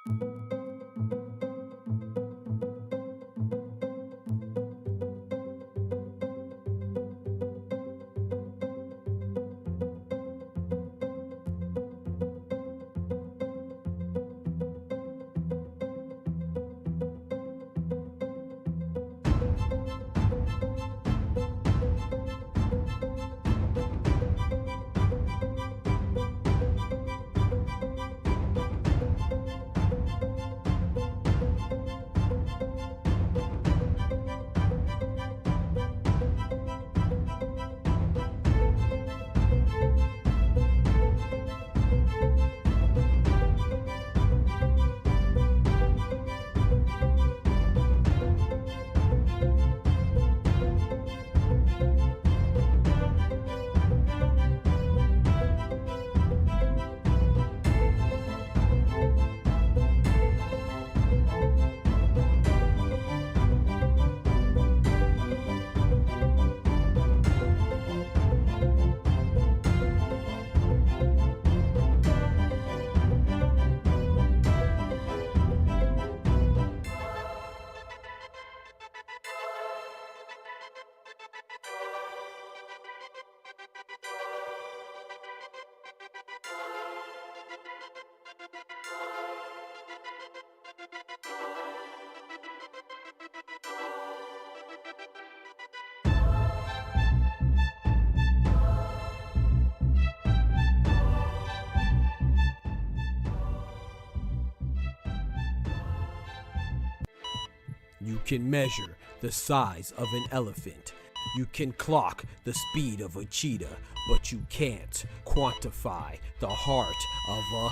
You can measure the size of an elephant. You can clock the speed of a cheetah, but you can't quantify the heart of a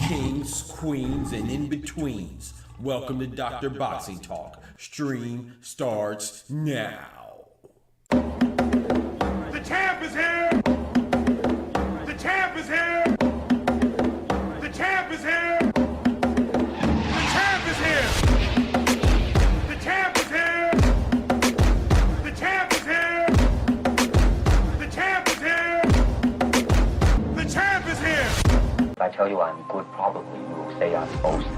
kings, queens, and in-betweens. Welcome to Dr. Boxing Talk. Stream starts now. The champ is here! The champ is here! The champ is here! The champ is here! The champ is here! The champ is here! The champ is here! The champ is here! If I tell you I'm good, probably you will say I'm boasting.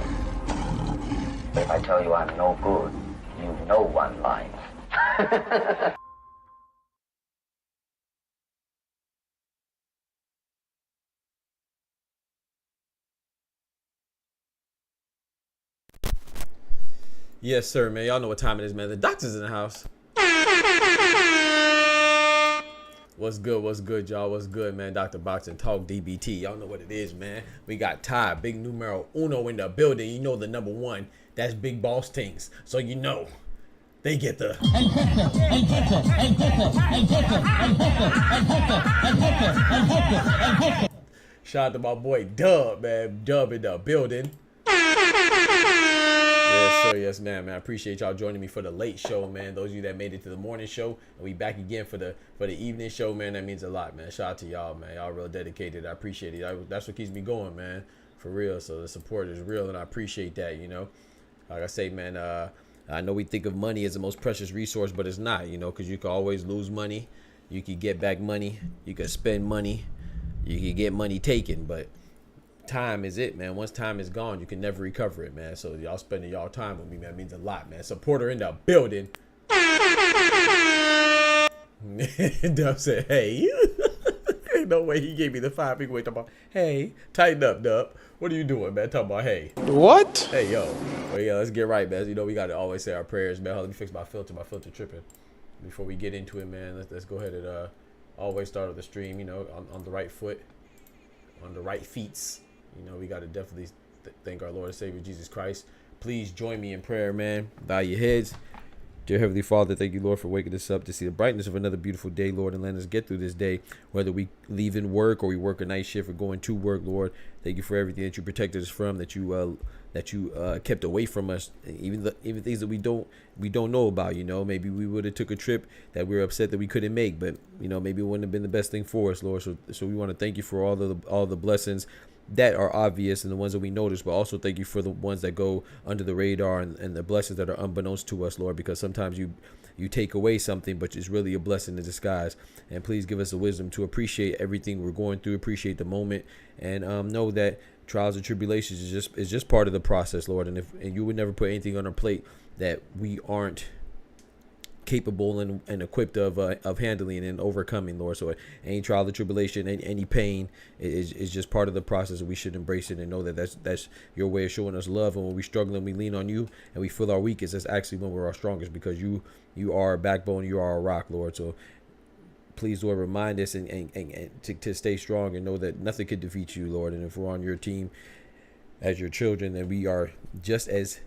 But if I tell you I'm no good, you know one line. Yes, sir, man. Y'all know what time it is, man. The doctor's in the house. What's good, y'all? What's good, man? Dr. Boxing Talk, DBT. Y'all know what it is, man. We got Ty, big numero uno in the building. You know the number one. That's Big Boss Things. So you know they get the... Shout out to my boy Dub, man. Dub in the building. Yes, sir. Yes, man. I appreciate y'all joining me for the late show, man. Those of you that made it to the morning show, and we back again for the evening show, man. That means a lot, man. Shout out to y'all, man. Y'all real dedicated. I appreciate it. That's what keeps me going, man. For real. So the support is real, and I appreciate that. You know, like I say, man. I know we think of money as the most precious resource, but it's not. You know, because you can always lose money. You can get back money. You can spend money. You can get money taken, but time is it, man. Once time is gone, you can never recover it, man. So y'all spending y'all time with me, man, means a lot, man. Supporter in the building. Dub said, hey. Ain't no way he gave me the 5 finger way talking about, hey, tighten up, Dub. What are you doing, man? Talking about, hey. What? Hey, yo. Well, yeah, let's get right, man. You know, we got to always say our prayers, man. Let me fix my filter tripping. Before we get into it, man, let's go ahead and always start with the stream, you know, on the right foot, on the right feet. You know, we got to definitely thank our Lord and Savior, Jesus Christ. Please join me in prayer, man. Bow your heads. Dear Heavenly Father, thank you, Lord, for waking us up to see the brightness of another beautiful day, Lord, and letting us get through this day, whether we leave in work or we work a night shift or going to work, Lord. Thank you for everything that you protected us from, that you kept away from us, even things that we don't know about. You know, maybe we would have took a trip that we were upset that we couldn't make, but you know, maybe it wouldn't have been the best thing for us, Lord. So we want to thank you for all the blessings that are obvious and the ones that we notice, but also thank you for the ones that go under the radar and the blessings that are unbeknownst to us, Lord, because sometimes you take away something, but it's really a blessing in disguise. And please give us the wisdom to appreciate everything we're going through, appreciate the moment, and know that trials and tribulations is just part of the process, Lord. And you would never put anything on our plate that we aren't capable and equipped of handling and overcoming, Lord. So any trial or tribulation, any pain is just part of the process, and we should embrace it and know that that's your way of showing us love. And when we struggle and we lean on you and we feel our weakest, that's actually when we're our strongest, because you are our backbone, you are our rock, Lord. So please, Lord, remind us and to stay strong and know that nothing could defeat you, Lord. And if we're on your team as your children, then we are just as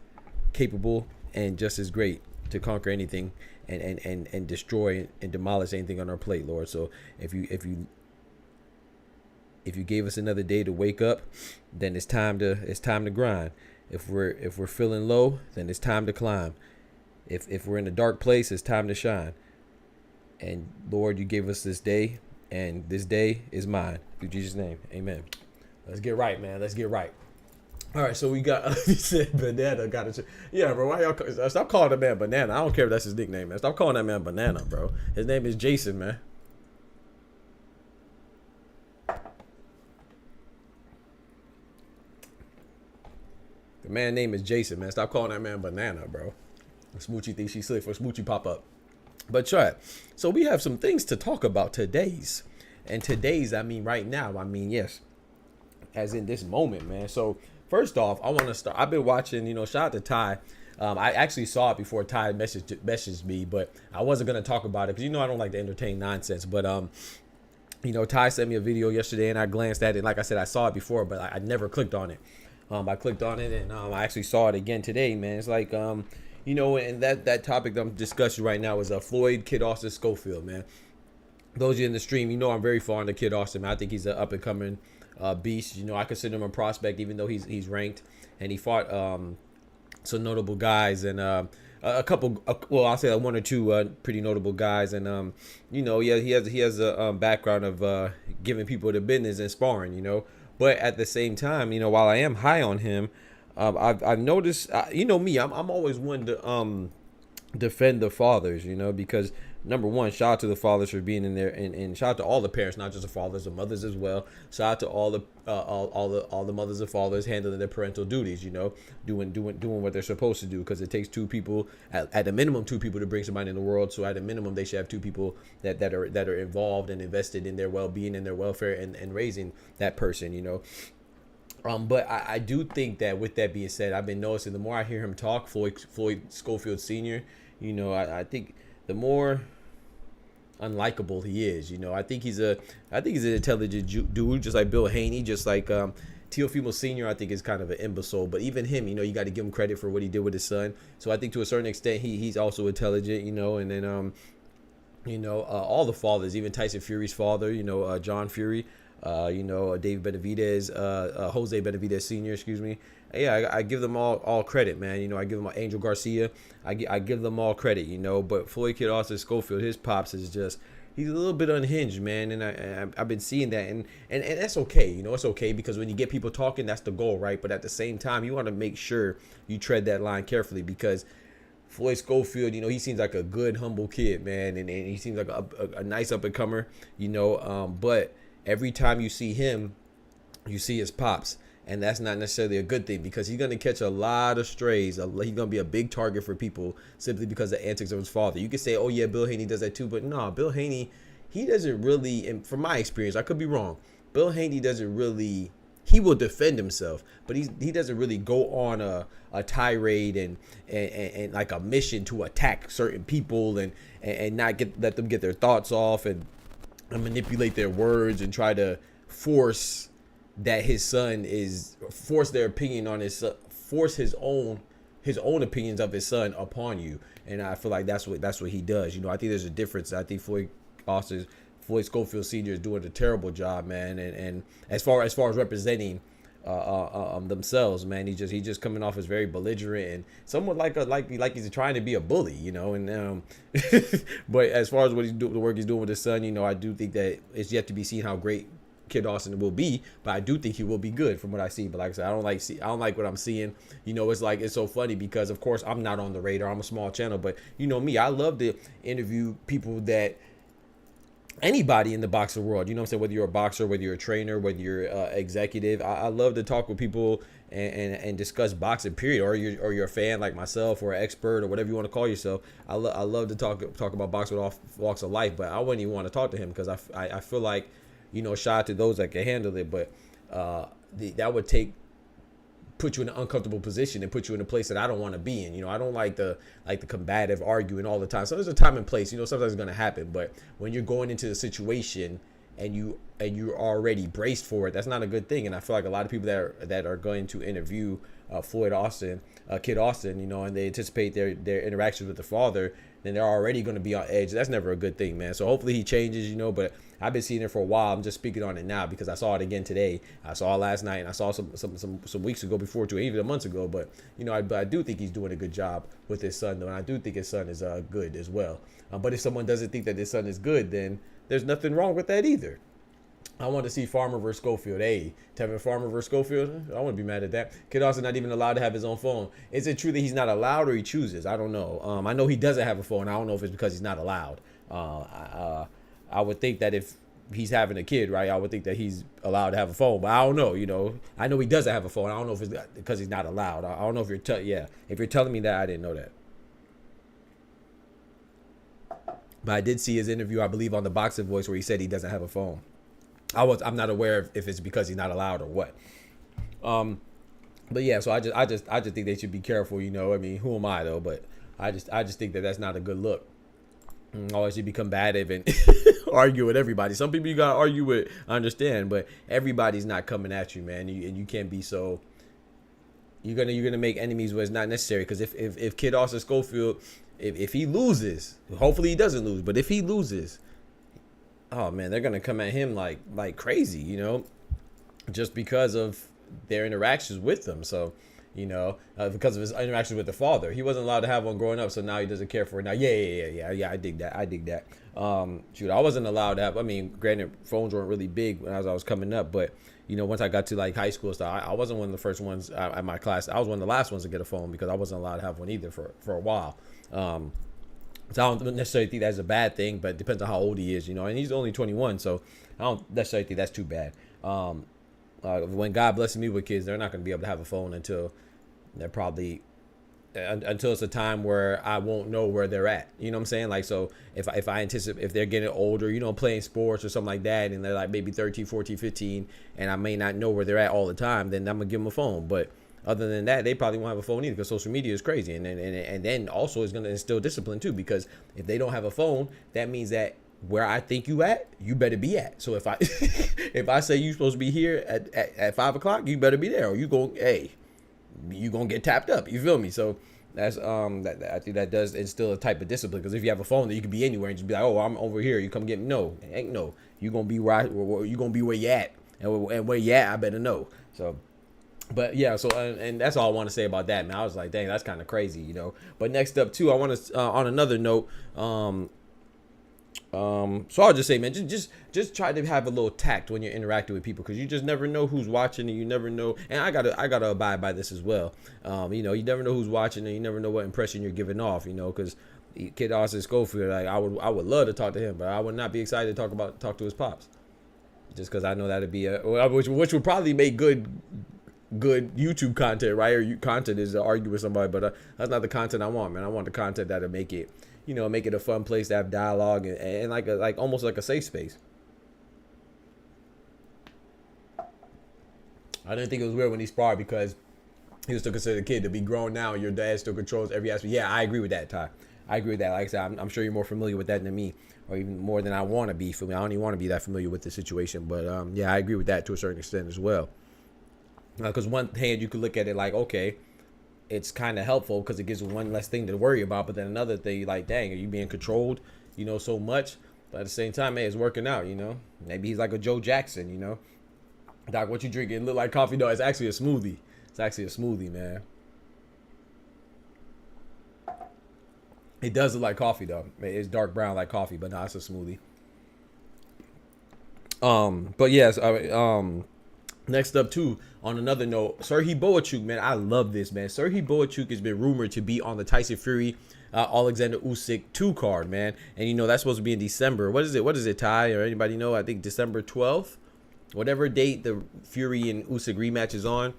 capable and just as great to conquer anything and destroy and demolish anything on our plate, Lord. So if you gave us another day to wake up, then it's time to grind. If we're feeling low, then it's time to climb. If we're in a dark place, it's time to shine. And Lord, you gave us this day, and this day is mine. In Jesus' name, amen. Let's get right, man. Let's get right. All right, so we got, he said Banana. Yeah, bro, why y'all, stop calling that man Banana. I don't care if that's his nickname, man. Stop calling that man Banana, bro. His name is Jason, man. The man's name is Jason, man. Stop calling that man Banana, bro. Smoochie thinks she's slick for Smoochie pop up. But try it. So we have some things to talk about today's. And today's, I mean right now. I mean, yes. As in this moment, man. So first off, I want to start. I've been watching, shout out to Ty. I actually saw it before Ty messaged me, but I wasn't going to talk about it because, I don't like to entertain nonsense. But, Ty sent me a video yesterday and I glanced at it. Like I said, I saw it before, but I never clicked on it. I clicked on it and I actually saw it again today, man. It's like, and that topic that I'm discussing right now is Floyd Kid Austin Schofield, man. Those of you in the stream, I'm very fond of Kid Austin, man. I think he's an up and coming beast. I consider him a prospect, even though he's ranked, and he fought some notable guys and a couple. I'll say like one or two pretty notable guys, and he has a background of giving people the business and sparring, But at the same time, while I am high on him, I've noticed, me, I'm always one to defend the fathers, because number one, shout out to the fathers for being in there, and shout out to all the parents, not just the fathers, the mothers as well. Shout out to all the mothers and fathers handling their parental duties, doing what they're supposed to do, because it takes two people, at a minimum, two people to bring somebody in the world. So at a minimum, they should have two people that are involved and invested in their well-being and their welfare and raising that person, But I do think that, with that being said, I've been noticing the more I hear him talk, Floyd Schofield Sr., I think the more unlikable he is. I think he's an intelligent dude, just like Bill Haney, just like Teofimo Sr. I think is kind of an imbecile, but even him, you got to give him credit for what he did with his son. So I think to a certain extent he's also intelligent, and then all the fathers, even Tyson Fury's father, John Fury. David Benavidez, Jose Benavidez Sr., excuse me. Yeah, I give them all credit, man. I give them Angel Garcia. I give them all credit, But Floyd Kid Austin Schofield, his pops is just, he's a little bit unhinged, man. And I've been seeing that, and that's okay. It's okay, because when you get people talking, that's the goal, right? But at the same time, you want to make sure you tread that line carefully, because Floyd Schofield, he seems like a good, humble kid, man, and he seems like a nice up and comer, but every time you see him, you see his pops. And that's not necessarily a good thing, because he's going to catch a lot of strays. He's going to be a big target for people simply because of the antics of his father. You could say, oh, yeah, Bill Haney does that too. But no, Bill Haney, he doesn't really, and from my experience, I could be wrong. Bill Haney doesn't really, he will defend himself, but he doesn't really go on a tirade and like a mission to attack certain people and not let them get their thoughts off and manipulate their words and try to force that his son force their opinion on his son, force his own opinions of his son upon you. And I feel like that's what he does. I think there's a difference. I think Floyd Schofield Sr. is doing a terrible job, man. And as far as representing themselves, man, he's just coming off as very belligerent and somewhat like he's trying to be a bully, and but as far as the work he's doing with his son, I do think that it's yet to be seen how great Kid Austin will be, but I do think he will be good from what I see. But like I said, I don't like what I'm seeing. It's so funny because of course I'm not on the radar. I'm a small channel, but me, I love to interview people that anybody in the boxing world, you know what I'm saying? Whether you're a boxer, whether you're a trainer, whether you're executive, I love to talk with people and discuss boxing, period. Or you're a fan like myself, or an expert, or whatever you want to call yourself. I love to talk about boxing with all walks of life, but I wouldn't even want to talk to him because I feel like, you know, shout out to those that can handle it, but that would put you in an uncomfortable position and put you in a place that I don't want to be in. You know, I don't like the combative arguing all the time. So there's a time and place, you know, sometimes it's going to happen. But when you're going into a situation and you're already braced for it, that's not a good thing. And I feel like a lot of people that are going to interview Kid Austin, you know, and they anticipate their interactions with the father, then they're already going to be on edge. That's never a good thing, man. So hopefully he changes, you know, but I've been seeing it for a while. I'm just speaking on it now because I saw it again today. I saw it last night, and I saw some weeks ago before too, even months ago. But, you know, I do think he's doing a good job with his son, though, and I do think his son is good as well. But if someone doesn't think that his son is good, then there's nothing wrong with that either. I want to see Farmer versus Schofield. Hey, Tevin Farmer versus Schofield. I wouldn't be mad at that. Kid Austin not even allowed to have his own phone. Is it true that he's not allowed or he chooses? I don't know. I know he doesn't have a phone. I don't know if it's because he's not allowed. I would think that if he's having a kid, right, I would think that he's allowed to have a phone. But I don't know. You know, I know he doesn't have a phone. I don't know if it's because he's not allowed. I don't know if if you're telling me that, I didn't know that. But I did see his interview, I believe, on the Boxing Voice where he said he doesn't have a phone. I'm not aware if it's because he's not allowed or what. But yeah, so I just think they should be careful, you know. I mean, who am I though? But I just think that that's not a good look. Always you be combative and argue with everybody. Some people you gotta argue with, I understand, but everybody's not coming at you, man. And you can't be so. You're gonna make enemies where it's not necessary. Because if Kid Austin Schofield, if he loses, hopefully he doesn't lose, but if he loses, oh man, they're gonna come at him like crazy, you know, just because of their interactions with them. So, you know, because of his interactions with the father, he wasn't allowed to have one growing up, so now he doesn't care for it now. Yeah. I dig that. Shoot, I wasn't allowed to have. I mean, granted, phones weren't really big as I was coming up, but you know, once I got to like high school stuff, I wasn't one of the first ones at my class. I was one of the last ones to get a phone because I wasn't allowed to have one either for a while. So I don't necessarily think that's a bad thing, but it depends on how old he is, you know. And he's only 21, so I don't necessarily think that's too bad. When God blesses me with kids, they're not going to be able to have a phone until they're probably until it's a time where I won't know where they're at. You know what I'm saying? Like, so if I anticipate if they're getting older, you know, playing sports or something like that, and they're like maybe 13, 14, 15, and I may not know where they're at all the time, then I'm going to give them a phone. But other than that, they probably won't have a phone either because social media is crazy. And then also it's going to instill discipline too, because if they don't have a phone, that means that where I think you at, you better be at. So if I if I say you're supposed to be here at 5 o'clock, you better be there, or you gonna get tapped up. You feel me? So that's I think that does instill a type of discipline, because if you have a phone, then you can be anywhere and just be like, oh, I'm over here, you come get me. No, ain't no. You gonna be you gonna be where you at, and where you at, I better know. So. But yeah, so and that's all I want to say about that, man. I was like, dang, that's kind of crazy, you know. But next up too, I want to on another note, so I'll just say, man, just try to have a little tact when you're interacting with people, because you just never know who's watching, and you never know. And I gotta abide by this as well. You know, you never know who's watching, and you never know what impression you're giving off, you know, because Kid Austin Schofield, like I would love to talk to him, but I would not be excited to talk to his pops, just because I know that'd be which would probably make good YouTube content, right? Or content is to argue with somebody, but that's not the content I want, man. I want the content that'll make it, you know, make it a fun place to have dialogue and like almost like a safe space. I didn't think it was weird when he sparred, because he was still considered a kid. To be grown now, your dad still controls every aspect. Yeah, I agree with that, Ty. I agree with that. Like I said, I'm sure you're more familiar with that than me, or even more than I want to be. For me, I don't even want to be that familiar with the situation, but yeah, I agree with that to a certain extent as well. Because one hand you could look at it like, okay, it's kind of helpful because it gives one less thing to worry about. But then another thing, like, dang, are you being controlled, you know, so much? But at the same time, hey, it's working out, you know. Maybe he's like a Joe Jackson, you know. Doc, what you drinking? It look like coffee? No, it's actually a smoothie. It's actually a smoothie, man. It does look like coffee, though. It's dark brown like coffee, but no, it's a smoothie. But yes, next up too, on another note, Serhiy Boachuk, man, I love this, man. Serhiy Boachuk has been rumored to be on the Tyson Fury Alexander Usyk 2 card, man. And you know that's supposed to be in December. What is it? What is it, Ty, or anybody know? I think December 12th, whatever date the Fury and Usyk rematch is on.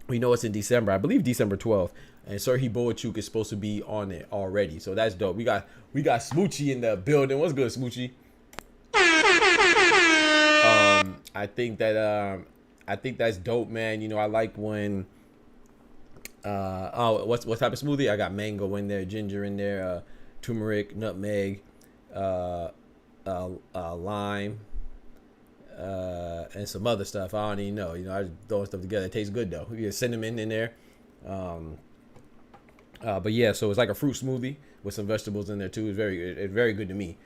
We know it's in December. I believe December 12th. And Serhiy Boachuk is supposed to be on it already, so that's dope. We got Smoochie in the building. What's good, Smoochie? I think that's dope, man. You know, I like when what type of smoothie? I got mango in there, ginger in there, turmeric, nutmeg, lime, and some other stuff. I don't even know. You know, I just throwing stuff together. It tastes good though. We get cinnamon in there. But yeah, so it's like a fruit smoothie with some vegetables in there too. It's very good to me.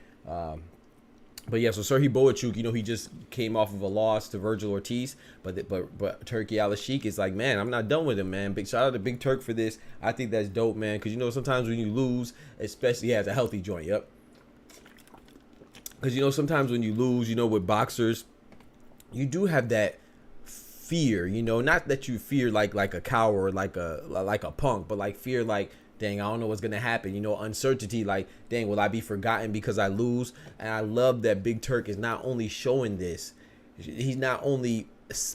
But yeah, so Serhiy Boachuk, you know, he just came off of a loss to Virgil Ortiz, but Turkey Al-Sheikh is like, man, I'm not done with him, man. Big shout out to Big Turk for this. I think that's dope, man, because you know sometimes when you lose, especially as a healthy joint, yep. Because you know sometimes when you lose, you know, with boxers, you do have that fear, you know, not that you fear like a coward, like a punk, but like fear, like, dang, I don't know what's gonna happen, you know, uncertainty, like, dang, will I be forgotten because I lose? And I love that Big Turk is not only showing this, he's not only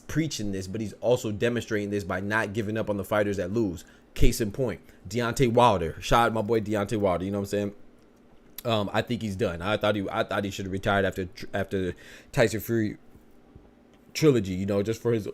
preaching this, but he's also demonstrating this by not giving up on the fighters that lose. Case in point, Deontay Wilder. Shout out my boy Deontay Wilder, you know what I'm saying? I think he's done. I thought he should have retired after Tyson Fury trilogy, you know, just for him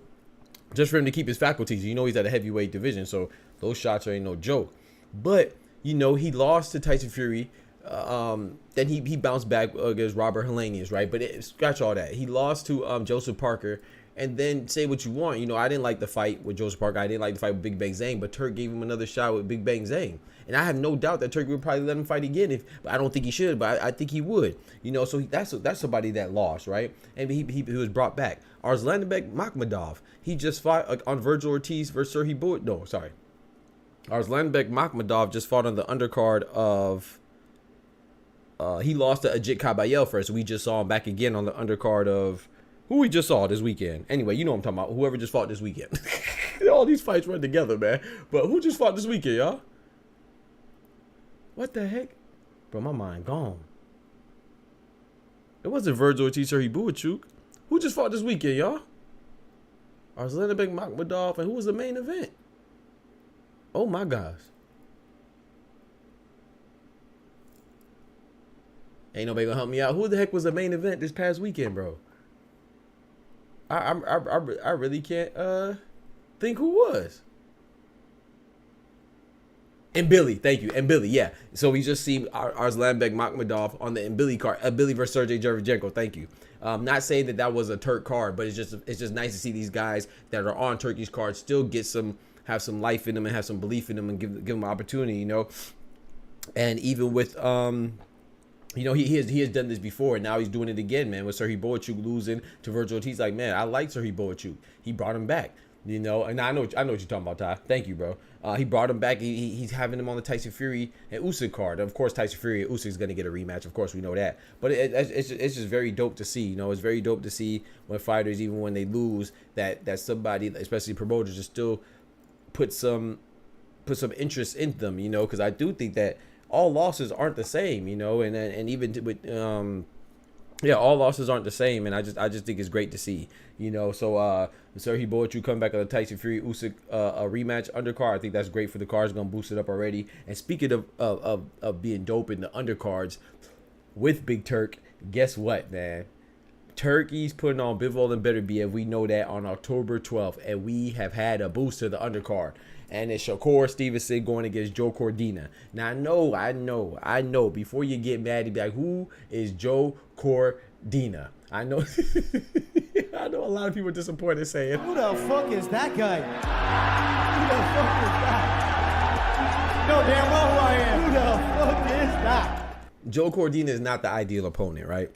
to keep his faculties. You know, he's at a heavyweight division, so those shots ain't no joke. But you know, he lost to Tyson Fury. Then he bounced back against Robert Helenius, right? But scratch all that. He lost to Joseph Parker. And then say what you want. You know, I didn't like the fight with Joseph Parker. I didn't like the fight with Big Bang Zhang. But Turk gave him another shot with Big Bang Zhang. And I have no doubt that Turk would probably let him fight again. But I don't think he should. But I think he would. You know, so that's somebody that lost, right? And he was brought back. Arslanbek Makhmudov. He just fought on Virgil Ortiz versus Serhiy Boachuk. No, sorry. Arslanbek Makhmudov just fought on the undercard of... he lost to Ajit Kabayel first. We just saw him back again on the undercard of... who we just saw this weekend. Anyway, you know what I'm talking about. Whoever just fought this weekend. All these fights run together, man. But who just fought this weekend, y'all? What the heck? Bro, my mind gone. It wasn't Virgil Ortiz or Serhiy Boachuk. Who just fought this weekend, y'all? Arslanbek Makhmudov. And who was the main event? Oh, my gosh. Ain't nobody gonna help me out. Who the heck was the main event this past weekend, bro? I really can't think who was. And Billy, thank you. And Billy, yeah. So we just see Arslanbek Makhmudov on the Billy card. Billy versus Sergey Derevyanchenko. Thank you. Not saying that was a Turk card, but it's just nice to see these guys that are on Turkey's card still have some life in them and have some belief in them and give them an opportunity, you know. And even with you know, he has done this before, and now he's doing it again, man, with Serhiy Boachuk losing to Virgil Ortiz. Like, man, I like Serhiy Boachuk. He brought him back, you know, and I know what you're talking about, Ty. Thank you, bro. He brought him back. He's having him on the Tyson Fury and Usyk card. Of course, Tyson Fury and Usyk is going to get a rematch. Of course, we know that. But it's just very dope to see, you know. It's very dope to see when fighters, even when they lose, that somebody, especially promoters, just still put some interest in them, you know, because I do think that all losses aren't the same, you know, and even with yeah, all losses aren't the same, and I just think it's great to see, you know. So Serhiy Boachuk come back on the Tyson Fury Usyk a rematch undercard. I think that's great for the cards, gonna boost it up already. And speaking of being dope in the undercards with Big Turk, guess what, man? Turkey's putting on BIVOL and Beterbiev. We know that on October 12th, and we have had a boost to the undercard. And it's Shakur Stevenson going against Joe Cordina. Now, I know. Before you get mad, you'd be like, who is Joe Cordina? I know. I know a lot of people are disappointed saying, who the fuck is that guy? Who the fuck is that? You know damn well who I am. Who the fuck is that? Joe Cordina is not the ideal opponent, right?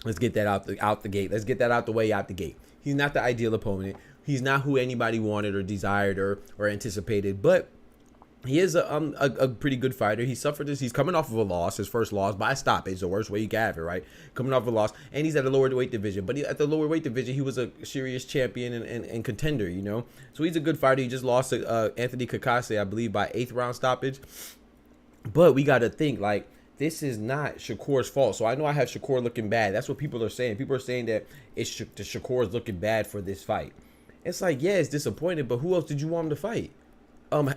Let's get that out the gate. Let's get that out the way out the gate. He's not the ideal opponent. He's not who anybody wanted or desired or anticipated, but he is a pretty good fighter. He suffered this. He's coming off of a loss, his first loss by stoppage, the worst way you can have it, right? Coming off of a loss, and he's at a lower weight division. But at the lower weight division, he was a serious champion and contender, you know? So he's a good fighter. He just lost to Anthony Kakase, I believe, by 8th round stoppage. But we got to think, like, this is not Shakur's fault. So I know I have Shakur looking bad. That's what people are saying. People are saying that it's Shakur's looking bad for this fight. It's like, yeah, it's disappointing, but who else did you want him to fight?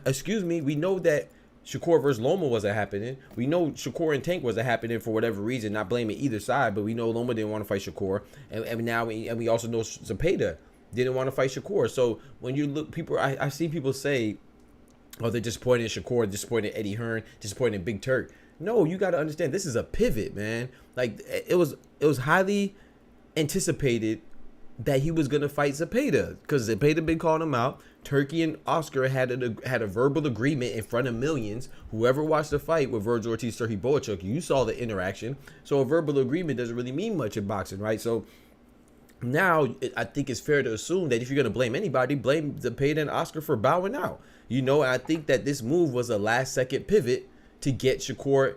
Excuse me, we know that Shakur versus Loma wasn't happening. We know Shakur and Tank wasn't happening for whatever reason, not blaming either side, but we know Loma didn't want to fight Shakur. And now we also know Zepeda didn't want to fight Shakur. So when you look, people, I see people say, oh, they're disappointed in Shakur, disappointed in Eddie Hearn, disappointed in Big Turk. No, you got to understand, this is a pivot, man. Like, it was highly anticipated that he was going to fight Zepeda, because Zepeda been calling him out. Turkey and Oscar had a verbal agreement in front of millions. Whoever watched the fight with Virgil Ortiz, Sergey Boychuk, you saw the interaction. So a verbal agreement doesn't really mean much in boxing, right? So now I think it's fair to assume that if you're going to blame anybody, blame Zepeda and Oscar for bowing out. You know, and I think that this move was a last-second pivot to get Shakur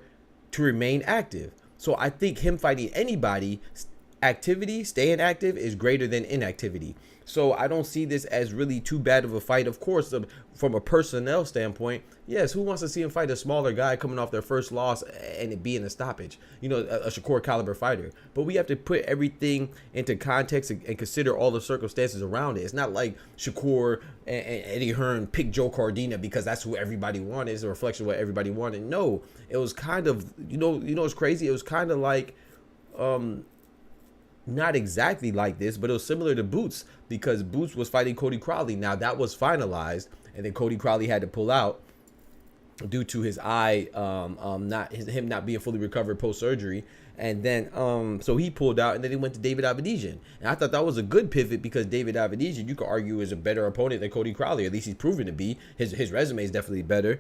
to remain active. So I think him fighting anybody, staying active is greater than inactivity. So I don't see this as really too bad of a fight. Of course, from a personnel standpoint, yes, who wants to see him fight a smaller guy coming off their first loss and it being a stoppage? You know, a Shakur caliber fighter. But we have to put everything into context and consider all the circumstances around it. It's not like Shakur and Eddie Hearn picked Joe Cordina because that's who everybody wanted. It's a reflection of what everybody wanted. No, it was kind of, you know, it's crazy. It was kind of like, not exactly like this, but it was similar to Boots, because Boots was fighting Cody Crowley. Now that was finalized, and then Cody Crowley had to pull out due to his eye, him not being fully recovered post surgery, and then so he pulled out, and then he went to David Avedisian. And I thought that was a good pivot, because David Avedisian, you could argue, is a better opponent than Cody Crowley. At least he's proven to be. His resume is definitely better.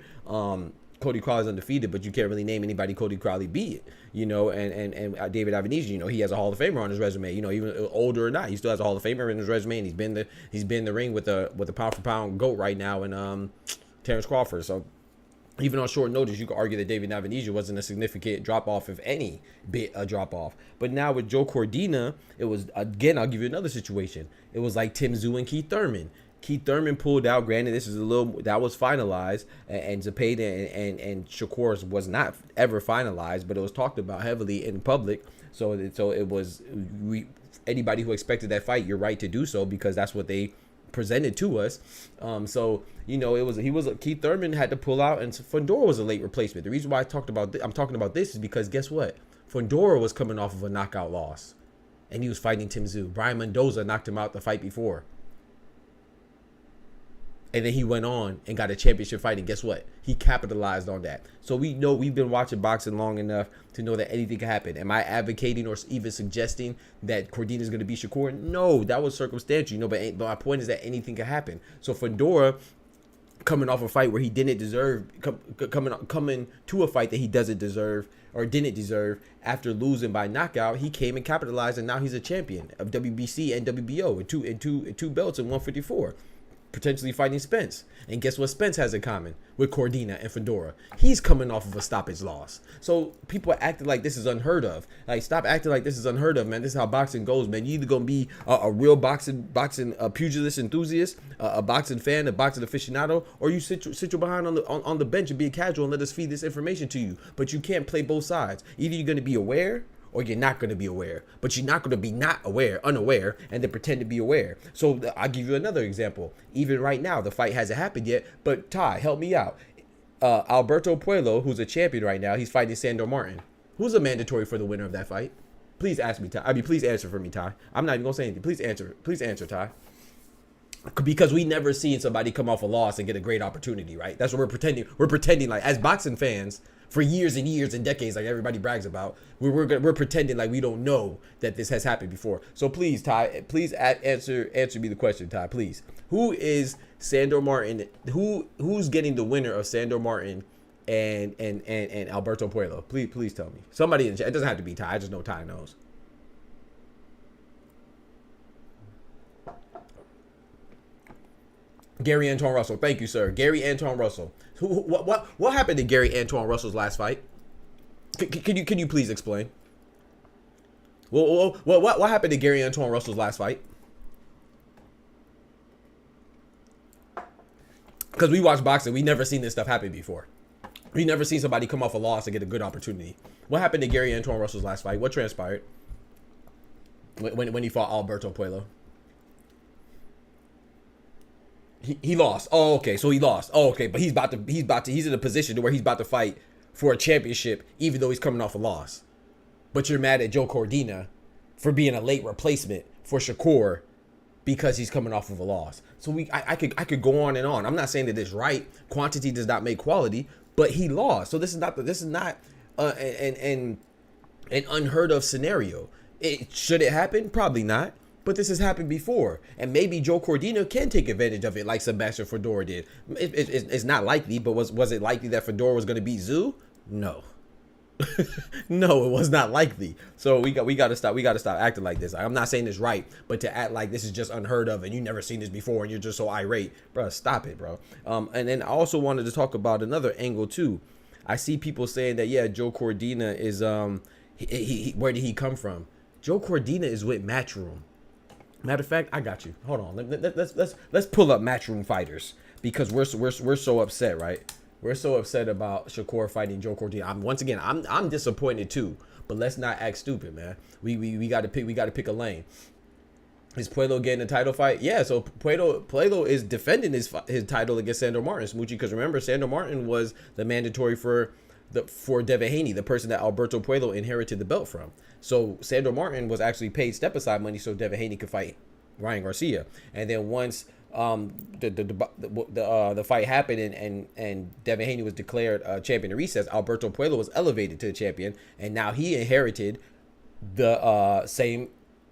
Cody Crowley's undefeated, but you can't really name anybody Cody Crowley beat, you know, and David Avedisian, you know, he has a Hall of Famer on his resume, you know, even older or not, he still has a Hall of Famer in his resume, and he's been in the ring with a pound for pound GOAT right now, and Terrence Crawford. So even on short notice, you could argue that David Avedisian wasn't a significant drop off, if any bit a drop off. But now with Joe Cordina, it was, again, I'll give you another situation. It was like Tim Tszyu and Keith Thurman. Keith Thurman pulled out. Granted, this is that was finalized, and Zepeda and Shakur's was not ever finalized, but it was talked about heavily in public. So it was, anybody who expected that fight, you're right to do so, because that's what they presented to us. So you know, Keith Thurman had to pull out, and Fundora was a late replacement. The reason why I'm talking about this is because guess what? Fundora was coming off of a knockout loss, and he was fighting Tim Tszyu. Brian Mendoza knocked him out the fight before. And then he went on and got a championship fight, and guess what? He capitalized on that. So we know, we've been watching boxing long enough to know that anything can happen. Am I advocating or even suggesting that Cordina is going to beat Shakur? No, that was circumstantial, you know, but my point is that anything can happen. So Fundora, coming off a fight where he didn't deserve, coming to a fight that he doesn't deserve or didn't deserve, after losing by knockout, he came and capitalized, and now he's a champion of WBC and WBO in two belts in 154. Potentially fighting Spence. And guess what Spence has in common with Cordina and Fundora? He's coming off of a stoppage loss. So people are acting like this is unheard of. Like, stop acting like this is unheard of, man. This is how boxing goes, man. You either gonna be a real boxing pugilist enthusiast, a boxing fan, a boxing aficionado, or you sit your behind on the bench and be a casual and let us feed this information to you. But you can't play both sides. Either you're gonna be aware, or you're not going to be aware. But you're not going to be unaware, and then pretend to be aware. So I'll give you another example. Even right now, the fight hasn't happened yet, but Ty, help me out. Alberto Puello, who's a champion right now, he's fighting Sandor Martin. Who's a mandatory for the winner of that fight? Please ask me, Ty. Please answer for me, Ty. I'm not even going to say anything. Please answer. Please answer, Ty. Because we never seen somebody come off a loss and get a great opportunity, right? That's what we're pretending. We're pretending, like, as boxing fans, for years and years and decades, like everybody brags about, we're pretending like we don't know that this has happened before. So please, Ty, please answer me the question, Ty, please. Who is Sandor Martin? Who's getting the winner of Sandor Martin and Alberto Puello? Please tell me. Somebody in the chat. It doesn't have to be Ty. I just know Ty knows. Gary Antoine Russell. Thank you, sir. Gary Antoine Russell. What happened to Gary Antoine Russell's last fight? Can you please explain? Well, what happened to Gary Antoine Russell's last fight? Because we watch boxing, we never seen this stuff happen before. We never seen somebody come off a loss and get a good opportunity. What happened to Gary Antoine Russell's last fight? What transpired when he fought Alberto Puello? He lost. Oh, okay. So he lost. Oh, okay. But he's in a position to where he's about to fight for a championship, even though he's coming off a loss. But you're mad at Joe Cordina for being a late replacement for Shakur because he's coming off of a loss. So I could go on and on. I'm not saying that it's right. Quantity does not make quality, but he lost. So this is not an unheard of scenario. Should it happen? Probably not. But this has happened before, and maybe Joe Cordina can take advantage of it like Sebastian Fedor did. It's not likely, but was it likely that Fedor was going to beat Zoo? No. No, it was not likely. So we got to stop acting like this. I'm not saying it's right, but to act like this is just unheard of and you never seen this before and you're just so irate, bro, stop it, bro. And then I also wanted to talk about another angle too. I see people saying that, yeah, Joe Cordina is where did he come from? Joe Cordina is with Matchroom. Matter of fact, I got you. Hold on. Let's pull up Matchroom fighters because we're so upset, right? We're so upset about Shakur fighting Joe Cordina. I'm disappointed too, but let's not act stupid, man. We got to pick a lane. Is Puello getting a title fight? Yeah. So Puello is defending his title against Sandor Martin, Smoochie, because remember Sandor Martin was the mandatory for Devin Haney, the person that Alberto Puello inherited the belt from. So Sandor Martin was actually paid step-aside money so Devin Haney could fight Ryan Garcia. And then once the fight happened and Devin Haney was declared champion in recess, Alberto Puello was elevated to the champion, and now he inherited the same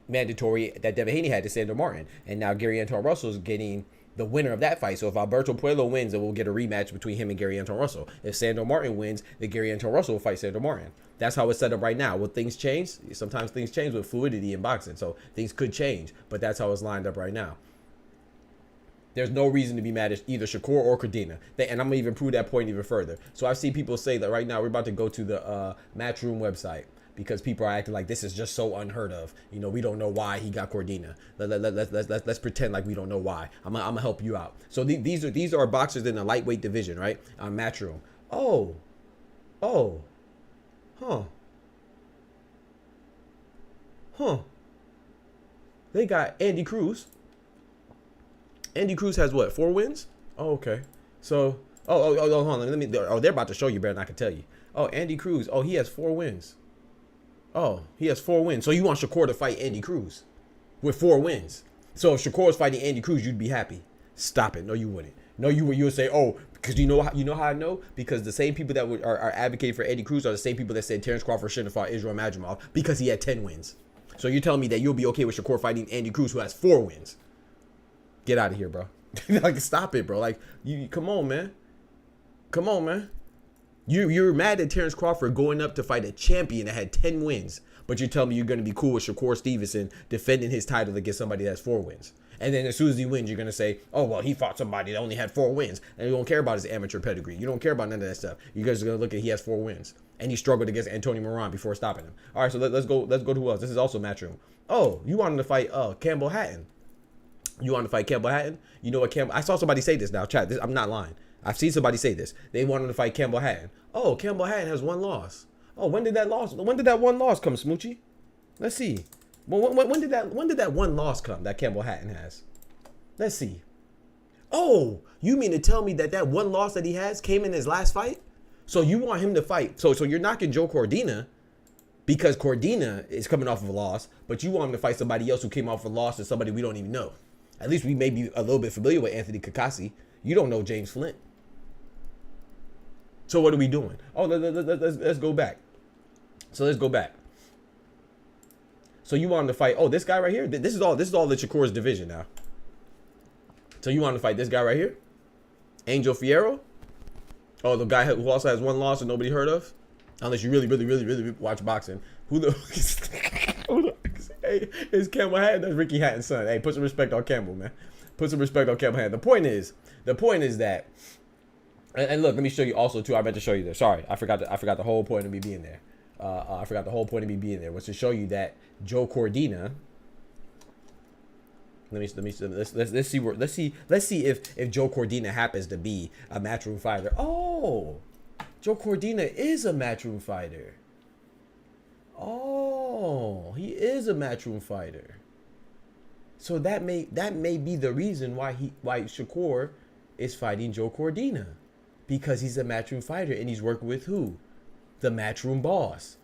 mandatory that Devin Haney had to Sandor Martin. And now Gary Antoine Russell is getting the winner of that fight. So if Alberto Puello wins, then we'll get a rematch between him and Gary Antoine Russell. If Sandor Martin wins, then Gary Antoine Russell will fight Sandor Martin. That's how it's set up right now. Will things change? Sometimes things change with fluidity in boxing. So things could change, but that's how it's lined up right now. There's no reason to be mad at either Shakur or Cordina. And I'm going to even prove that point even further. So I've seen people say that right now we're about to go to the Matchroom website because people are acting like this is just so unheard of. You know, we don't know why he got Cordina. Let's pretend like we don't know why. I'm gonna help you out. So these are boxers in the lightweight division, right? On Matchroom. They got Andy Cruz. Andy Cruz has what? 4 wins? Oh, okay. So, hold on. They're about to show you better than I can tell you. Oh, Andy Cruz. Oh, he has 4 wins. Oh, he has 4 wins. So you want Shakur to fight Andy Cruz with 4 wins. So if Shakur was fighting Andy Cruz, you'd be happy. Stop it. No, you wouldn't. No, you would say, oh, because you know how I know? Because the same people that are advocating for Andy Cruz are the same people that said Terrence Crawford shouldn't have fought Israel Madrimov because he had 10 wins. So you're telling me that you'll be okay with Shakur fighting Andy Cruz who has 4 wins? Get out of here, bro. Like, stop it, bro. Like, come on, man. Come on, man. You're mad at Terrence Crawford going up to fight a champion that had 10 wins, but you're telling me you're going to be cool with Shakur Stevenson defending his title against somebody that has 4 wins. And then as soon as he wins, you're going to say, oh, well, he fought somebody that only had 4 wins. And you don't care about his amateur pedigree. You don't care about none of that stuff. You guys are going to look at he has 4 wins. And he struggled against Antonio Moran before stopping him. All right, so let's go to who else. This is also Matchroom. Oh, you wanted to fight Campbell Hatton. You want to fight Campbell Hatton? You know what Campbell... I saw somebody say this now. Chat, I'm not lying. I've seen somebody say this. They wanted to fight Campbell Hatton. Oh, Campbell Hatton has 1 loss. Oh, when did that one loss come, Smoochie? Let's see. When did that 1 loss come that Campbell Hatton has? Let's see. Oh, you mean to tell me that 1 loss that he has came in his last fight? So you want him to fight. So you're knocking Joe Cordina because Cordina is coming off of a loss, but you want him to fight somebody else who came off of a loss and somebody we don't even know. At least we may be a little bit familiar with Anthony Kakasi. You don't know James Flint. So what are we doing? Oh, let's go back. So let's go back. So you want him to fight? Oh, this guy right here. This is all the Shakur's division now. So you want to fight this guy right here, Angel Fierro? Oh, the guy who also has 1 loss and nobody heard of, unless you really watch boxing. Who the? Hey, it's Campbell Hatton. That's Ricky Hatton's son. Hey, put some respect on Campbell, man. Put some respect on Campbell Hatton. The point is that. And look, let me show you also too. I meant to show you this. Sorry, I forgot the whole point of me being there. I forgot the whole point of me being there was to show you that Joe Cordina. Let's see if Joe Cordina happens to be a Matchroom fighter. Oh, Joe Cordina is a matchroom fighter. Oh, he is a matchroom fighter. So that may be the reason why Shakur is fighting Joe Cordina, because he's a matchroom fighter and he's working with who? The matchroom boss,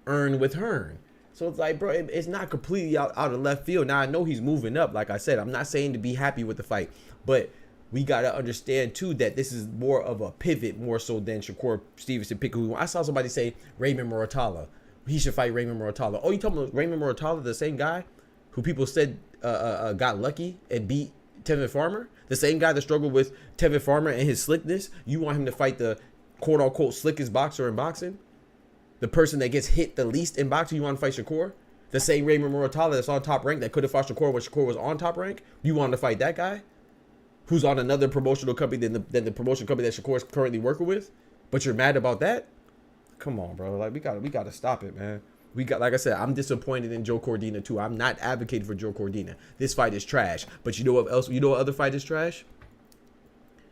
Hearn with Hearn. So it's like, bro, it's not completely out of left field. Now I know he's moving up. Like I said, I'm not saying to be happy with the fight, but we gotta understand too that this is more of a pivot, more so than Shakur Stevenson pick. Who I saw somebody say Raymond Muratalla. He should fight Raymond Muratalla. Oh, you talking about Raymond Muratalla, the same guy who people said got lucky and beat Tevin Farmer? The same guy that struggled with Tevin Farmer and his slickness? You want him to fight the quote-unquote slickest boxer in boxing? The person that gets hit the least in boxing? You want to fight Shakur? The same Raymond Muratalla that's on Top Rank that could have fought Shakur when Shakur was on Top Rank? You want to fight that guy? Who's on another promotional company than the promotion company that Shakur is currently working with? But you're mad about that? Come on, bro. Like, we gotta stop it, man. Like I said, I'm disappointed in Joe Cordina too. I'm not advocating for Joe Cordina. This fight is trash. But you know what else? You know what other fight is trash?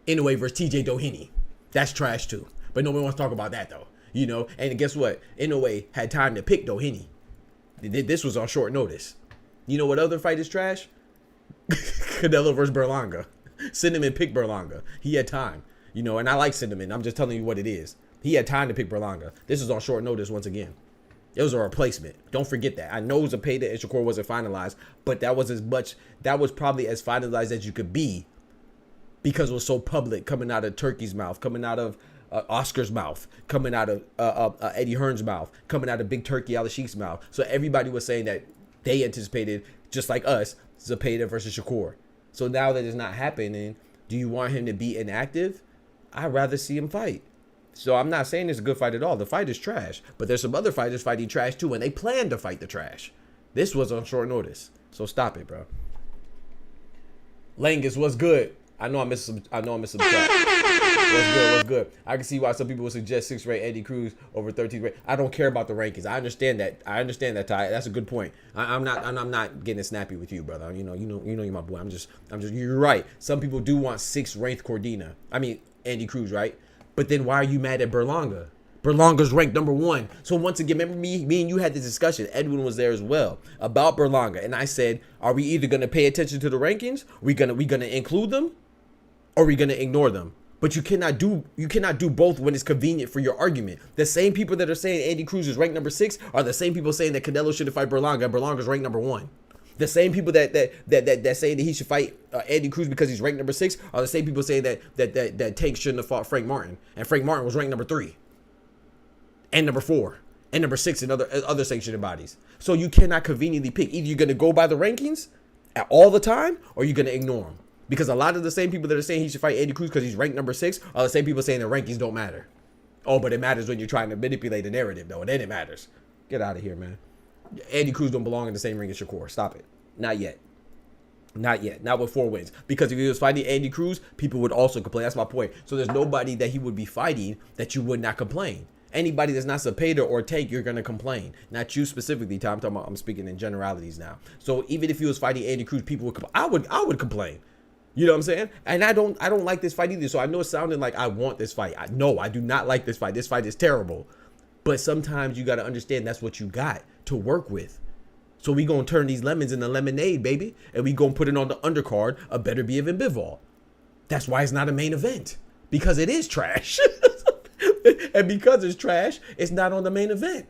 Inoue versus TJ Doheny. That's trash too. But nobody wants to talk about that though. You know, and guess what? Inoue had time to pick Doheny. This was on short notice. You know what other fight is trash? Canelo versus Berlanga. Cinnamon picked Berlanga. He had time. You know, and I like Cinnamon. I'm just telling you what it is. He had time to pick Berlanga. This is on short notice once again. It was a replacement. Don't forget that. I know Zepeda and Shakur wasn't finalized, but that was probably as finalized as you could be because it was so public, coming out of Turkey's mouth, coming out of Oscar's mouth, coming out of Eddie Hearn's mouth, coming out of Big Turkey Al-Sheikh's mouth. So everybody was saying that they anticipated, just like us, Zepeda versus Shakur. So now that it's not happening, do you want him to be inactive? I'd rather see him fight. So I'm not saying it's a good fight at all. The fight is trash. But there's some other fighters fighting trash too, and they plan to fight the trash. This was on short notice. So stop it, bro. Langus, what's good? I know I missed some chat. What's good? I can see why some people would suggest 6th rate Eddie Cruz over 13th rate. I don't care about the rankings. I understand that, Ty. That's a good point. I'm not getting snappy with you, brother. You know you're my boy. I'm just you're right. Some people do want 6th ranked Cordina. I mean Andy Cruz, right? But then why are you mad at Berlanga? Berlanga's ranked number 1. So once again, remember me and you had this discussion. Edwin was there as well about Berlanga, and I said, are we either gonna pay attention to the rankings? We gonna include them, or we gonna ignore them? But you cannot do both when it's convenient for your argument. The same people that are saying Andy Cruz is ranked number 6 are the same people saying that Canelo should fight Berlanga, and Berlanga's ranked number 1. The same people that saying that he should fight Andy Cruz because he's ranked number 6 are the same people saying that Tank shouldn't have fought Frank Martin, and Frank Martin was ranked number 3, and number 4, and number 6 in other sanctioning bodies. So you cannot conveniently pick. Either you're gonna go by the rankings at all the time, or you're gonna ignore them. Because a lot of the same people that are saying he should fight Andy Cruz because he's ranked number 6 are the same people saying the rankings don't matter. Oh, but it matters when you're trying to manipulate the narrative, though, and then it matters. Get out of here, man. Andy Cruz don't belong in the same ring as Shakur. Stop it. Not yet. Not yet. Not with 4 wins. Because if he was fighting Andy Cruz, people would also complain. That's my point. So there's nobody that he would be fighting that you would not complain. Anybody that's not Zepeda or Tank, you're gonna complain. Not you specifically, Tom. I'm speaking in generalities now. So even if he was fighting Andy Cruz, people would complain. I would complain. You know what I'm saying? And I don't like this fight either. So I know it's sounding like I want this fight. No, I do not like this fight. This fight is terrible. But sometimes you got to understand that's what you got to work with. So we going to turn these lemons into lemonade, baby. And we going to put it on the undercard of Beterbiev and BIVOL. That's why it's not a main event. Because it is trash. And because it's trash, it's not on the main event.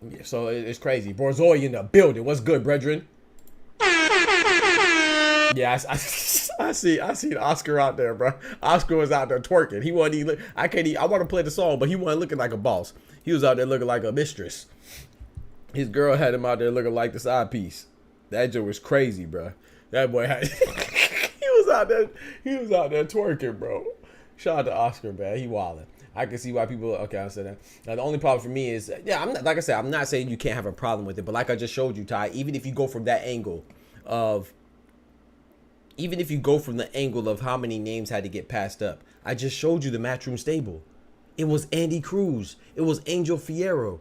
Yeah, so it's crazy. Borzoy in the building. What's good, brethren? Yeah, I see Oscar out there, bro. Oscar was out there twerking. He wasn't even. I want to play the song, but he wasn't looking like a boss. He was out there looking like a mistress. His girl had him out there looking like the side piece. That joke was crazy, bro. That boy had. he was out there twerking, bro. Shout out to Oscar, man. He wildin'. I can see why people. Okay, I said that. Now the only problem for me is, yeah, I'm not, like I said, I'm not saying you can't have a problem with it, but like I just showed you, Ty, even if you go from that angle of, how many names had to get passed up, I just showed you the Matchroom stable. It was Andy Cruz. It was Angel Fierro.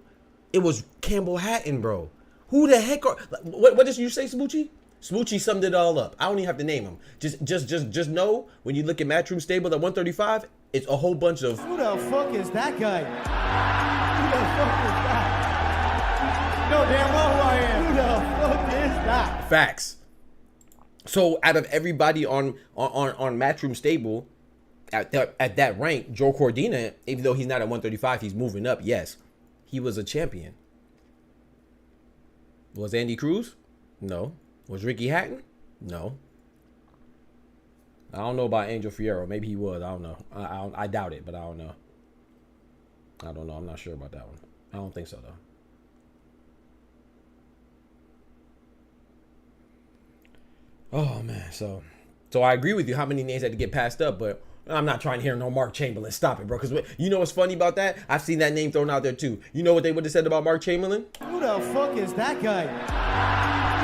It was Campbell Hatton, bro. Who the heck are... What did you say, Smoochie? Smoochie summed it all up. I don't even have to name him. Just know, when you look at Matchroom Stable at 135, it's a whole bunch of... Who the fuck is that guy? Who the fuck is that? No, damn well who I am. Who the fuck is that? Facts. So out of everybody on Matchroom Stable at that rank, Joe Cordina, even though he's not at 135, he's moving up. Yes, he was a champion. Was Andy Cruz? No. Was Ricky Hatton? No. I don't know about Angel Fierro. Maybe he was. I don't know. I doubt it, but I don't know. I don't know. I'm not sure about that one. I don't think so, though. Oh, man. So I agree with you how many names had to get passed up, but I'm not trying to hear no Mark Chamberlain. Stop it, bro. Because you know what's funny about that? I've seen that name thrown out there, too. You know what they would have said about Mark Chamberlain? Who the fuck is that guy? Who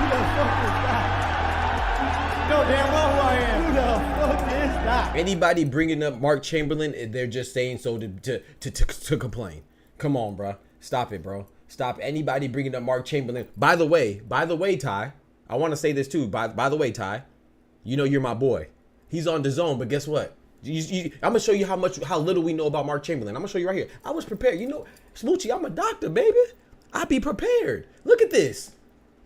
the fuck is that? No, damn well who I am. Who the fuck is that? Anybody bringing up Mark Chamberlain, they're just saying so to complain. Come on, bro. Stop it, bro. Stop anybody bringing up Mark Chamberlain. By the way, Ty, I want to say this too. By the way, Ty, you know you're my boy. He's on the zone, but guess what? I'm gonna show you how little we know about Mark Chamberlain. I'm gonna show you right here. I was prepared. You know, Smoochie, I'm a doctor, baby. I be prepared. Look at this.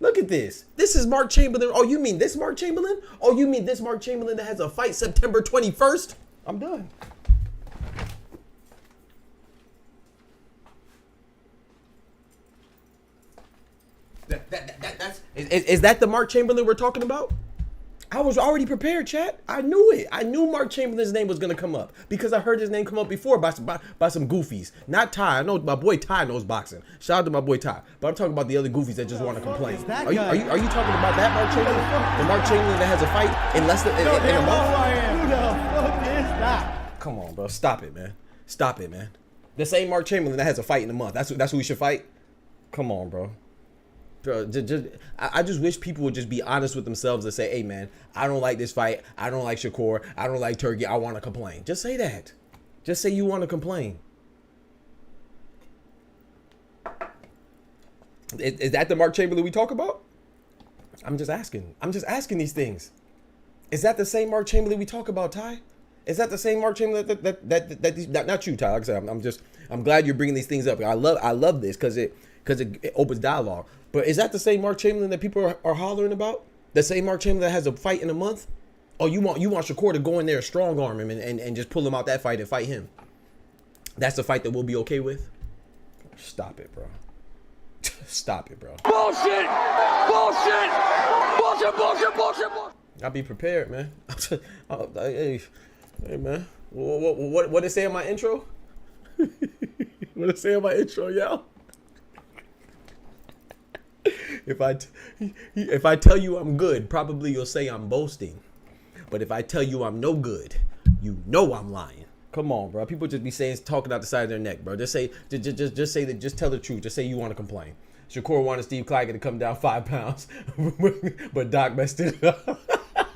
Look at this. This is Mark Chamberlain. Oh, you mean this Mark Chamberlain? Oh, you mean this Mark Chamberlain that has a fight September 21st? I'm done. Is that the Mark Chamberlain we're talking about? I was already prepared, chat. I knew it. I knew Mark Chamberlain's name was gonna come up because I heard his name come up before by some goofies. Not Ty. I know my boy Ty knows boxing. Shout out to my boy Ty. But I'm talking about the other goofies that just want to complain. Are you talking about that Mark Chamberlain? The Mark Chamberlain that has a fight in less than in a month? Who the fuck is that? Come on, bro. Stop it, man. Stop it, man. The same Mark Chamberlain that has a fight in a month. That's who we should fight. Come on, bro. Bro, I just wish people would just be honest with themselves and say, hey, man, I don't like this fight. I don't like Shakur. I don't like Turkey. I want to complain. Just say that. Just say you want to complain. Is that the Mark Chamberlain we talk about? I'm just asking. I'm just asking these things. Is that the same Mark Chamberlain we talk about, Ty? Is that the same Mark Chamberlain that not you, Ty? Like I said, I'm glad you're bringing these things up. I love this because it opens dialogue. But is that the same Mark Chamberlain that people are hollering about? The same Mark Chamberlain that has a fight in a month? Oh, you want Shakur to go in there, strong arm him, and just pull him out that fight and fight him? That's the fight that we'll be okay with? Stop it, bro. Stop it, bro. Bullshit! Bullshit! Bullshit, bullshit, bullshit, bullshit! I'll be prepared, man. Hey, man. What did it say in my intro? What did it say in my intro, y'all? If I tell you I'm good, probably you'll say I'm boasting. But if I tell you I'm no good, you know I'm lying. Come on, bro. People just be talking out the side of their neck, bro. Just say that. Just tell the truth. Just say you want to complain. Shakur wanted Steve Claggett to come down 5 pounds, but Doc messed it up.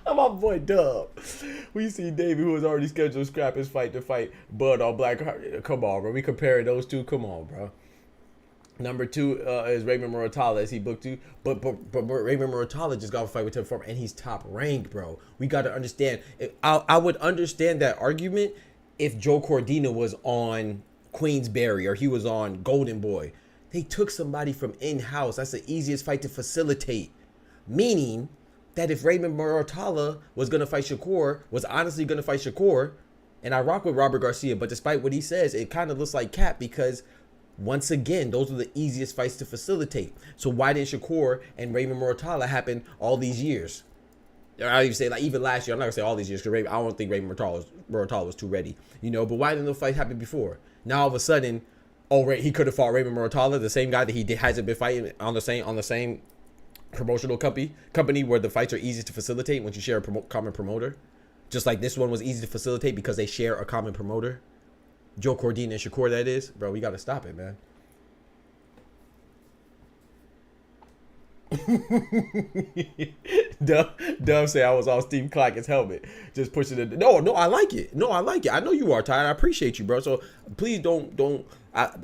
My boy Dub. We see David, who was already scheduled to scrap his fight to fight Bud on Black. Come on, bro. We comparing those two. Come on, bro. Number 2 is Raymond Muratalla, as he booked to. But Raymond Muratalla just got a fight with Tim Foreman, and he's top ranked, bro. We got to understand. I would understand that argument if Joe Cordina was on Queensberry or he was on Golden Boy. They took somebody from in-house. That's the easiest fight to facilitate. Meaning that if Raymond Muratalla was going to fight Shakur, was honestly going to fight Shakur, and I rock with Robert Garcia, but despite what he says, it kind of looks like cap because once again, those are the easiest fights to facilitate. So why didn't Shakur and Raymond Muratalla happen all these years? I even say, like, even last year. I'm not gonna say all these years because I don't think Raymond Muratalla was too ready, you know. But why didn't those fights happen before? Now all of a sudden, he could have fought Raymond Muratalla, the same guy that hasn't been fighting on the same promotional company where the fights are easy to facilitate once you share a common promoter. Just like this one was easy to facilitate because they share a common promoter. Joe Cordina and Shakur, that is. Bro, we got to stop it, man. Dub say I was on Steve Clackett's helmet, just pushing it. No, I like it. No, I like it. I know you are, Ty. I appreciate you, bro. So please don't.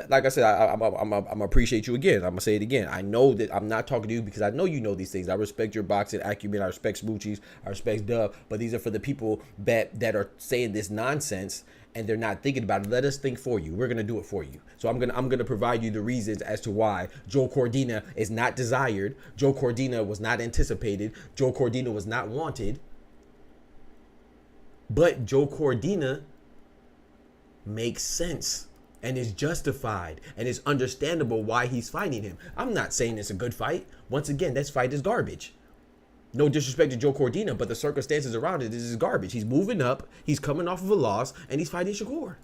Like I said, I'm appreciate you again. I'm gonna say it again. I know that I'm not talking to you because I know you know these things. I respect your boxing acumen. I respect Smoochies. I respect Dub. But these are for the people that are saying this nonsense and they're not thinking about it. Let us think for you. We're gonna do it for you. So I'm gonna provide you the reasons as to why Joe Cordina is not desired. Joe Cordina was not anticipated. Joe Cordina was not wanted. But Joe Cordina makes sense and is justified and is understandable why he's fighting him. I'm not saying it's a good fight. Once again, this fight is garbage. No disrespect to Joe Cordina, but the circumstances around it is garbage. He's moving up, he's coming off of a loss, and he's fighting Shakur.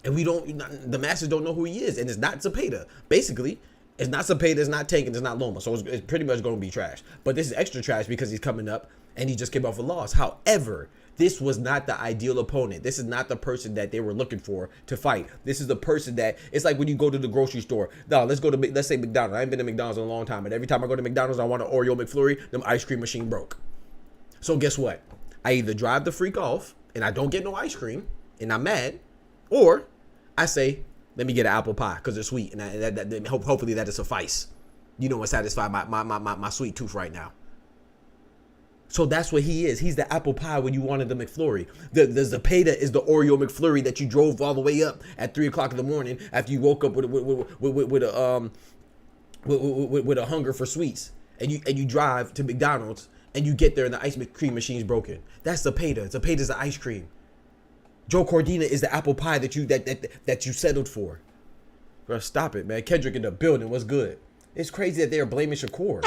And the masses don't know who he is, and it's not Zepeda. Basically, it's not Zepeda, it's not Tank, and it's not Loma. So it's pretty much going to be trash. But this is extra trash because he's coming up, and he just came off a loss. However, this was not the ideal opponent. This is not the person that they were looking for to fight. This is the person that, it's like when you go to the grocery store. No, let's say McDonald's. I ain't been to McDonald's in a long time, but every time I go to McDonald's, I want an Oreo McFlurry, the ice cream machine broke. So guess what? I either drive the freak off and I don't get no ice cream and I'm mad, or I say, let me get an apple pie because it's sweet, and hopefully that'll suffice. You know what, satisfy my sweet tooth right now. So that's what he is. He's the apple pie when you wanted the McFlurry. The Zepeda is the Oreo McFlurry that you drove all the way up at 3 o'clock in the morning after you woke up with a hunger for sweets, and you drive to McDonald's and you get there and the ice cream machine's broken. That's Zepeda. Zepeda's the ice cream. Joe Cordina is the apple pie that you settled for. Bro, stop it, man. Kendrick in the building. What's good? It's crazy that they're blaming Shakur.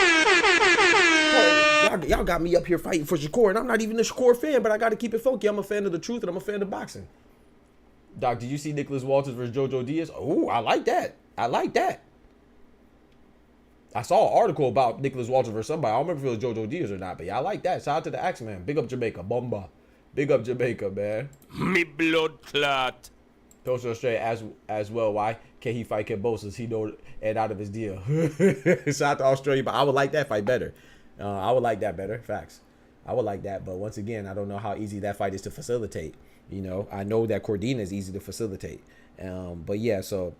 Y'all got me up here fighting for Shakur, and I'm not even a Shakur fan, but I got to keep it funky. I'm a fan of the truth, and I'm a fan of boxing. Doc, did you see Nicholas Walters versus Jojo Diaz? Oh, I like that. I saw an article about Nicholas Walters versus somebody. I don't remember if it was Jojo Diaz or not, but yeah, I like that. Shout out to the Axeman. Big up Jamaica. Bomba. Big up Jamaica, man. Me blood clot. Toast straight as well. Why can't he fight Kambosos? He know it out of his deal. Shout out to Australia, but I would like that fight better. I would like that better. Facts. I would like that. But once again, I don't know how easy that fight is to facilitate. You know, I know that Cordina is easy to facilitate. But yeah, so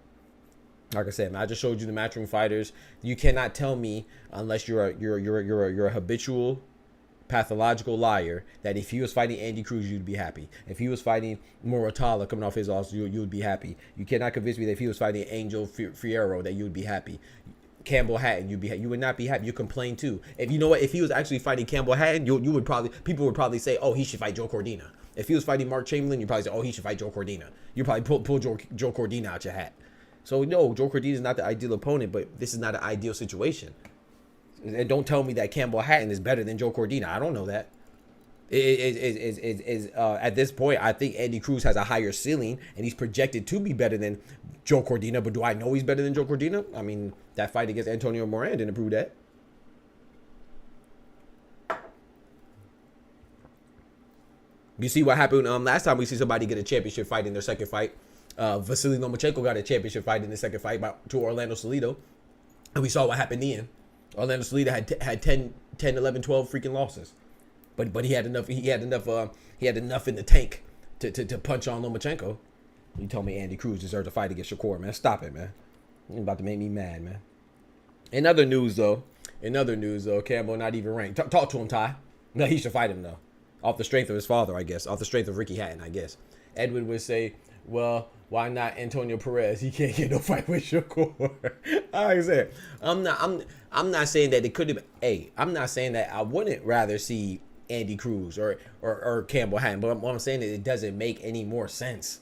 like I said, man, I just showed you the Matchroom fighters. You cannot tell me, unless you're a habitual pathological liar, that if he was fighting Andy Cruz, you'd be happy. If he was fighting Moratala coming off his loss, you would be happy. You cannot convince me that if he was fighting Angel Fierro, that you would be happy. Campbell Hatton, you would not be happy. You complain too. If you know what, if he was actually fighting Campbell Hatton, people would probably say, oh, he should fight Joe Cordina. If he was fighting Mark Chamberlain, you'd probably say, oh, he should fight Joe Cordina. You probably pull Joe Cordina out your hat. So no, Joe Cordina is not the ideal opponent, but this is not an ideal situation. And don't tell me that Campbell Hatton is better than Joe Cordina. I don't know that. At this point, I think Andy Cruz has a higher ceiling, and he's projected to be better than Joe Cordina. But do I know he's better than Joe Cordina? I mean, that fight against Antonio Moran didn't prove that. You see what happened last time we see somebody get a championship fight in their second fight. Vasily Lomachenko got a championship fight in the second fight to Orlando Salido. And we saw what happened then. Orlando Salido had 10, 11, 12 freaking losses. But he had enough in the tank to punch on Lomachenko. You told me Andy Cruz deserved to fight against Shakur, man. Stop it, man. You're about to make me mad, man. In other news, though, Campbell not even ranked. Talk to him, Ty. No, he should fight him, though. Off the strength of his father, I guess. Off the strength of Ricky Hatton, I guess. Edwin would say, well, why not Antonio Perez? He can't get no fight with Shakur. Like I said, I'm not saying that it could have. Hey, I'm not saying that I wouldn't rather see Andy Cruz or Campbell Hatton, but what I'm saying is it doesn't make any more sense.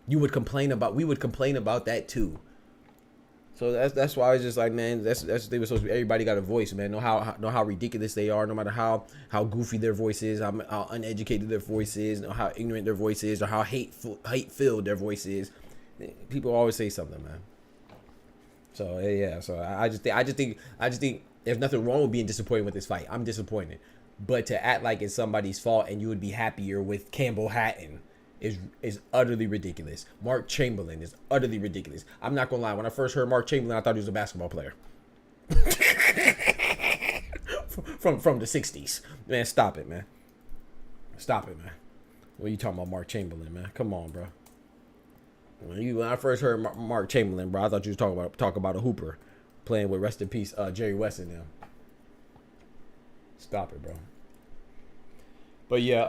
We would complain about that too. So that's why I was just like, man, that's they were supposed to be. Everybody got a voice, man. Know how ridiculous they are, no matter how goofy their voice is, how uneducated their voice is, know how ignorant their voice is, or how hate-filled their voice is. People always say something, man. So yeah, so I just think there's nothing wrong with being disappointed with this fight. I'm disappointed, but to act like it's somebody's fault and you would be happier with Campbell Hatton is utterly ridiculous. Mark Chamberlain is utterly ridiculous. I'm not gonna lie. When I first heard Mark Chamberlain, I thought he was a basketball player. from the 60s. Man, stop it, man. Stop it, man. What are you talking about, Mark Chamberlain, man? Come on, bro. When I first heard Mark Chamberlain, bro, I thought you was talking about a hooper playing with, rest in peace, Jerry West in them. Stop it, bro. But yeah,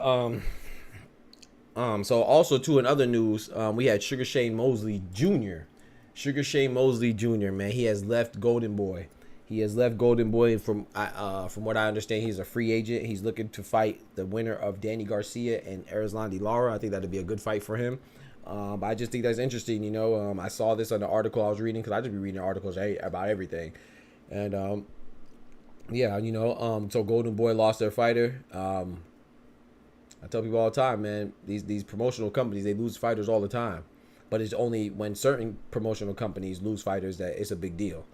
so also too in other news, we had Sugar Shane Mosley Jr. Sugar Shane Mosley Jr. Man, he has left Golden Boy. He has left Golden Boy. From what I understand, he's a free agent. He's looking to fight the winner of Danny Garcia and Erislandy Lara. I think that'd be a good fight for him. I just think that's interesting. You know, I saw this on the article I was reading, because I just be reading articles about everything. And yeah, you know, so Golden Boy lost their fighter. I tell people all the time, man, these promotional companies, they lose fighters all the time. But it's only when certain promotional companies lose fighters that it's a big deal.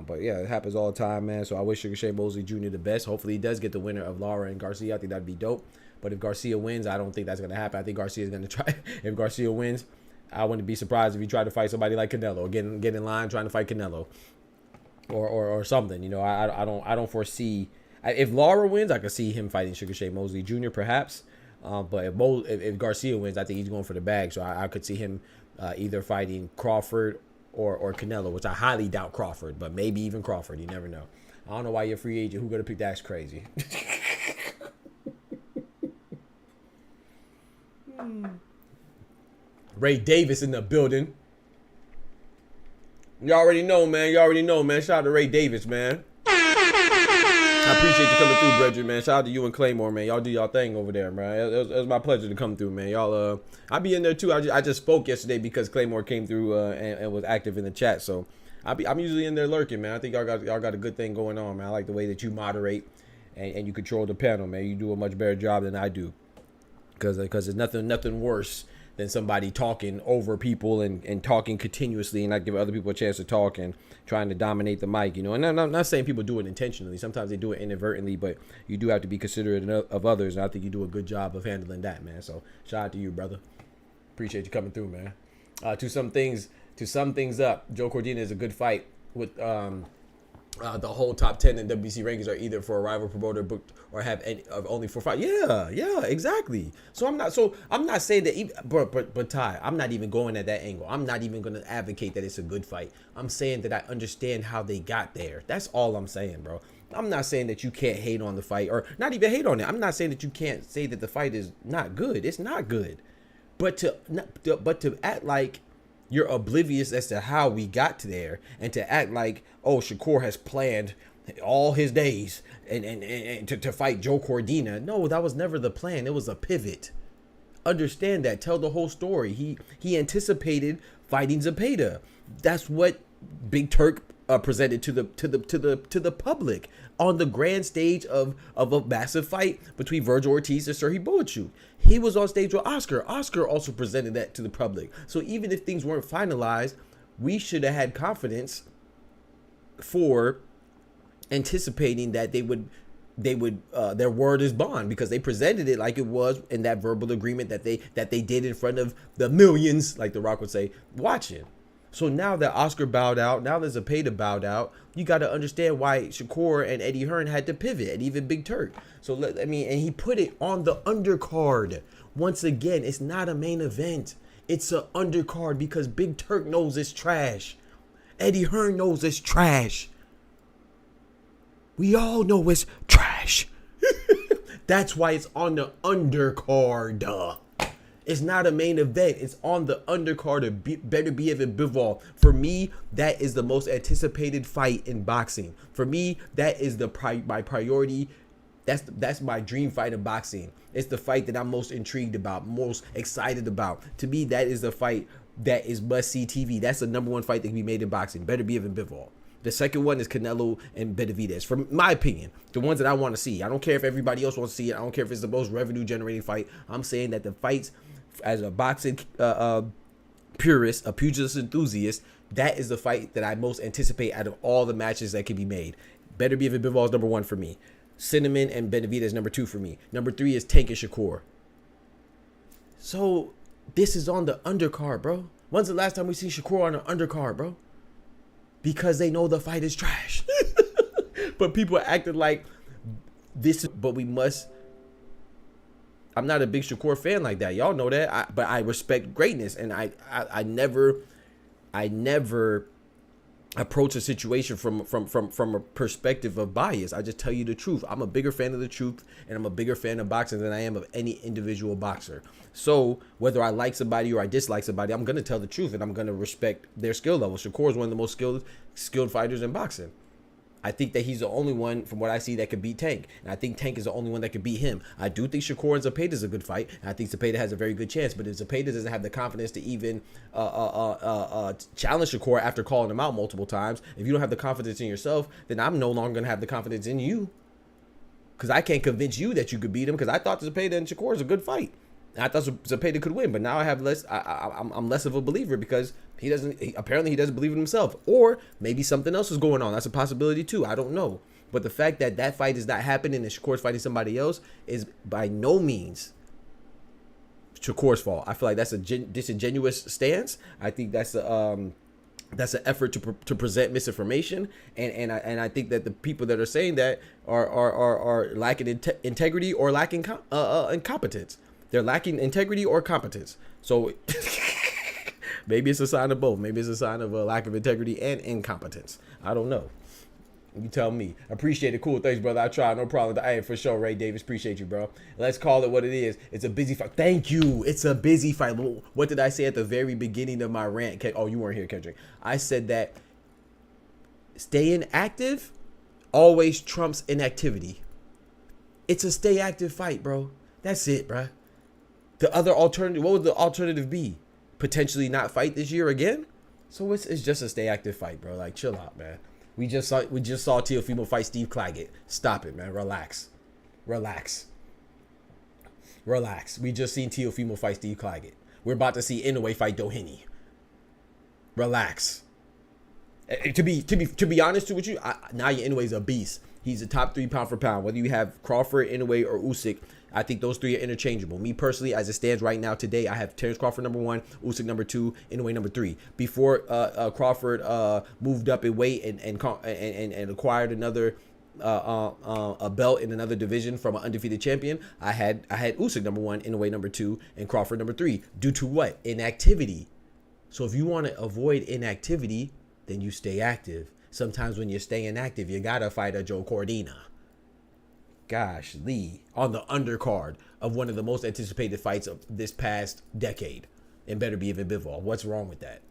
But yeah, it happens all the time, man. So I wish Sugar Shane Mosley Jr. the best. Hopefully he does get the winner of Lara and Garcia. I think that'd be dope. But if Garcia wins, I don't think that's going to happen. I think Garcia is going to try. If Garcia wins, I wouldn't be surprised if he tried to fight somebody like Canelo. Get in line trying to fight Canelo. Or something. You know, I don't foresee. If Lara wins, I could see him fighting Sugar Shane Mosley Jr. perhaps. But if Garcia wins, I think he's going for the bag. So I could see him either fighting Crawford or Canelo, which I highly doubt Crawford, but maybe even Crawford. You never know. I don't know why you're a free agent. Who gonna pick that's crazy. Ray Davis in the building. You already know, man. Shout out to Ray Davis, man. I appreciate you coming through, brethren, man. Shout out to you and Claymore, man. Y'all do y'all thing over there, man. It was my pleasure to come through, man. Y'all, I'll be in there too. I just spoke yesterday because Claymore came through and was active in the chat. So I'm usually in there lurking, man. I think y'all got a good thing going on, man. I like the way that you moderate and you control the panel, man. You do a much better job than I do, because there's nothing worse than somebody talking over people and talking continuously and not giving other people a chance to talk and trying to dominate the mic, you know. And I'm not saying people do it intentionally. Sometimes they do it inadvertently, but you do have to be considerate of others. And I think you do a good job of handling that, man. So shout out to you, brother. Appreciate you coming through, man. To sum things up, Joe Cordina is a good fight with the whole top 10 in WBC rankings are either for a rival promoter booked or have only 4 fights. Yeah, exactly. So I'm not saying that, but Ty, I'm not even going at that angle. I'm not even going to advocate that it's a good fight. I'm saying that I understand how they got there. That's all I'm saying, bro. I'm not saying that you can't hate on the fight, or not even hate on it. I'm not saying that you can't say that the fight is not good. It's not good. But to act like you're oblivious as to how we got to there, and to act like, oh, Shakur has planned all his days and to fight Joe Cordina. No, that was never the plan. It was a pivot. Understand that. Tell the whole story. He anticipated fighting Zepeda. That's what Big Turk presented to the public on the grand stage of a massive fight between Virgil Ortiz and Serhiy Boachuk. He was on stage with Oscar. Oscar also presented that to the public. So even if things weren't finalized, we should have had confidence for anticipating that they would their word is bond, because they presented it like it was in that verbal agreement that they did in front of the millions, like The Rock would say, watching. So now that Oscar bowed out, now that Zepeda bowed out, you got to understand why Shakur and Eddie Hearn had to pivot, and even Big Turk. So and he put it on the undercard. Once again, it's not a main event. It's an undercard because Big Turk knows it's trash. Eddie Hearn knows it's trash. We all know it's trash. That's why it's on the undercard. It's not a main event. It's on the undercard of Beterbiev and BIVOL. For me, that is the most anticipated fight in boxing. For me, that is my priority. That's my dream fight in boxing. It's the fight that I'm most intrigued about, most excited about. To me, that is the fight that is must-see TV. That's the number one fight that can be made in boxing, Beterbiev and BIVOL. The second one is Canelo and Beterbiev. From my opinion, the ones that I want to see. I don't care if everybody else wants to see it. I don't care if it's the most revenue-generating fight. I'm saying that the fights, as a boxing purist, a pugilist enthusiast, that is the fight that I most anticipate out of all the matches that can be made. Beterbiev and BIVOL is number 1 for me. Cinnamon and Benavidez is number 2 for me. Number 3 is Tank and Shakur. So this is on the undercard, bro. When's the last time we seen Shakur on an undercard, bro? Because they know the fight is trash. But people acted like but we must. I'm not a big Shakur fan like that. Y'all know that. But I respect greatness, and I never approach a situation from a perspective of bias. I just tell you the truth. I'm a bigger fan of the truth, and I'm a bigger fan of boxing than I am of any individual boxer. So whether I like somebody or I dislike somebody, I'm gonna tell the truth, and I'm gonna respect their skill level. Shakur is one of the most skilled fighters in boxing. I think that he's the only one, from what I see, that could beat Tank. And I think Tank is the only one that could beat him. I do think Shakur and Zepeda is a good fight. And I think Zepeda has a very good chance. But if Zepeda doesn't have the confidence to even challenge Shakur after calling him out multiple times, if you don't have the confidence in yourself, then I'm no longer going to have the confidence in you. Because I can't convince you that you could beat him, because I thought Zepeda and Shakur is a good fight. And I thought Zepeda could win, but now I have less. I'm less of a believer because apparently he doesn't believe in himself, or maybe something else is going on. That's a possibility too. I don't know. But the fact that that fight is not happening and Shakur's fighting somebody else is by no means Shakur's fault. I feel like that's a disingenuous stance. I think that's an effort to present misinformation, and I think that the people that are saying that are lacking integrity or lacking incompetence. They're lacking integrity or competence. So maybe it's a sign of both. Maybe it's a sign of a lack of integrity and incompetence. I don't know. You tell me. Appreciate it. Cool. Thanks, brother. I try. No problem. Hey, for sure, Ray Davis. Appreciate you, bro. Let's call it what it is. It's a busy fight. Thank you. It's a busy fight. What did I say at the very beginning of my rant? Oh, you weren't here, Kendrick. I said that staying active always trumps inactivity. It's a stay active fight, bro. That's it, bro. The other alternative, what would the alternative be? Potentially not fight this year again? So it's just a stay active fight, bro. Like, chill out, man. We just saw Teofimo fight Steve Claggett. Stop it, man. Relax. We just seen Teofimo fight Steve Claggett. We're about to see Inoue fight Doheny. Relax. To be honest with you, Naoya Inoue's a beast. He's a top 3 pound for pound. Whether you have Crawford, Inoue, or Usyk, I think those 3 are interchangeable. Me personally, as it stands right now today, I have Terence Crawford number 1, Usyk number 2, Inoue number 3. Before Crawford moved up in weight and acquired another a belt in another division from an undefeated champion, I had Usyk number 1, Inoue number 2, and Crawford number 3. Due to what? Inactivity. So if you want to avoid inactivity, then you stay active. Sometimes when you're staying active, you gotta fight a Joe Cordina. Gosh, Lee, on the undercard of one of the most anticipated fights of this past decade in Beterbiev and BIVOL. What's wrong with that?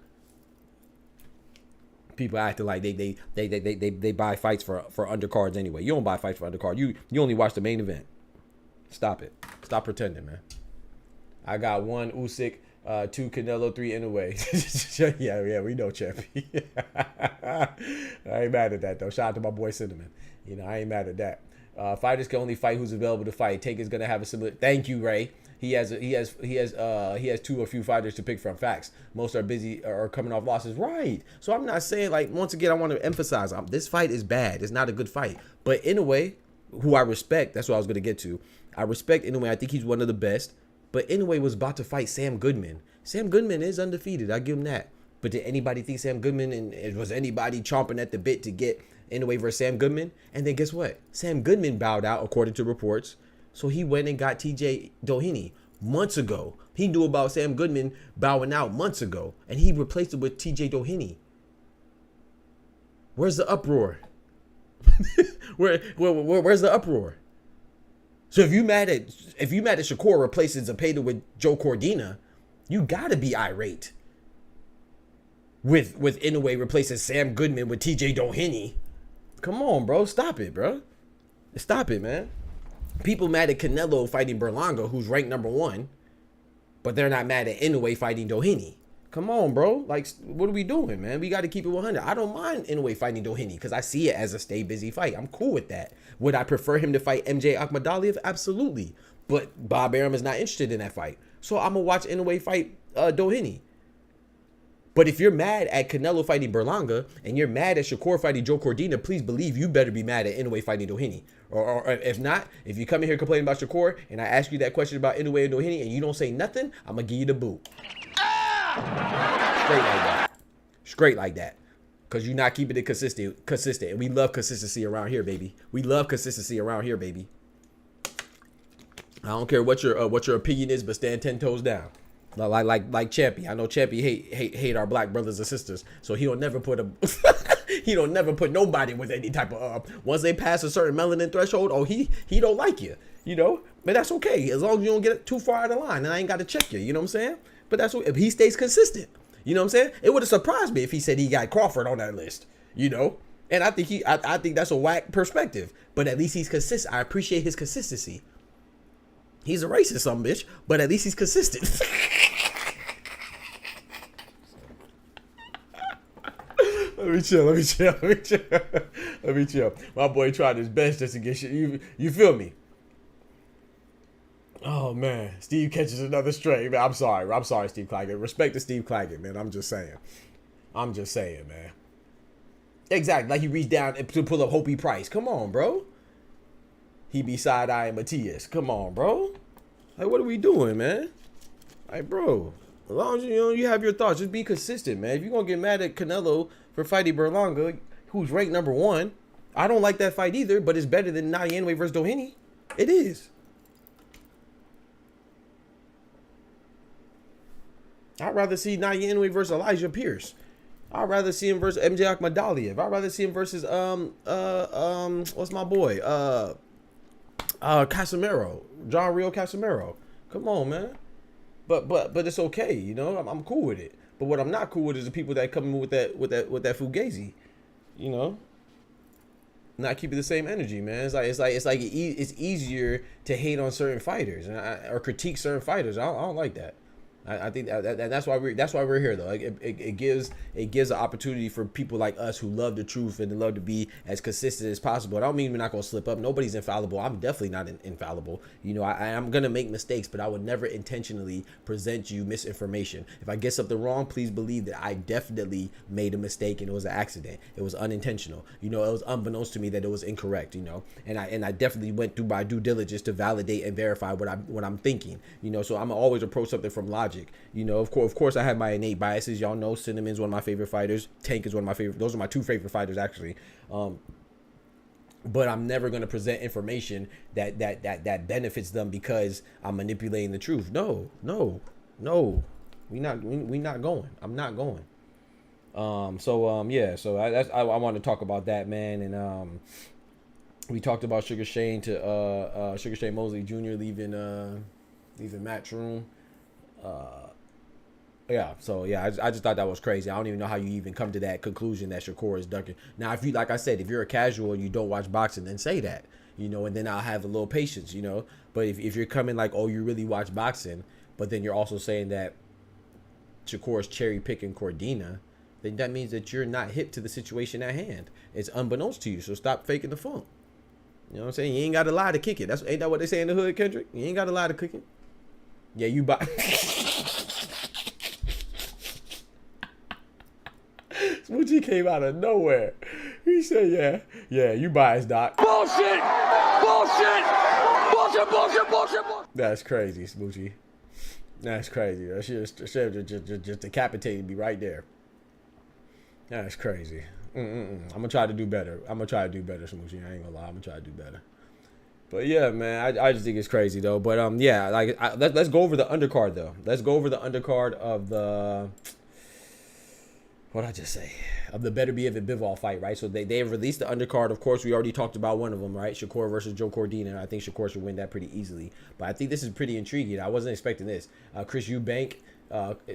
People acting like they buy fights for undercards anyway. You don't buy fights for undercard. You only watch the main event. Stop it. Stop pretending, man. I got 1 Usyk, 2 Canelo, 3 Inoue. yeah, we know, champion. I ain't mad at that though. Shout out to my boy Cinnamon. You know, I ain't mad at that. Fighters can only fight who's available to fight. Tank is gonna have a similar. Thank you, Ray. He has 2 or few fighters to pick from. Facts. Most are busy or coming off losses. Right. So I'm not saying, like, once again, I want to emphasize this fight is bad. It's not a good fight. But Inoue, who I respect, that's what I was gonna get to. I respect Inoue. I think he's one of the best. But Inoue was about to fight Sam Goodman. Sam Goodman is undefeated. I give him that. But did anybody think Sam Goodman, and was anybody chomping at the bit to get Inoue versus Sam Goodman? And then guess what? Sam Goodman bowed out, according to reports. So he went and got TJ Doheny months ago. He knew about Sam Goodman bowing out months ago, and he replaced it with TJ Doheny. Where's the uproar? Where's the uproar? So if you mad at Shakur replacing Zepeda with Joe Cordina, you gotta be irate. With Inoue replacing Sam Goodman with TJ Doheny. Come on, bro. Stop it, bro. Stop it, man. People mad at Canelo fighting Berlanga, who's ranked number 1, but they're not mad at Inoue fighting Doheny. Come on, bro. Like, what are we doing, man? We got to keep it 100. I don't mind Inoue fighting Doheny because I see it as a stay busy fight. I'm cool with that. Would I prefer him to fight MJ Akhmadaliev? Absolutely. But Bob Arum is not interested in that fight. So I'm going to watch Inoue fight Doheny. But if you're mad at Canelo fighting Berlanga and you're mad at Shakur fighting Joe Cordina, please believe you better be mad at Inoue fighting Doheny. Or if not, if you come in here complaining about Shakur and I ask you that question about Inoue and Doheny and you don't say nothing, I'm going to give you the boot. Straight like that. Because you're not keeping it consistent. And we love consistency around here, baby. We love consistency around here, baby. I don't care what your opinion is, but stand 10 toes down. Like Champy. I know Champy hate our black brothers and sisters, so he don't never put a he don't never put nobody with any type of once they pass a certain melanin threshold. Oh, he don't like you, you know. But that's okay as long as you don't get too far out of line, and I ain't got to check you. You know what I'm saying? But that's what, if he stays consistent. You know what I'm saying? It would have surprised me if he said he got Crawford on that list. You know, and I think I think that's a whack perspective. But at least he's consistent. I appreciate his consistency. He's a racist, some bitch, but at least he's consistent. Let me chill. My boy tried his best just to get shit. You feel me? Oh, man. Steve catches another stray. Man, I'm sorry, Steve Claggett. Respect to Steve Claggett, man. I'm just saying, man. Exactly. Like he reached down to pull up Hopi Price. Come on, bro. He be side-eyeing Matias. Come on, bro. Like, what are we doing, man? Like, bro, as long as you have your thoughts, just be consistent, man. If you're going to get mad at Canelo for fighting Berlanga, who's ranked number 1, I don't like that fight either, but it's better than Nadia Inoue versus Doheny. It is. I'd rather see Nadia Inoue versus Elijah Pierce. I'd rather see him versus MJ Akhmadaliev. I'd rather see him versus what's my boy? Casemiro, John Rio Casemiro. Come on, man. But it's okay, you know. I'm cool with it. But what I'm not cool with is the people that come in with that fugazi, you know. Not keeping the same energy, man. It's easier to hate on certain fighters or critique certain fighters. I don't like that. I think that's why we're here though. Like it gives an opportunity for people like us who love the truth and love to be as consistent as possible. I don't mean we're not gonna slip up. Nobody's infallible. I'm definitely not infallible. You know, I am gonna make mistakes, but I would never intentionally present you misinformation. If I get something wrong, please believe that I definitely made a mistake and it was an accident. It was unintentional. You know, it was unbeknownst to me that it was incorrect. You know, and I definitely went through my due diligence to validate and verify what I'm thinking. You know, so I'm always approach something from logic. You know, of course, I have my innate biases. Y'all know Cinnamon's one of my favorite fighters. Tank is one of my favorite. Those are my 2 favorite fighters, actually. But I'm never going to present information that benefits them because I'm manipulating the truth. No. We not going. I'm not going. Yeah. So I want to talk about that, man. And we talked about Sugar Shane Mosley Jr. leaving Matchroom. I just thought that was crazy. I don't even know how you even come to that conclusion that Shakur is ducking. Now, if you're a casual and you don't watch boxing, then say that, you know, and then I'll have a little patience, you know. But if you're coming like, oh, you really watch boxing, but then you're also saying that Shakur is cherry picking Cordina, then that means that you're not hip to the situation at hand. It's unbeknownst to you. So stop faking the funk. You know what I'm saying? You ain't got to lie to kick it. Ain't that what they say in the hood, Kendrick? You ain't got to lie to kick it. Yeah, you buy. Smoochie came out of nowhere. He said, yeah, you biased, Doc. Bullshit! That's crazy, Smoochie. That's crazy. That shit just decapitated me right there. That's crazy. I'm gonna try to do better. Smoochie. I ain't gonna lie. I'm gonna try to do better. But yeah, man, I just think it's crazy though. But let's go over the undercard though. Let's go over the undercard of the of the Beterbiev and Bivol fight, right? So they have released the undercard. Of course, we already talked about one of them, right? Shakur versus Joe Cordina. I think Shakur should win that pretty easily. But I think this is pretty intriguing. I wasn't expecting this. Chris Eubank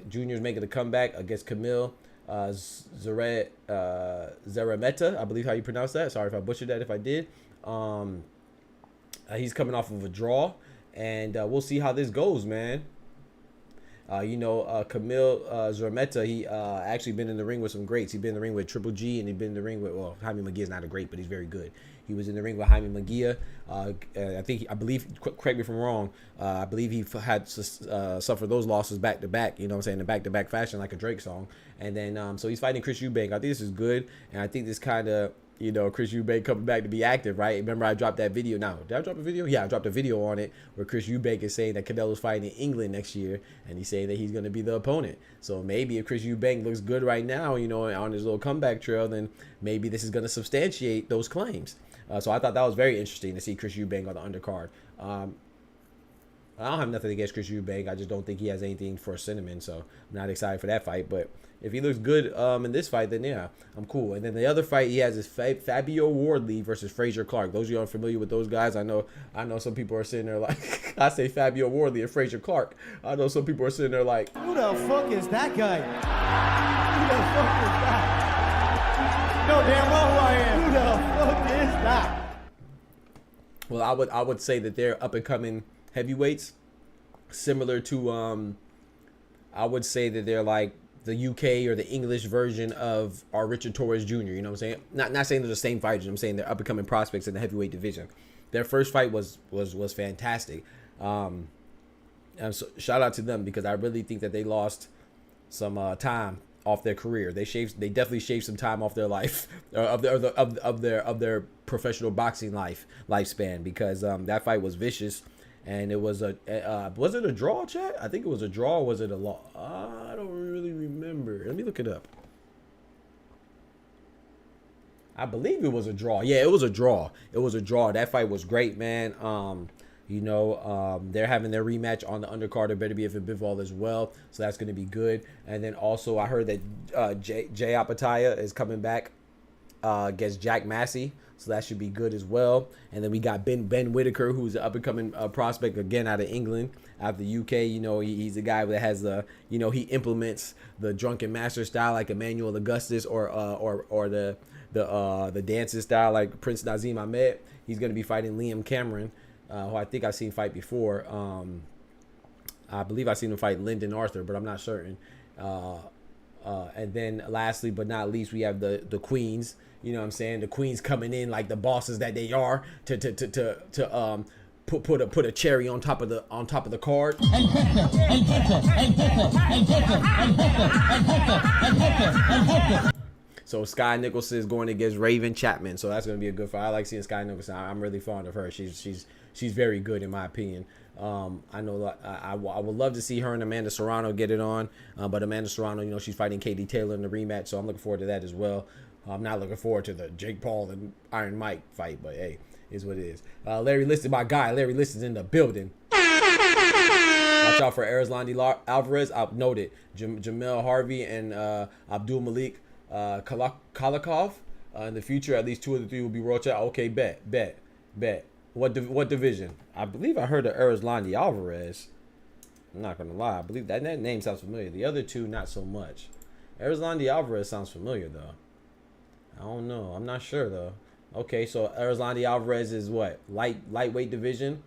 Jr. is making a comeback against Camille Zerameta, I believe how you pronounce that. Sorry if I butchered that. If I did. He's coming off of a draw, and we'll see how this goes, man. Camille Zerameta, he actually been in the ring with some greats. He's been in the ring with Triple G, and he's been in the ring with, well, Jaime Munguia is not a great, but he's very good. He was in the ring with Jaime Munguia. I believe, correct me if I'm wrong, I believe he had suffered those losses back to back, you know what I'm saying, in back-to-back fashion, like a Drake song. And then, so he's fighting Chris Eubank. I think this is good, and I think this kind of, Chris Eubank coming back to be active, right? Remember I dropped that video. Now, did I drop a video? Yeah, I dropped a video on it where Chris Eubank is saying that Canelo's fighting in England next year, and he's saying that he's going to be the opponent. So maybe if Chris Eubank looks good right now, on his little comeback trail, then maybe this is going to substantiate those claims. So I thought that was very interesting to see Chris Eubank on the undercard. I don't have nothing against Chris Eubank. I just don't think he has anything for Cinnamon, so I'm not excited for that fight. But if he looks good in this fight, then yeah, I'm cool. And then the other fight he has is Fabio Wardley versus Frazier Clark. Those of you aren't familiar with those guys, I know some people are sitting there like, I say Fabio Wardley and Frazier Clark. I know some people are sitting there like, who the fuck is that guy? Who the fuck is that? You know damn well who I am. Who the fuck is that? well, I would say that they're up and coming heavyweights, similar to I would say that they're like the UK or the English version of our Richard Torres Jr. You know what I'm saying? Not saying they're the same fighters. I'm saying they're up and coming prospects in the heavyweight division. Their first fight was fantastic. And so shout out to them, because I really think that they lost some time off their career. They definitely shaved some time off their life, of their professional boxing lifespan, because that fight was vicious. And it was was it a draw, chat? I think it was a draw. Or was it a loss? I don't really remember. Let me look it up. I believe it was a draw. Yeah, it was a draw. It was a draw. That fight was great, man. They're having their rematch on the undercard of Beterbiev and BIVOL as well, so that's going to be good. And then also I heard that Jay Apataya is coming back against Jack Massey, so that should be good as well. And then we got Ben Whitaker, who's an up-and-coming prospect, again, out of England, out of the UK. You know, he's a guy that has he implements the drunken master style like Emmanuel Augustus, or the dancing style like Prince Nazim Ahmed. He's going to be fighting Liam Cameron, who I think I've seen fight before. I believe I've seen him fight Lyndon Arthur, but I'm not certain. And then lastly but not least, we have the Queens. You know what I'm saying? The Queens coming in like the bosses that they are to put a cherry on top of the card. So Sky Nicholson is going against Raven Chapman, so that's going to be a good fight. I like seeing Sky Nicholson. I'm really fond of her. She's very good in my opinion. I know I would love to see her and Amanda Serrano get it on, but Amanda Serrano, she's fighting Katie Taylor in the rematch, so I'm looking forward to that as well. I'm not looking forward to the Jake Paul and Iron Mike fight, but hey, is what it is. Larry Liston, my guy. Larry Liston's in the building. Watch out for Erislandy Alvarez. I've noted Jamel Harvey and Abdul Malik Kalikov. In the future, at least 2 of the 3 will be world champ. Okay, bet. What division? I believe I heard of Erislandy Alvarez. I'm not gonna lie. I believe that name sounds familiar. The other 2, not so much. Erislandy Alvarez sounds familiar though. I don't know. I'm not sure though. Okay, so Erislandy Alvarez is what? Lightweight division.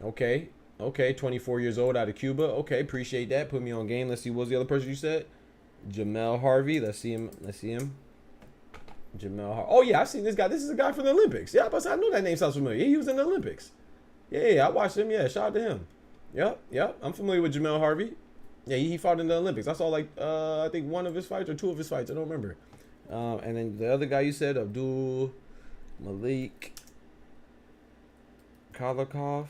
Okay. 24 years old, out of Cuba. Okay, appreciate that. Put me on game. Let's see. What was the other person you said? Jamel Harvey. Let's see him. Jamel Harvey. Oh yeah, I've seen this guy. This is a guy from the Olympics. Yeah, I know that name sounds familiar. He was in the Olympics. Yeah, I watched him. Yeah, shout out to him. Yep. I'm familiar with Jamel Harvey. Yeah, he fought in the Olympics. I saw I think 1 of his fights or 2 of his fights. I don't remember. And then the other guy you said, Abdul Malik Kalikov.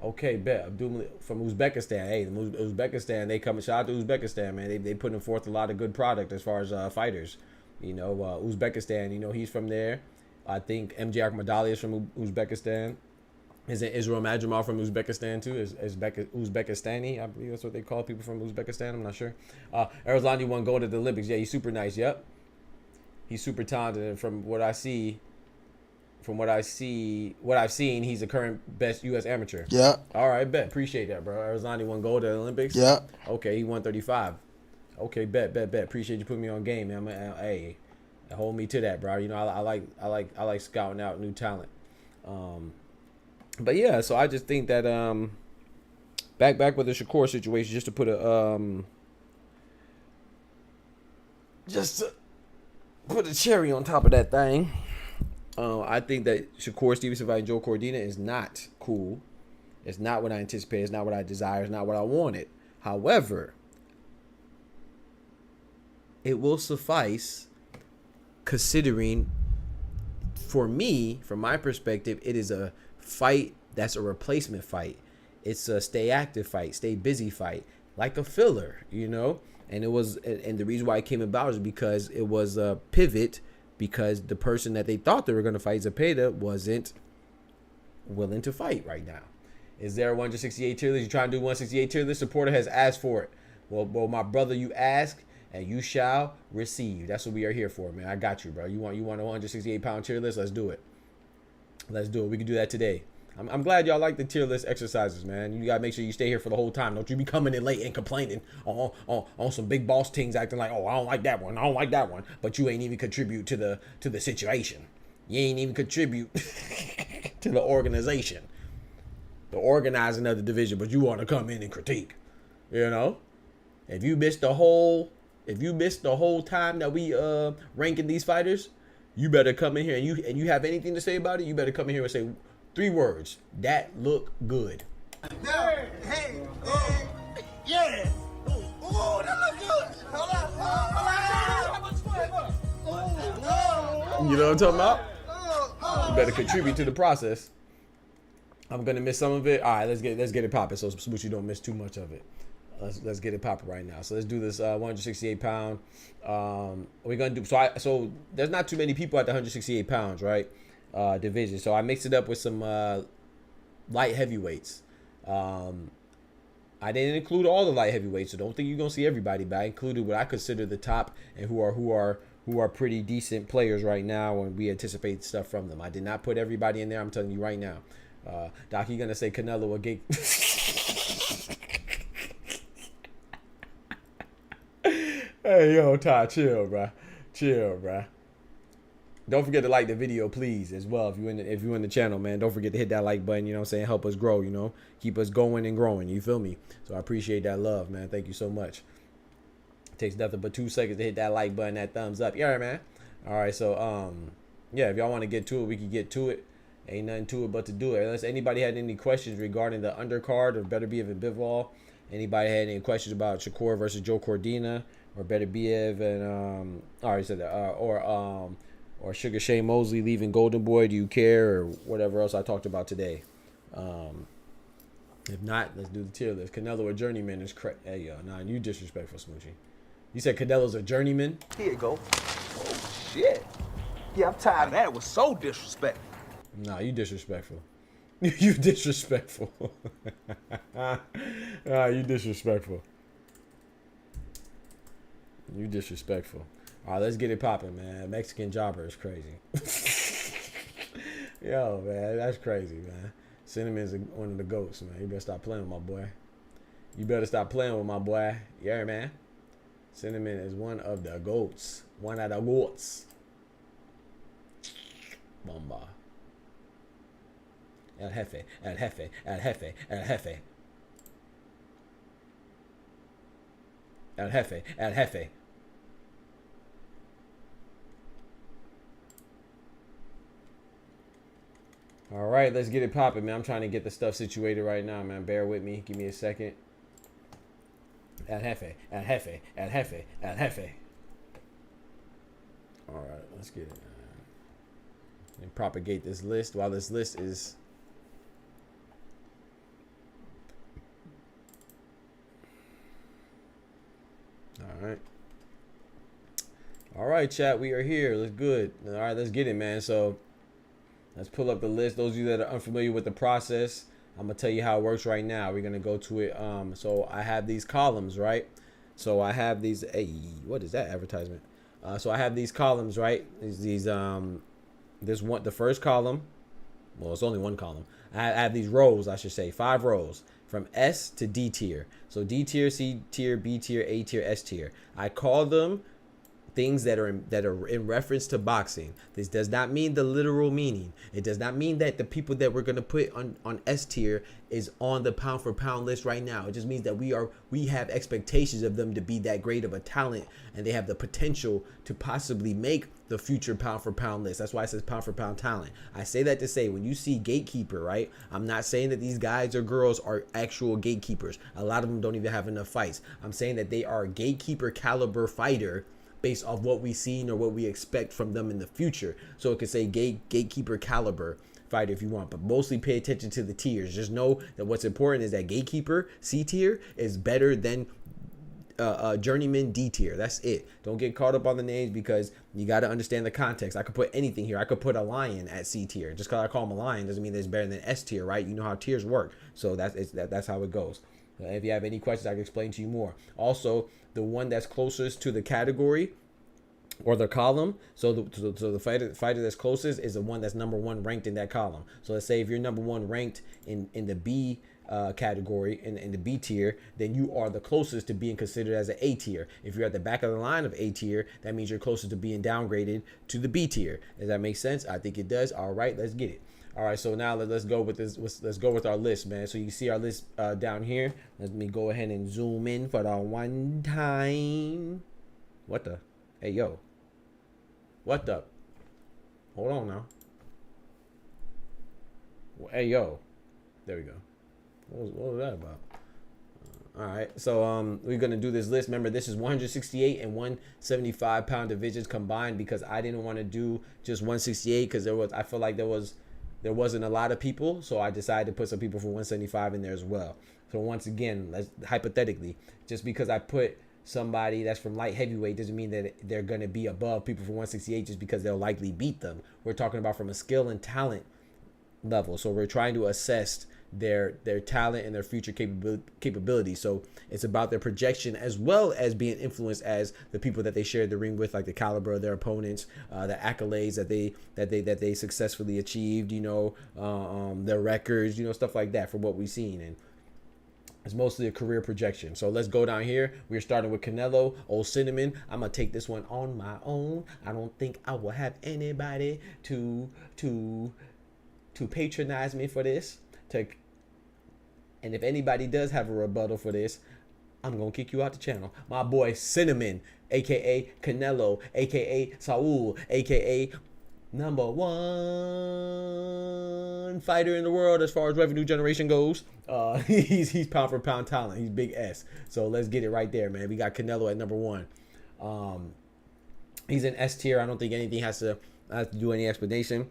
Okay, bet. Abdul Malik from Uzbekistan. Hey, Uzbekistan, they come. Shout out to Uzbekistan, man. They putting forth a lot of good product as far as fighters. Uzbekistan, he's from there. I think MJ Akhmadali is from Uzbekistan. Isn't Israel Madrimov from Uzbekistan too? Is Uzbekistani? I believe that's what they call people from Uzbekistan. I'm not sure. Erislandy won gold at the Olympics. Yeah, he's super nice. Yep, he's super talented. And from what I've seen, he's the current best U.S. amateur. Yeah. All right, bet. Appreciate that, bro. Erislandy won gold at the Olympics. Yeah. Okay, he won 35. Okay, bet. Appreciate you putting me on game, man. Hey, hold me to that, bro. I like scouting out new talent. But yeah, so I just think that back with the Shakur situation, just to put a cherry on top of that thing. I think that Shakur Stevenson fighting Joe Cordina is not cool. It's not what I anticipated. It's not what I desire. It's not what I wanted. However, it will suffice, considering, for me, from my perspective, it is a fight that's a replacement fight. It's a stay active fight, stay busy fight, like a filler, And it was, and the reason why it came about is because it was a pivot, because the person that they thought they were going to fight, Zepeda, wasn't willing to fight right now. Is there a 168 tier list? You trying to do 168 tier list? Supporter has asked for it. Well, my brother, you ask and you shall receive. That's what we are here for, man. I got you, bro. You want a 168 pound tier list? Let's do it. Let's do it. We can do that today. I'm glad y'all like the tier list exercises, man. You gotta make sure you stay here for the whole time. Don't you be coming in late and complaining on some big boss things, acting like, oh, I don't like that one. I don't like that one. But you ain't even contribute to the situation. You ain't even contribute to the organization, the organizing of the division. But you want to come in and critique, you know? If you missed the whole time that we ranking these fighters, you better come in here and you have anything to say about it. You better come in here and say 3 words. That look good. Hey, yeah. Oh, that look good. Hold on. You know what I'm talking about? You better contribute to the process. I'm gonna miss some of it. All right, let's get it popping so Smoochie don't miss too much of it. Let's get it popping right now. So let's do this 168 pound. We're gonna do so there's not too many people at the 168 pounds, right? Division. So I mixed it up with some light heavyweights. I didn't include all the light heavyweights, so don't think you're gonna see everybody, but I included what I consider the top and who are pretty decent players right now, and we anticipate stuff from them. I did not put everybody in there. I'm telling you right now. Doc, you gonna say Canelo a gate? Hey, yo, Ty, chill, bruh. Chill, bruh. Don't forget to like the video, please, as well. If you're in the channel, man, don't forget to hit that like button. You know what I'm saying? Help us grow, you know? Keep us going and growing. You feel me? So I appreciate that love, man. Thank you so much. It takes nothing but 2 seconds to hit that like button, that thumbs up. Yeah, man. All right, so, yeah, if y'all want to get to it, we can get to it. Ain't nothing to it but to do it. Unless anybody had any questions regarding the undercard or Beterbiev and BIVOL. Anybody had any questions about Shakur versus Joe Cordina or Beterbiev and I already said that or Sugar Shane Mosley leaving Golden Boy? Do you care, or whatever else I talked about today? If not, let's do the tier list. Canelo a journeyman is correct. Hey yo, nah, you disrespectful, Smoochie. You said Canelo's a journeyman? Here you go. Oh, shit. Yeah, I'm tired of that. It was so disrespectful. Nah, you disrespectful. You disrespectful. Nah, you disrespectful. You disrespectful. All right, let's get it popping, man. Mexican jobber is crazy. Yo, man, that's crazy, man. Cinnamon's one of the goats, man. You better stop playing with my boy. You better stop playing with my boy. Yeah, man. Cinnamon is one of the goats. One of the goats. Bomba. El Jefe, El Jefe, El Jefe, El Jefe. El Jefe, El Jefe. All right, let's get it popping, man. I'm trying to get the stuff situated right now, man. Bear with me. Give me a second. El Jefe, El Jefe, El Jefe, El Jefe. All right, let's get it, man. And propagate this list while this list is... All right, chat, we are here. Let's good. All right, let's get it, man. So let's pull up the list. Those of you that are unfamiliar with the process, I'm gonna tell you how it works right now. We're gonna go to it. So I have these columns, right? So I have these. Hey, what is that advertisement? So I have these columns, right? These this one, the first column. Well, it's only one column. I have these rows, I should say, 5 rows from S to D tier. So D tier, C tier, B tier, A tier, S tier. I call them things that are in reference to boxing. This does not mean the literal meaning. It does not mean that the people that we're gonna put on S tier is on the pound for pound list right now. It just means that we have expectations of them to be that great of a talent, and they have the potential to possibly make the future pound for pound list. That's why it says pound for pound talent. I say that to say, when you see gatekeeper, right? I'm not saying that these guys or girls are actual gatekeepers. A lot of them don't even have enough fights. I'm saying that they are a gatekeeper caliber fighter based off what we've seen or what we expect from them in the future. So it could say gatekeeper caliber fighter if you want, but mostly pay attention to the tiers. Just know that what's important is that gatekeeper C tier is better than journeyman D tier. That's it. Don't get caught up on the names because you got to understand the context. I could put anything here. I could put a lion at C tier. Just because I call him a lion doesn't mean that it's better than S tier, right? You know how tiers work. So that's how it goes. If you have any questions, I can explain to you more. Also, the one that's closest to the category or the column, so the fighter that's closest is the one that's number 1 ranked in that column. So let's say if you're number 1 ranked in the B category, in the B tier, then you are the closest to being considered as an A tier. If you're at the back of the line of A tier, that means you're closest to being downgraded to the B tier. Does that make sense? I think it does. All right, let's get it. All right, so now let's go with this. Let's go with our list, man. So you see our list down here. Let me go ahead and zoom in for the one time. What the? Hey, yo. What the? Hold on now. Hey, yo. There we go. What was that about? All right, so we're gonna do this list. Remember, this is 168 and 175 pound divisions combined because I didn't want to do just 168 because I feel like there wasn't a lot of people, so I decided to put some people from 175 in there as well. So once again, hypothetically, just because I put somebody that's from light heavyweight doesn't mean that they're going to be above people from 168 just because they'll likely beat them. We're talking about from a skill and talent level. So we're trying to assess their talent and their future capability. So it's about their projection as well as being influenced as the people that they shared the ring with, like the caliber of their opponents, the accolades that they successfully achieved, you know, their records, you know, stuff like that, from what we've seen. And it's mostly a career projection. So let's go down here. We're starting with Canelo, Old Cinnamon. I'm gonna take this one on my own. I don't think I will have anybody to patronize me for this. And if anybody does have a rebuttal for this, I'm gonna kick you out the channel. My boy Cinnamon, aka Canelo, aka Saul, aka #1 fighter in the world as far as revenue generation goes. He's pound for pound talent. He's big S. So let's get it right there, man. We got Canelo at #1. He's in S tier. I don't think anything has to do any explanation.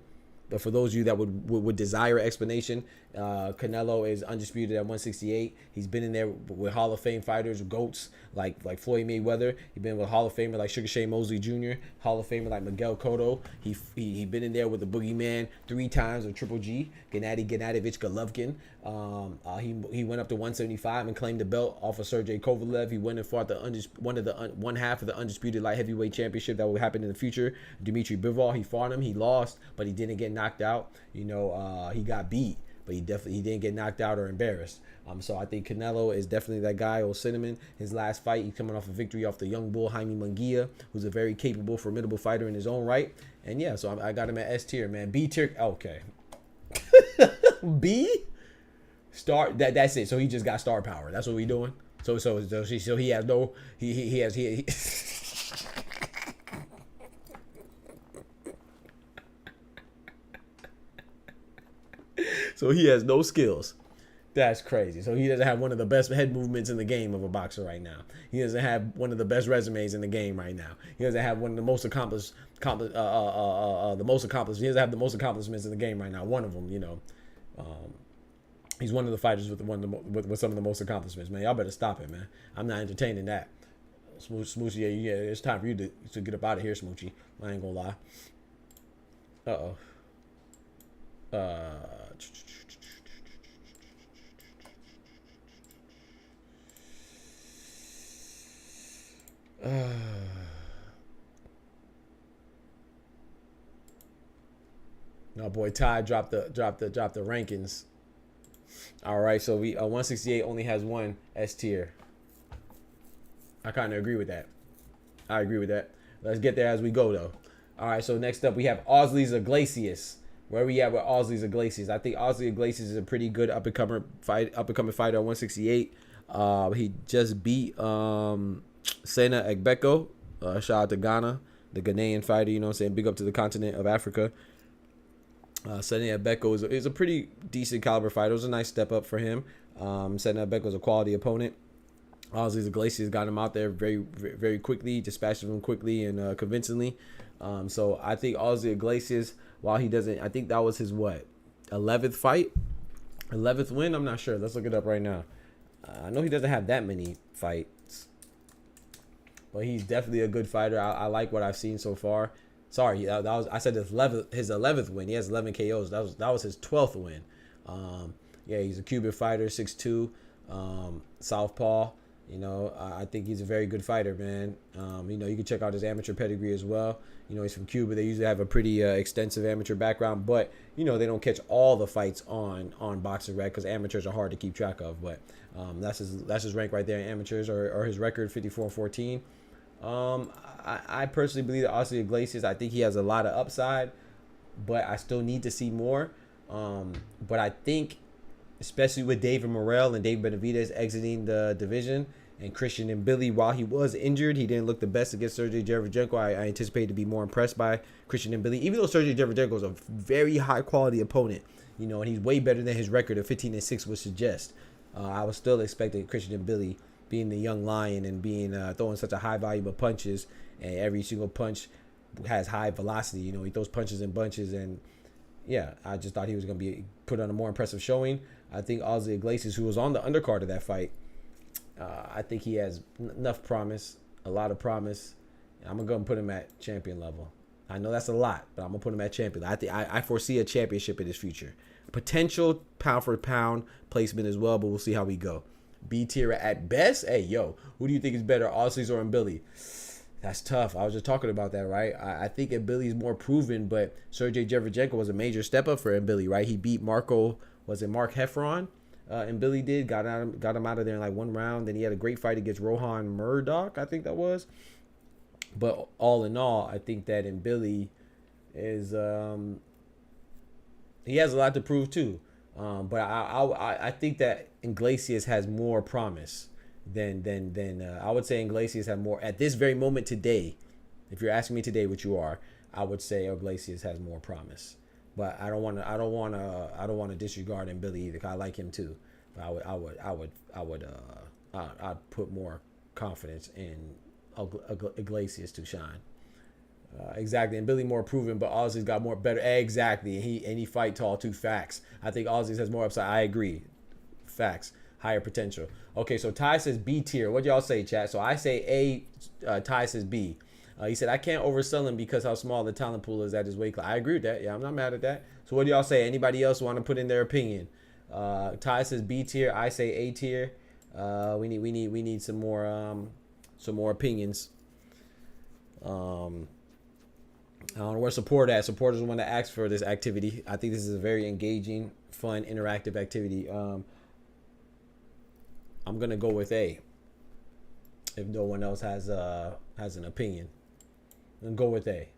But for those of you that would desire explanation, Canelo is undisputed at 168. He's been in there with Hall of Fame fighters, GOATs like Floyd Mayweather. He's been with Hall of Famer like Sugar Shane Mosley Jr., Hall of Famer like Miguel Cotto. He been in there with the Boogeyman 3 times of Triple G, Gennady Gennadovich Golovkin. He went up to 175 and claimed the belt off of Sergey Kovalev. He went and fought one half of the undisputed light heavyweight championship that will happen in the future. Dmitry Bivol, he fought him. He lost, but he didn't get knocked out. You know, he got beat, but he didn't get knocked out or embarrassed. So I think Canelo is definitely that guy. Old Cinnamon, his last fight, he's coming off a victory off the young bull Jaime Munguia, who's a very capable, formidable fighter in his own right. And yeah, so I got him at S tier, man. B tier, okay. B star. That's it. So he just got star power. That's what we doing. So he has no he So he has no skills. That's crazy. So he doesn't have one of the best head movements in the game of a boxer right now. He doesn't have one of the best resumes in the game right now. He doesn't have one of the most accomplished. He doesn't have the most accomplishments in the game right now. One of them, you know. He's one of the fighters with some of the most accomplishments. Man, y'all better stop it, man. I'm not entertaining that. Smoochie, yeah, it's time for you to get up out of here, Smoochie. I ain't gonna lie. No, boy, Ty dropped the rankings. All right, so we 168 only has one S tier. I kind of agree with that. I agree with that. Let's get there as we go, though. All right, so next up we have Ausley's Iglesias. Where we at with Ausley's Iglesias? I think Ausley Iglesias is a pretty good up-and-coming fighter at 168. He just beat Sena Egbeko. Shout out to Ghana, the Ghanaian fighter. You know what I'm saying? Big up to the continent of Africa. Sena Egbeko is a pretty decent caliber fighter. It was a nice step up for him. Sena Egbeko is a quality opponent. Ausley's Iglesias got him out there very, very quickly, dispatched him quickly and convincingly. So I think Ausley Iglesias, while he doesn't, I think that was his 11th fight, 11th win. I'm not sure. Let's look it up right now. I know he doesn't have that many fights. but he's definitely a good fighter. I like what I've seen so far. Sorry, that was, I said his 11th win. He has 11 KOs. That was his 12th win. Yeah, he's a Cuban fighter, 6'2", southpaw. You know, I think he's a very good fighter, man. You know, you can check out his amateur pedigree as well. You know, he's from Cuba. They usually have a pretty extensive amateur background, but you know, they don't catch all the fights on Boxing Rec because amateurs are hard to keep track of. But that's his rank right there in amateurs, or his record, 54-14. I personally believe that Oscar Iglesias, I think he has a lot of upside, but I still need to see more. But I think, especially with David Morrell and Dave Benavidez exiting the division, and Christian and Billy, while he was injured, he didn't look the best against Sergey Derevyanchenko. I anticipated to be more impressed by Christian and Billy, even though Sergey Derevyanchenko is a very high quality opponent, you know, and he's way better than his record of 15-6 would suggest. I was still expecting Christian and Billy, being the young lion and being throwing such a high volume of punches, and every single punch has high velocity. You know, he throws punches in bunches, and yeah, I just thought he was going to be put on a more impressive showing. I think Ozzy Iglesias, who was on the undercard of that fight, I think he has enough promise, a lot of promise. I'm going to put him at champion level. I know that's a lot, but I'm going to put him at champion. I foresee a championship in his future. Potential pound for pound placement as well, but we'll see how we go. B tier at best. Hey, yo, who do you think is better, Aussies or Billy? That's tough. I was just talking about that, right? I think Billy's more proven, but Sergey Derevyanchenko was a major step up for Billy, right? He beat Mark Heffron? And Billy did, got him out of there in like one round. Then he had a great fight against Rohan Murdoch, I think that was. But all in all, I think that in Billy is he has a lot to prove too. But I think that Iglesias has more promise than I would say Iglesias have more at this very moment today. If you're asking me today what you are, I would say Iglesias has more promise. But I don't want to disregard Billy either. 'Cause I like him too. But I'd put more confidence in Iglesias to shine. Exactly, and Billy more proven, but Ozzy's got more better. Exactly, and he fight tall too. Facts. I think Ozzy's has more upside. I agree. Facts. Higher potential. Okay, so Ty says B tier. What y'all say, chat? So I say A. Ty says B. He said, I can't oversell him because how small the talent pool is at his weight class. I agree with that. Yeah, I'm not mad at that. So what do y'all say? Anybody else want to put in their opinion? Ty says B tier. I say A tier. We need some more opinions. I don't know where support at. Supporters want to ask for this activity. I think this is a very engaging, fun, interactive activity. I'm gonna go with A. If no one else has an opinion, then go with A.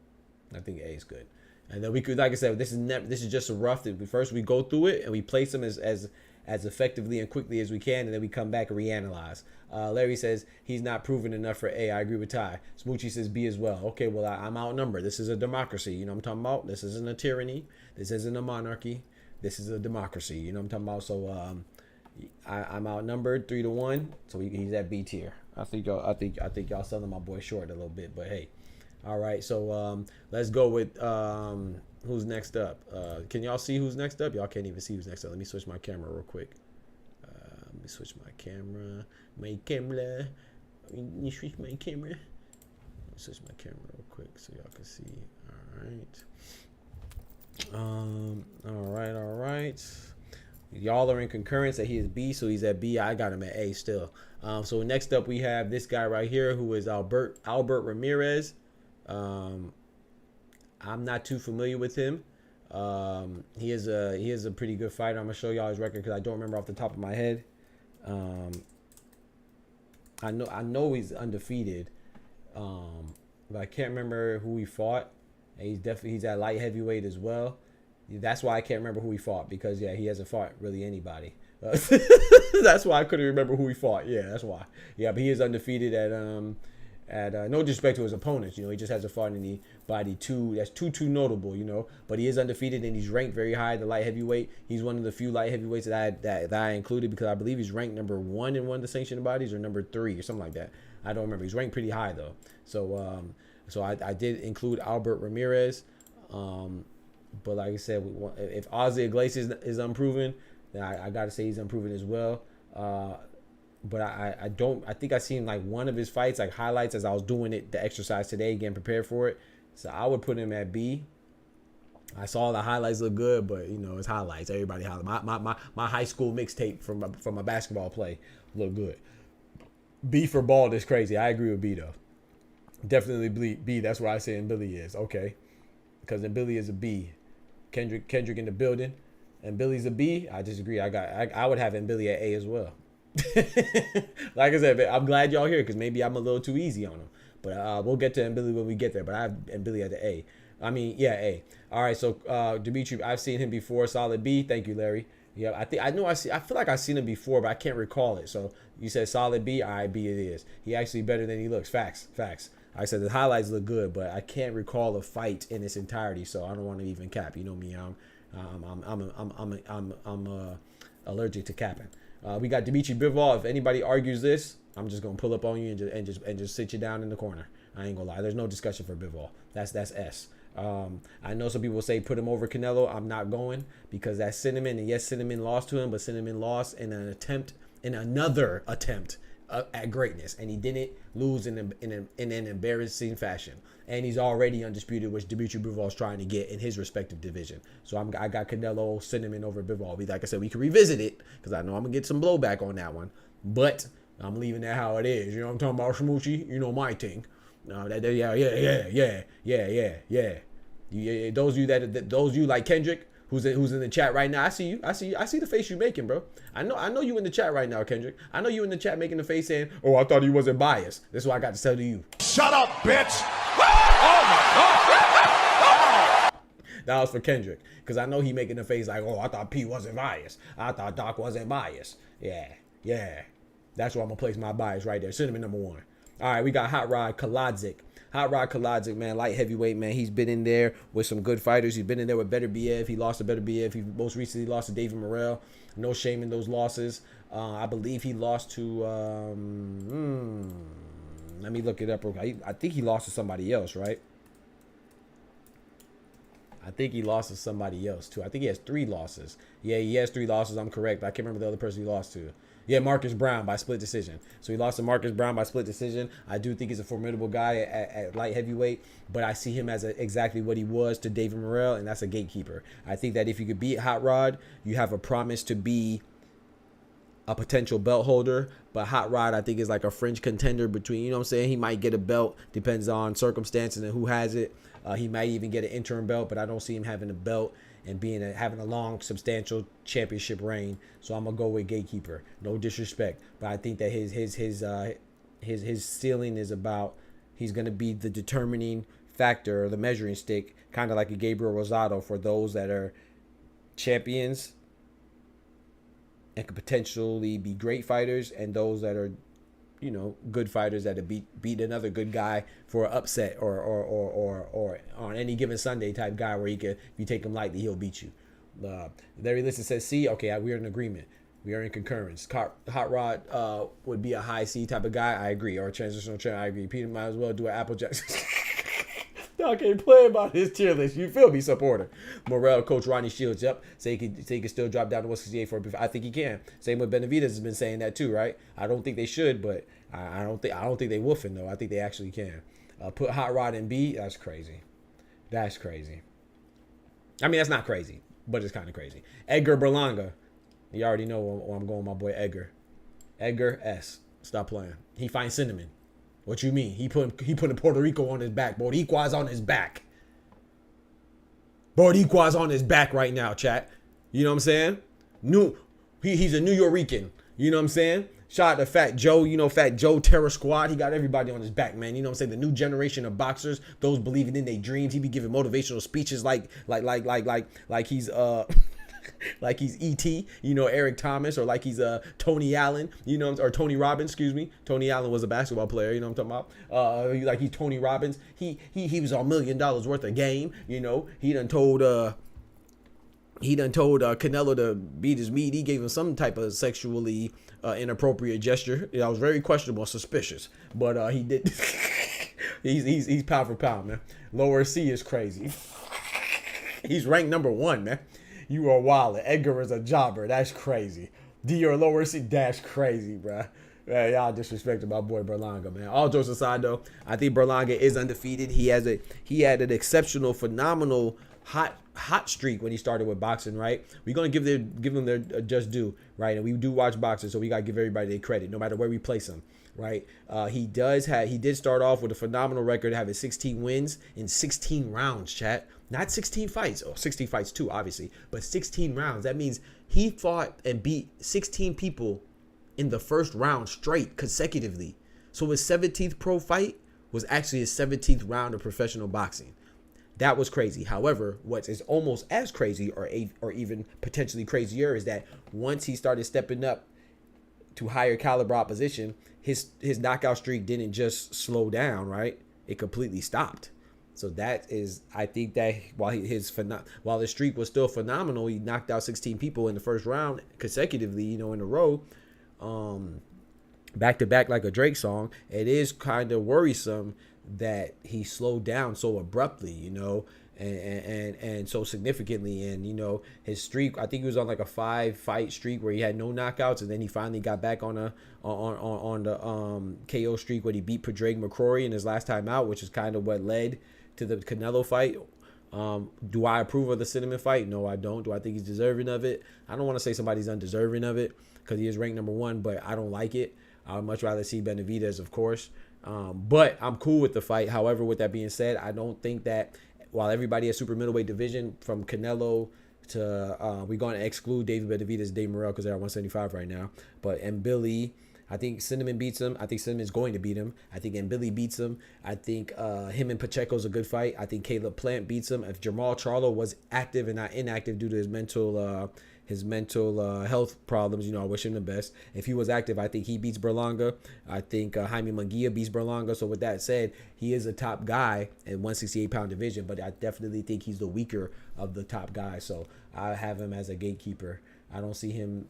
I think A is good. And then we could, like I said, this is just a rough. First we go through it and we place them as effectively and quickly as we can, and then we come back and reanalyze. Larry says he's not proven enough for A. I agree with Ty. Smoochie says B as well. Okay, well I'm outnumbered. This is a democracy. You know what I'm talking about? This isn't a tyranny. This isn't a monarchy. This is a democracy. You know what I'm talking about? So I'm outnumbered 3-1. So he's at B tier. I think y'all selling my boy short a little bit, but hey. All right, so let's go with who's next up. Can y'all see who's next up? Y'all can't even see who's next up. Let me switch my camera real quick. Let me switch my camera. Let me switch my camera. Let me switch my camera real quick so y'all can see. All right. Y'all are in concurrence that he is B, so he's at B. I got him at A still. So next up we have this guy right here who is Albert Ramirez. I'm not too familiar with him. He is a pretty good fighter. I'm gonna show y'all his record because I don't remember off the top of my head. I know he's undefeated, but I can't remember who he fought. And he's at light heavyweight as well. That's why I can't remember who he fought, because yeah, he hasn't fought really anybody. That's why I couldn't remember who he fought. Yeah, that's why. Yeah, but he is undefeated at no disrespect to his opponents, you know, he just hasn't fought anybody that's too notable, you know, but he is undefeated and he's ranked very high at the light heavyweight. He's one of the few light heavyweights that I included because I believe he's ranked number 1 in one of the sanctioned bodies, or number 3 or something like that. I don't remember. He's ranked pretty high though. So I did include Albert Ramirez. But like I said, if Ozzy Iglesias is unproven, then I got to say he's unproven as well. but I think I seen like one of his fights, like highlights as I was doing the exercise today, getting prepared for it. So I would put him at B. I saw the highlights look good, but you know, it's highlights. Everybody highlights. My high school mixtape from a basketball play look good. B for bald is crazy. I agree with B though. Definitely B. That's where I say Billy is. Okay. Because then Billy is a B. Kendrick in the building. And Billy's a B. I disagree. I would have Billy at A as well. Like I said, I'm glad y'all here because maybe I'm a little too easy on him. But we'll get to Billy when we get there. But I have Billy at the A. I mean, yeah, A. All right, so Dimitri, I've seen him before. Solid B. Thank you, Larry. Yeah, I feel like I've seen him before, but I can't recall it. So you said solid B. All right, B it is. He actually better than he looks. Facts. I said the highlights look good, but I can't recall a fight in its entirety, so I don't want to even cap. You know me, I'm allergic to capping. We got Dimitri Bivol. If anybody argues this, I'm just gonna pull up on you and just sit you down in the corner. I ain't gonna lie. There's no discussion for Bivol. That's S. I know some people say put him over Canelo. I'm not going because that's Cinnamon, and yes, Cinnamon lost to him, but Cinnamon lost in another attempt at greatness, and he didn't lose in an embarrassing fashion, and he's already undisputed, which Dimitri Bivol is trying to get in his respective division. So I got Canelo, Cinnamon over Bivol. Like I said, we can revisit it because I know I'm gonna get some blowback on that one, but I'm leaving that how it is. You know what I'm talking about, Shmoochie? You know my thing. Yeah. Those of you like Kendrick, who's in the chat right now. I see you. I see the face you making, bro. I know you in the chat right now, Kendrick. I know you in the chat making the face saying, "Oh, I thought he wasn't biased." This is what I got to tell to you. Shut up, bitch! Oh my God! That was for Kendrick, because I know he making the face like, "Oh, I thought P wasn't biased. I thought Doc wasn't biased." Yeah. That's where I'm gonna place my bias right there. Cinnamon number 1. All right, we got Hot Rod Kaladzik. Hot Rod Kaladzik, man, light heavyweight, man. He's been in there with some good fighters. He's been in there with Beterbiev. He lost to Beterbiev. He most recently lost to David Morrell. No shame in those losses. I believe he lost to, let me look it up. I think he lost to somebody else, right? I think he lost to somebody else, too. I think he has 3 losses. Yeah, he has 3 losses. I'm correct. But I can't remember the other person he lost to. Yeah, Marcus Brown by split decision. So he lost to Marcus Brown by split decision. I do think he's a formidable guy at light heavyweight, but I see him as exactly what he was to David Morrell, and that's a gatekeeper. I think that if you could beat Hot Rod, you have a promise to be a potential belt holder. But Hot Rod, I think, is like a fringe contender between, you know what I'm saying? He might get a belt, depends on circumstances and who has it. He might even get an interim belt, but I don't see him having a belt and having a long, substantial championship reign. So I'm gonna go with gatekeeper. No disrespect, but I think that his ceiling is about, he's gonna be the determining factor, or the measuring stick, kind of like a Gabriel Rosado for those that are champions and could potentially be great fighters, and those that are, you know, good fighters that have beat another good guy for an upset or on any given Sunday type guy where if you take him lightly, he'll beat you. Larry Listen says C. Okay, we're in agreement. We are in concurrence. Hot Rod would be a high C type of guy. I agree. Or a transitional trainer. I agree. Peter might as well do an Applejack. I can't play about his tier list. You feel me, supporter? Morrell, Coach Ronnie Shields. Yep. Say he could still drop down to 168 for. I think he can. Same with Benavidez has been saying that too, right? I don't think they should, but I don't think they woofing though. I think they actually can. Put Hot Rod in B. That's crazy. That's crazy. I mean, that's not crazy, but it's kind of crazy. Edgar Berlanga. You already know where I'm going, my boy Edgar. Edgar S. Stop playing. He finds Cinnamon. What you mean? He putting Puerto Rico on his back. Boricua's on his back. Boricua's on his back right now, chat. You know what I'm saying? He's a New Yorican. You know what I'm saying? Shout out to Fat Joe, Fat Joe Terror Squad. He got everybody on his back, man. You know what I'm saying? The new generation of boxers, those believing in their dreams. He be giving motivational speeches like he's like he's E.T., Eric Thomas, or like he's Tony Allen, or Tony Robbins, excuse me. Tony Allen was a basketball player, you know what I'm talking about? Like he's Tony Robbins. He was $1 million worth of game, He done told Canelo to beat his meat. He gave him some type of sexually inappropriate gesture. That was very questionable, suspicious, but he did. he's pound for pound, man. Lower C is crazy. He's ranked number 1, man. You are wild. Edgar is a jobber. That's crazy. D or lower C, that's crazy, bruh. Man, y'all disrespecting my boy Berlanga, man. All jokes aside, though, I think Berlanga is undefeated. He had an exceptional, phenomenal hot streak when he started with boxing, right? We're gonna give them their just due, right? And we do watch boxing, so we gotta give everybody their credit, no matter where we place him, right? He did start off with a phenomenal record, having 16 wins in 16 rounds, chat. Not 16 fights, 16 fights too, obviously, but 16 rounds. That means he fought and beat 16 people in the first round straight consecutively. So his 17th pro fight was actually his 17th round of professional boxing. That was crazy. However, what is almost as crazy or even potentially crazier is that once he started stepping up to higher caliber opposition, his knockout streak didn't just slow down, right? It completely stopped. So that is, I think that while his streak was still phenomenal, he knocked out 16 people in the first round consecutively, in a row. Back to back like a Drake song. It is kind of worrisome that he slowed down so abruptly, and so significantly. And his streak, I think he was on like a 5-fight streak where he had no knockouts, and then he finally got back on the KO streak when he beat Padraig McCrory in his last time out, which is kind of what led to the Canelo fight. Do I approve of the Cinnamon fight? No, I don't. Do I think he's deserving of it? I don't want to say somebody's undeserving of it because he is ranked number 1, but I don't like it. I would much rather see Benavidez, of course. But I'm cool with the fight. However, with that being said, I don't think that while everybody has super middleweight division from Canelo to we're going to exclude David Benavidez, Dave Morrell because they're at 175 right now. But Billy, I think Cinnamon beats him. I think Cinnamon is going to beat him. I think Billy beats him. I think him and Pacheco's a good fight. I think Caleb Plant beats him. If Jamal Charlo was active and not inactive due to his mental health problems, I wish him the best. If he was active, I think he beats Berlanga. I think Jaime Munguia beats Berlanga. So with that said, he is a top guy in 168-pound division, but I definitely think he's the weaker of the top guys. So I have him as a gatekeeper. I don't see him.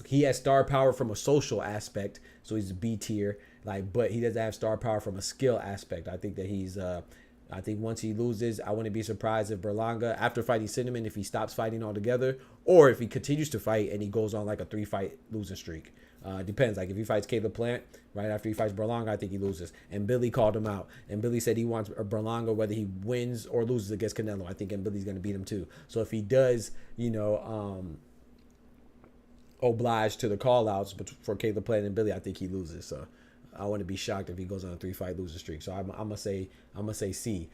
He has star power from a social aspect, so he's B tier. But he doesn't have star power from a skill aspect. I think that he's. I think once he loses, I wouldn't be surprised if Berlanga, after fighting Cinnamon, if he stops fighting altogether, or if he continues to fight and he goes on like a 3-fight losing streak. Depends. Like if he fights Caleb Plant right after he fights Berlanga, I think he loses. And Billy called him out. And Billy said he wants Berlanga whether he wins or loses against Canelo. I think Billy's going to beat him too. So if he does, obliged to the call outs for Caleb Plant and Billy, I think he loses. So I wouldn't be shocked if he goes on a 3-fight losing streak. So I'm gonna say C.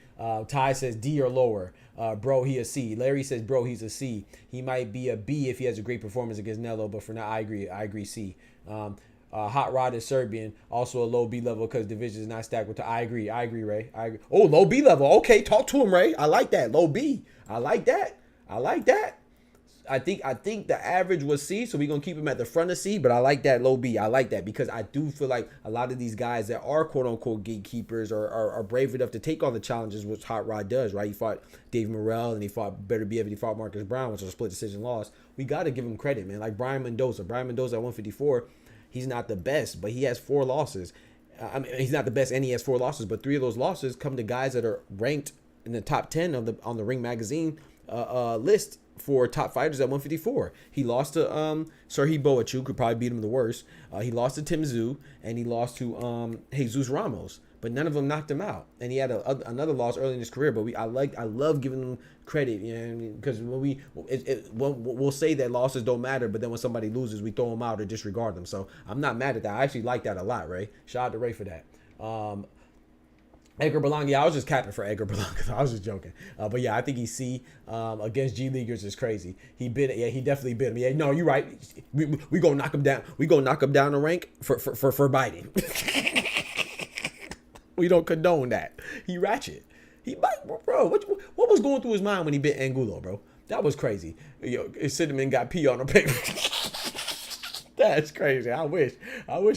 Ty says D or lower. Bro, he a C. Larry says bro, he's a C. He might be a B if he has a great performance against Nello, but for now I agree C. Hot Rod is Serbian, also a low B level because division is not stacked with. I agree, Ray. I agree. Oh, low B level. Okay, talk to him, Ray. I like that. Low B. I like that. I think the average was C, so we're going to keep him at the front of C, but I like that low B. I like that because I do feel like a lot of these guys that are quote-unquote gatekeepers are brave enough to take on the challenges, which Hot Rod does, right? He fought Dave Morrell, and he fought Beterbiev, and he fought Marcus Brown, which was a split decision loss. We got to give him credit, man. Like Brian Mendoza. Brian Mendoza at 154, he's not the best, but he has 4 losses. He's not the best, and he has 4 losses, but 3 of those losses come to guys that are ranked in the top 10 on the Ring Magazine list for top fighters at 154. He lost to Serhii Boachuk, could probably beat him the worst. He lost to Tim Tszyu, and he lost to Jesus Ramos, but none of them knocked him out. And he had another loss early in his career. But I love giving him credit, because when we'll say that losses don't matter, but then when somebody loses, we throw them out or disregard them. So I'm not mad at that. I actually like that a lot, Ray. Shout out to Ray for that. Edgar Berlanga, yeah, I was just capping for Edgar Berlanga. I was just joking. But yeah, I think he's C. Against G Leaguers is crazy. He definitely bit him. Yeah, no, you're right. We gonna knock him down. We gonna knock him down the rank for biting. We don't condone that. He ratchet. He bite, bro. What was going through his mind when he bit Angulo, bro? That was crazy. Cinnamon got pee on the paper. That's crazy. I wish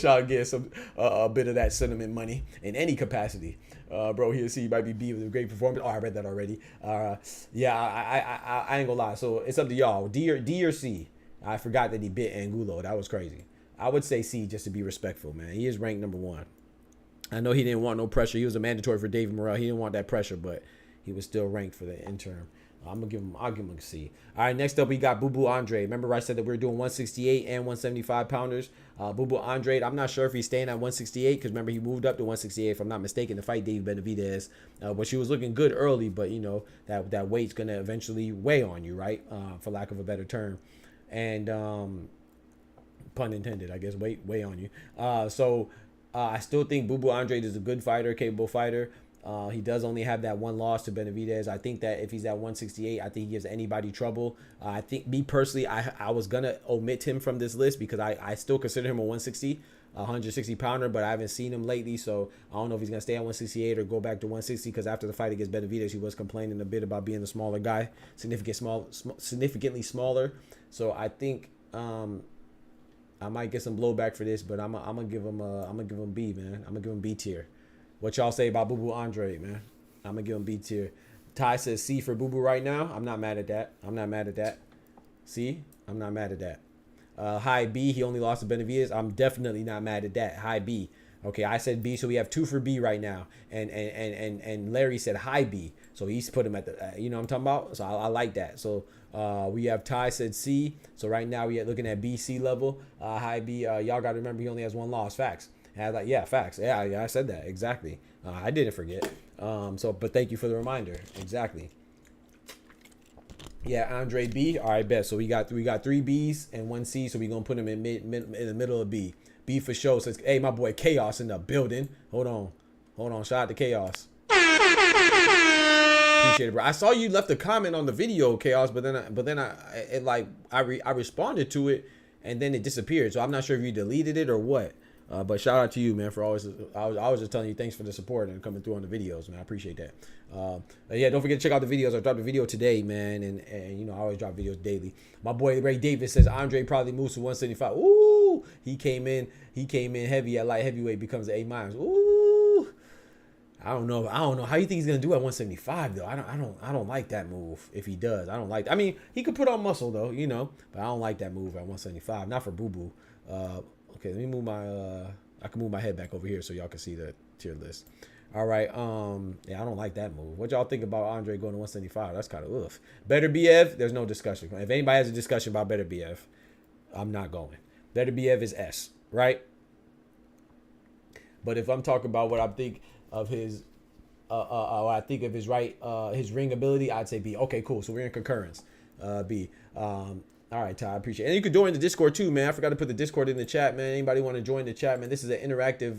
I'd get some a bit of that Cinnamon money in any capacity. Bro, he'll see might be B with a great performance. Oh, I read that already. Yeah, I ain't gonna lie. So it's up to y'all. D or C. I forgot that he bit Angulo. That was crazy. I would say C just to be respectful, man. He is ranked number 1. I know he didn't want no pressure. He was a mandatory for David Morrell. He didn't want that pressure, but he was still ranked for the interim. I'll give him a C. All right, next up we got Boo Boo Andre. Remember I said that we were doing 168 and 175 pounders. Boo Boo Andre, I'm not sure if he's staying at 168 because remember he moved up to 168 if I'm not mistaken to fight Dave Benavidez. But she was looking good early, but you know that weight's gonna eventually weigh on you, right? For lack of a better term, and pun intended, I guess. Weigh on you. I still think Boo Boo Andre is a good fighter, capable fighter. He does only have that one loss to Benavidez. I think that if he's at 168, I think he gives anybody trouble. I think, me personally, I was going to omit him from this list because I still consider him a 160 pounder, but I haven't seen him lately, so I don't know if he's going to stay at 168 or go back to 160 because after the fight against Benavidez, he was complaining a bit about being the smaller guy, significantly smaller. So I think I might get some blowback for this, but I'm gonna give him B, man. I'm gonna give him B tier. What y'all say about Boo Boo Andre, man? I'm gonna give him B tier. Ty says C for Boo Boo right now. I'm not mad at that. C, I'm not mad at that. High B, he only lost to Benavidez. I'm definitely not mad at that. High B. Okay, I said B, so we have 2 for B right now. And Larry said high B, so he's put him at the, you know what I'm talking about? So I like that. So we have Ty said C, so right now we are looking at B, C level. High B, y'all got to remember he only has 1 loss. Facts. And I was like, yeah, facts. Yeah, I said that. Exactly. I didn't forget. But thank you for the reminder. Exactly. Yeah, Andre B. All right, bet. So we got 3 Bs and 1 C, so we're going to put him in the middle of B. B for show says, hey, my boy Chaos in the building. Hold on. Shout out to Chaos. Appreciate it, bro. I saw you left a comment on the video, Chaos, but then I responded to it and then it disappeared. So I'm not sure if you deleted it or what. But shout out to you, man, for always. I was just telling you thanks for the support and coming through on the videos, man. I appreciate that. Yeah, don't forget to check out the videos. I dropped a video today, man, and you know I always drop videos daily. My boy Ray Davis says Andre probably moves to 175. Ooh, he came in heavy at light heavyweight, becomes an A-. Ooh, I don't know how you think he's gonna do at 175 though. I don't like that move. If he does, I don't like. I mean, he could put on muscle though, you know, but I don't like that move at 175. Not for Boo Boo. Okay, let me move my I can move my head back over here so y'all can see the tier list. All right, yeah, I don't like that move. What y'all think about Andre going to 175? That's kind of ugh. Beterbiev, there's no discussion. If anybody has a discussion about Beterbiev, I'm not going. Beterbiev is S, right? But if I'm talking about what I think of his his ring ability, I'd say B. Okay, cool. So we're in concurrence. B. All right, Ty, I appreciate it. And you can join the Discord too, man. I forgot to put the Discord in the chat, man. Anybody want to join the chat, man? This is an interactive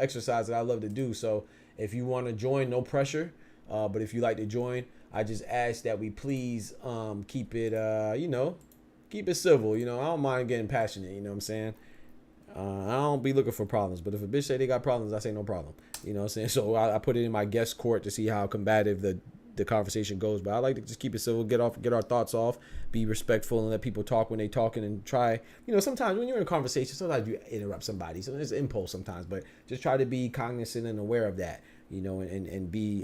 exercise that I love to do. So if you want to join, no pressure. But if you like to join, I just ask that we please keep it, keep it civil. You know, I don't mind getting passionate. You know what I'm saying? I don't be looking for problems. But if a bitch say they got problems, I say no problem. You know what I'm saying? So I put it in my guest court to see how combative the conversation goes, but I like to just keep it civil, get our thoughts off, be respectful, and let people talk when they talking, and try, you know, sometimes when you're in a conversation, sometimes you interrupt somebody, so there's impulse sometimes, but just try to be cognizant and aware of that, you know, and be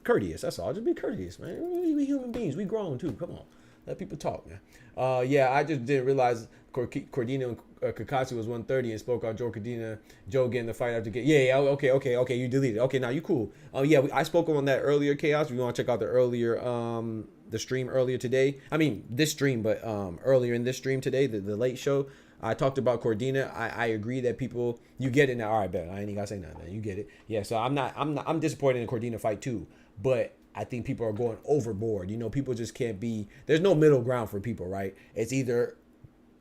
courteous. That's all. Just be courteous, man. We human beings, we grown too. Come on, let people talk, man. Yeah, I just didn't realize Cordina and Kakatsu was 130 and spoke on Joe Cordina. Joe getting the fight after get. Yeah. Okay. You deleted. Okay, now you cool. Yeah, I spoke on that earlier. Chaos. We want to check out the earlier the stream earlier today. I mean this stream, but earlier in this stream today, the late show. I talked about Cordina. I agree that people, you get it now. All right, bet. I ain't even gotta say nothing. You get it. Yeah. So I'm disappointed in the Cordina fight too, but I think people are going overboard. You know, people just can't be. There's no middle ground for people, right?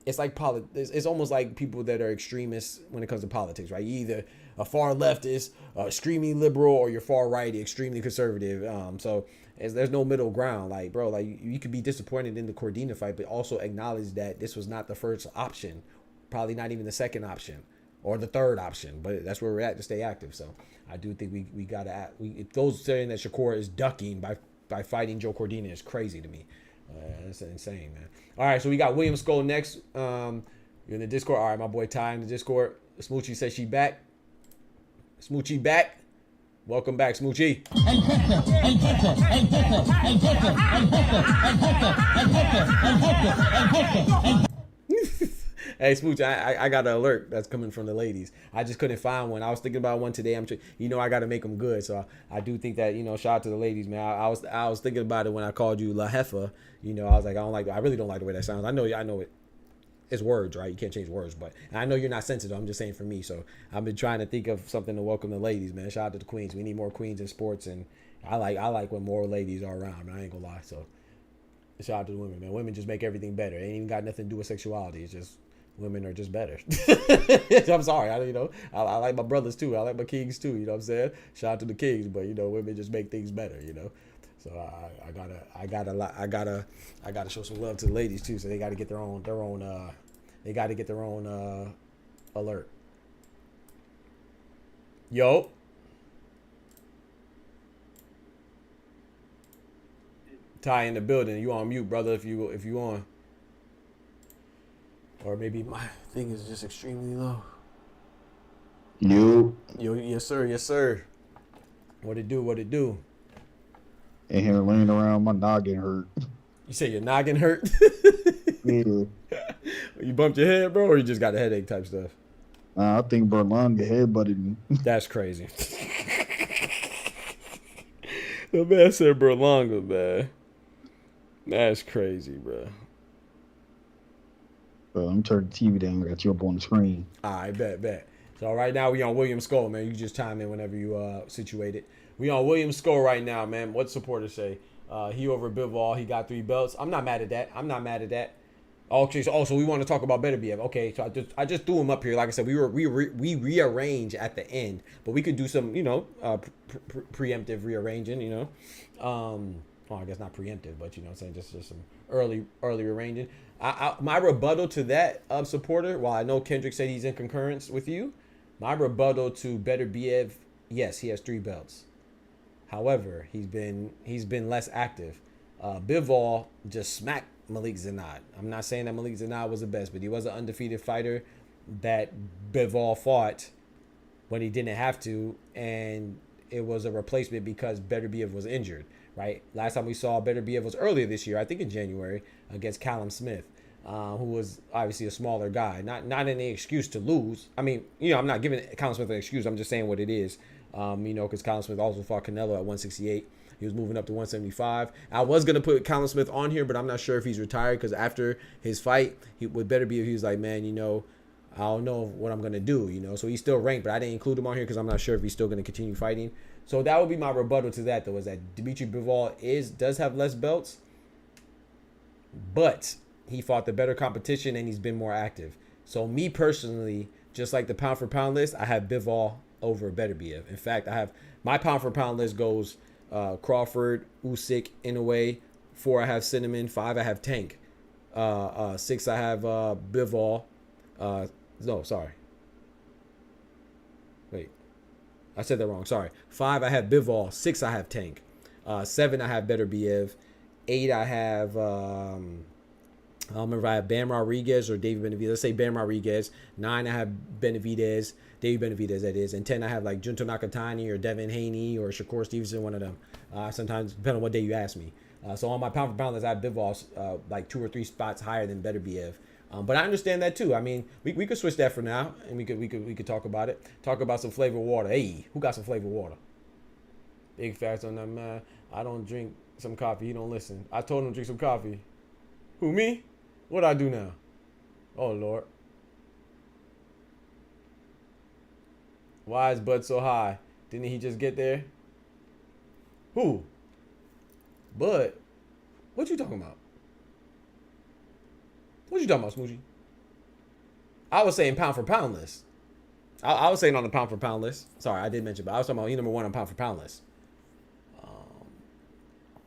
It's like it's almost like people that are extremists when it comes to politics, right? You're either a far leftist, extremely liberal, or you're far right, extremely conservative. So there's no middle ground. Like, bro, like you could be disappointed in the Cordina fight, but also acknowledge that this was not the first option, probably not even the second option or the third option. But that's where we're at to stay active. So I do think we gotta. Those saying that Shakur is ducking by fighting Joe Cordina is crazy to me. That's insane, man. All right, so we got William Skull next. You're in the Discord. All right, my boy Ty in the Discord. Smoochie says she back. Smoochie back. Welcome back, Smoochie. Hey, Smooch, I got an alert that's coming from the ladies. I just couldn't find one. I was thinking about one today. I got to make them good. So I do think that, shout out to the ladies, man. I was thinking about it when I called you La Hefa. I was like, I really don't like the way that sounds. I know it. It's words, right? You can't change words, but I know you're not sensitive. I'm just saying for me. So I've been trying to think of something to welcome the ladies, man. Shout out to the queens. We need more queens in sports, and I like when more ladies are around, man. I ain't gonna lie. So shout out to the women, man. Women just make everything better. It ain't even got nothing to do with sexuality. It's just women are just better. I'm sorry. I like my brothers too. I like my kings too. You know what I'm saying? Shout out to the kings, but women just make things better. So I gotta show some love to the ladies too. So they gotta get their own alert. Yo. Ty in the building. You on mute, brother, if you on. Or maybe my thing is just extremely low. Yo, Yes sir. What it do? in here laying around, my noggin hurt. You say your noggin hurt? Yeah. You bumped your head, bro, or you just got a headache type stuff? I think Berlanga headbutted me. That's crazy. The man said Berlanga, man. That's crazy, bro. Let me turn the TV down. I got you up on the screen. All right, bet. So right now we on William Skull, man. You just chime in whenever you situated. We on William Skull right now, man. What supporters say? He over Bivol. He got 3 belts. I'm not mad at that. Okay, so we want to talk about Beterbiev. Okay, so I just threw him up here. Like I said, we rearrange at the end, but we could do some, preemptive rearranging. Well, I guess not preemptive, but I'm saying just some early rearranging. My rebuttal to that supporter, while I know Kendrick said he's in concurrence with you, my rebuttal to Beterbiev, yes, he has 3 belts. However, he's been less active. Bivol just smacked Malik Zanad. I'm not saying that Malik Zanad was the best, but he was an undefeated fighter that Bivol fought when he didn't have to, and it was a replacement because Beterbiev was injured, right? Last time we saw Beterbiev was earlier this year, I think in January, against Callum Smith, who was obviously a smaller guy. Not any excuse to lose. I mean, I'm not giving Callum Smith an excuse. I'm just saying what it is, because Callum Smith also fought Canelo at 168. He was moving up to 175. I was going to put Callum Smith on here, but I'm not sure if he's retired because after his fight with Beterbiev, he was like, man, I don't know what I'm going to do, So he's still ranked, but I didn't include him on here because I'm not sure if he's still going to continue fighting. So that would be my rebuttal to that, though, is that Dimitri Bivol does have less belts, but he fought the better competition and he's been more active. So me personally, just like the pound for pound list, I have Bivol over Beterbiev. In fact, I have my pound for pound list goes Crawford, Usyk, Inoue. 4, I have Cinnamon. 5, I have Tank. 6, I have Bivol. No, sorry. Wait. I said that wrong. Sorry. 5, I have Bivol. 6, I have Tank. 7, I have Beterbiev. 8, I have... I don't remember if I have Bam Rodriguez or David Benavidez. Let's say Bam Rodriguez. 9, I have Benavidez. David Benavidez, that is. And 10, I have like Junto Nakatani or Devin Haney or Shakur Stevenson, one of them. Sometimes, depending on what day you ask me. So on my pound for pound list, I have Bivol like 2 or 3 spots higher than Beterbiev. But I understand that too. I mean, we could switch that for now, and we could talk about it. Talk about some flavored water. Hey, who got some flavored water? Big facts on that, man. I don't drink some coffee. He don't listen. I told him to drink some coffee. Who, me? What'd I do now? Oh, Lord. Why is Bud so high? Didn't he just get there? Who? Bud? What you talking about? What you talking about, Smoochie? I was saying pound for pound list. I was saying on the pound for pound list. Sorry, I did mention, but I was talking about number 1 on pound for pound list.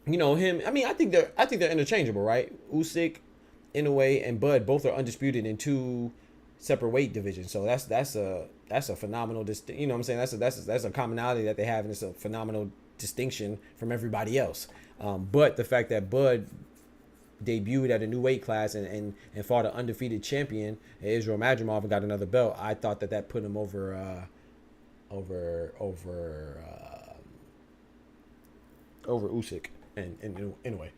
Him. I mean, I think they're interchangeable, right? Usyk, Inoue, and Bud both are undisputed in 2 separate weight divisions. So that's a phenomenal you know what I'm saying? That's a commonality that they have, and it's a phenomenal distinction from everybody else. But the fact that Bud debuted at a new weight class and fought an undefeated champion, Israel Madrimov, and got another belt, I thought that put him over Usyk and anyway.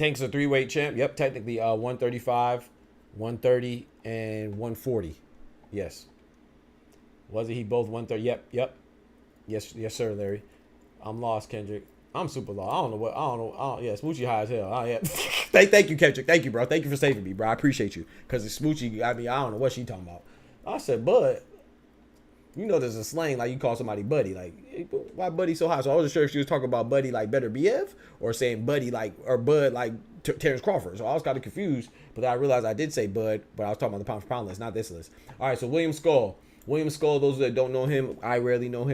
Tank's a 3-weight champ. Yep, technically 135, 130, and 140. Yes. Wasn't he both 130? Yep. Yes, sir, Larry. I'm lost, Kendrick. I'm super lost. I don't know. Yeah, Smoochie high as hell. Oh, yeah. Thank you, Kendrick. Thank you, bro. Thank you for saving me, bro. I appreciate you. Because Smoochie, I don't know what she talking about. I said, Bud. You know there's a slang like you call somebody buddy. Like, hey, why buddy so high? So I wasn't sure if she was talking about buddy like Beterbiev or saying buddy like, or Bud like Terrence Crawford. So I was kind of confused. But then I realized I did say Bud, but I was talking about the pound for pound list, not this list. All right, so William Skull. Those that don't know him, I barely know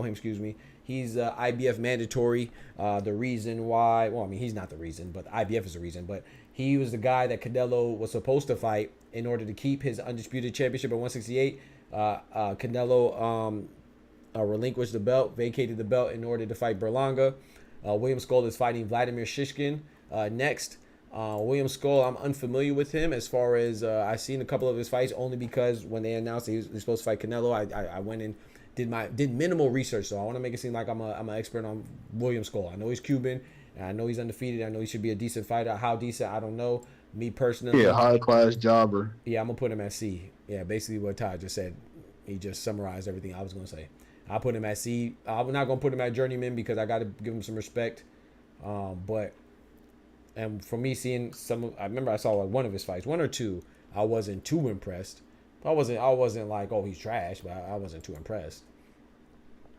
him, excuse me. He's IBF mandatory. The reason why, well, I mean, he's not the reason, but IBF is the reason. But he was the guy that Canelo was supposed to fight in order to keep his undisputed championship at 168. Canelo relinquished the belt, vacated the belt in order to fight Berlanga. William Skull is fighting Vladimir Shishkin next. William Skull, I'm unfamiliar with him as far as I've seen a couple of his fights only because when they announced he was supposed to fight Canelo, I went and did minimal research. So I want to make it seem like I'm an expert on William Skull. I know he's Cuban, and I know he's undefeated. I know he should be a decent fighter. How decent, I don't know. Me personally, Yeah, high class jobber. yeah, I'm gonna put him at C. Yeah, basically what Ty just said. He just summarized everything I was gonna say. I put him at C. I'm not gonna put him at journeyman because I got to give him some respect. And for me seeing I remember I saw like one of his fights, one or two. I wasn't too impressed. I wasn't like, oh, he's trash, but I wasn't too impressed.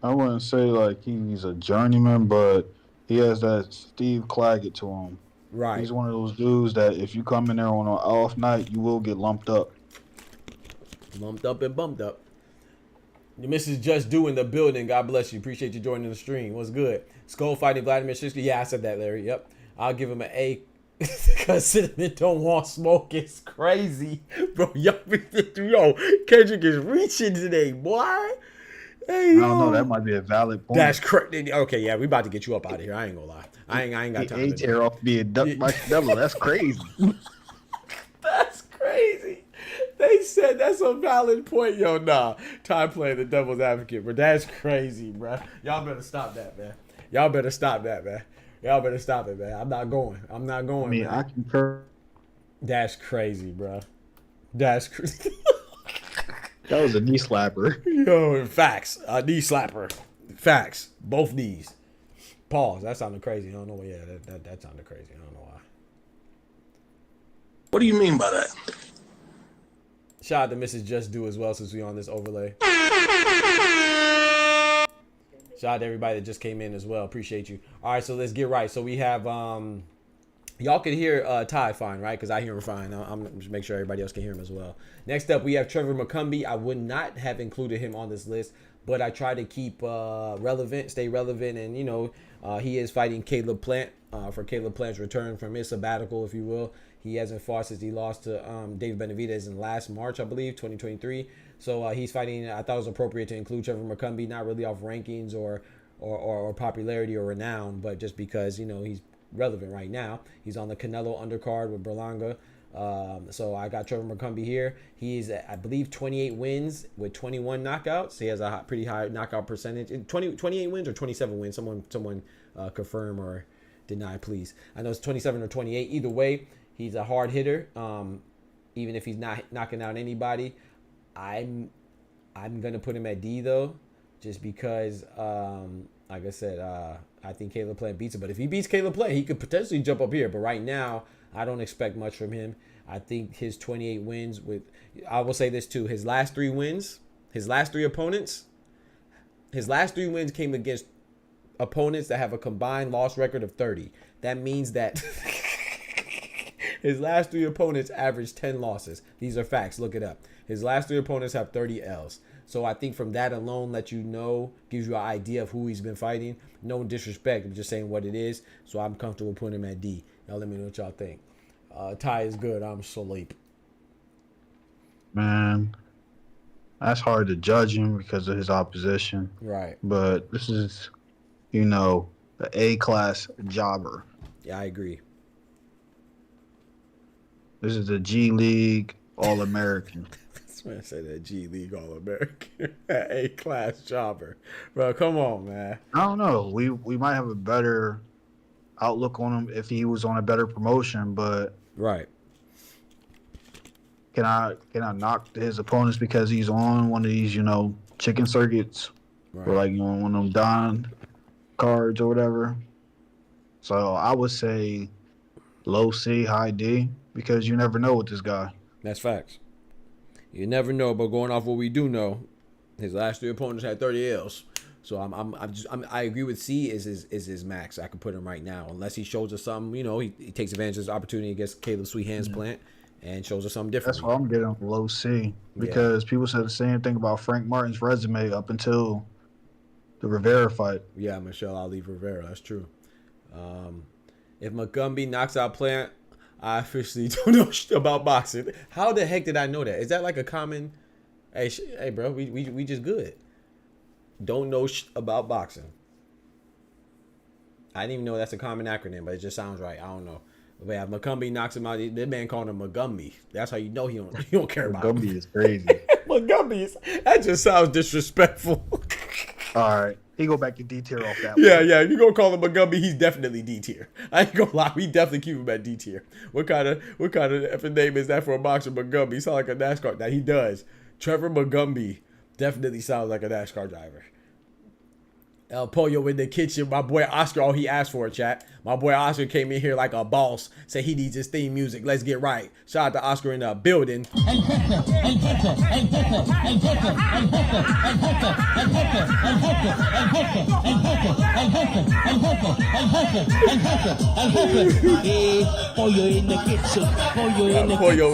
I wouldn't say like he's a journeyman, but he has that Steve Claggett to him. Right. He's one of those dudes that if you come in there on an off night, you will get lumped up. Lumped up and bumped up. The Mrs. Just Do in the building. God bless you. Appreciate you joining the stream. What's good? Skull fighting Vladimir Shishkin. Yeah, I said that, Larry. Yep. I'll give him an A because Cinnamon don't want smoke. It's crazy. Bro, yo, Kendrick is reaching today, boy. Hey, I don't know. That might be a valid point. That's crazy. Okay, yeah, we about to get you up out of here. I ain't gonna lie. I ain't got time. He tear off being ducked by Canelo. That's crazy. That's crazy. They said that's a valid point. Yo, nah. Time playing the devil's advocate, bro. That's crazy, bro. Y'all better stop that, man. Y'all better stop it, man. I'm not going. I mean, man. I concur. That's crazy, bro. That's crazy. That was a knee slapper. Yo, facts. A knee slapper. Facts. Both knees. Pause. That sounded crazy. I don't know. Yeah, that sounded crazy. I don't know why. What do you mean by that? Shout out to Mrs. Just Do as well since we on this overlay. Shout out to everybody that just came in as well. Appreciate you. All right, so let's get right. So we have y'all can hear Ty fine, right? Because I hear him fine. I'm just make sure everybody else can hear him as well. Next up, we have Trevor McCumbee. I would not have included him on this list, but I try to keep stay relevant, and you know, he is fighting Caleb Plant for Caleb Plant's return from his sabbatical, if you will. He hasn't fought since he lost to David Benavidez in last March, I believe, 2023. So he's fighting. I thought it was appropriate to include Trevor McCumbee, not really off rankings or popularity or renown, but just because, you know, he's relevant right now. He's on the Canelo undercard with Berlanga. So I got Trevor McCumbee here. He's, I believe, 28 wins with 21 knockouts. He has a pretty high knockout percentage. 28 wins or 27 wins. Someone confirm or deny, please. I know it's 27 or 28. Either way, he's a hard hitter. Even if he's not knocking out anybody, I'm gonna put him at D though, just because, like I said, I think Caleb Plant beats him. But if he beats Caleb Plant, he could potentially jump up here. But right now, I don't expect much from him. I think his 28 wins I will say this too, his last three wins came against opponents that have a combined loss record of 30. That means that his last three opponents averaged 10 losses. These are facts. Look it up. His last three opponents have 30 L's. So I think from that alone, gives you an idea of who he's been fighting. No disrespect. I'm just saying what it is. So I'm comfortable putting him at D. Y'all let me know what y'all think. Ty is good. I'm sleep. Man, that's hard to judge him because of his opposition. Right. But this is, the A-class jobber. Yeah, I agree. This is the G League All-American. This man said that G League All-American. A-class jobber. Bro, come on, man. I don't know. We might have a better outlook on him if he was on a better promotion, but Right. can I knock his opponents because he's on one of these, chicken circuits Right. or like one of them Don cards or whatever? So I would say low C, high D, because you never know with this guy. That's facts. You never know, but going off what we do know, his last 3 opponents had 30 L's. So I agree with C is his max. I can put him right now, unless he shows us something. He takes advantage of his opportunity against Caleb Sweet Hands Plant and shows us something different. That's why I'm getting low C, because people said the same thing about Frank Martin's resume up until the Rivera fight. Yeah, Michelle Ali Rivera. That's true. If Magumby knocks out Plant, I officially don't know about boxing. How the heck did I know that? Is that like a common? Hey, bro, we just good. Don't know about boxing. I didn't even know that's a common acronym, but it just sounds right. I don't know. But yeah, Magumby knocks him out. That man called him Magumby. That's how you know he don't care about him. Magumby is crazy. Magumby that just sounds disrespectful. All right. He go back to D tier off that one. Yeah. If you gonna call him Magumby, he's definitely D tier. I ain't gonna lie, we definitely keep him at D tier. What kind of effing name is that for a boxer? Magumby. He sounds like a NASCAR. Now he does. Trevor Magumby definitely sounds like a NASCAR driver. El Pollo in the kitchen. My boy Oscar, all he asked for, chat. My boy Oscar came in here like a boss. Said he needs his theme music. Let's get right. Shout out to Oscar in the building. Pollo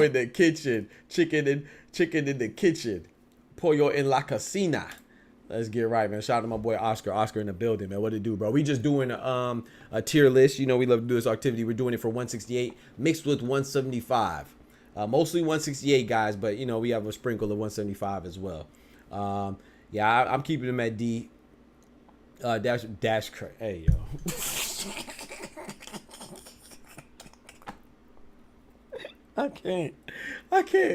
in the kitchen. Chicken in the kitchen. Pollo in la cocina. Let's get right, man. Shout out to my boy Oscar. Oscar in the building, man. What it do, bro? We just doing a tier list. We love to do this activity. We're doing it for 168 mixed with 175. Mostly 168 guys, but we have a sprinkle of 175 as well. I'm keeping them at D. Hey, yo. I can't,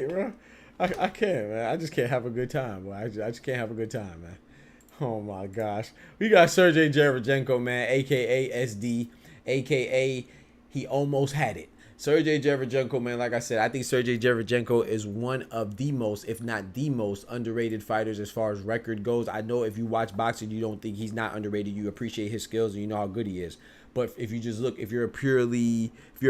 bro. I can't, man. I just can't have a good time, boy. I just can't have a good time, man. Oh, my gosh. We got Sergey Derevyanchenko, man, a.k.a. SD, a.k.a. he almost had it. Sergey Derevyanchenko, man, like I said, I think Sergey Derevyanchenko is one of the most, if not the most, underrated fighters as far as record goes. I know if you watch boxing, you don't think he's not underrated. You appreciate his skills and you know how good he is. But if you just look, if you're a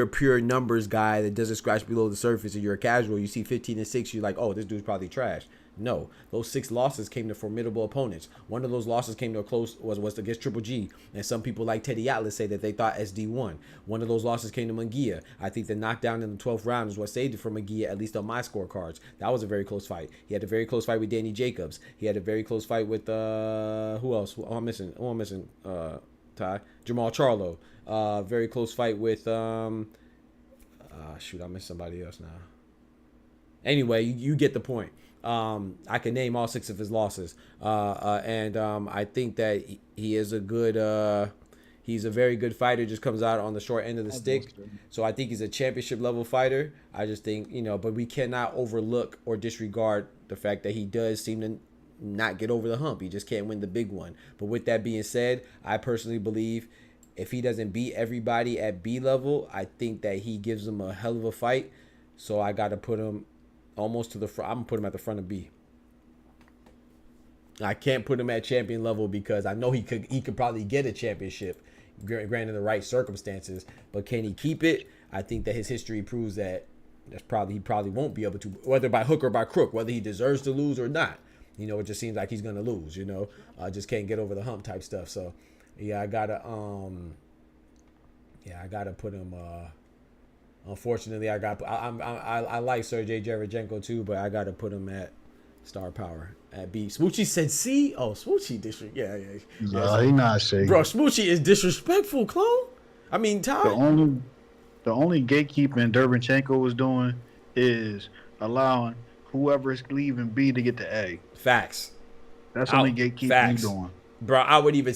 pure numbers guy that doesn't scratch below the surface and you're a casual, you see 15-6, you're like, oh, this dude's probably trash. No, those 6 losses came to formidable opponents. One of those losses came to a close was against Triple G, and some people like Teddy Atlas say that they thought SD won. One of those losses came to Munguia. I think the knockdown in the 12th round is what saved it for Munguia, at least on my scorecards. That was a very close fight. He had a very close fight with Danny Jacobs. He had a very close fight with who else? I'm missing. Ty Jamal Charlo. Very close fight with shoot, I missed somebody else now. Anyway, you get the point. I can name all 6 of his losses. I think that he is a good he's a very good fighter, just comes out on the short end of the stick. So I think he's a championship level fighter. I just think, but we cannot overlook or disregard the fact that he does seem to not get over the hump. He just can't win the big one. But with that being said, I personally believe if he doesn't beat everybody at B level, I think that he gives them a hell of a fight. So I got to put him almost to the front. I'm going to put him at the front of B. I can't put him at champion level because I know he could probably get a championship, granted the right circumstances. But can he keep it? I think that his history proves that he probably won't be able to, whether by hook or by crook, whether he deserves to lose or not. It just seems like he's going to lose, just can't get over the hump type stuff. So, yeah, I got to put him, unfortunately, I like Sergey Derevyanchenko too, but I got to put him at star power at B. Smoochie said C? Oh, Smoochie district. Yeah. Yeah, he not safe. Bro, Smoochie is disrespectful, clone. I mean, Ty. The only gatekeeping Derevyanchenko was doing is allowing whoever is leaving B to get to A. Facts. That's only gatekeeping he's doing. Bro, I would even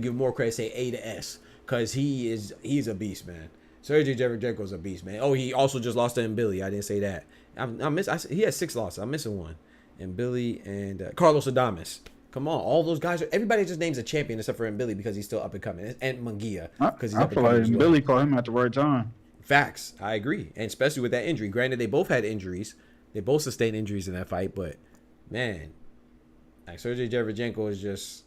give more credit, say A to S, because he's a beast, man. Sergey Derevyanchenko's a beast, man. Oh, he also just lost to Billy. I didn't say that. He has 6 losses. I'm missing one. And Billy and Carlos Adames. Come on, all those guys. Everybody just names a champion except for Billy because he's still up and coming, and Munguia because he's I up and feel coming. like as well. Billy caught him at the right time. Facts, I agree, and especially with that injury. Granted, they both had injuries. They both sustained injuries in that fight, but man, like Sergey Derevyanchenko is just.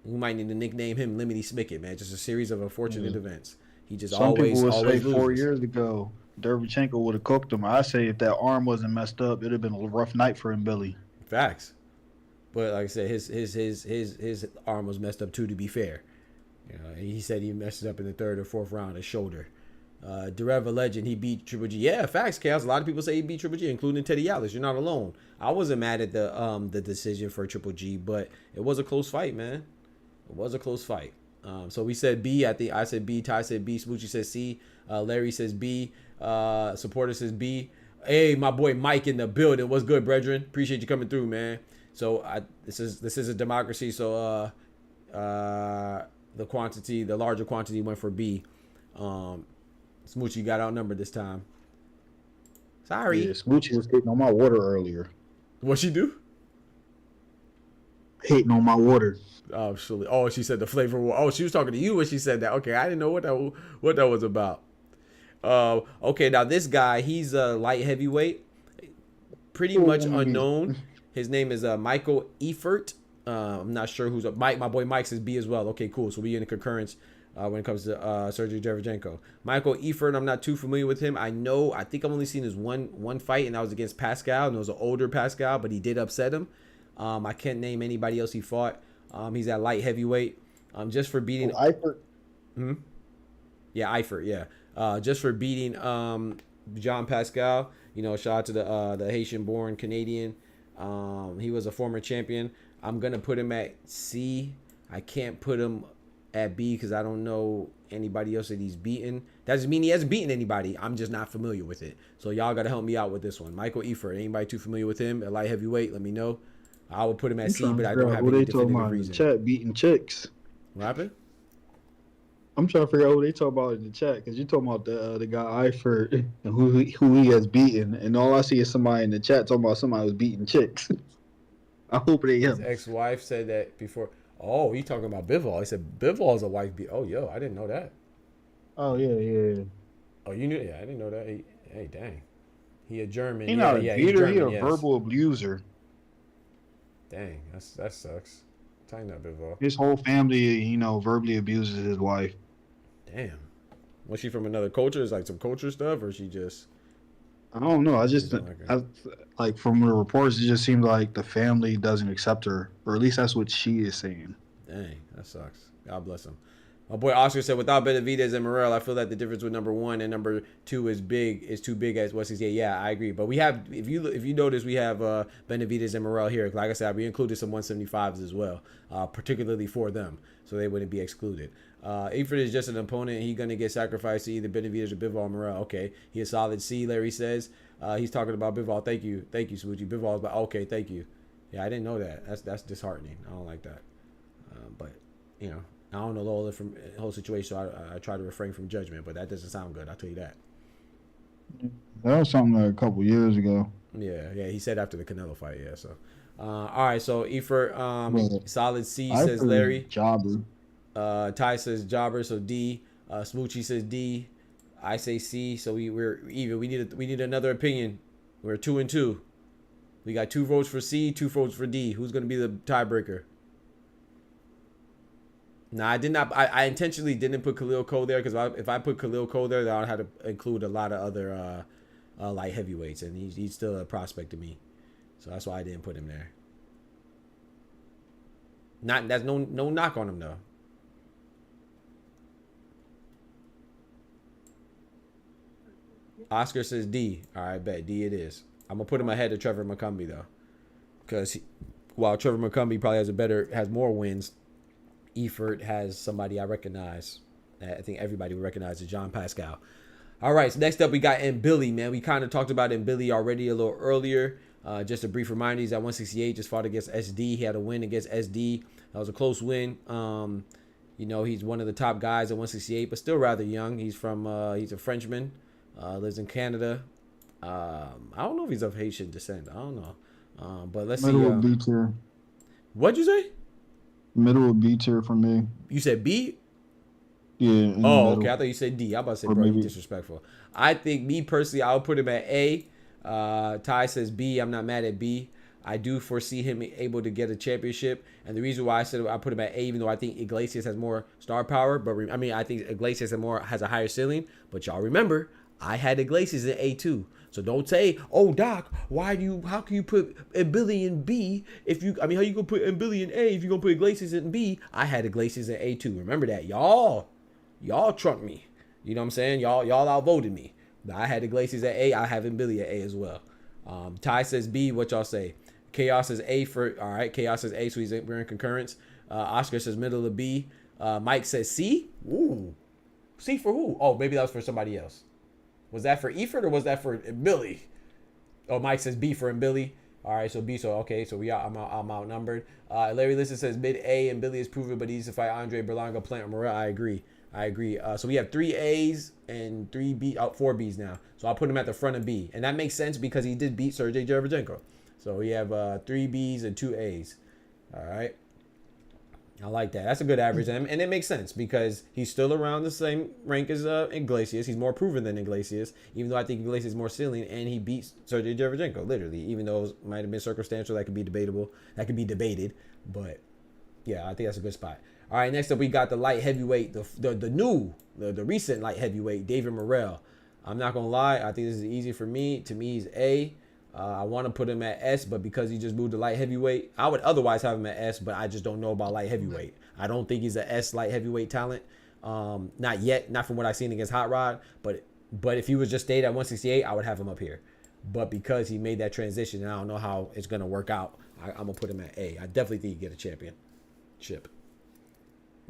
We might need to nickname him Lemony Snicket, man. Just a series of unfortunate events. He just Some always people would say loses. 4 years ago, Derevyanchenko would have cooked him. I say if that arm wasn't messed up, it'd have been a rough night for him, Billy. Facts, but like I said, his arm was messed up too. To be fair, you know, he said he messed it up in the 3rd or 4th round, his shoulder. Derev, a legend, he beat Triple G. Yeah, facts, Chaos. A lot of people say he beat Triple G, including Teddy Atlas. You're not alone. I wasn't mad at the decision for Triple G, but it was a close fight, man. It was a close fight. So we said B. I said B. Ty said B. Smoochie says C. Larry says B. Supporter says B. Hey, my boy Mike in the building. What's good, brethren? Appreciate you coming through, man. So this is a democracy. So the larger quantity went for B. Smoochie got outnumbered this time. Sorry. Yeah, Smoochie was hitting on my water earlier. What'd she do? Hitting on my water. Oh, she said the flavor. Oh, she was talking to you when she said that. Okay, I didn't know what that was about. Okay, now this guy, he's a light heavyweight, pretty much unknown. His name is Michael Eifert. I'm not sure who's up. Mike, my boy Mike says B as well. Okay, cool. So we in a concurrence when it comes to Sergey Derevyanchenko. Michael Eifert, I'm not too familiar with him. I think I've only seen his one fight, and that was against Pascal, and it was an older Pascal, but he did upset him. I can't name anybody else he fought. He's at light heavyweight. Just for beating Eifert. Yeah, Eifert, yeah. Just for beating John Pascal. You know, shout out to the Haitian-born Canadian. He was a former champion. I'm gonna put him at C. I can't put him at B because I don't know anybody else that he's beaten. That doesn't mean he hasn't beaten anybody. I'm just not familiar with it. So y'all gotta help me out with this one. Michael Eifert. Anybody too familiar with him at light heavyweight? Let me know. I would put him at C, but I don't have any definitive reason. Chat beating chicks. What happened? I'm trying to figure out who they talk about in the chat because you talking about the guy Eifert and who he has beaten, and all I see is somebody in the chat talking about somebody who's beating chicks. I hope they him. His ex-wife said that before. Oh, he talking about Bivol. He said Bivol is a wife beat. Oh, yo, I didn't know that. Oh yeah. Oh, you knew? Yeah, I didn't know that. Hey, dang. He a German. He not a beater. He a yes. verbal abuser. Dang, that sucks. Tighten up, Bivol. His whole family, verbally abuses his wife. Damn. Was she from another culture? Is like some culture stuff, or she just? I don't know. Like from the reports, it just seems like the family doesn't accept her, or at least that's what she is saying. Dang, that sucks. God bless him. My boy Oscar said, without Beterbiev and Morel, I feel that the difference with number 1 and number 2 is too big as 168. Yeah, I agree. But we have, if you notice, we have Benavidez and Morel here. Like I said, we included some 175s as well, particularly for them, so they wouldn't be excluded. Eifert is just an opponent. He's gonna get sacrificed to either Benavidez or Bivol or Morel. Okay, he a solid C. Larry says he's talking about Bivol. Thank you, Smoochie. Bivol is okay. Thank you. Yeah, I didn't know that. That's disheartening. I don't like that. But I don't know the whole situation, so I try to refrain from judgment, but that doesn't sound good. I'll tell you that. That was something like a couple years ago. Yeah, he said after the Canelo fight, yeah. So, all right, so Eifert, solid C, says Larry. Jobber. Ty says Jobber, so D. Smoochie says D. I say C, so we're even. We need another opinion. We're 2-2. We got 2 votes for C, 2 votes for D. Who's going to be the tiebreaker? No, I did not. I intentionally didn't put Khalil Cole there because if I put Khalil Cole there, then I'd have to include a lot of other light heavyweights, and he's still a prospect to me. So that's why I didn't put him there. That's no knock on him though. Oscar says D. All right, bet D it is. I'm gonna put him ahead of Trevor McCumbee though, because while Trevor McCumbee probably has more wins, Eifert has somebody I recognize. I think everybody would recognize is John Pascal. All right, so next up we got Billy, man. We kind of talked about Billy already a little earlier. Just a brief reminder, he's at 168, just fought against SD. He had a win against SD. That was a close win. He's one of the top guys at 168, but still rather young. He's a Frenchman, lives in Canada. I don't know if he's of Haitian descent. I don't know. But let's see. What'd you say? Middle of B tier for me. You said B? Yeah. In the Oh, middle. okay. I thought you said D. I'm about to say, Or bro, you maybe- disrespectful. I think me personally, I'll put him at A. Ty says B. I'm not mad at B. I do foresee him able to get a championship, and the reason why I said I put him at A, even though I think Iglesias has more star power, but I mean I think Iglesias has a higher ceiling. But y'all remember, I had Iglesias in A too. So don't say, "Oh, Doc, how can you put Billy in B if you? I mean, how you gonna put Billy in A if you gonna put Iglesias in B?" I had Iglesias in A too. Remember that, y'all trumped me. You know what I'm saying? Y'all outvoted me. But I had Iglesias at A. I have Billy at A as well. Ty says B. What y'all say? Chaos says A for all right. Chaos says A, so we're in concurrence. Oscar says middle of B. Mike says C. Ooh, C for who? Oh, maybe that was for somebody else. Was that for Eford or was that for Billy? Oh, Mike says B for Billy. All right, so B. So okay, so I'm outnumbered. Larry Listen says mid A and Billy is proven, but he needs to fight Andre Berlanga, Plant, or Morel. I agree. So we have 3 A's and 3 B, 4 B's now. So I'll put him at the front of B, and that makes sense because he did beat Sergey Derevchenko. So we have 3 B's and 2 A's. All right. I like that. That's a good average. And it makes sense because he's still around the same rank as Iglesias. He's more proven than Iglesias, even though I think Iglesias is more ceiling, and he beats Sergey Derevchenko, literally, even though it might have been circumstantial. That could be debatable. That could be debated. But, yeah, I think that's a good spot. All right, next up we got the light heavyweight, the recent light heavyweight, David Morrell. I'm not going to lie. I think this is easy for me. To me, he's A. I want to put him at S, but because he just moved to light heavyweight, I would otherwise have him at S, but I just don't know about light heavyweight. I don't think he's an S light heavyweight talent. Not yet, not from what I've seen against Hot Rod, but if he was just stayed at 168, I would have him up here. But because he made that transition, and I don't know how it's going to work out, I'm going to put him at A. I definitely think he get a championship.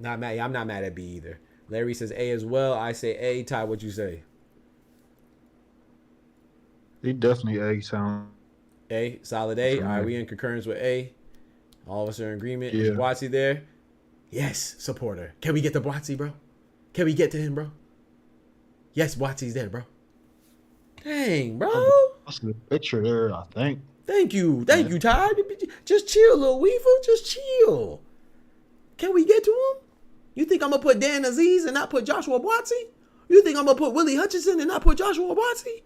I'm not mad at B either. Larry says A as well. I say A. Ty, what'd you say? He definitely A sound. A, solid A. All right, we in concurrence with A. All of us are in agreement. Yeah. Is Boatsy there? Yes, supporter. Can we get to Boatsy, bro? Can we get to him, bro? Yes, Boatsy's there, bro. Dang, bro. That's a good picture there, I think. Thank you, Ty. Just chill, little Weaver. Just chill. Can we get to him? You think I'm gonna put Dan Aziz and not put Joshua Boatsy? You think I'm gonna put Willie Hutchinson and not put Joshua Boatsy?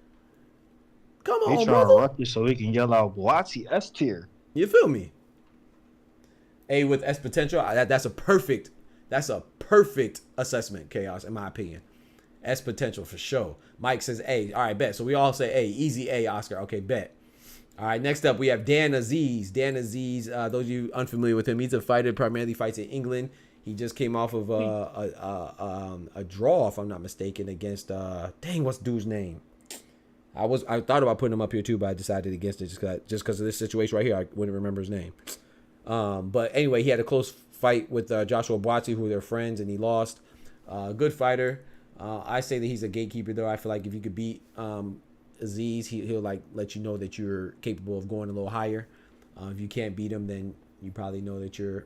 Come on, He trying brother. to rush you so he can yell out Boatsy S tier. You feel me? A with S potential. That's a perfect assessment, Chaos, in my opinion. S potential for sure. Mike says A. All right, bet. So we all say A. Easy A, Oscar. Okay, bet. All right, next up we have Dan Aziz. Dan Aziz, those of you unfamiliar with him, he's a fighter, primarily fights in England. He just came off of a draw, if I'm not mistaken, against what's dude's name? I thought about putting him up here too, but I decided against it just because of this situation right here. I wouldn't remember his name. But anyway, he had a close fight with Joshua Boatsy, who they're friends, and he lost. Good fighter. I say that he's a gatekeeper, though. I feel like if you could beat Aziz, he'll like let you know that you're capable of going a little higher. If you can't beat him, then you probably know that you're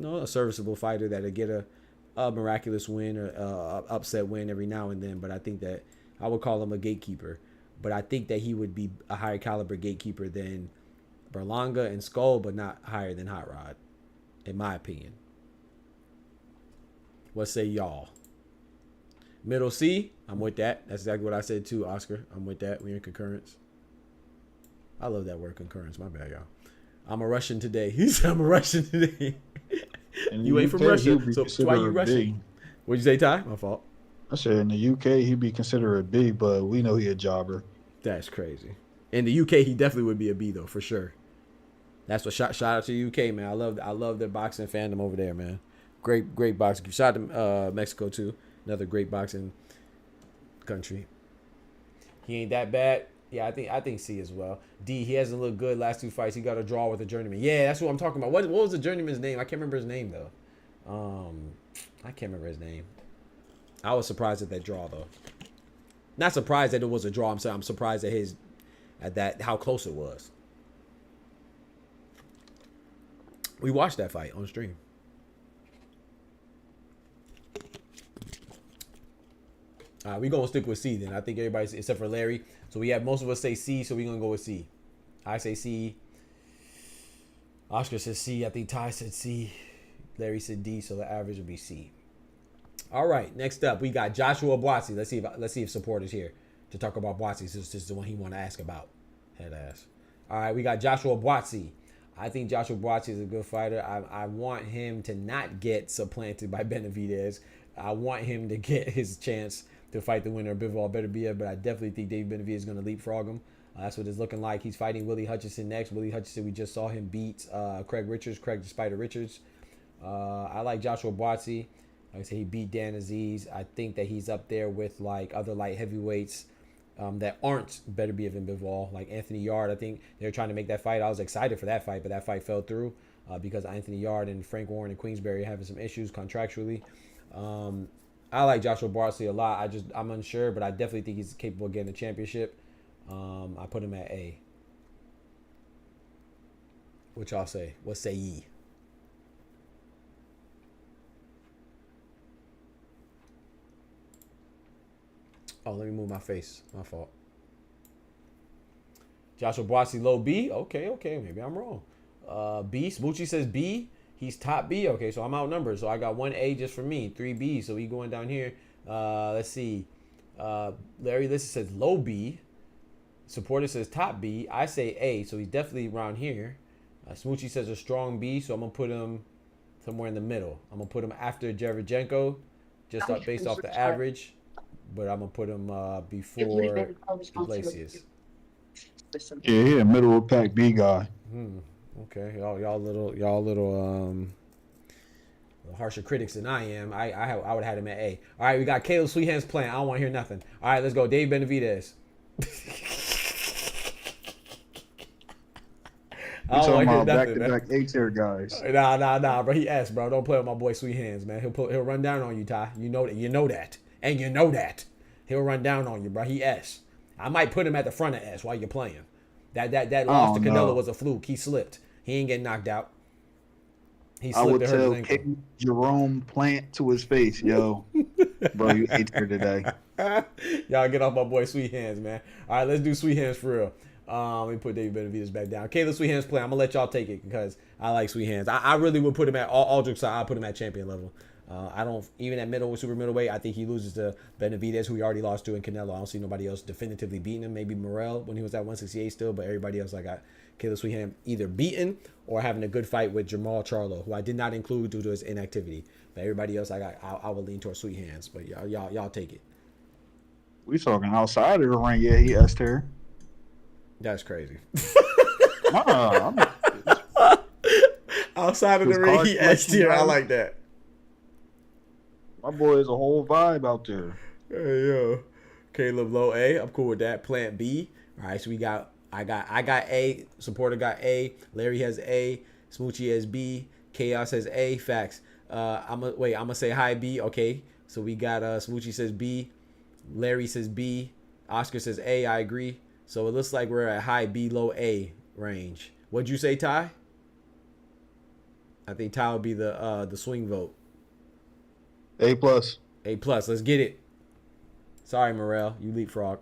a serviceable fighter that'll get a miraculous win or a upset win every now and then. But I think that I would call him a gatekeeper. But I think that he would be a higher caliber gatekeeper than Berlanga and Skull, but not higher than Hot Rod, in my opinion. What say y'all? Middle C, I'm with that. That's exactly what I said too, Oscar. I'm with that. We're in concurrence. I love that word, concurrence. My bad, y'all. I'm a Russian today. He said I'm a Russian today. You ain't from Russia, so why you Russian? What'd you say, Ty? My fault. I said in the UK he'd be considered a B, but we know he a jobber. That's crazy. In the UK, he definitely would be a B though, for sure. That's what shout out to the UK, man. I love their boxing fandom over there, man. Great boxing. Shout out to Mexico too. Another great boxing country. He ain't that bad. Yeah, I think C as well. D, he hasn't looked good last 2 fights. He got a draw with a journeyman. Yeah, that's what I'm talking about. What was the journeyman's name? I can't remember his name though. I can't remember his name. I was surprised at that draw though. Not surprised that it was a draw. I'm surprised at how close it was. We watched that fight on stream. We're going to stick with C then. I think everybody, except for Larry. So we have most of us say C, so we're going to go with C. I say C. Oscar says C. I think Ty said C. Larry said D, so the average will be C. All right, next up we got Joshua Boatsy. Let's see if support is here to talk about Boatsy. This is the one he want to ask about. Head ass. All right, we got Joshua Boatsy. I think Joshua Boatsy is a good fighter. I want him to not get supplanted by Benavidez. I want him to get his chance to fight the winner of Bivol Beterbiev, but I definitely think David Benavidez is going to leapfrog him. That's what it's looking like. He's fighting Willie Hutchinson next. Willie Hutchinson, we just saw him beat Craig the Spider Richards. I like Joshua Boatsy. Like I said, he beat Dan Aziz. I think that he's up there with like other light heavyweights that aren't Beterbiev and Bivol, like Anthony Yard. I think they're trying to make that fight. I was excited for that fight, but that fight fell through because Anthony Yard and Frank Warren and Queensberry are having some issues contractually. I like Joshua Boatsy a lot. I'm unsure, but I definitely think he's capable of getting a championship. I put him at A. What y'all say? What say ye? Oh, let me move my face. My fault. Joshua Boatsy low B. Okay. Maybe I'm wrong. B. Smoochie says B. He's top B. Okay, so I'm outnumbered. So I got 1 A just for me. 3 B. So we going down here. Let's see. Larry Lissa says low B. Supporter says top B. I say A. So he's definitely around here. Smoochie says a strong B. So I'm going to put him somewhere in the middle. I'm going to put him after Jarodchenko. Just based off the average. But I'm going to put him before Iglesias. Yeah, middle of pack B guy. Okay, y'all little harsher critics than I am. I would have had him at A. All right, we got Caleb Sweet Hands playing. I don't want to hear nothing. All right, let's go. Dave Benavidez. I don't want to hear nothing. Back-to-back A-tier guys. Nah, bro. He asked, bro. Don't play with my boy Sweet Hands, man. He'll run down on you, Ty. You know that. And you know that. He'll run down on you, bro. He S. I might put him at the front of S while you're playing. That loss to Canelo was a fluke. He slipped. He ain't getting knocked out. He slipped. I would tell King Jerome Plant to his face, yo. Bro, you ate her today. Y'all get off my boy Sweet Hands, man. All right, let's do Sweet Hands for real. Let me put David Benavidez back down. Caleb Sweet Hands play. I'm gonna let y'all take it because I like Sweet Hands. I really would put him at all jokes aside. I put him at champion level. I don't even at super middleweight. I think he loses to Benavidez, who he already lost to in Canelo. I don't see nobody else definitively beating him. Maybe Morrell when he was at 168 still, but everybody else I got Caleb Sweet Hands either beaten or having a good fight with Jamal Charlo, who I did not include due to his inactivity. But everybody else I would lean towards Sweet Hands. But y'all take it. We talking outside of the ring? Yeah, he asked her. That's crazy. Outside of the ring, he asked here. I like that. My boy is a whole vibe out there. Hey yo, Caleb low A. I'm cool with that. Plant B. All right, so I got A. Supporter got A. Larry has A. Smoochie has B. Chaos has A. Facts. I'm gonna say high B. Okay, so we got Smoochie says B. Larry says B. Oscar says A. I agree. So it looks like we're at high B, low A range. What'd you say, Ty? I think Ty would be the swing vote. A plus. A plus. Let's get it. Sorry, Morrell. You leapfrog.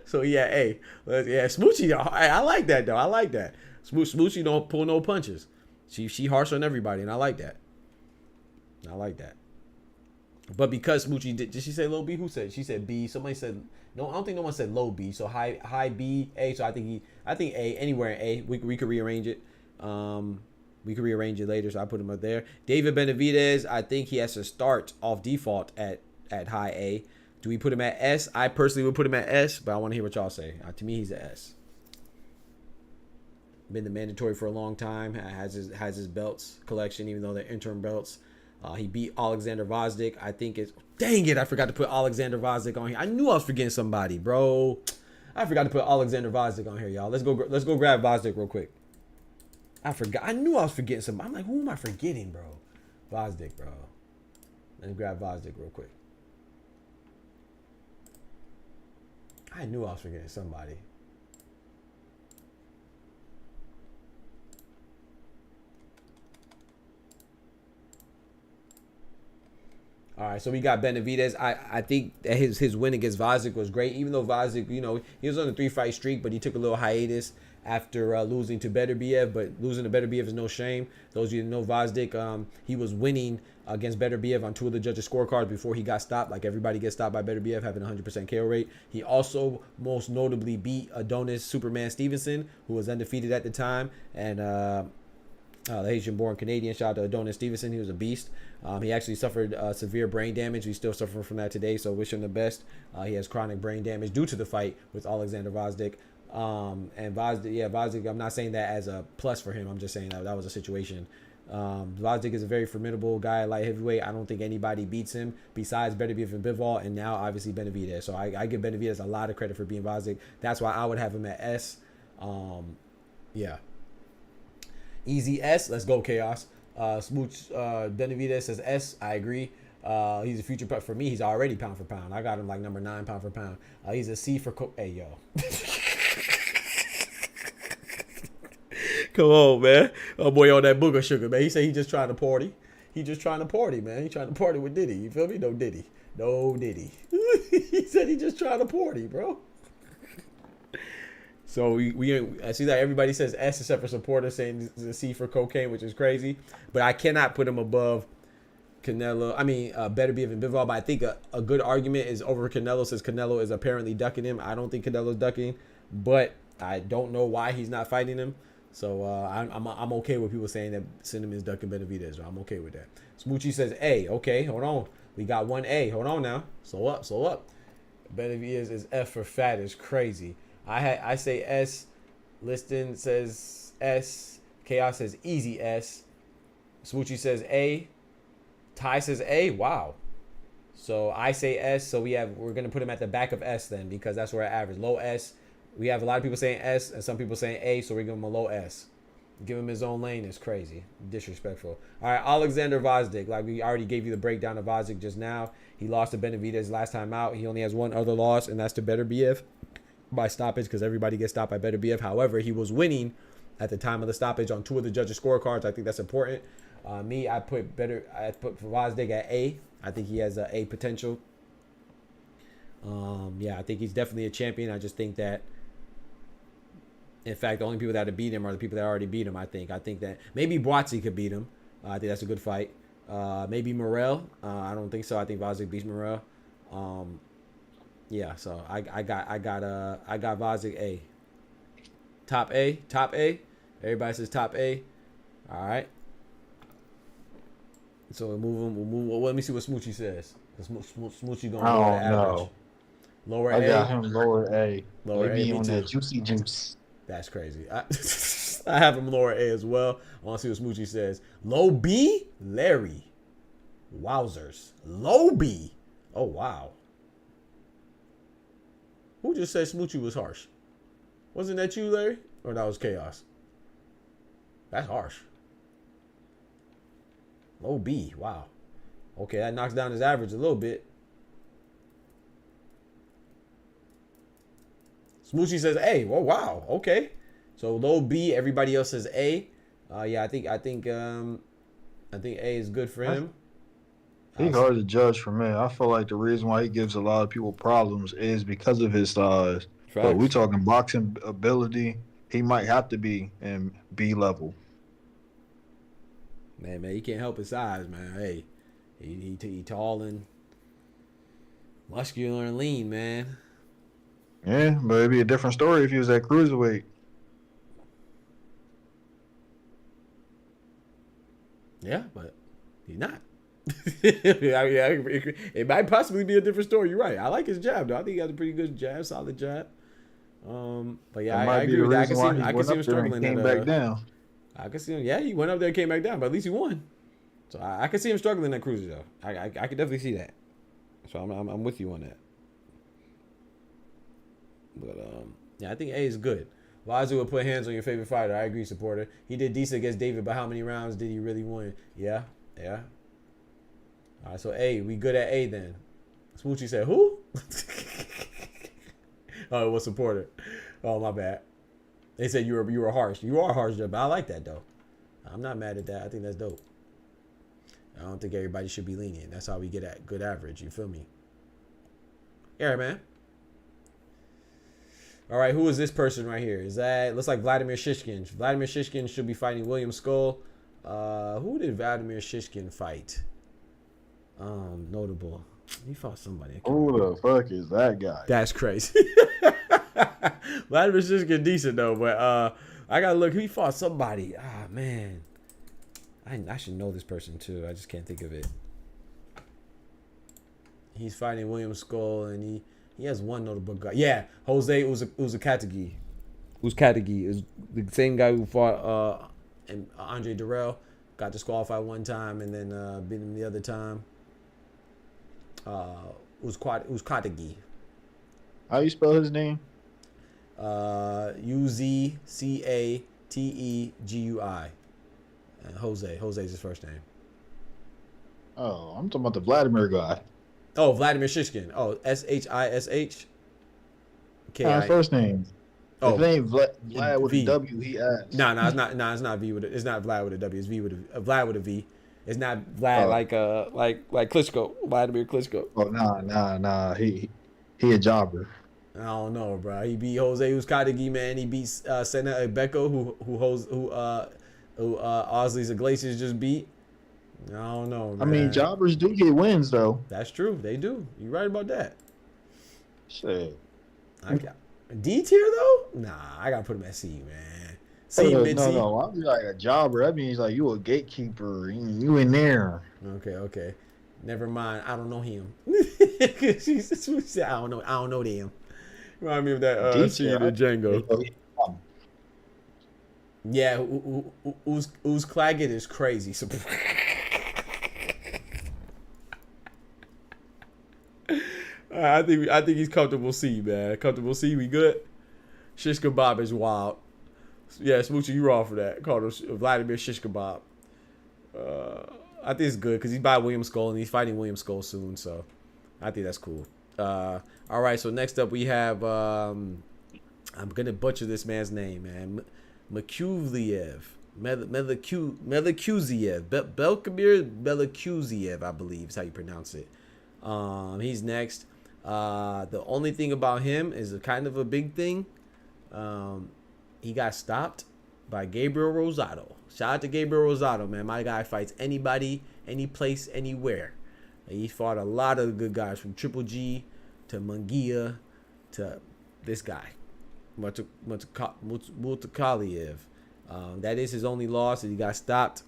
So yeah, A. Yeah, Smoochie. I like that though. I like that. Smoochie don't pull no punches. She harsh on everybody, and I like that. But because Smoochie did she say low B? Who said? She said B. Somebody said no. I don't think no one said low B. So high B, A. So I think A, anywhere in A. We could rearrange it. We could rearrange it later. So I put him up there. David Benavidez. I think he has to start off default at high A. Do we put him at S? I personally would put him at S, but I want to hear what y'all say. To me, he's an S. Been the mandatory for a long time. Has his belts collection, even though they're interim belts. He beat Alexander Vazdik. I think it's... Dang it, I forgot to put Alexander Vazdik on here. I knew I was forgetting somebody, bro. I forgot to put Alexander Vazdik on here, y'all. Let's go grab Vazdik real quick. I forgot. I knew I was forgetting somebody. I'm like, who am I forgetting, bro? Vazdik, bro. Let's grab Vazdik real quick. I knew I was forgetting somebody. All right, so we got Benavidez. I think that his win against Vazdik was great, even though Vazdik, he was on a 3-fight streak, but he took a little hiatus after losing to Beterbiev, but losing to Beterbiev is no shame. Those of you that know Vazdik, he was winning against Beterbiev on 2 of the judges' scorecards before he got stopped. Like everybody gets stopped by Beterbiev, having a 100% KO rate. He also most notably beat Adonis Superman Stevenson, who was undefeated at the time, and the Haitian-born Canadian. Shout out to Adonis Stevenson. He was a beast. He actually suffered severe brain damage. He's still suffering from that today, so wish him the best. He has chronic brain damage due to the fight with Alexander Vazdik. And Vazdik, I'm not saying that as a plus for him. I'm just saying that was a situation. Vazdik is a very formidable guy, light heavyweight. I don't think anybody beats him besides Beterbiev and Bivol, and now obviously Benavidez. So I give Benavidez a lot of credit for being Vazdik. That's why I would have him at S. Yeah. Easy S. Let's go, Chaos. Smooch Benavidez says S. I agree. He's a future for me. He's already pound for pound. I got him like number 9 pound for pound. He's a C for hey yo. Come on, man. Oh boy, on that booger sugar, man. He said he just trying to party. He just trying to party, man. He trying to party with Diddy. You feel me? No Diddy. No Diddy. He said he just trying to party, bro. So I see that everybody says S except for supporters saying the C for cocaine, which is crazy. But I cannot put him above Canelo. I mean, Beterbiev and Bivol. But I think a good argument is over Canelo, since Canelo is apparently ducking him. I don't think Canelo's ducking, but I don't know why he's not fighting him. So I'm okay with people saying that Cinnamon is ducking Benavidez. So I'm okay with that. Smoochie says A. Okay, hold on. We got 1A. Hold on now. Slow up. Benavidez is F for fat. Is crazy. I say S. Liston says S. Chaos says easy S. Smoochie says A. Ty says A. Wow. So I say S. So we're gonna put him at the back of S then, because that's where I average. Low S. We have a lot of people saying S and some people saying A, so we give him a low S. Give him his own lane is crazy. Disrespectful. All right, Alexander Vazdik. Like we already gave you the breakdown of Vazdik just now. He lost to Benavidez last time out. He only has one other loss, and that's to Beterbiev by stoppage, because everybody gets stopped by Beterbiev. However, he was winning at the time of the stoppage on 2 of the judges' scorecards. I think that's important. I put Vazdik at A. I think he has a A potential. Yeah, I think he's definitely a champion. I just think that, in fact, the only people that have beat him are the people that already beat him, I think. I think that maybe Boatsy could beat him. I think that's a good fight. Maybe Morel. I don't think so. I think Vazdik beats Morel. Yeah, so I got Vazdik A. Top A. Everybody says top A. All right. So we'll move. Well, let me see what Smoochie says. Smoochie gonna lower the average. Lower A. I got him lower A. Maybe on that juicy juice. That's crazy. I have him lower A as well. I want to see what Smoochie says. Low B, Larry. Wowzers. Low B. Oh, wow. Who just said Smoochie was harsh? Wasn't that you, Larry? Or that was Chaos? That's harsh. Low B. Wow. Okay, that knocks down his average a little bit. Smoochie says A. Oh wow. Okay. So low B. Everybody else says A. Yeah, I think A is good for him. He's hard to judge for me. I feel like the reason why he gives a lot of people problems is because of his size. But we talking boxing ability, he might have to be in B level. Man, he can't help his size, man. Hey, he tall and muscular and lean, man. Yeah, but it'd be a different story if he was at cruiserweight. Yeah, but he's not. It might possibly be a different story. You're right. I like his jab, though. I think he has a pretty good jab, solid jab. But yeah, I agree with that. I can see him struggling. Came back down. I can see him. Yeah, he went up there and came back down, but at least he won. So I can see him struggling at cruiser, though. I can definitely see that. So I'm with you on that. But yeah, I think A is good. Wazoo will put hands on your favorite fighter. I agree, supporter. He did decent against David, but how many rounds did he really win? Yeah. All right, so A, we good at A then. Smoochie said, who? Oh, it was supporter. Oh, my bad. They said you were harsh. You are harsh, but I like that though. I'm not mad at that. I think that's dope. I don't think everybody should be lenient. That's how we get at good average. You feel me? Yeah, man. All right, who is this person right here? Is that looks like Vladimir Shishkin? Vladimir Shishkin should be fighting William Skull. Who did Vladimir Shishkin fight? Notable. He fought somebody. Who the fuck is that guy? That's crazy. Vladimir Shishkin decent though, but I gotta look. He fought somebody. Ah man, I should know this person too. I just can't think of it. He's fighting William Skull, and he has one notable guy. Yeah, Jose Uzcategui. Uzcategui is the same guy who fought and Andre Durrell. Got disqualified one time and then beat him the other time. Uzcategui. How you spell his name? Uzcategui. Jose. Jose's his first name. Oh, I'm talking about the Vladimir guy. Oh, Vladimir Shishkin. Oh, Shish. His first name. Oh, his name Vlad with V. a W. He asked. No, it's not. No, it's not V with it. It's not Vlad with a W. It's V with a Vlad with a V. It's not Vlad like Klitschko, Vladimir Klitschko. Oh nah. He a jobber. I don't know, bro. He beat Jose Uzcategui, man. He beat Sena Ebeko, who Osley Iglesias just beat. I don't know, man. I mean, jobbers do get wins though. That's true. They do. You're right about that. Shit. I got D tier though? Nah, I gotta put him at C, man. C, mid C. No. I'm like a jobber. That means like you a gatekeeper. You in there. Okay. Never mind. I don't know him. She said, I don't know them. Remind me of that scene in Django. Yeah, Uz Claggett is crazy. So I think he's comfortable C, man. Comfortable C, we good. Shish kebab is wild. Yeah, Smoochie, you raw for that. Called him Vladimir Shish kebab. I think it's good because he's by William Skull and he's fighting William Skull soon, so I think that's cool. All right, so next up we have I'm gonna butcher this man's name, man. Melkuziev, Belkamir Melkuziev, I believe is how you pronounce it. He's next. The only thing about him is a kind of a big thing. He got stopped by Gabriel Rosado. Shout out to Gabriel Rosado, man. My guy fights anybody, any place, anywhere. He fought a lot of good guys from Triple G to Munguia to this guy, Multikaliev. That is his only loss, and he got stopped.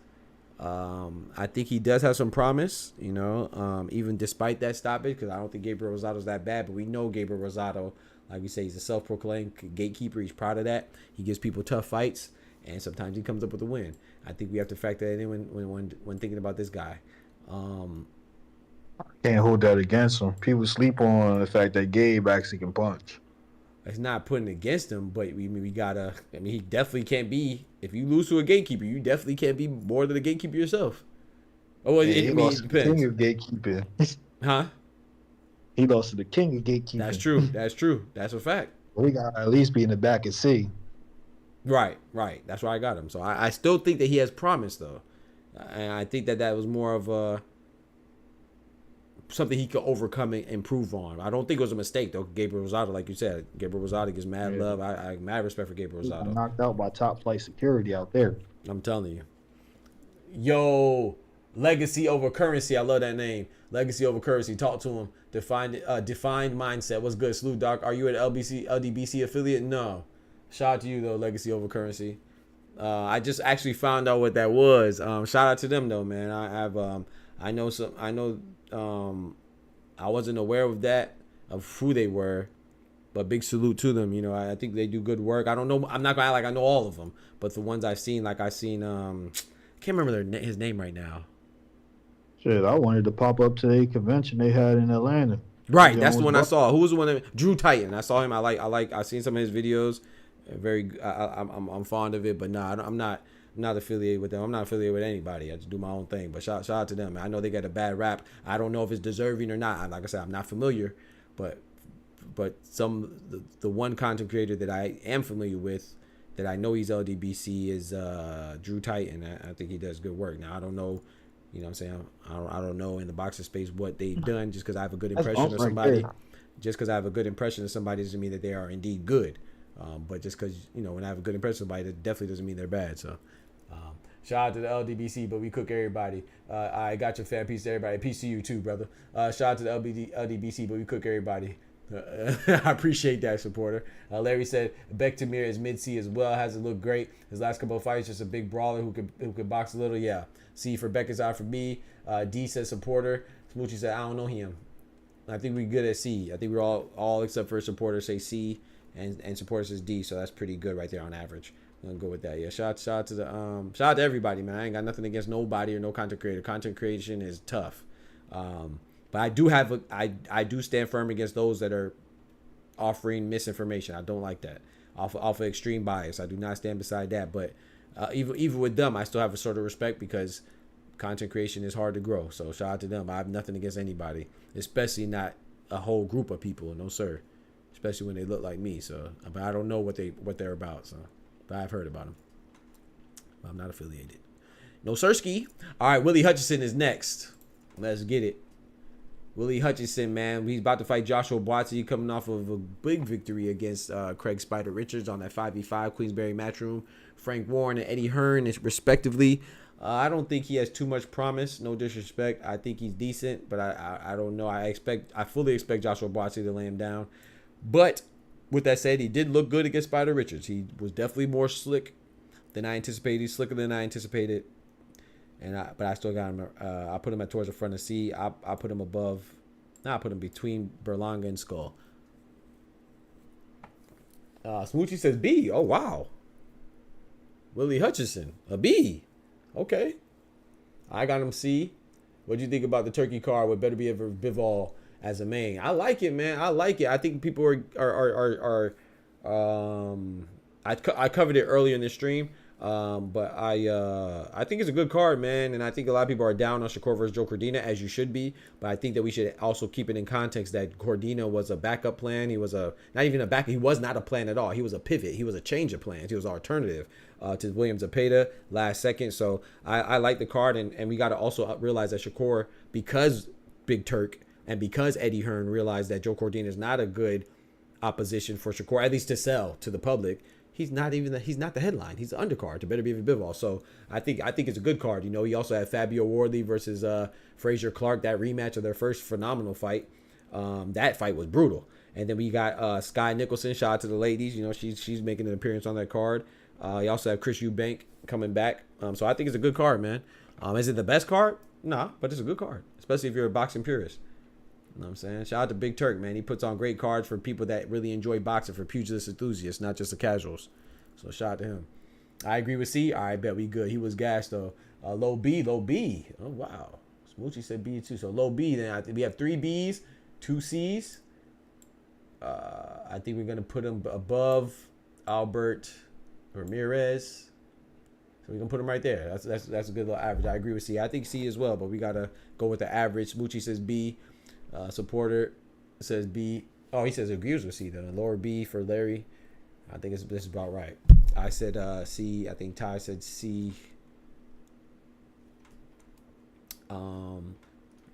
I think he does have some promise, even despite that stoppage, because I don't think Gabriel Rosado's that bad, but we know Gabriel Rosado, like we say, he's a self-proclaimed gatekeeper. He's proud of that. He gives people tough fights, and sometimes he comes up with a win. I think we have to factor that in when thinking about this guy. Can't hold that against him. People sleep on the fact that Gabe actually can punch. It's not putting against him, but we gotta. I mean, he definitely can't be. If you lose to a gatekeeper, you definitely can't be more than a gatekeeper yourself. Oh, well, it depends. King of gatekeeping. Huh? He lost to the king of gatekeeping. That's true. That's a fact. We got to at least be in the back and see. Right. That's why I got him. So I still think that he has promise, though, and I think that was more of something he could overcome and improve on. I don't think it was a mistake, though. Gabriel Rosado, like you said, Gabriel Rosado gets mad love. I mad respect for Gabriel Rosado. Knocked out by top flight security out there. I'm telling you. Yo, legacy over currency. I love that name. Legacy over currency. Talk to him. Defined mindset. What's good, Slew Doc? Are you an LDBC affiliate? No. Shout out to you though, legacy over currency. I just actually found out what that was. Shout out to them though, man. I wasn't aware of that, of who they were, but big salute to them. I think they do good work. I don't know. I'm not gonna act like I know all of them, but the ones I've seen, I can't remember his name right now. Shit, I wanted to pop up to a convention they had in Atlanta. Right, that's the one I saw. Who was the one Drew Titan? I saw him. I seen some of his videos. I'm fond of it, but I'm not affiliated with them. I'm not affiliated with anybody. I just do my own thing. But shout out to them. I know they got a bad rap. I don't know if it's deserving or not. Like I said, I'm not familiar, but the one content creator that I am familiar with, that I know he's LDBC, is Drew Titan. I think he does good work. Now I don't know. You know what I'm saying? I don't know in the boxing space what they've done. Just because I have a good impression of somebody. Just because I have a good impression of somebody doesn't mean that they are indeed good. But just because, when I have a good impression of somebody, that definitely doesn't mean they're bad. So shout out to the LDBC, but we cook everybody. I got your fan. Peace to everybody. Peace to you too, brother. Shout out to the LDBC, but we cook everybody. I appreciate that, supporter. Larry said Beterbiev is mid-C as well. Hasn't looked great. His last couple of fights, just a big brawler who could box a little. Yeah. C for Beck is out for me. D says supporter. Smoochie said I don't know him. I think we're good at C. I think we're all except for supporter say C, and supporter says D. So that's pretty good right there on average. I'm gonna go with that. Yeah. Shout out to everybody, man. I ain't got nothing against nobody or no content creator. Content creation is tough. But I do stand firm against those that are offering misinformation. I don't like that. Off of extreme bias. I do not stand beside that. But even with them, I still have a sort of respect because content creation is hard to grow. So shout out to them. I have nothing against anybody, especially not a whole group of people. No sir. Especially when they look like me. So, but I don't know what they're about. So, but I've heard about them. But I'm not affiliated. No sirski. All right, Willie Hutchinson is next. Let's get it. Willie Hutchinson, man, he's about to fight Joshua Buatsi, coming off of a big victory against Craig Spider Richards on that 5v5 Queensberry matchroom. Frank Warren and Eddie Hearn, respectively. I don't think he has too much promise. No disrespect. I think he's decent, but I don't know. I fully expect Joshua Buatsi to lay him down. But with that said, he did look good against Spider Richards. He was definitely more slick than I anticipated. He's slicker than I anticipated. But I still got him. I put him at towards the front of C. I put him above. I put him between Berlanga and Skull. Smoochie says B. Oh wow. Willie Hutchinson, a B. Okay. I got him C. What do you think about the turkey card with Beterbiev or Bivol as a main? I like it, man. I like it. I think people are I covered it earlier in the stream. But I think it's a good card, man, and I think a lot of people are down on Shakur versus Joe Cordina, as you should be. But I think that we should also keep it in context that Cordina was a backup plan. He was not even a backup. He was not a plan at all. He was a pivot. He was a change of plans. He was an alternative to William Zepeda last second. So I like the card, and we got to also realize that Shakur, because Big Turk and because Eddie Hearn realized that Joe Cordina is not a good opposition for Shakur, at least to sell to the public. He's not the headline. He's the undercard to Beterbiev and Bivol. So I think it's a good card. He also had Fabio Wardley versus Frazier Clark, that rematch of their first phenomenal fight. That fight was brutal. And then we got Sky Nicholson. Shout out to the ladies. She's making an appearance on that card. You also have Chris Eubank coming back. So I think it's a good card, man. Is it the best card? Nah, but it's a good card, especially if you're a boxing purist. You know what I'm saying? Shout out to Big Turk, man. He puts on great cards for people that really enjoy boxing, for pugilist enthusiasts, not just the casuals. So shout out to him. I agree with C. All right, bet we good. He was gassed, though. Low B. Oh, wow. Smoochie said B, too. So low B, then I think we have 3 Bs, 2 Cs. I think we're going to put him above Albert Ramirez. So we're going to put him right there. That's a good little average. I agree with C. I think C as well, but we got to go with the average. Smoochie says B. Supporter says B. Oh, he says agrees with C, though. Lower B for Larry. I think this is about right. I said C. I think Ty said C. All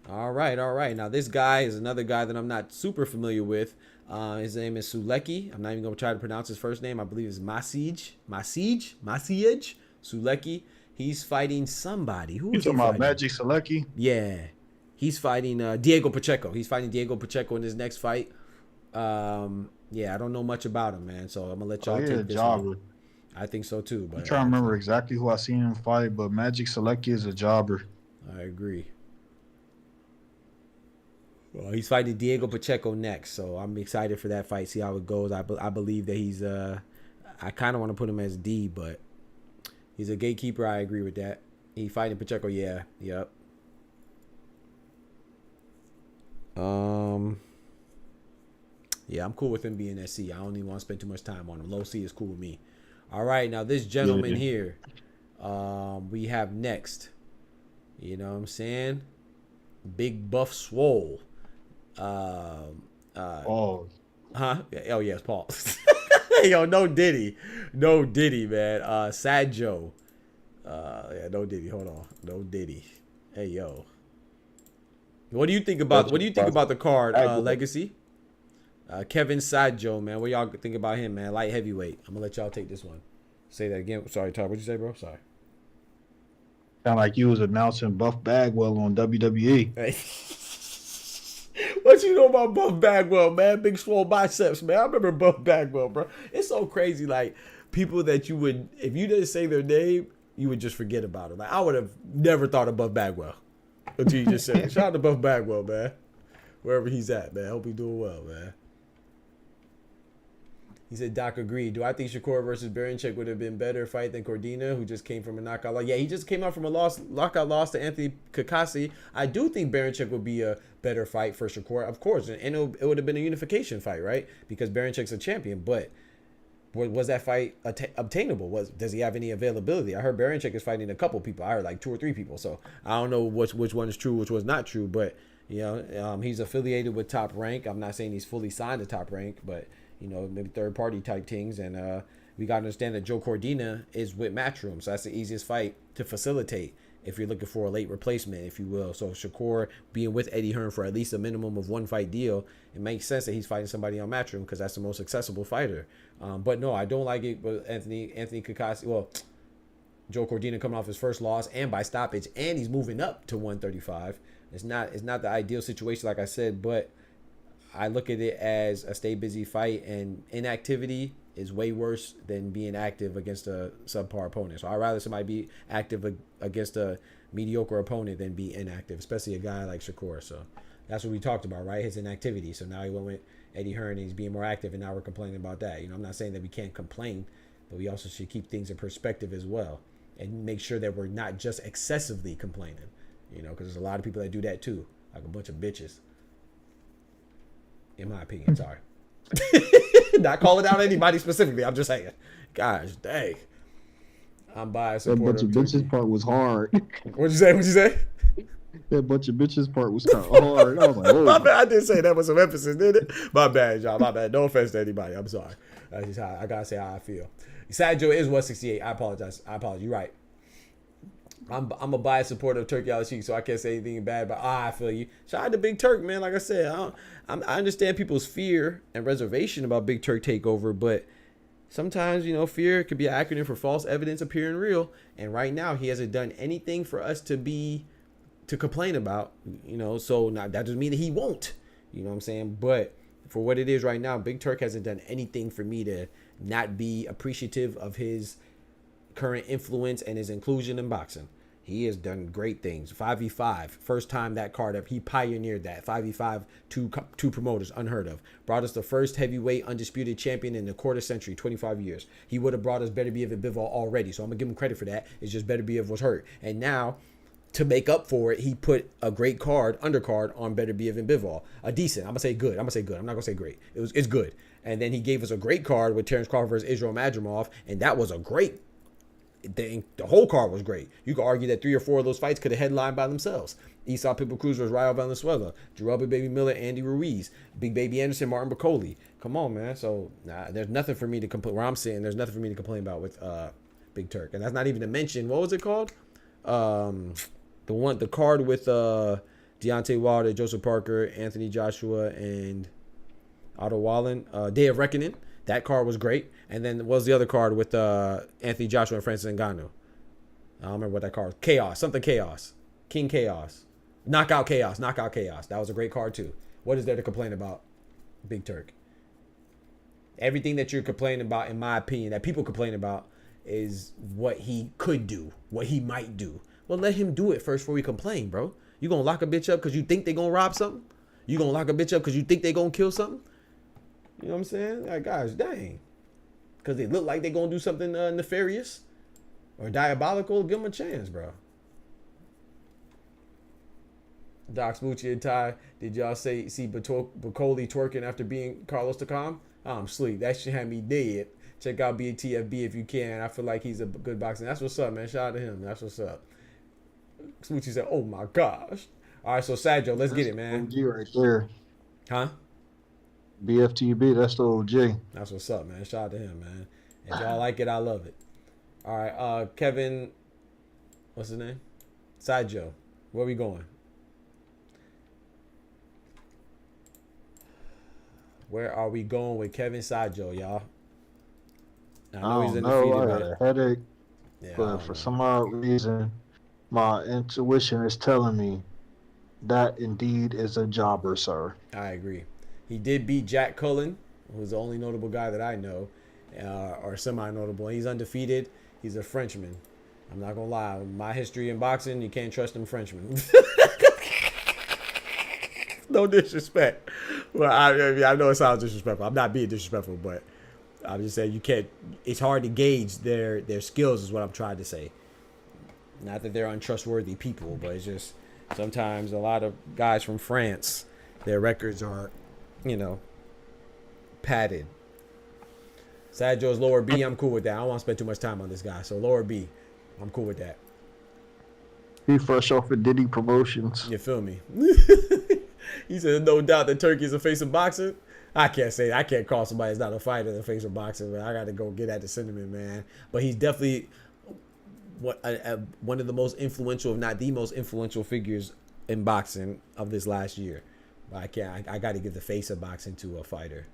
right. Now, this guy is another guy that I'm not super familiar with. His name is Sulecki. I'm not even going to try to pronounce his first name. I believe it's Masij Sulecki. He's fighting somebody. Who is he talking fighting? about Magic Sulecki? Yeah. He's fighting Diego Pacheco. He's fighting Diego Pacheco in his next fight. Yeah, I don't know much about him, man. So I'm going to let y'all take this one. I think so, too. But I'm trying to remember exactly who I seen him fight, but Magic Sulecki is a jobber. I agree. Well, he's fighting Diego Pacheco next, so I'm excited for that fight, see how it goes. I believe that he's I kind of want to put him as D, but he's a gatekeeper. I agree with that. He fighting Pacheco, yeah. Yep. Yeah, I'm cool with him being at C. I don't even want to spend too much time on him. Low C is cool with me. All right, now this gentleman here, we have next. You know what I'm saying? Big Buff Swole. Oh. Huh? Oh, yes, Paul. Yo, no Diddy, man. Sad Joe. Yeah, no Diddy. Hold on, no Diddy. Hey, yo. What do you think about the card, Legacy? Kevin Sajo, man. What y'all think about him, man? Light heavyweight. I'm gonna let y'all take this one. Say that again. Sorry, Todd. What'd you say, bro? Sorry. Sound like you was announcing Buff Bagwell on WWE. Hey. What you know about Buff Bagwell, man? Big swole biceps, man. I remember Buff Bagwell, bro. It's so crazy. Like, people that you would, if you didn't say their name, you would just forget about it. Like, I would have never thought of Buff Bagwell until you just said it. Shout out to Buff Bagwell, man. Wherever he's at, man. Hope he's doing well, man. He said, Doc agreed. Do I think Shakur versus Berinchyk would have been better fight than Cordina, who just came from a knockout loss? Yeah, he just came out from a lockout loss to Anthony Kakasi. I do think Berinchyk would be a better fight for Shakur, of course. And it would have been a unification fight, right? Because Berincyk's a champion. But was that fight obtainable? Does he have any availability? I heard Berinchyk is fighting a couple people. I heard like 2 or 3 people. So I don't know which one is true, which was not true. But, you know, he's affiliated with Top Rank. I'm not saying he's fully signed to Top Rank, but you know, maybe third party type things. And we got to understand that Joe Cordina is with Matchroom. So that's the easiest fight to facilitate if you're looking for a late replacement, if you will. So Shakur being with Eddie Hearn for at least a minimum of 1 fight deal, it makes sense that he's fighting somebody on Matchroom because that's the most accessible fighter. But no, I don't like it with Anthony Kakasi. Well, Joe Cordina coming off his first loss and by stoppage, and he's moving up to 135. It's not the ideal situation, like I said, but I look at it as a stay busy fight, and inactivity is way worse than being active against a subpar opponent. So I'd rather somebody be active against a mediocre opponent than be inactive, especially a guy like Shakur. So that's what we talked about, right? His inactivity. So now he went with Eddie Hearn and he's being more active, and now we're complaining about that. You know, I'm not saying that we can't complain, but we also should keep things in perspective as well and make sure that we're not just excessively complaining, you know, because there's a lot of people that do that too, like a bunch of bitches. In my opinion, sorry. Not calling out anybody specifically. I'm just saying. Gosh, dang. I'm biased. That bunch of bitches part was hard. What'd you say? What'd you say? That bunch of bitches part was kind of hard. I was like, oh. My bad. I did say that with some emphasis, didn't it? My bad, y'all. My bad. No offense to anybody. I'm sorry. That's just how I gotta say how I feel. Sad Joe is 168. I apologize. You're right. I'm a biased supporter of Turkey Al Sheikh, so I can't say anything bad, but I feel you. Shout out to Big Turk, man. Like I said, I understand people's fear and reservation about Big Turk takeover, but sometimes, you know, fear could be an acronym for false evidence appearing real. And right now, he hasn't done anything for us to complain about, you know. So now that doesn't mean that he won't, you know what I'm saying? But for what it is right now, Big Turk hasn't done anything for me to not be appreciative of his current influence and his inclusion in boxing. He has done great things. 5v5, first time that card up. He pioneered that. 5v5, two promoters, unheard of. Brought us the first heavyweight undisputed champion in a quarter century, 25 years. He would have brought us Beterbiev and Bivol already, so I'm going to give him credit for that. It's just Beterbiev was hurt. And now, to make up for it, he put a great undercard on Beterbiev and Bivol. A decent. I'm going to say good. I'm not going to say great. It's good. And then he gave us a great card with Terence Crawford versus Israel Madrimov, and that was a great. The whole card was great. You could argue that 3 or 4 of those fights could have headlined by themselves. Esau Pitbull Cruz versus Rayo Valenzuela, Geraldo Baby Miller, Andy Ruiz, Big Baby Anderson, Martin Bacoli. Come on, man. So there's nothing for me to complain. Where I'm saying there's nothing for me to complain about with Big Turk, and that's not even to mention what was it called? The card with Deontay Wilder, Joseph Parker, Anthony Joshua, and Otto Wallen. Day of Reckoning. That card was great. And then what was the other card with Anthony Joshua and Francis Ngannou? I don't remember what that card was. Chaos. Something Chaos. King Chaos. Knockout Chaos. That was a great card too. What is there to complain about, Big Turk? Everything that you're complaining about, in my opinion, that people complain about, is what he could do, what he might do. Well, let him do it first before we complain, bro. You gonna lock a bitch up because you think they gonna rob something? You gonna lock a bitch up because you think they gonna kill something? You know what I'm saying? Like, guys, dang. Because they look like they're going to do something nefarious or diabolical. Give them a chance, bro. Doc Smoochie and Ty, did y'all see Bacoli twerking after being Carlos Takam? I'm sleep. That shit had me dead. Check out BTFB if you can. I feel like he's a good boxer. That's what's up, man. Shout out to him. That's what's up. Smoochie said, oh, my gosh. All right, so Sajo, let's get it, man. OG right there. Huh? BFTB, that's the OG. That's what's up, man. Shout out to him, man. If y'all like it, I love it. All right, Kevin, what's his name? Side Joe. Where we going? Where are we going with Kevin Sajo, y'all? I I he's don't know. I got undefeated, a headache, but yeah, I but don't for know. some odd reason, my intuition is telling me that indeed is a jobber, sir. I agree. He did beat Jack Cullen, who's the only notable guy that I know, or semi-notable. He's undefeated. He's a Frenchman. I'm not gonna lie. My history in boxing, you can't trust them Frenchmen. No disrespect. Well, I know it sounds disrespectful. I'm not being disrespectful, but I'm just saying you can't. It's hard to gauge their skills, is what I'm trying to say. Not that they're untrustworthy people, but it's just sometimes a lot of guys from France, their records are, padded. Sajo's lower B, I'm cool with that. I don't want to spend too much time on this guy, so lower B, I'm cool with that. He fresh off of Diddy Promotions. You feel me? He said, no doubt that Turkey is a face of boxing. I can't say that. I can't call somebody that's not a fighter the face of boxing, man. I got to go get at the sentiment, man. But he's definitely one of the most influential, if not the most influential figures in boxing of this last year. But I got to give the face of boxing to a fighter.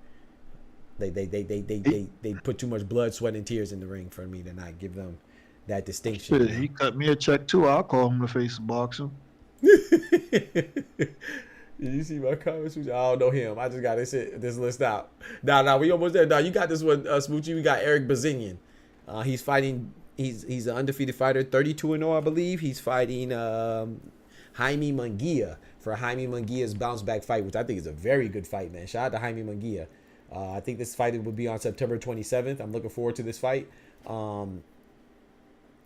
They put too much blood, sweat, and tears in the ring for me to not give them that distinction. Shit, he cut me a check too. I'll call him the face of boxing. Did you see my comments? I don't know him. I just got this list out. Now we almost there. Now you got this one, Smoochie. We got Eric Bazinian. He's fighting. He's an undefeated fighter, 32-0, I believe. He's fighting Jaime Munguia for Jaime Munguia's bounce back fight, which I think is a very good fight, man. Shout out to Jaime Munguia. I think this fight will be on September 27th. I'm looking forward to this fight.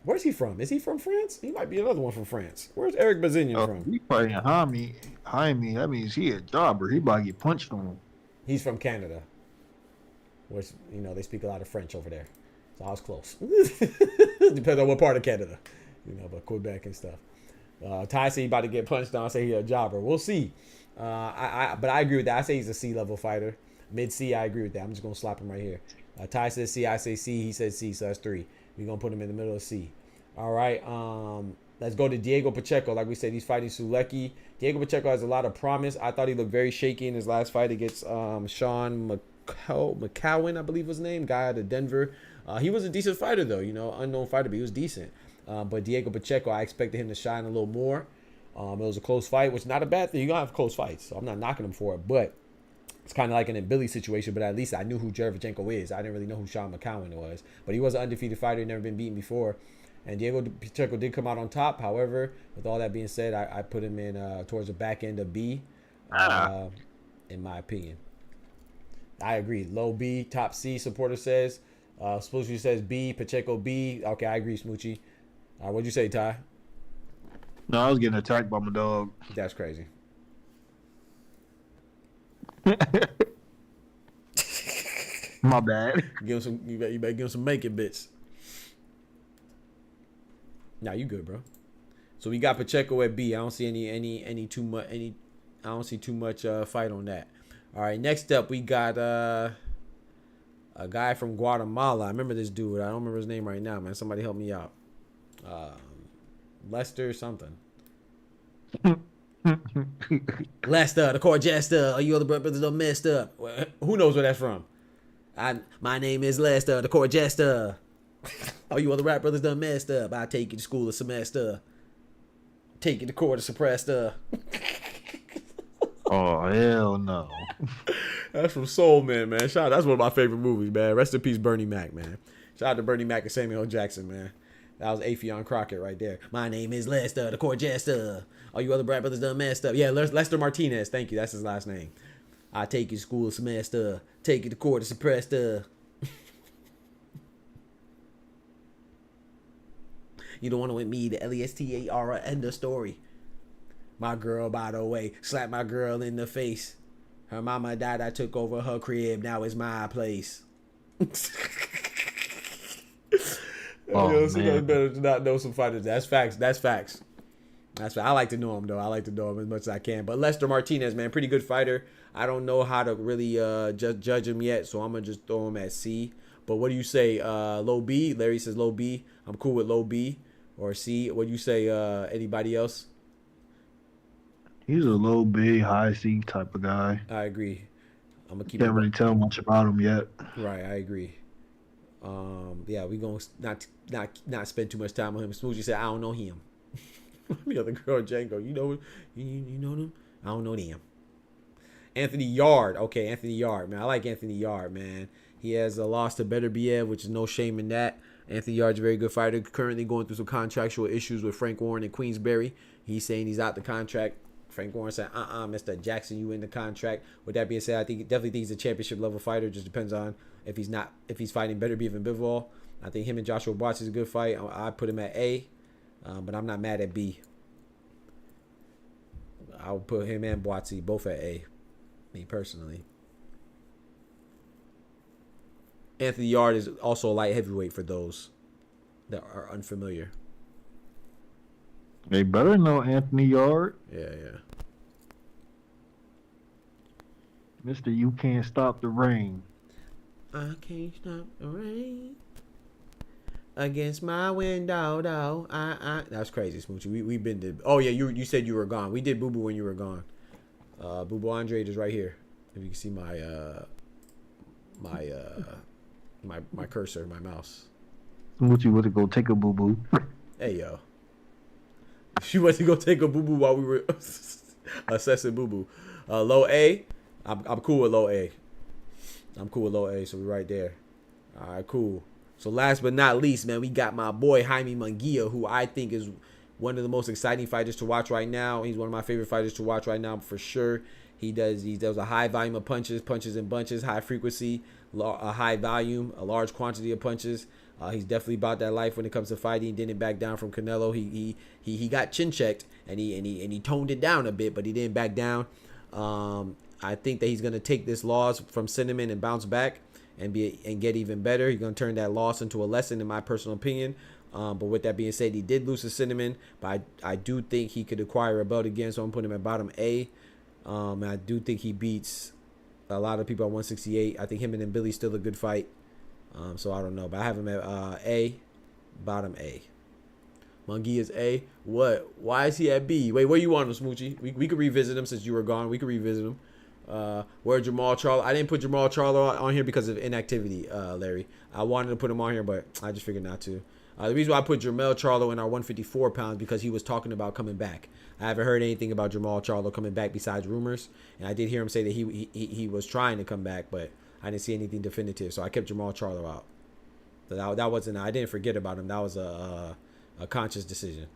Where's he from? Is he from France? He might be another one from France. Where's Eric Bazinian from? He fighting Jaime. That means he a jobber. He about to get punched on him. He's from Canada, which, they speak a lot of French over there. So I was close. Depends on what part of Canada, but Quebec and stuff. Ty say he about to get punched down. I say he a jobber. We'll see. But I agree with that. I say he's a C-level fighter. Mid-C, I agree with that. I'm just going to slap him right here. Ty says C, I say C. He says C, so that's 3. We're going to put him in the middle of C. All right. Let's go to Diego Pacheco. Like we said, he's fighting Sulecki. Diego Pacheco has a lot of promise. I thought he looked very shaky in his last fight against Sean McCowan, I believe was his name, guy out of Denver. He was a decent fighter, though. Unknown fighter, but he was decent. But Diego Pacheco, I expected him to shine a little more. It was a close fight, which is not a bad thing. You're going to have close fights, so I'm not knocking him for it. But it's kind of like an Billy situation, but at least I knew who Gervonta is. I didn't really know who Sean McCowan was. But he was an undefeated fighter, never been beaten before. And Diego Pacheco did come out on top. However, with all that being said, I put him in towards the back end of B, in my opinion. I agree. Low B, top C, supporter says. Smoochie says B, Pacheco B. Okay, I agree, Smoochie. What'd you say, Ty? No, I was getting attacked by my dog. That's crazy. My bad. You better give him some making bits. Nah, you good, bro. So we got Pacheco at B. I don't see I don't see too much fight on that. All right, next up we got a guy from Guatemala. I remember this dude. I don't remember his name right now, man. Somebody help me out. Lester something. Lester, the court jester. Are you other brothers done messed up? Who knows where that's from? My name is Lester, the court jester. Oh, you other rap brothers done messed up. I take you to school a semester. Take you to court a suppressor. Oh, hell no. That's from Soul Man, man. Shout out, that's one of my favorite movies, man. Rest in peace, Bernie Mac, man. Shout out to Bernie Mac and Samuel L. Jackson, man. That was Affion Crockett right there. My name is Lester, the court jester. All you other rap brothers done messed up. Yeah, Lester Martinez. Thank you. That's his last name. I take you to school a semester. Take you to court a suppressor. You don't want to with me, the L-E-S-T-A-R end of story. My girl, by the way, slapped my girl in the face. Her mama died, I took over her crib, now it's my place. Better to not know some fighters. That's facts. I like to know him, though. I like to know him as much as I can. But Lester Martinez, man, pretty good fighter. I don't know how to really judge him yet, so I'm going to just throw him at C. But what do you say? Low B? Larry says low B. I'm cool with low B or C. What do you say? Anybody else? He's a low B, high C type of guy. I agree. I'm gonna keep. Can't really tell much about him yet. Right, I agree. Yeah, we gonna not spend too much time on him. Smoochie said, I don't know him. The other girl, Django, you know them? I don't know them. Anthony Yard. Okay, Anthony Yard, man. I like Anthony Yard, man. He has a loss to Beterbiev, which is no shame in that. Anthony Yard's a very good fighter. Currently going through some contractual issues with Frank Warren and Queensberry. He's saying he's out the contract. Frank Warren said, Mr. Jackson, you in the contract. With that being said, I definitely think he's a championship level fighter. Just depends on if he's fighting Beterbiev and Bivol. I think him and Joshua Boats is a good fight. I put him at A, but I'm not mad at B. I would put him and Boatsy both at A, me personally. Anthony Yard is also a light heavyweight for those that are unfamiliar. They better know Anthony Yard. Yeah. Mr. You Can't Stop the Rain. I can't stop the rain against my window, though. That's crazy, Smoochie. We been did. Oh yeah, you said you were gone. We did Boo Boo when you were gone. Boo Boo Andre is right here. If you can see my cursor, my mouse. Smoochie went to go take a boo boo. Hey yo, she went to go take a boo boo while we were assessing Boo Boo. Low A, I'm cool with low A. So we right there. All right, cool. So last but not least, man, we got my boy Jaime Munguia, who I think is one of the most exciting fighters to watch right now. He's one of my favorite fighters to watch right now for sure. He does a high volume of punches in bunches, high frequency, a high volume, a large quantity of punches. He's definitely about that life when it comes to fighting. He didn't back down from Canelo. He got chin checked and he toned it down a bit, but he didn't back down. I think that he's gonna take this loss from Cinnamon and bounce back and get even better. He's gonna turn that loss into a lesson, in my personal opinion. But with that being said, he did lose to Cinnamon, but I do think he could acquire a belt again, so I'm putting him at bottom A. I do think he beats a lot of people at 168. I think him and then Billy's still a good fight. So I don't know, but I have him at A, bottom A. Munguia's A. What? Why is he at B? Wait, where you want him, Smoochie? We could revisit him since you were gone. We could revisit him. Where Jamal Charlo? I didn't put Jamal Charlo on here because of inactivity, Larry. I wanted to put him on here, but I just figured not to. The reason why I put Jermell Charlo in our 154 pounds because he was talking about coming back. I haven't heard anything about Jamal Charlo coming back besides rumors, and I did hear him say that he was trying to come back, but I didn't see anything definitive, so I kept Jamal Charlo out. So that wasn't. I didn't forget about him. That was a conscious decision.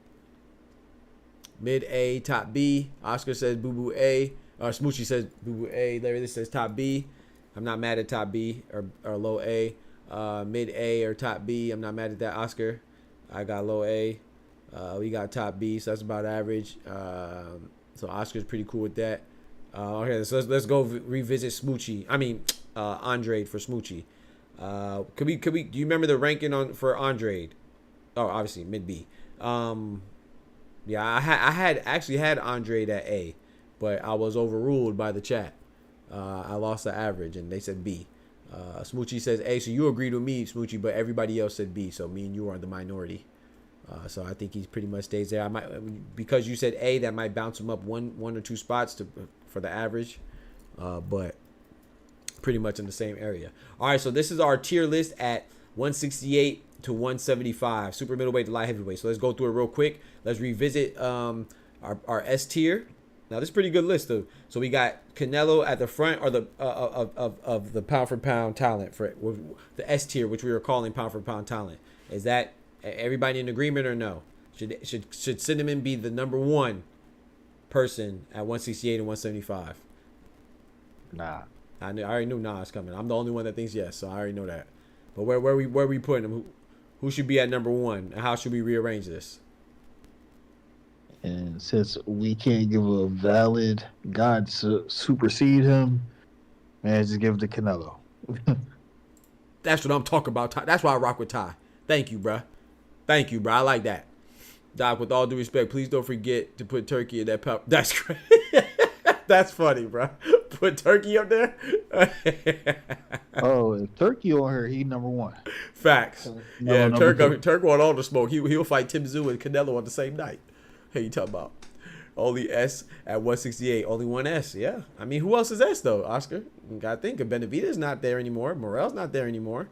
Mid A, top B. Oscar says Boo Boo A. Smoochie says Boo Boo A. Larry, this says top B. I'm not mad at top B or low A. Mid A or top B. I'm not mad at that, Oscar. I got low A. We got top B, so that's about average. So Oscar's pretty cool with that. Okay, so let's go revisit Smoochie. I mean, Andre for Smoochie. Could we? Do you remember the ranking for Andre? Oh, obviously mid B. Yeah, I actually had Andre at A, but I was overruled by the chat. I lost the average, and they said B. Smoochie says A, so you agreed with me, Smoochie, but everybody else said B, so me and you are the minority. So I think he pretty much stays there. I might, because you said A, that might bounce him up one or two spots for the average, but pretty much in the same area. All right, so this is our tier list at 168 to 175, super middleweight to light heavyweight. So let's go through it real quick. Let's revisit our S tier. Now this is a pretty good list though. So we got Canelo at the front, or the of the pound for pound talent for the S tier, which we were calling pound for pound talent. Is that everybody in agreement or no? Should Cinnamon be the number one person at 168 and 175? Nah. I already knew Nas coming. I'm the only one that thinks yes, so I already know that. But where we putting him? Who should be at number one, and how should we rearrange this? And since we can't give a valid God supersede him, man, just give it to Canelo. That's what I'm talking about. Ty. That's why I rock with Ty. Thank you, bruh. Thank you, bruh. I like that. Doc, with all due respect, please don't forget to put Turkey in that pep. That's great. That's funny, bruh. Put Turkey up there. Oh, if Turkey on her, he number one. Facts. No, yeah, Turk want all the smoke. He'll fight Tim Tszyu and Canelo on the same night. Hey, you talking about? Only S at 168. Only one S. Yeah. I mean, who else is S though, Oscar? You gotta think. Benavidez not there anymore. Morrell's not there anymore.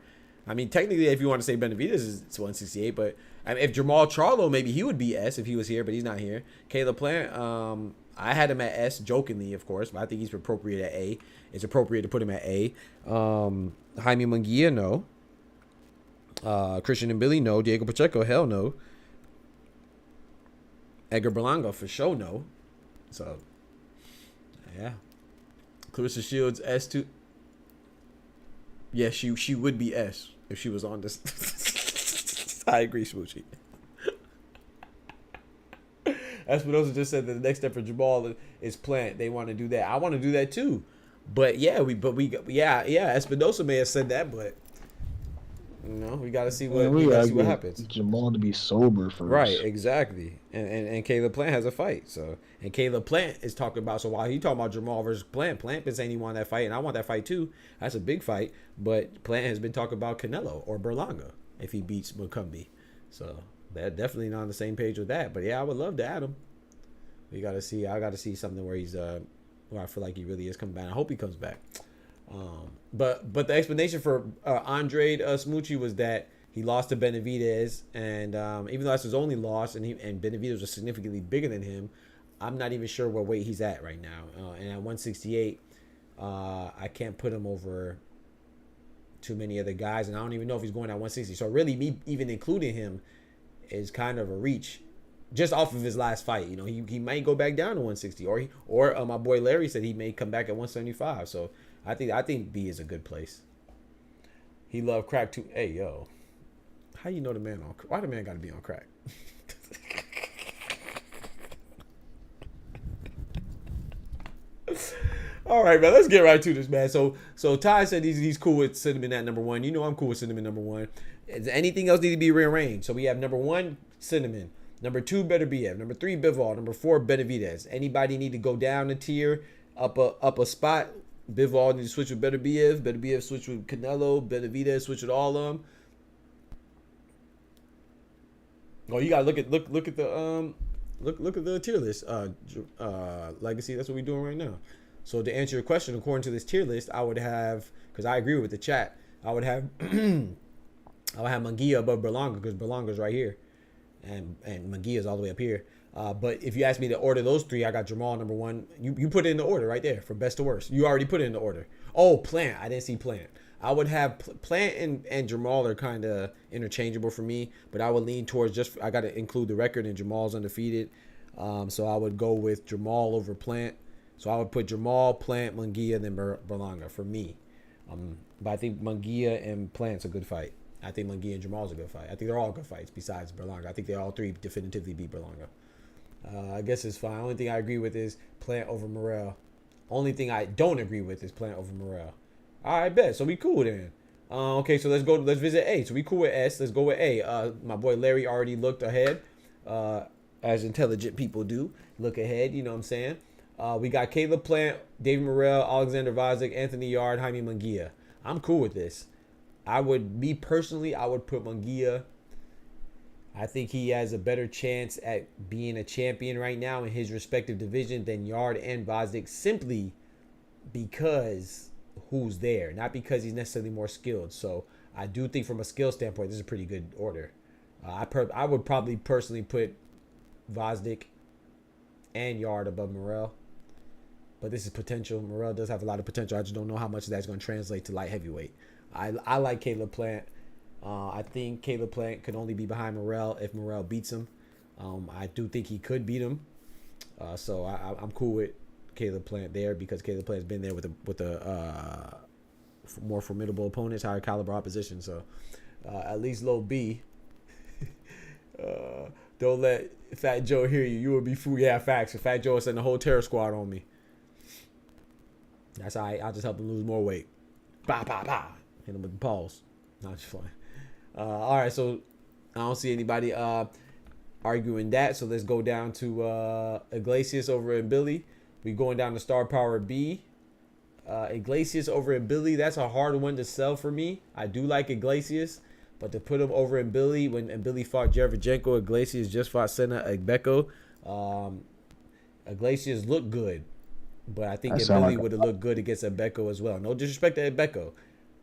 I mean, technically, if you want to say Benavidez is 168, but I mean, if Jamal Charlo, maybe he would be S if he was here, but he's not here. Caleb Plant, I had him at S, jokingly, of course, but I think he's appropriate at A. It's appropriate to put him at A. Jaime Munguia, no. Christian and Billy, no. Diego Pacheco, hell no. Edgar Berlanga, for sure, no. So, yeah. Clarissa Shields, S2. Yeah, she would be S if she was on this. I agree, Smoochie. Espinosa just said that the next step for Jamal is Plant. They want to do that. I want to do that too. But yeah, Espinosa may have said that, but you know, we got to see what happens. Jamal to be sober first. Right, exactly. And Caleb Plant has a fight. So, and Caleb Plant is talking about, so while he talking about Jamal versus Plant been saying he won that fight, and I want that fight too. That's a big fight. But Plant has been talking about Canelo or Berlanga if he beats Mukumbi. So they're definitely not on the same page with that. But yeah, I would love to add him. I got to see something where he's where I feel like he really is coming back. I hope he comes back. But the explanation for Andre Smoochie was that he lost to Benavidez, and even though that's his only loss, and Benavidez was significantly bigger than him, I'm not even sure what weight he's at right now. And at 168, I can't put him over too many other guys, and I don't even know if he's going at 160. So really, me even including him is kind of a reach, just off of his last fight. You know, he might go back down to 160, or my boy Larry said he may come back at 175. So I think B is a good place. He loved crack too. Hey yo, how you know the man on? Why the man got to be on crack? All right, man. Let's get right to this, man. So Ty said he's cool with Cinnamon at number 1. You know I'm cool with Cinnamon number 1. Is anything else need to be rearranged? So we have number 1 Cinnamon, number 2 Beterbiev, number 3 Bivol, number 4 Benavidez. Anybody need to go down a tier, up a spot? Bivol need to switch with Beterbiev switch with Canelo, Benavidez switch with all of them. Oh, you gotta look at the tier list. Legacy. That's what we're doing right now. So to answer your question, according to this tier list, I would have, because I agree with the chat, I would have Munguia above Berlanga because Berlanga's right here, and Munguia's all the way up here. But if you ask me to order those 3, I got Jamal number 1. You put it in the order right there from best to worst. You already put it in the order. Oh, Plant. I didn't see Plant. I would have Plant and Jamal are kind of interchangeable for me, but I would lean towards I got to include the record, and Jamal's undefeated. So I would go with Jamal over Plant. So I would put Jamal, Plant, Munguia, and then Berlanga for me. But I think Munguia and Plant's a good fight. I think Munguia and Jamal's a good fight. I think they're all good fights besides Berlanga. I think they all 3 definitively beat Berlanga. I guess it's fine. Only thing I agree with is Plant over Morrell. Only thing I don't agree with is Plant over Morrell. All right, bet. So we cool then. Okay, so let's visit A. So we cool with S. Let's go with A. My boy Larry already looked ahead, as intelligent people do. Look ahead, you know what I'm saying? We got Caleb Plant, David Morrell, Alexander Vazik, Anthony Yard, Jaime Munguia. I'm cool with this. I would put Munguia. I think he has a better chance at being a champion right now in his respective division than Yard and Vazik, simply because who's there, not because he's necessarily more skilled. So I do think from a skill standpoint, this is a pretty good order. I would probably personally put Vazik and Yard above Morrell. But this is potential. Morrell does have a lot of potential. I just don't know how much of that's going to translate to light heavyweight. I like Caleb Plant. I think Caleb Plant could only be behind Morrell if Morrell beats him. I do think he could beat him. So I'm cool with Caleb Plant there because Caleb Plant has been there with a more formidable opponents, higher caliber opposition. So at least low B. Don't let Fat Joe hear you. You will be fooled. Yeah, facts. Fat Joe is sending the whole terror squad on me. That's all right. I'll just help him lose more weight. Bah, bah, bah. Hit him with the paws. Not just fine. All right, so I don't see anybody arguing that. So let's go down to Iglesias over at Billy. We going down to Star Power B. Iglesias over at Billy. That's a hard one to sell for me. I do like Iglesias, but to put him over in Billy when Billy fought Jervichenko, Iglesias just fought Sena Agbeko. Iglesias looked good, but I think That that sound Billy like a- would have looked good against Ebeko as well. No disrespect to Ebeko,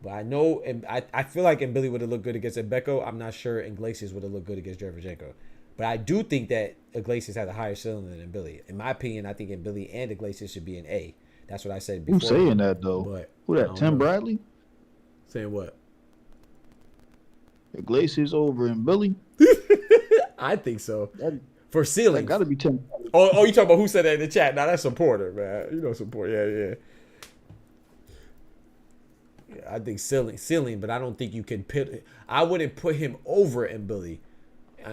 but I know, and I feel like Billy would have looked good against Ebeko. I'm not sure Iglesias would have looked good against Derevyanchenko. But I do think that Iglesias has a higher ceiling than Billy. In my opinion, I think Billy and Iglesias should be an A. That's what I said before. Who's saying that though? But Who I that? don't Tim know. Bradley? Saying what? Iglesias over and Billy? I think so. That, For ceiling. that gotta be Tim. Oh, you talking about who said that in the chat? Now that's supporter, man. You know, support. Yeah. I think ceiling, but I don't think you can put. I wouldn't put him over Billy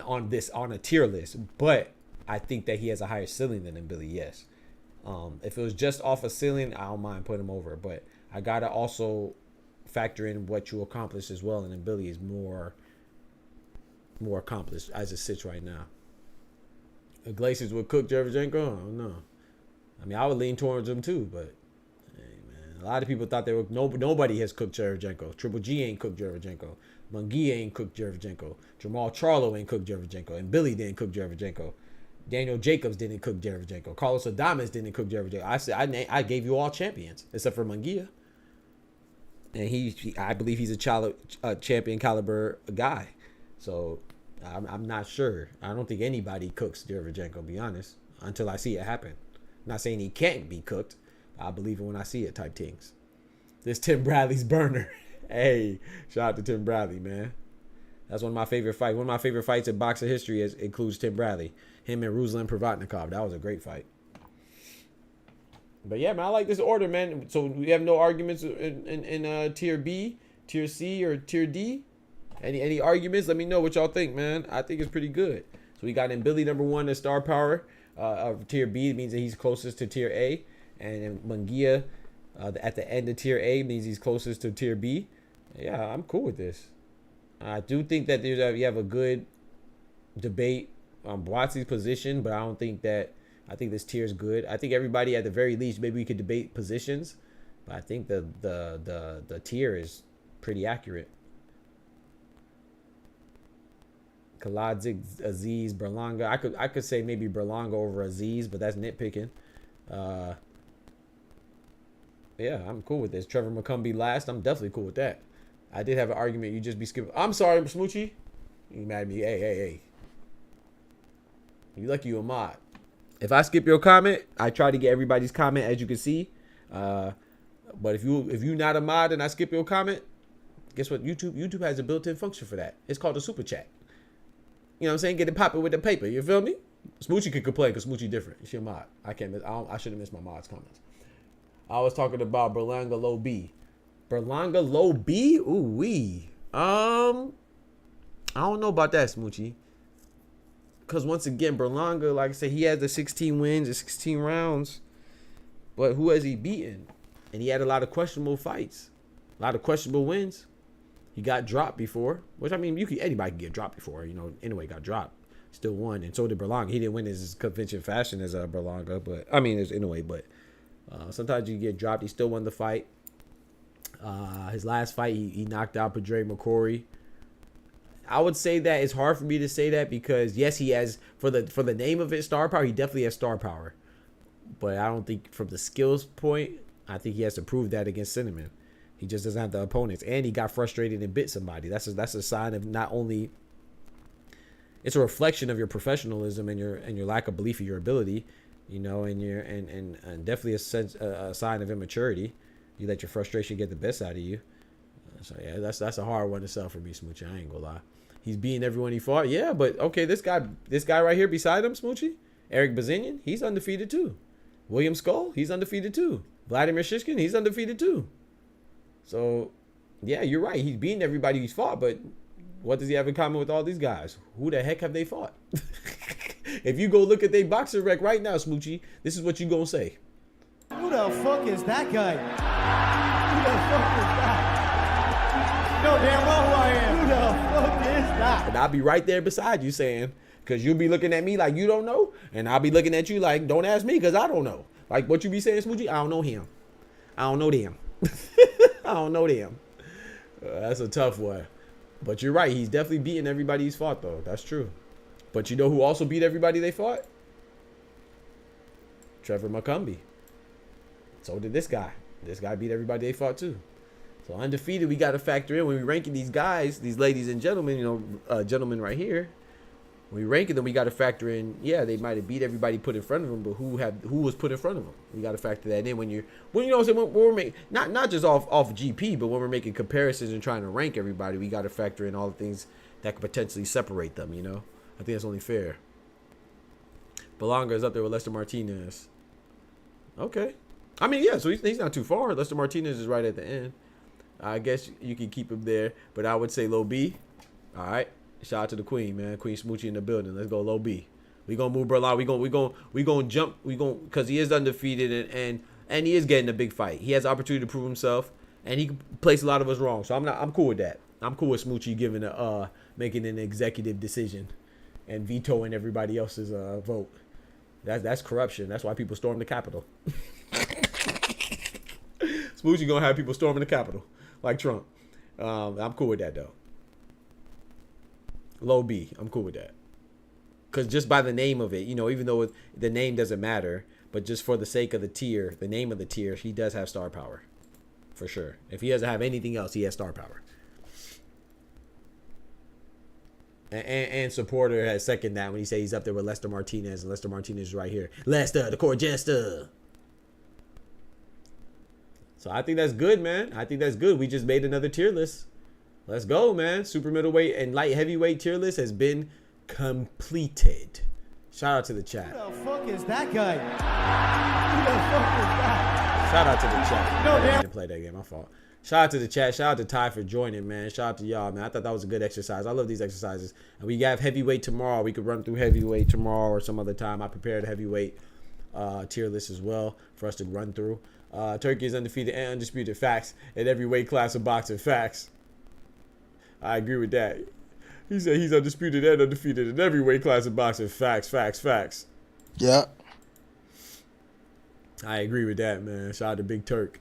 on a tier list, but I think that he has a higher ceiling than Billy. Yes. If it was just off a ceiling, I don't mind putting him over, but I gotta also factor in what you accomplish as well, and then Billy is more accomplished as it sits right now. Iglesias would cook Derevyanchenko? I don't know. I mean, I would lean towards him too, but hey, man, a lot of people thought they were nobody has cooked Derevyanchenko. Triple G ain't cooked Derevyanchenko. Munguia ain't cooked Derevyanchenko. Jamal Charlo ain't cooked Derevyanchenko, and Billy didn't cook Derevyanchenko. Daniel Jacobs didn't cook Derevyanchenko. Carlos Adames didn't cook Derevyanchenko. I said I gave you all champions except for Munguia, and I believe he's a champion caliber guy. So I'm not sure. I don't think anybody cooks Derevyanchenko, to be honest, until I see it happen. I'm not saying he can't be cooked. I believe it when I see it type things. This Tim Bradley's burner. Hey, shout out to Tim Bradley, man. That's one of my favorite fights. One of my favorite fights in boxing history includes Tim Bradley. Him and Ruslan Provatnikov. That was a great fight. But yeah, man, I like this order, man. So we have no arguments in tier B, tier C, or tier D. Any arguments? Let me know what y'all think, man. I think it's pretty good. So we got in Billy number 1 as star power of tier B. It means that he's closest to tier A. And in Munguia at the end of tier A means he's closest to tier B. Yeah, I'm cool with this. I do think that you have a good debate on Boatsi's position, but I think this tier is good. I think everybody at the very least, maybe we could debate positions, but I think the tier is pretty accurate. Kaladzik, Aziz, Berlanga. I could say maybe Berlanga over Aziz, but that's nitpicking. Yeah, I'm cool with this. Trevor McCumbee last. I'm definitely cool with that. I did have an argument. You just be skipping. I'm sorry, Smoochie. You mad at me? Hey. You lucky you a mod. If I skip your comment, I try to get everybody's comment, as you can see. But if you not a mod and I skip your comment, guess what? YouTube has a built-in function for that. It's called a super chat. You know what I'm saying? Get it popping with the paper. You feel me? Smoochie could complain because Smoochie different. She a mod. I can't miss. I should have missed my mod's comments. I was talking about Berlanga low B. Berlanga low B? Ooh wee. I don't know about that, Smoochie. Because once again, Berlanga, like I said, he has the 16 wins and 16 rounds. But who has he beaten? And he had a lot of questionable fights. A lot of questionable wins. He got dropped before. Which, I mean, anybody can get dropped before. You know, anyway, got dropped. Still won. And so did Berlanga. He didn't win as convention fashion as Berlanga. But, I mean, anyway, but sometimes you get dropped. He still won the fight. His last fight, he knocked out Padre McCrory. I would say that it's hard for me to say that because yes, he has for the name of it star power. He definitely has star power, but I don't think from the skills point, I think he has to prove that against Cinnamon. He just doesn't have the opponents, and he got frustrated and bit somebody. That's a sign of not only. It's a reflection of your professionalism and your lack of belief in your ability, you know, and definitely a sign of immaturity. You let your frustration get the best out of you. So yeah, that's a hard one to sell for me, Smoochie. I ain't gonna lie. He's beating everyone he fought. Yeah, but okay, this guy right here beside him, Smoochie, Eric Bazinian, he's undefeated too. William Skull, he's undefeated too. Vladimir Shishkin, he's undefeated too. So yeah, you're right. He's beating everybody he's fought, but what does he have in common with all these guys? Who the heck have they fought? If you go look at their boxer rec right now, Smoochie, this is what you gonna say. Who the fuck is that guy? Who the fuck is that? You know damn well who I am. Who the fuck is that? And I'll be right there beside you saying, because you'll be looking at me like you don't know, and I'll be looking at you like, don't ask me because I don't know. Like what you be saying, Smoochie, I don't know him. I don't know them. I don't know them. That's a tough one. But you're right. He's definitely beating everybody he's fought, though. That's true. But you know who also beat everybody they fought? Trevor McCumbee. So did this guy. This guy beat everybody they fought too. So undefeated, we got to factor in when we ranking these guys, these ladies and gentlemen, gentlemen right here. When we ranking them, we got to factor in, yeah, they might have beat everybody put in front of them, but who was put in front of them? We got to factor that in when we're making, not just off GP, but when we're making comparisons and trying to rank everybody, we got to factor in all the things that could potentially separate them, I think that's only fair. Belonga is up there with Lester Martinez. Okay. I mean, yeah, so he's not too far. Lester Martinez is right at the end. I guess you can keep him there, but I would say low B. All right. Shout out to the Queen, man. Queen Smoochie in the building. Let's go low B. We gonna move Berlin. We gonna jump. Because he is undefeated and he is getting a big fight. He has the opportunity to prove himself, and he placed a lot of us wrong. So I'm cool with that. I'm cool with Smoochie making an executive decision and vetoing everybody else's vote. That's corruption. That's why people storm the Capitol. Smoochie gonna have people storming the Capitol like Trump. I'm cool with that though. Low B, I'm cool with that. Because just by the name of it, even though the name doesn't matter, but just for the sake of the tier, the name of the tier, he does have star power. For sure. If he doesn't have anything else, he has star power. And Supporter has second that when he says he's up there with Lester Martinez, and Lester Martinez is right here. Lester, the court jester. So I think that's good, man. I think that's good. We just made another tier list. Let's go, man. Super middleweight and light heavyweight tier list has been completed. Shout out to the chat. Who the fuck is that guy? Who the fuck is that? Shout out to the chat. No, I didn't play that game. My fault. Shout out to the chat. Shout out to Ty for joining, man. Shout out to y'all, man. I thought that was a good exercise. I love these exercises. And we have heavyweight tomorrow. We could run through heavyweight tomorrow or some other time. I prepared a heavyweight tier list as well for us to run through. Turkey is undefeated and undisputed. Facts in every weight class of boxing. Facts. I agree with that. He said he's undisputed and undefeated in every weight class of boxing. Facts, facts, facts. Yeah. I agree with that, man. Shout out to Big Turk.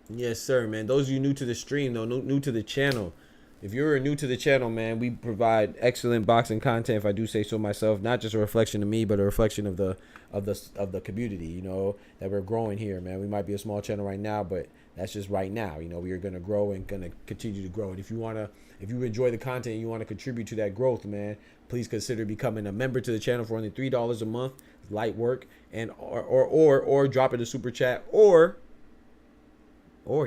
Yes, sir, man. Those of you new to the stream, though, new to the channel, if you're new to the channel, man, we provide excellent boxing content, if I do say so myself. Not just a reflection of me, but a reflection of the community, that we're growing here, man. We might be a small channel right now, but that's just right now. We are going to grow and going to continue to grow. And if you enjoy the content and you want to contribute to that growth, man, please consider becoming a member to the channel for only $3 a month. Light work, and or drop in a super chat, or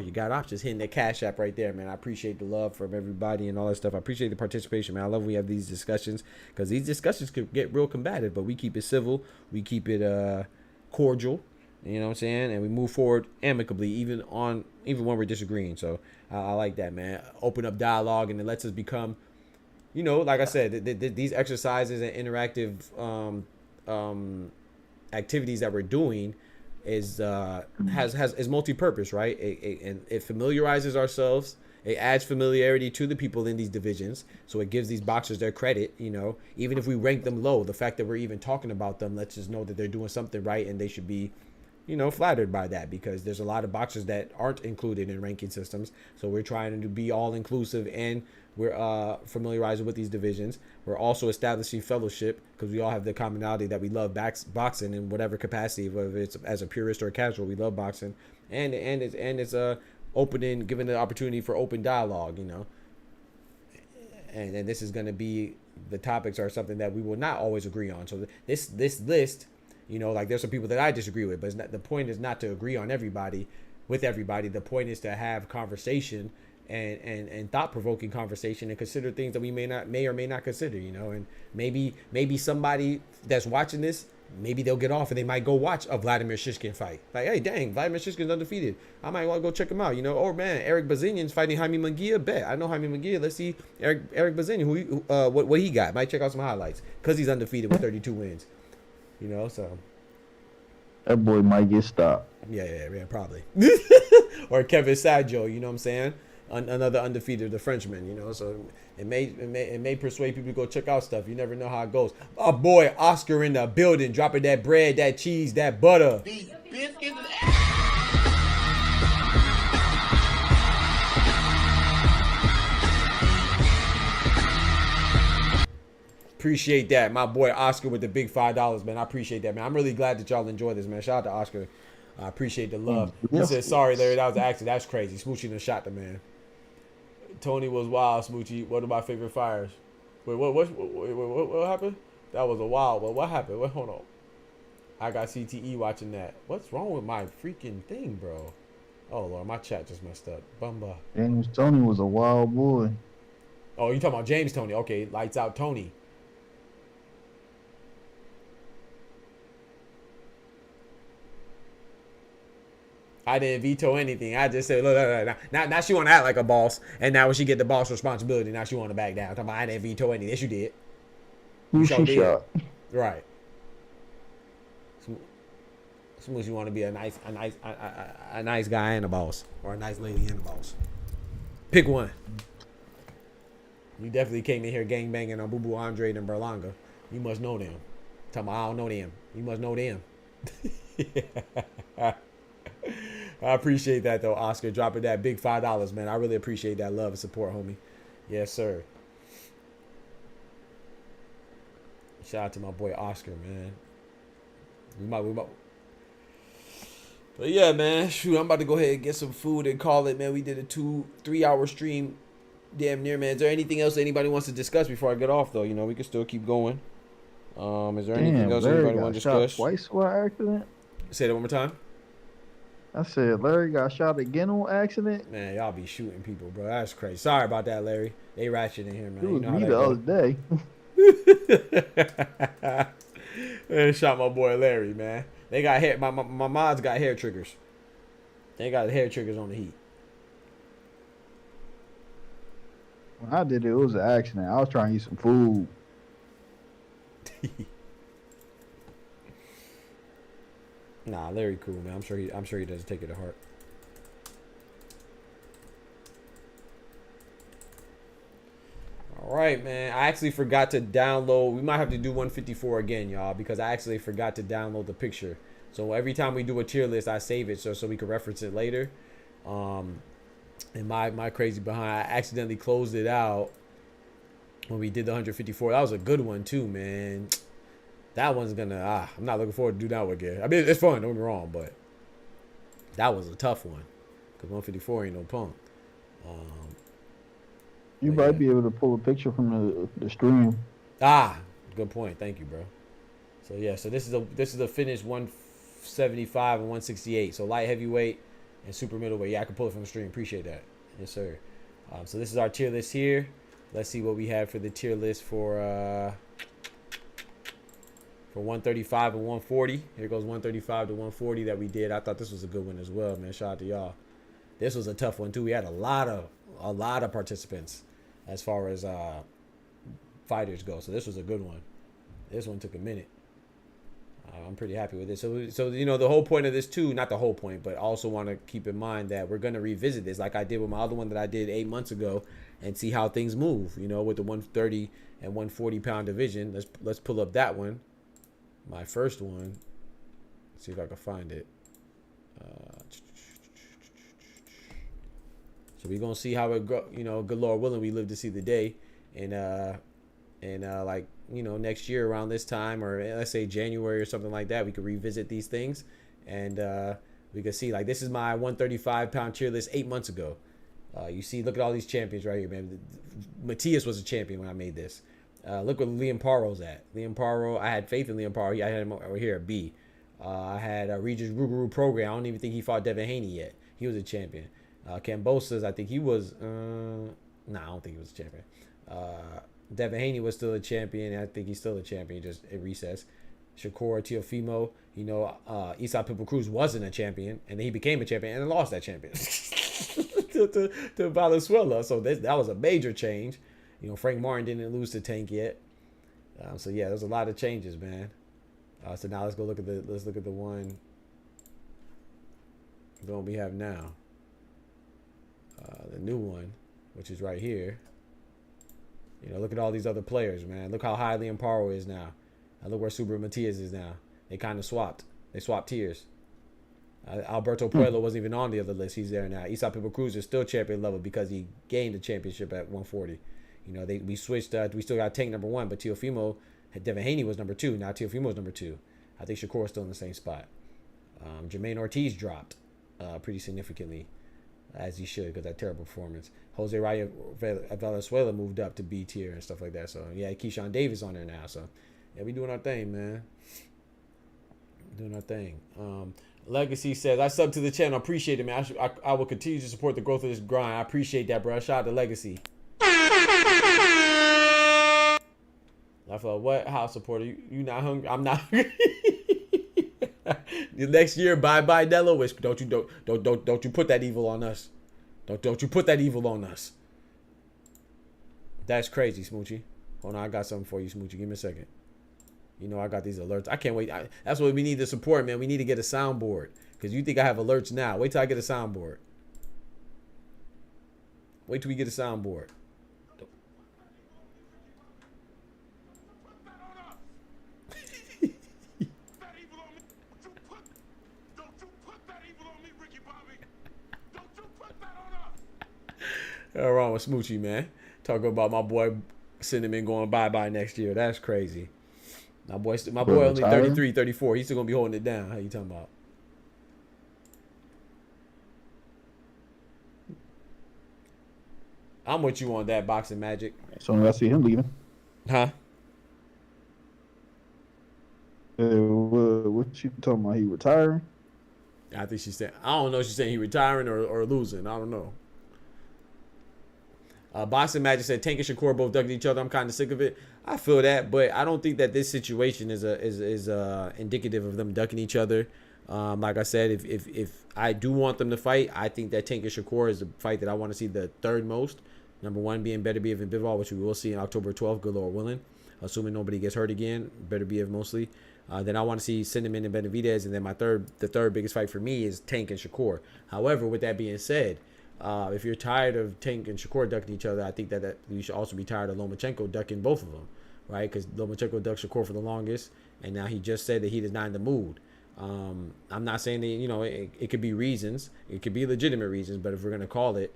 you got options hitting that Cash App right there, man. I appreciate the love from everybody and all that stuff. I appreciate the participation, man. I love when we have these discussions, because these discussions could get real combative, but we keep it civil. We keep it cordial, you know what I'm saying? And we move forward amicably, even when we're disagreeing. So I like that, man. Open up dialogue, and it lets us become, like I said, these exercises and interactive activities that we're doing is multi-purpose, right? It familiarizes ourselves. It adds familiarity to the people in these divisions, so it gives these boxers their credit. Even if we rank them low, the fact that we're even talking about them lets us know that they're doing something right, and they should be, flattered by that, because there's a lot of boxers that aren't included in ranking systems. So we're trying to be all inclusive, and we're familiarizing with these divisions. We're also establishing fellowship, because we all have the commonality that we love boxing in whatever capacity, whether it's as a purist or a casual. We love boxing, and it's opening, giving the opportunity for open dialogue, and this is going to be, the topics are something that we will not always agree on. So this list, there's some people that I disagree with, but the point is not to agree on everybody with everybody. The point is to have conversation and thought-provoking conversation, and consider things that we may or may not consider, and maybe somebody that's watching this, maybe they'll get off and they might go watch a Vladimir Shishkin fight. Like, hey, dang, Vladimir Shishkin's undefeated. I might want to go check him out, Or, man, Eric Bazinian's fighting Jaime Munguia. Bet. I know Jaime Munguia. Let's see Eric Bazinian, what he got. Might check out some highlights, because he's undefeated with 32 wins. So. That boy might get stopped. Yeah, probably. Or Kevin Saggio, you know what I'm saying? Another undefeated, the Frenchman, so it may persuade people to go check out stuff. You never know how it goes. Oh boy, Oscar in the building, dropping that bread, that cheese, that butter. These biscuits. Appreciate that. My boy Oscar with the big $5, man. I appreciate that, man. I'm really glad that y'all enjoy this, man. Shout out to Oscar. I appreciate the love. He said, sorry, Larry, that was an accident. That's crazy. Smoochie done shot the man. Tony was wild, Smoochie. One of my favorite fires. Wait, what happened? That was a wild one. What happened? Wait, hold on. I got CTE watching that. What's wrong with my freaking thing, bro? Oh, Lord, my chat just messed up. Bumba. James Tony was a wild boy. Oh, you talking about James Tony. Okay, lights out Tony. I didn't veto anything. I just said, look. Now she want to act like a boss. And now when she get the boss responsibility, now she want to back down. Talking about I didn't veto anything. Yes, you did. Who she shot? Right. Smooth, you want to be a nice guy and a boss. Or a nice lady and a boss. Pick one. You definitely came in here gangbanging on Boo Boo Andre and Berlanga. You must know them. Talking about I don't know them. You must know them. I appreciate that though, Oscar. Dropping that big $5, man. I really appreciate that love and support, homie. Yes, sir. Shout out to my boy Oscar, man. We might. But yeah, man. Shoot, I'm about to go ahead and get some food and call it, man. We did a 2-3 hour stream. Damn near, man. Is there anything else anybody wants to discuss before I get off, though? You know, we can still keep going. Is there anything else anybody want to discuss? Twice by accident? Say that one more time. I said Larry got shot again on accident. Man, y'all be shooting people, bro. That's crazy. Sorry about that, Larry. They ratchet in here, man. It was you know me the other day. Man, shot my boy Larry, man. They got hair. My mods got hair triggers. They got hair triggers on the heat. When I did it, it was an accident. I was trying to eat some food. Nah, Larry cool, man. I'm sure he doesn't take it to heart. All right, man. I actually forgot to download. We might have to do 154 again, y'all, because I actually forgot to download the picture. So every time we do a tier list, I save it so we can reference it later. And my crazy behind, I accidentally closed it out when we did the 154. That was a good one too, man. That one's gonna, I'm not looking forward to do that one again. I mean, it's fun, don't get me wrong, but that was a tough one. Because 154 ain't no punk. You might be able to pull a picture from the stream. Good point. Thank you, bro. So yeah, so this is a finished 175 and 168. So light heavyweight and super middleweight. Yeah, I can pull it from the stream. Appreciate that. Yes, sir. So this is our tier list here. Let's see what we have for the tier list for 135 and 140. Here goes 135 to 140 that we did. I thought this was a good one as well, man. Shout out to y'all. This was a tough one too. We had a lot of participants as far as fighters go. So this was a good one. This one took a minute. I'm pretty happy with this. So you know, the whole point of this too, not the whole point, but also want to keep in mind that we're going to revisit this like I did with my other one that I did 8 months ago and see how things move, you know, with the 130 and 140 pound division. Let's pull up that one. My first one. Let's see if I can find it. So we're going to see how it go, you know, good Lord willing, we live to see the day. And like, you know, next year around this time, or let's say January or something like that, we could revisit these things. And we could see, like, this is my 135 pound tier list 8 months ago. You see, look at all these champions right here, man. Matias was a champion when I made this. Look where Liam Paro's at. Liam Paro, I had faith in Liam Paro. I had him over here at B. I had Regis Rougarou Program. I don't even think he fought Devin Haney yet. He was a champion. Cambosa's, I think he was, I don't think he was a champion. Devin Haney was still a champion. I think he's still a champion, just in recess. Shakur Teofimo, you know, Isaac Pipo Cruz wasn't a champion, and then he became a champion and lost that champion to Valenzuela. So that was a major change. You know, Frank Martin didn't lose to Tank yet. So yeah, there's a lot of changes, man. So now let's look at the one we have now. The new one, which is right here. You know, look at all these other players, man. Look how high Liam Paro is now. And look where Super Matias is now. They kind of swapped. They swapped tiers. Alberto Puello wasn't even on the other list. He's there now. Isaac Pipo Cruz is still champion level because he gained the championship at 140. You know, we switched. We still got Tank number 1, but Teofimo, Devin Haney was number 2. Now Teofimo's number 2. I think Shakur is still in the same spot. Jermaine Ortiz dropped pretty significantly, as he should, because that terrible performance. Jose Raya Valenzuela moved up to B tier and stuff like that. So yeah, Keyshawn Davis on there now. So yeah, we doing our thing, man. Doing our thing. Legacy says, I sub to the channel. Appreciate it, man. I will continue to support the growth of this grind. I appreciate that, bro. Shout out to Legacy. I thought, what house supporter? You not hungry? I'm not hungry. The next year, bye Nello. Don't you put that evil on us. Don't you put that evil on us. That's crazy, Smoochie. Hold on, I got something for you, Smoochie. Give me a second. You know I got these alerts. I can't wait. That's what we need to support, man. We need to get a soundboard. Because you think I have alerts now. Wait till I get a soundboard. Wait till we get a soundboard. Wrong with Smoochie, man. Talking about my boy Cinnamon going bye-bye next year. That's crazy. My boy only 33, 34. He's still going to be holding it down. How you talking about? I'm with you on that, Boxing Magic. So I see him leaving. Huh? What you talking about? He retiring? I think she's saying, I don't know if she's saying he retiring or losing. I don't know. Boxing Magic said Tank and Shakur both ducked each other. I'm kind of sick of it. I feel that, but I don't think that this situation is indicative of them ducking each other. Like I said, if I do want them to fight, I think that Tank and Shakur is the fight that I want to see the third most. Number 1 being Beterbiev and Bivol, which we will see on October 12th, good Lord willing, assuming nobody gets hurt again. Beterbiev mostly. Then I want to see Cinnamon and Benavidez, and then the third biggest fight for me is Tank and Shakur. However, with that being said, if you're tired of Tank and Shakur ducking each other, I think that you should also be tired of Lomachenko ducking both of them, right? Because Lomachenko ducked Shakur for the longest, and now he just said that he is not in the mood. I'm not saying that, you know, it could be reasons. It could be legitimate reasons, but if we're going to call it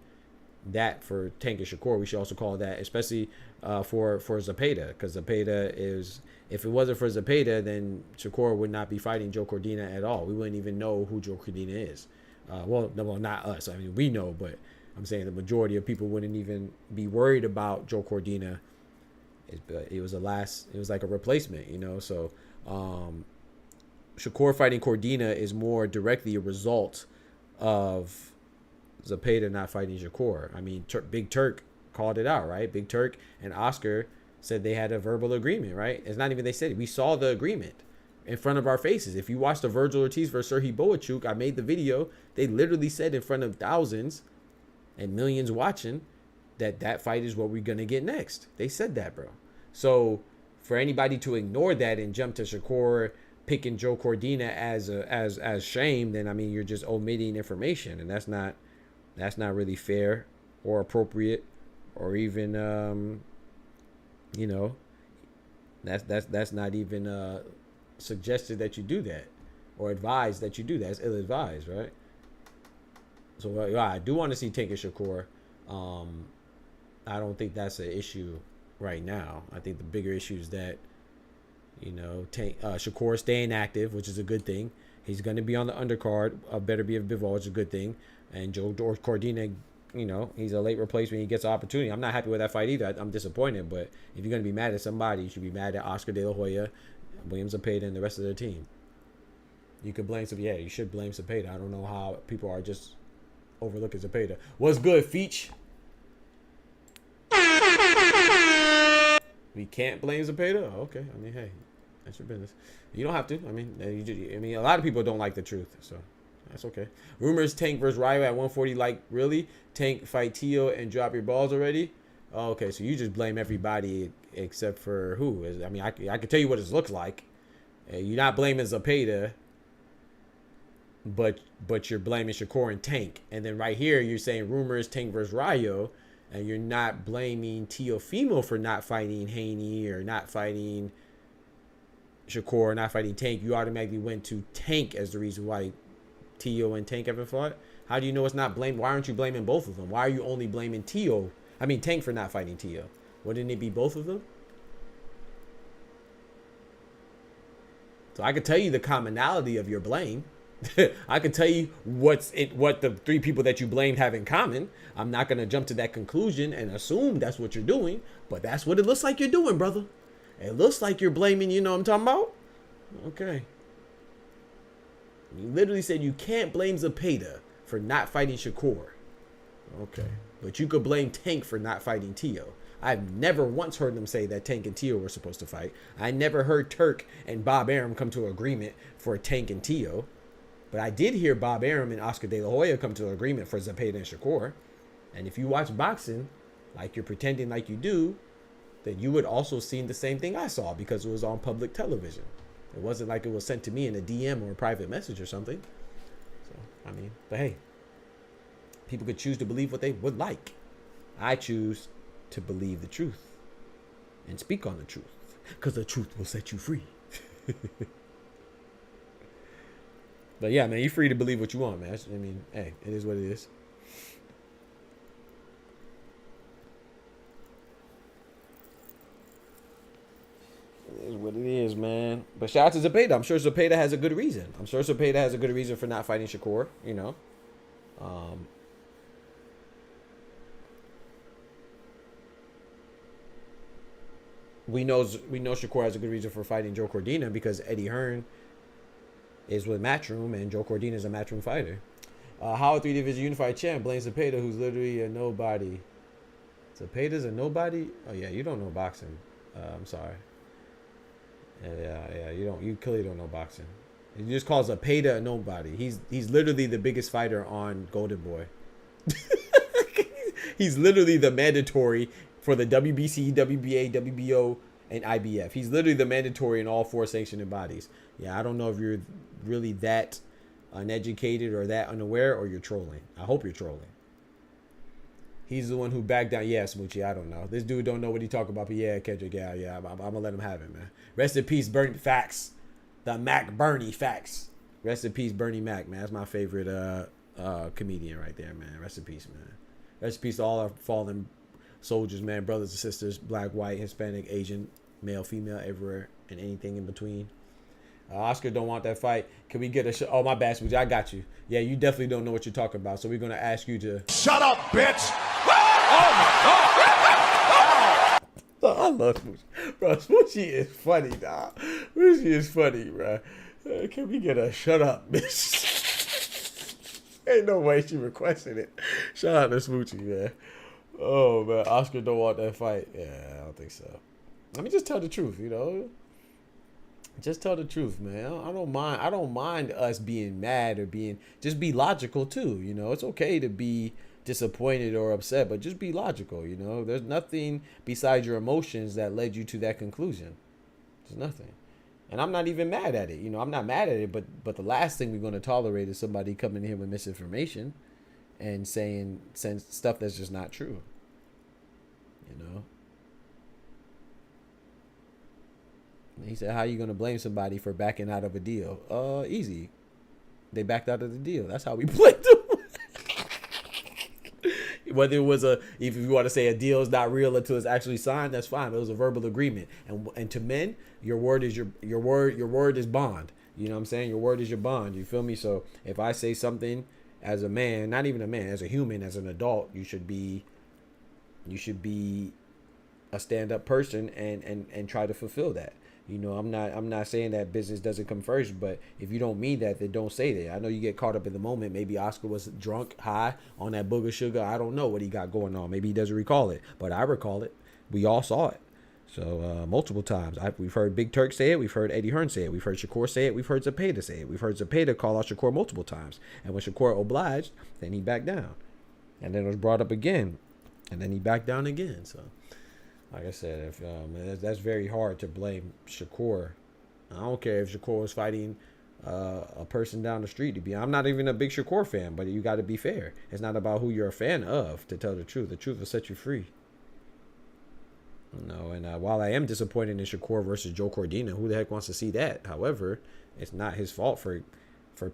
that for Tank and Shakur, we should also call it that, especially for Zepeda, because Zepeda is, if it wasn't for Zepeda, then Shakur would not be fighting Joe Cordina at all. We wouldn't even know who Joe Cordina is. Well, not us. I mean, we know, but I'm saying the majority of people wouldn't even be worried about Joe Cordina. It was like a replacement, you know. So Shakur fighting Cordina is more directly a result of Zepeda not fighting Shakur. I mean, Big Turk called it out, right? Big Turk and Oscar said they had a verbal agreement, right? It's not even they said it. We saw the agreement in front of our faces. If you watch the Virgil Ortiz versus Serhiy Boachuk, I made the video. They literally said in front of thousands and millions watching that fight is what we're gonna get next. They said that, bro. So for anybody to ignore that and jump to Shakur picking Joe Cordina as shame, then I mean you're just omitting information, and that's not really fair or appropriate or even you know, that's not even suggested that you do that or advised that you do that. It's ill-advised, right? So I do want to see Tank and Shakur. I don't think that's an issue right now. I think the bigger issue is that, you know, Shakur staying active, which is a good thing. He's going to be on the undercard of Beterbiev Bivol, which is a good thing. And Joe Cordina, you know, he's a late replacement. He gets an opportunity. I'm not happy with that fight either. I'm disappointed. But if you're going to be mad at somebody, you should be mad at Oscar De La Hoya, William Zepeda, and the rest of their team. You could blame Zepeda. Yeah, you should blame Zepeda. I don't know how people are just overlooking Zepeda. What's good, Feech? We can't blame Zepeda? Oh, okay. I mean, hey, that's your business. You don't have to. I mean, a lot of people don't like the truth, so that's okay. Rumors Tank versus Ryo at 140. Like, really? Tank fight Tio and drop your balls already? Oh, okay, so you just blame everybody except for who? I mean, I can tell you what it looks like. You're not blaming Zepeda, but you're blaming Shakur and Tank. And then right here, you're saying rumors Tank versus Ryo, and you're not blaming Teofimo for not fighting Haney or not fighting Shakur, not fighting Tank. You automatically went to Tank as the reason why Tio and Tank haven't fought. How do you know it's not blamed? Why aren't you blaming both of them? Why are you only blaming Tank for not fighting Tio? Wouldn't it be both of them? So I could tell you the commonality of your blame. I could tell you what the three people that you blamed have in common. I'm not going to jump to that conclusion and assume that's what you're doing, but that's what it looks like you're doing, brother. It looks like you're blaming, you know what I'm talking about? Okay. You literally said you can't blame Zepeda for not fighting Shakur. Okay. But you could blame Tank for not fighting Tio. I've never once heard them say that Tank and Tio were supposed to fight. I never heard Turk and Bob Arum come to an agreement for Tank and Tio. But I did hear Bob Arum and Oscar De La Hoya come to an agreement for Zepeda and Shakur. And if you watch boxing, like you're pretending like you do, then you would also seen the same thing I saw because it was on public television. It wasn't like it was sent to me in a DM or a private message or something. So, I mean, but hey, people could choose to believe what they would like. I choose to believe the truth and speak on the truth because the truth will set you free. But yeah, man, you're free to believe what you want, man. I mean, hey, it is what it is. It is what it is, man. But shout out to Zepeda. I'm sure Zepeda has a good reason. I'm sure Zepeda has a good reason for not fighting Shakur, you know. We know Shakur has a good reason for fighting Joe Cordina because Eddie Hearn is with Matchroom and Joe Cordina is a Matchroom fighter. How 3 Division Unified Champ blames Zepeda, who's literally a nobody. Zepeda's a nobody? Oh yeah, you don't know boxing. I'm sorry. Yeah, you clearly don't know boxing. You just call Zepeda a nobody. He's literally the biggest fighter on Golden Boy. He's literally the mandatory for the WBC, WBA, WBO, and IBF. He's literally the mandatory in all 4 sanctioned bodies. Yeah, I don't know if you're really that uneducated or that unaware or you're trolling. I hope you're trolling. He's the one who backed down. Yeah, Smoochie, I don't know. This dude don't know what he talking about, but yeah, Kendrick, yeah, I'm going to let him have it, man. Rest in peace, Bernie. Facts. The Mac Bernie. Facts. Rest in peace, Bernie Mac, man. That's my favorite comedian right there, man. Rest in peace, man. Rest in peace to all our fallen soldiers, man. Brothers and sisters, black, white, Hispanic, Asian, male, female, everywhere, and anything in between. Oscar don't want that fight. Can we get a oh, my bad, Smoochie. I got you. Yeah, you definitely don't know what you're talking about, so we're going to ask you to... Shut up, bitch! I love Smoochie. Bro, Smoochie is funny, dog. Smoochie is funny, bro. Can we get a shut up, bitch? Ain't no way she requested it. Shout out to Smoochie, man. Oh, man. Oscar don't want that fight. Yeah, I don't think so. Let me just tell the truth, you know? Just tell the truth, man. I don't mind us being mad or just be logical too. You know, it's okay to be disappointed or upset, but just be logical. You know, there's nothing besides your emotions that led you to that conclusion. There's nothing, and I'm not even mad at it. You know, I'm not mad at it, but the last thing we're going to tolerate is somebody coming in here with misinformation and saying stuff that's just not true. You know. He said, how are you going to blame somebody for backing out of a deal? Easy. They backed out of the deal. That's how we blamed them. Whether it was if you want to say a deal is not real until it's actually signed, that's fine. It was a verbal agreement. And to men, your word is your word is bond. You know what I'm saying? Your word is your bond. You feel me? So if I say something as a man, not even a man, as a human, as an adult, you should be a stand-up person and try to fulfill that. You know, I'm not saying that business doesn't come first, but if you don't mean that, then don't say that. I know you get caught up in the moment. Maybe Oscar was drunk, high on that booger sugar. I don't know what he got going on. Maybe he doesn't recall it, but I recall it. We all saw it. So multiple times. We've heard Big Turk say it. We've heard Eddie Hearn say it. We've heard Shakur say it. We've heard Zepeda say it. We've heard Zepeda call out Shakur multiple times. And when Shakur obliged, then he backed down. And then it was brought up again. And then he backed down again. So... like I said, if that's very hard to blame Shakur. I don't care if Shakur was fighting a person down the street. I'm not even a big Shakur fan, but you got to be fair. It's not about who you're a fan of, to tell the truth. The truth will set you free. No, and while I am disappointed in Shakur versus Joe Cordina, who the heck wants to see that? However, it's not his fault for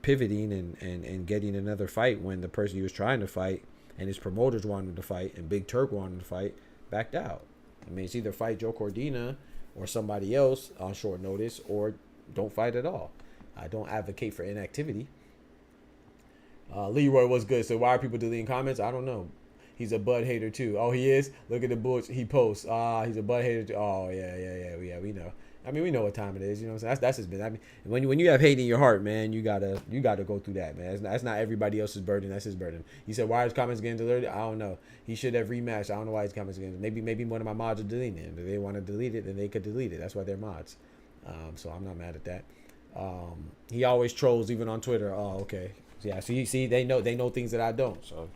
pivoting and getting another fight when the person he was trying to fight and his promoters wanted to fight and Big Turk wanted to fight backed out. I mean, it's either fight Joe Cordina or somebody else on short notice, or don't fight at all. I don't advocate for inactivity. Leroy was good. So why are people deleting comments? I don't know. He's a Bud hater too. Oh, he is? Look at the books he posts. He's a Bud hater too. Oh, yeah, we know. I mean, we know what time it is. You know what I'm saying? That's his business. I mean, when you have hate in your heart, man, you gotta go through that, man. That's not everybody else's burden. That's his burden. He said, why are his comments getting deleted? I don't know. He should have rematched. I don't know why his comments are getting deleted. Maybe one of my mods are deleting it. If they want to delete it, then they could delete it. That's why they're mods. So I'm not mad at that. He always trolls even on Twitter. Oh, okay. Yeah. So you see, they know things that I don't. So.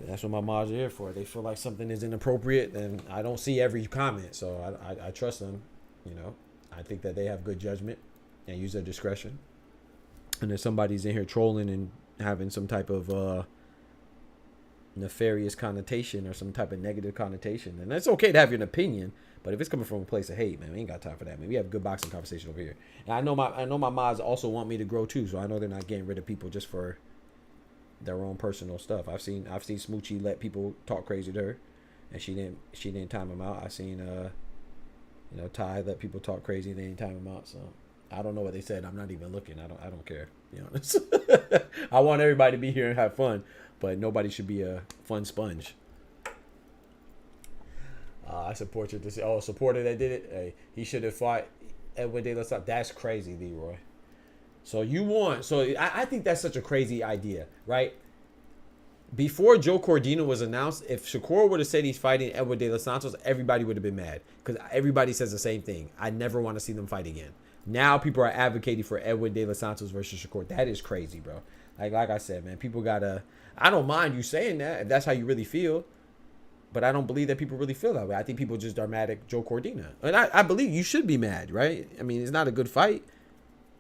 That's what my mods are here for. They feel like something is inappropriate, and I don't see every comment, so I trust them. You know, I think that they have good judgment and use their discretion. And if somebody's in here trolling and having some type of nefarious connotation or some type of negative connotation, then it's okay to have your opinion. But if it's coming from a place of hate, man, we ain't got time for that, man. We have good boxing conversation over here. And I know my mods also want me to grow too, so I know they're not getting rid of people just for their own personal stuff. I've seen Smoochie let people talk crazy to her, and she didn't time him out. I seen Ty let people talk crazy and they didn't time him out. So I don't know what they said. I'm not even looking. I don't care, to be honest. I want everybody to be here and have fun, but nobody should be a fun sponge. I support you. Supporter that did it. Hey, he should have fought Edwin De La Santos. That's crazy, Leroy. So I think that's such a crazy idea, right? Before Joe Cordina was announced, if Shakur would have said he's fighting Edwin De Los Santos, everybody would have been mad, because everybody says the same thing. I never want to see them fight again. Now people are advocating for Edwin De Los Santos versus Shakur. That is crazy, bro. Like I said, man, people gotta. I don't mind you saying that if that's how you really feel, but I don't believe that people really feel that way. I think people just are mad at Joe Cordina, and I believe you should be mad, right? I mean, it's not a good fight.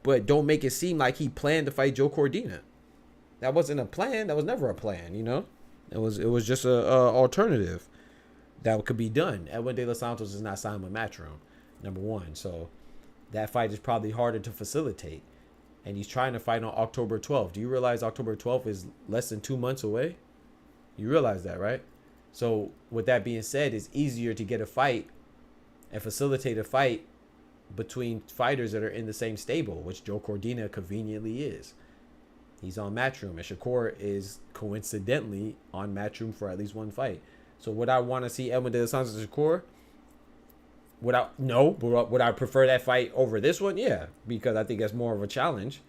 But don't make it seem like he planned to fight Joe Cordina. That wasn't a plan. That was never a plan, you know? It was just a alternative that could be done. Edwin De Los Santos is not signed with Matchroom, number one. So that fight is probably harder to facilitate. And he's trying to fight on October 12th. Do you realize October 12th is less than 2 months away? You realize that, right? So with that being said, it's easier to get a fight and facilitate a fight between fighters that are in the same stable, which Joe Cordina conveniently is. He's on Matchroom, and Shakur is coincidentally on Matchroom for at least one fight. So would I want to see Edwin De Los Santos and Shakur? Would I prefer that fight over this one? Yeah, because I think that's more of a challenge.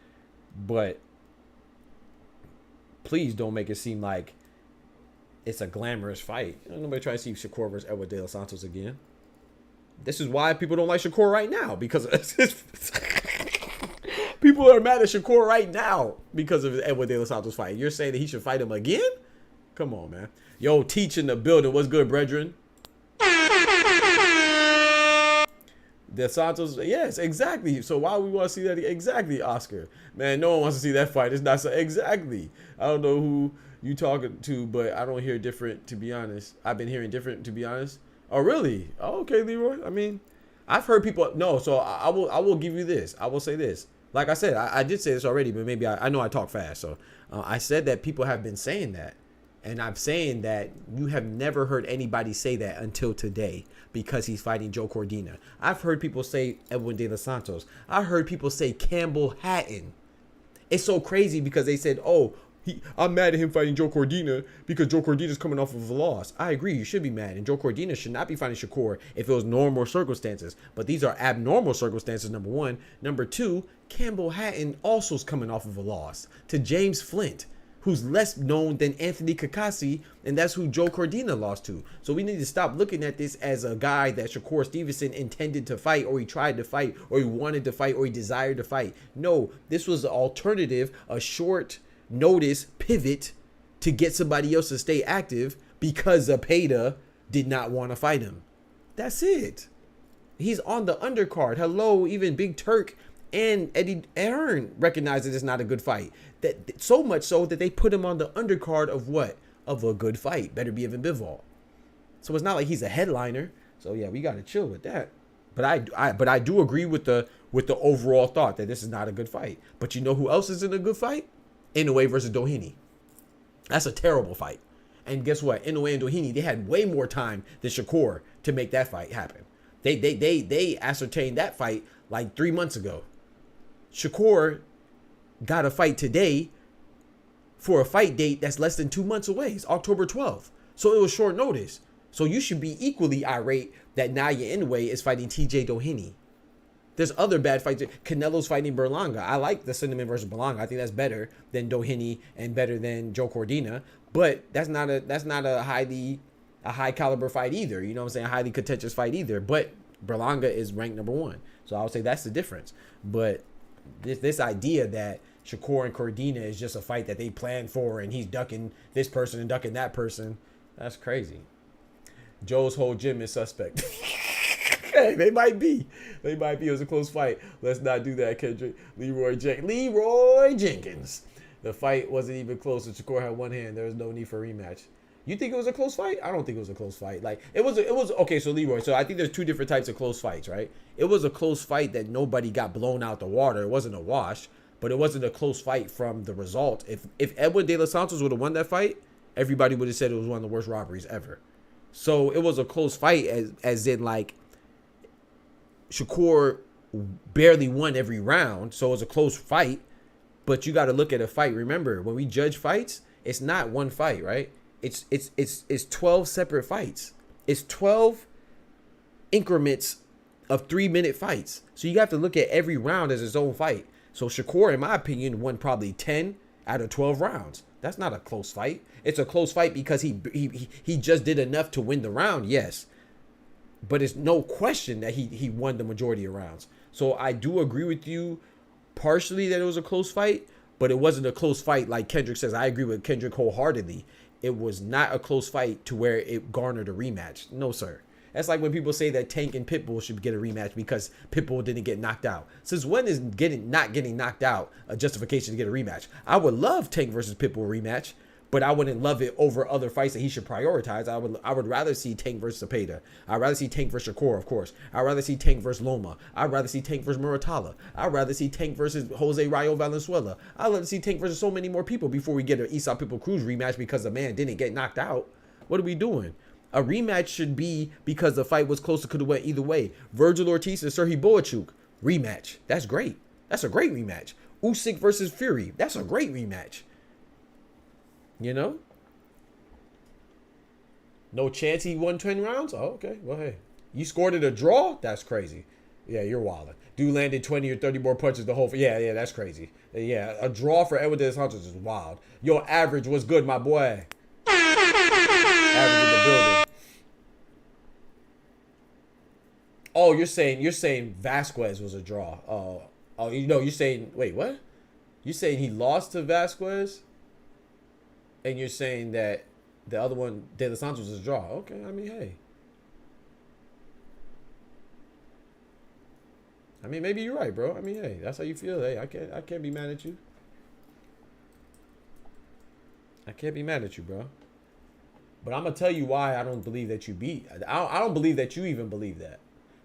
But please don't make it seem like it's a glamorous fight. Nobody trying to see Shakur versus Edwin De Los Santos again. This is why people don't like Shakur right now, because people are mad at Shakur right now because of Edwin De Los Santos fight. You're saying that he should fight him again? Come on, man. Yo, Teach in the building. What's good, brethren? De Santos, yes, exactly. So why we want to see that? Exactly, Oscar. Man, no one wants to see that fight. It's not so exactly. I don't know who you talking to, but I don't hear different, to be honest. I've been hearing different, to be honest. Oh, really? Oh, okay, Leroy. I mean, I've heard people. No, so I will give you this. I will say this. Like I said, I did say this already, but maybe I know I talk fast. So I said that people have been saying that. And I'm saying that you have never heard anybody say that until today, because he's fighting Joe Cordina. I've heard people say Edwin De Los Santos. I heard people say Campbell Hatton. It's so crazy because they said, oh, I'm mad at him fighting Joe Cordina because Joe Cordina's coming off of a loss. I agree, you should be mad. And Joe Cordina should not be fighting Shakur if it was normal circumstances. But these are abnormal circumstances, number one. Number two, Campbell Hatton also is coming off of a loss to James Flint, who's less known than Anthony Kakasi, and that's who Joe Cordina lost to. So we need to stop looking at this as a guy that Shakur Stevenson intended to fight, or he tried to fight, or he wanted to fight, or he desired to fight. No, this was an alternative, a short notice pivot to get somebody else to stay active because Zapata did not want to fight him. That's it. He's on the undercard. Hello, even Big Turk and Eddie Hearn recognized that it's not a good fight. That so much so that they put him on the undercard of what? Of a good fight. Beterbiev and BIVOL. So it's not like he's a headliner. So yeah, we gotta chill with that. But I do agree with the overall thought that this is not a good fight. But you know who else is in a good fight? Inoue versus Doheny. That's a terrible fight. And guess what? Inoue and Doheny, they had way more time than Shakur to make that fight happen. They ascertained that fight like 3 months ago. Shakur got a fight today for a fight date that's less than 2 months away. It's October 12th. So it was short notice. So you should be equally irate that Naya Inoue is fighting TJ Doheny. There's other bad fights. Canelo's fighting Berlanga. I like the Cinnamon versus Berlanga. I think that's better than Doheny and better than Joe Cordina. But that's not a high caliber fight either. You know what I'm saying? A highly contentious fight either. But Berlanga is ranked number 1. So I would say that's the difference. But this idea that Shakur and Cordina is just a fight that they planned for and he's ducking this person and ducking that person, that's crazy. Joe's whole gym is suspect. Hey, they might be. It was a close fight. Let's not do that, Kendrick. Leroy Jenkins. The fight wasn't even close. Shakur had one hand. There was no need for a rematch. You think it was a close fight? I don't think it was a close fight. Like it was okay. So Leroy. So I think there's 2 different types of close fights, right? It was a close fight that nobody got blown out the water. It wasn't a wash, but it wasn't a close fight from the result. If Edwin De Los Santos would have won that fight, everybody would have said it was one of the worst robberies ever. So it was a close fight as in like Shakur barely won every round. So it was a close fight, but you got to look at a fight. Remember, when we judge fights, it's not one fight, right? It's 12 separate fights. It's 12 increments of 3-minute fights. So you have to look at every round as its own fight. So Shakur, in my opinion, won probably 10 out of 12 rounds. That's not a close fight. It's a close fight because he just did enough to win the round, yes. But it's no question that he won the majority of rounds. So I do agree with you partially that it was a close fight, but it wasn't a close fight like Kendrick says. I agree with Kendrick wholeheartedly. It was not a close fight to where it garnered a rematch. No, sir. That's like when people say that Tank and Pitbull should get a rematch because Pitbull didn't get knocked out. Since when is not getting knocked out a justification to get a rematch? I would love Tank versus Pitbull rematch, but I wouldn't love it over other fights that he should prioritize. I would rather see Tank versus Cepeda. I'd rather see Tank versus Shakur, of course. I'd rather see Tank versus Loma. I'd rather see Tank versus Muratalla. I'd rather see Tank versus Jose Rayo Valenzuela. I'd rather see Tank versus so many more people before we get an Esau Pitbull Cruz rematch because the man didn't get knocked out. What are we doing? A rematch should be because the fight was close. It could have went either way. Virgil Ortiz and Serhii Boachuk, rematch. That's great. That's a great rematch. Usyk versus Fury. That's a great rematch. You know? No chance he won 10 rounds? Oh, okay. Well, hey. You scored it a draw? That's crazy. Yeah, you're wilding. Dude landed 20 or 30 more punches the whole... Yeah, that's crazy. Yeah, a draw for Edwin De Los Santos is wild. Your average was good, my boy. Average in the building. Oh, you're saying Vasquez was a draw. Oh, you know, you're saying... Wait, what? You're saying he lost to Vasquez? And you're saying that the other one, De Los Santos, is a draw. Okay, I mean, hey. I mean, maybe you're right, bro. I mean, hey, that's how you feel. Hey, I can't be mad at you. I can't be mad at you, bro. But I'm gonna tell you why I don't believe that you beat. I don't believe that you even believe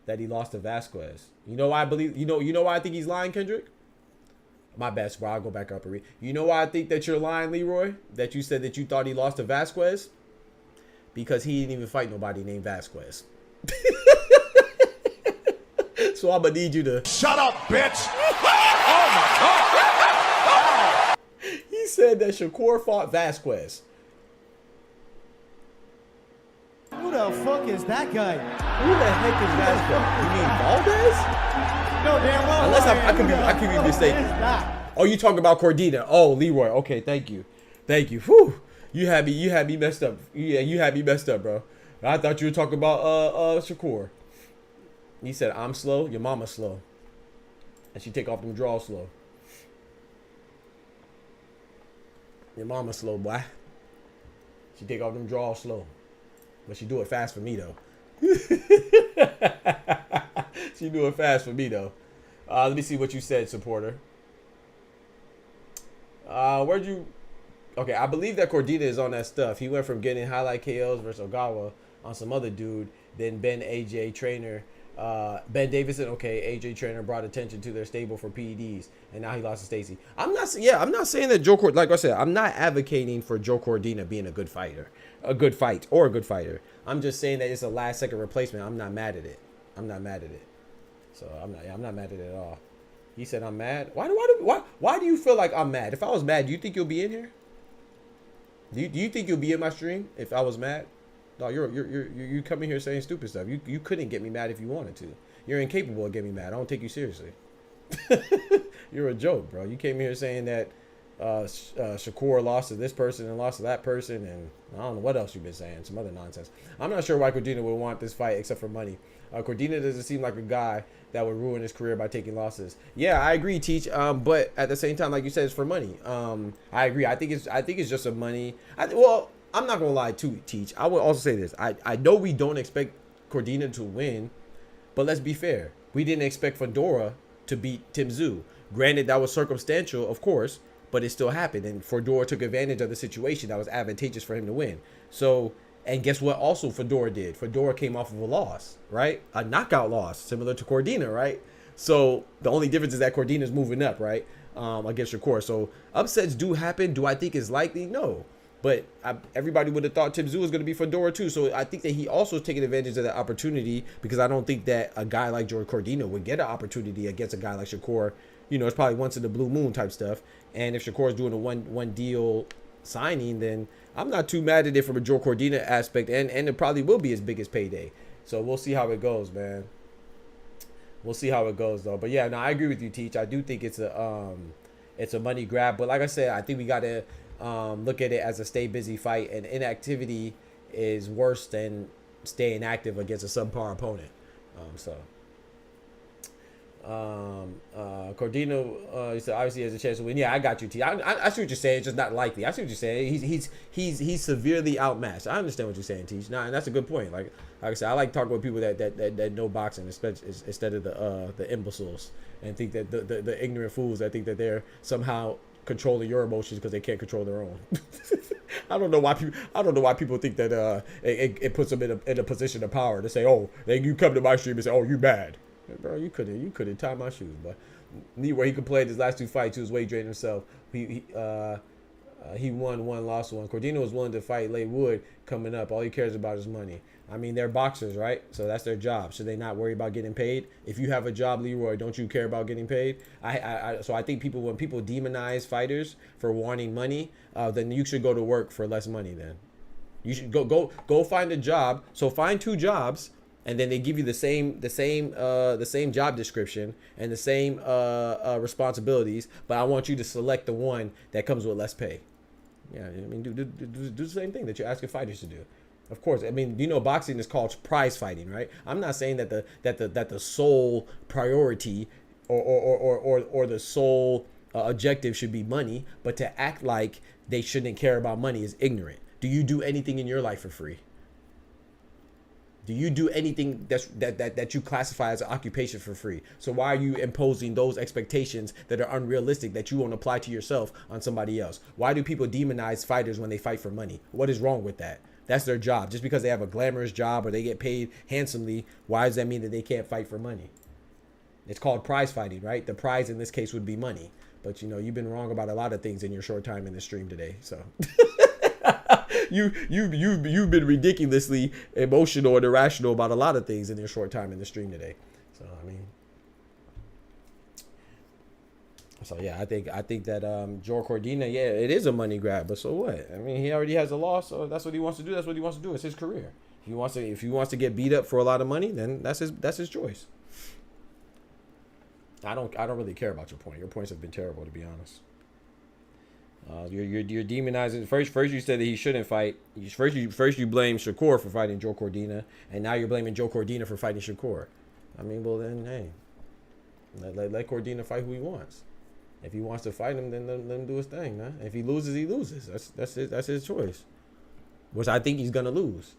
that he lost to Vasquez. You know why I believe? You know why I think he's lying, Kendrick? My bad, bro. I'll go back up and read. You know why I think that you're lying, Leroy? That you said that you thought he lost to Vasquez? Because he didn't even fight nobody named Vasquez. So I'm gonna need you to Shut up, bitch! Oh my God! He said that Shakur fought Vasquez. Who the fuck is that guy? Who the heck is Vasquez? You mean Valdez? No, damn well. Unless I could be mistaken. Oh, you talking about Cordina? Oh, Leroy. Okay, thank you. Whew. You had me messed up. Yeah, you had me messed up, bro. I thought you were talking about Shakur. He said, I'm slow, your mama's slow. And she take off them draws slow. Your mama's slow, boy. She take off them draws slow. But she do it fast for me, though. She do it fast for me, though. Let me see what you said, supporter. Where'd you... Okay, I believe that Cordina is on that stuff. He went from getting highlight KOs versus Ogawa on some other dude, then Ben AJ trainer Ben Davison, okay, AJ Trainer brought attention to their stable for PEDs, and now he lost to Stacy. I'm not saying that Joe Cordina, like I said, I'm not advocating for Joe Cordina being a good fighter, a good fighter. I'm just saying that it's a last second replacement. I'm not mad at it. So I'm not mad at it at all. He said I'm mad. Why do you feel like I'm mad? If I was mad, do you think you'll be in here? Do you think you'll be in my stream if I was mad? No, you coming here saying stupid stuff. You couldn't get me mad if you wanted to. You're incapable of getting me mad. I don't take you seriously. You're a joke, bro. You came here saying that Shakur lost to this person and lost to that person, and I don't know what else you've been saying. Some other nonsense. I'm not sure why Cordina would want this fight except for money. Cordina doesn't seem like a guy that would ruin his career by taking losses. Yeah, I agree, Teach. But at the same time, like you said, it's for money. I agree. I think it's just a money. I'm not gonna lie to Teach. I would also say this. I know we don't expect Cordina to win, but let's be fair. We didn't expect Fedora to beat Tim Tszyu. Granted, that was circumstantial, of course, but it still happened, and Fedora took advantage of the situation that was advantageous for him to win. So, and guess what? Also, Fedora did. Fedora came off of a loss, right? A knockout loss, similar to Cordina, right? So the only difference is that Cordina's moving up, right? Against Shakur. So upsets do happen. Do I think it's likely? No. But everybody would have thought Tim Tszyu was going to be Fedora too. So I think that he also is taking advantage of that opportunity, because I don't think that a guy like Joe Cordina would get an opportunity against a guy like Shakur. You know, it's probably once in the blue moon type stuff. And if Shakur is doing a one deal signing, then I'm not too mad at it from a Joe Cordina aspect. And it probably will be his biggest payday. So we'll see how it goes, man. We'll see how it goes, though. But yeah, no, I agree with you, Teach. I do think it's a money grab. But like I said, I think we got to look at it as a stay busy fight, and inactivity is worse than staying active against a subpar opponent. Cordino, he said obviously has a chance to win. Yeah, I got you, T. I see what you're saying. It's just not likely. I see what you're saying. He's severely outmatched. I understand what you're saying, T. Nah, and that's a good point. Like I said, I like talking with people that know boxing, instead of the imbeciles, and think that the ignorant fools that think that they're somehow controlling your emotions because they can't control their own. I don't know why people think that it puts them in a position of power to say, oh, you come to my stream and say, oh, you bad. Bro, you couldn't tie my shoes. But anyway, he complained his last two fights. He was weight draining himself. He won one, lost one. Cordina was willing to fight Leigh Wood coming up. All he cares about is money. I mean, they're boxers, right? So that's their job. Should they not worry about getting paid? If you have a job, Leroy, don't you care about getting paid? So I think when people demonize fighters for wanting money, then you should go to work for less money. Then you should go find a job. So find two jobs, and then they give you the same job description and the same responsibilities. But I want you to select the one that comes with less pay. Yeah, I mean, do the same thing that you're asking fighters to do. Of course, I mean, boxing is called prize fighting, right? I'm not saying that the sole priority or the sole objective should be money, but to act like they shouldn't care about money is ignorant. Do you do anything in your life for free? Do you do anything that you classify as an occupation for free? So why are you imposing those expectations that are unrealistic that you won't apply to yourself on somebody else? Why do people demonize fighters when they fight for money? What is wrong with that? That's their job. Just because they have a glamorous job or they get paid handsomely, why does that mean that they can't fight for money? It's called prize fighting, right? The prize in this case would be money. But you've been wrong about a lot of things in your short time in the stream today. So you've been ridiculously emotional and irrational about a lot of things in your short time in the stream today. So yeah, I think that Joe Cordina, yeah, it is a money grab, but so what? I mean, he already has a loss, so that's what he wants to do. That's what he wants to do. It's his career. If he wants to get beat up for a lot of money, then that's his choice. I don't really care about your point. Your points have been terrible, to be honest. You're demonizing. First you said that he shouldn't fight. First you blame Shakur for fighting Joe Cordina, and now you're blaming Joe Cordina for fighting Shakur. I mean, well then, hey, let Cordina fight who he wants. If he wants to fight him, then let him do his thing, man. If he loses, he loses. That's his choice, which I think he's gonna lose.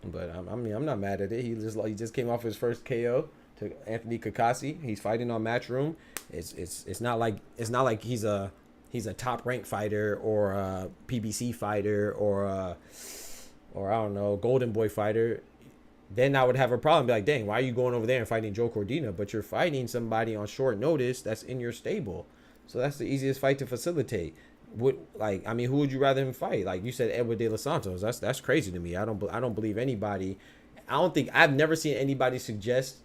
But I'm not mad at it. He just came off his first KO to Anthony Kakasi. He's fighting on Matchroom. It's not like he's a top ranked fighter or a PBC fighter or I don't know, Golden Boy fighter. then I would have a problem. Be like, dang, why are you going over there and fighting Joe Cordina? But you're fighting somebody on short notice that's in your stable. So that's the easiest fight to facilitate. Who would you rather him fight? Like you said, Edward De Los Santos. That's crazy to me. I don't believe anybody. I've never seen anybody suggest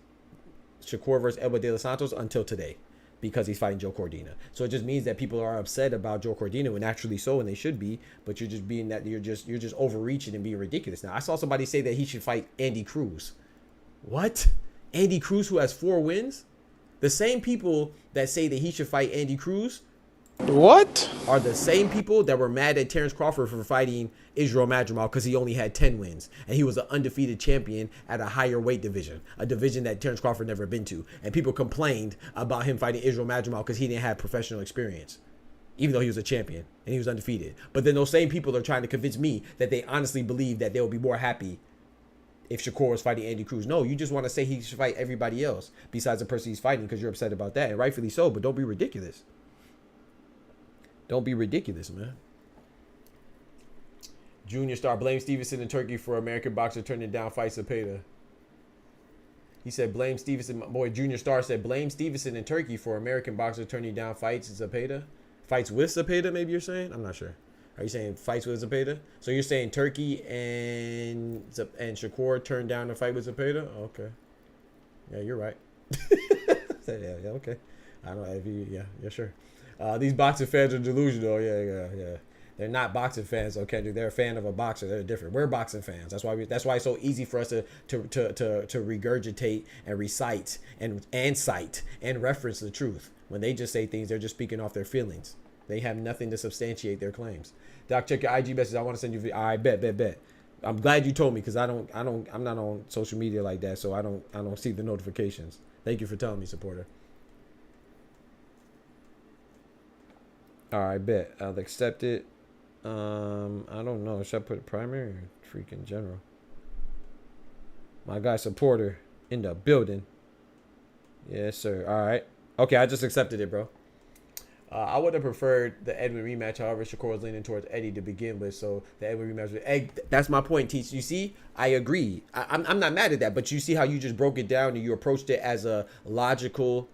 Shakur versus Edward De Los Santos until today, because he's fighting Joe Cordina. So it just means that people are upset about Joe Cordina, when naturally so, and they should be. But you're just overreaching and being ridiculous. Now I saw somebody say that he should fight Andy Cruz. What? Andy Cruz, who has 4 wins? The same people that say that he should fight Andy Cruz, What? are the same people that were mad at Terrence Crawford for fighting Israel Madrimal because he only had 10 wins. And he was an undefeated champion at a higher weight division, a division that Terrence Crawford never been to. And people complained about him fighting Israel Madrimal because he didn't have professional experience, even though he was a champion and he was undefeated. But then those same people are trying to convince me that they honestly believe that they'll be more happy if Shakur was fighting Andy Cruz. No, you just want to say he should fight everybody else besides the person he's fighting because you're upset about that. And rightfully so, but don't be ridiculous. Don't be ridiculous, man. Junior Star, blame Stevenson in Turkey for American boxer turning down fights Zepeda. He said, blame Stevenson. My boy Junior Star said, blame Stevenson in Turkey for American boxer turning down fights Zepeda. Fights with Zepeda, maybe you're saying? I'm not sure. Are you saying fights with Zepeda? So you're saying Turkey and Shakur turned down the fight with Zepeda? Okay. Yeah, you're right. Yeah, okay. I don't know if you, yeah, sure. These boxing fans are delusional. Yeah. They're not boxing fans, though, Kendrick. They're a fan of a boxer. They're different. We're boxing fans. That's why it's so easy for us to regurgitate and recite and cite and reference the truth. When they just say things, they're just speaking off their feelings. They have nothing to substantiate their claims. Doc, check your IG message. I want to send you. All right, bet. I'm glad you told me, because I'm not on social media like that, so I don't see the notifications. Thank you for telling me, supporter. All right, bet. I'll accept it. I don't know. Should I put primary or freaking general? My guy, supporter, in the building. Yes, sir. All right. Okay, I just accepted it, bro. I would have preferred the Edwin rematch. However, Shakur was leaning towards Eddie to begin with, so the Edwin rematch with Egg. That's my point, Teach. You see, I agree. I'm not mad at that, but you see how you just broke it down and you approached it as a logical,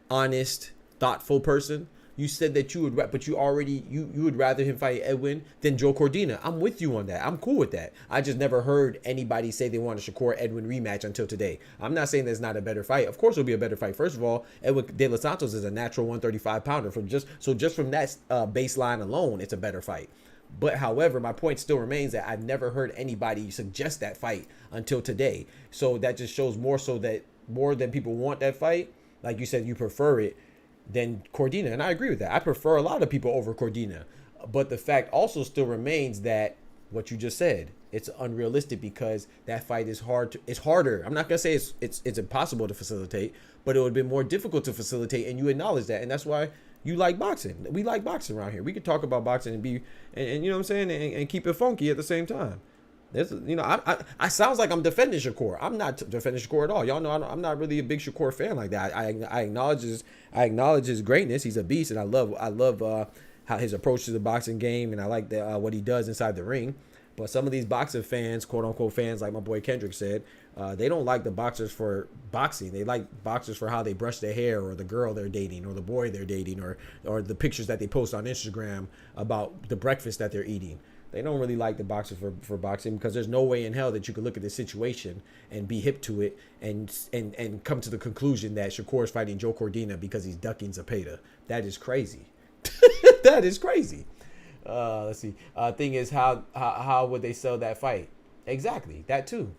honest, thoughtful person. You said that you would, but you would rather him fight Edwin than Joe Cordina. I'm with you on that. I'm cool with that. I just never heard anybody say they want a Shakur Edwin rematch until today. I'm not saying there's not a better fight. Of course, it'll be a better fight. First of all, Edwin De Los Santos is a natural 135 pounder. Just from that baseline alone, it's a better fight. But however, my point still remains that I've never heard anybody suggest that fight until today. So that just shows more so that more than people want that fight. Like you said, you prefer it than Cordina, and I agree with that. I prefer a lot of people over Cordina, but the fact also still remains that what you just said, it's unrealistic because that fight is hard. It's harder. I'm not gonna say it's impossible to facilitate, but it would be more difficult to facilitate, and you acknowledge that, and that's why you like boxing. We like boxing around here. We could talk about boxing and be and you know what I'm saying, and keep it funky at the same time. There's, you know, I sounds like I'm defending Shakur. I'm not defending Shakur at all. Y'all know I'm not really a big Shakur fan like that. I acknowledge his greatness. He's a beast, and I love how his approach to the boxing game, and I like what he does inside the ring. But some of these boxing fans, quote unquote fans, like my boy Kendrick said, they don't like the boxers for boxing. They like boxers for how they brush their hair, or the girl they're dating, or the boy they're dating, or the pictures that they post on Instagram about the breakfast that they're eating. They don't really like the boxers for boxing, because there's no way in hell that you could look at this situation and be hip to it and come to the conclusion that Shakur is fighting Joe Cordina because he's ducking Zepeda. That is crazy. That is crazy. Let's see. Thing is, how would they sell that fight? Exactly. That too.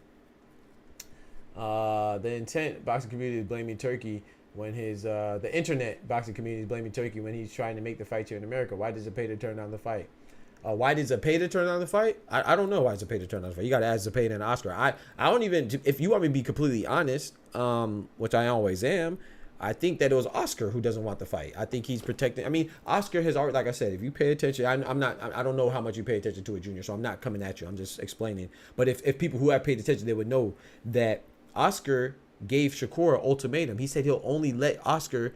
The intent boxing community is blaming Turkey when the internet boxing community is blaming Turkey when he's trying to make the fight here in America. Why did Zepeda turn down the fight? Why did Zepeda turn down the fight? I don't know why Zepeda turned down the fight. You got to ask Zepeda and Oscar. I don't even, if you want me to be completely honest, which I always am, I think that it was Oscar who doesn't want the fight. I think he's protecting. I mean, Oscar has already, like I said, if you pay attention, I don't know how much you pay attention to it, Junior, so I'm not coming at you. I'm just explaining. But if people who have paid attention, they would know that Oscar gave Shakur an ultimatum. He said he'll only let Shakur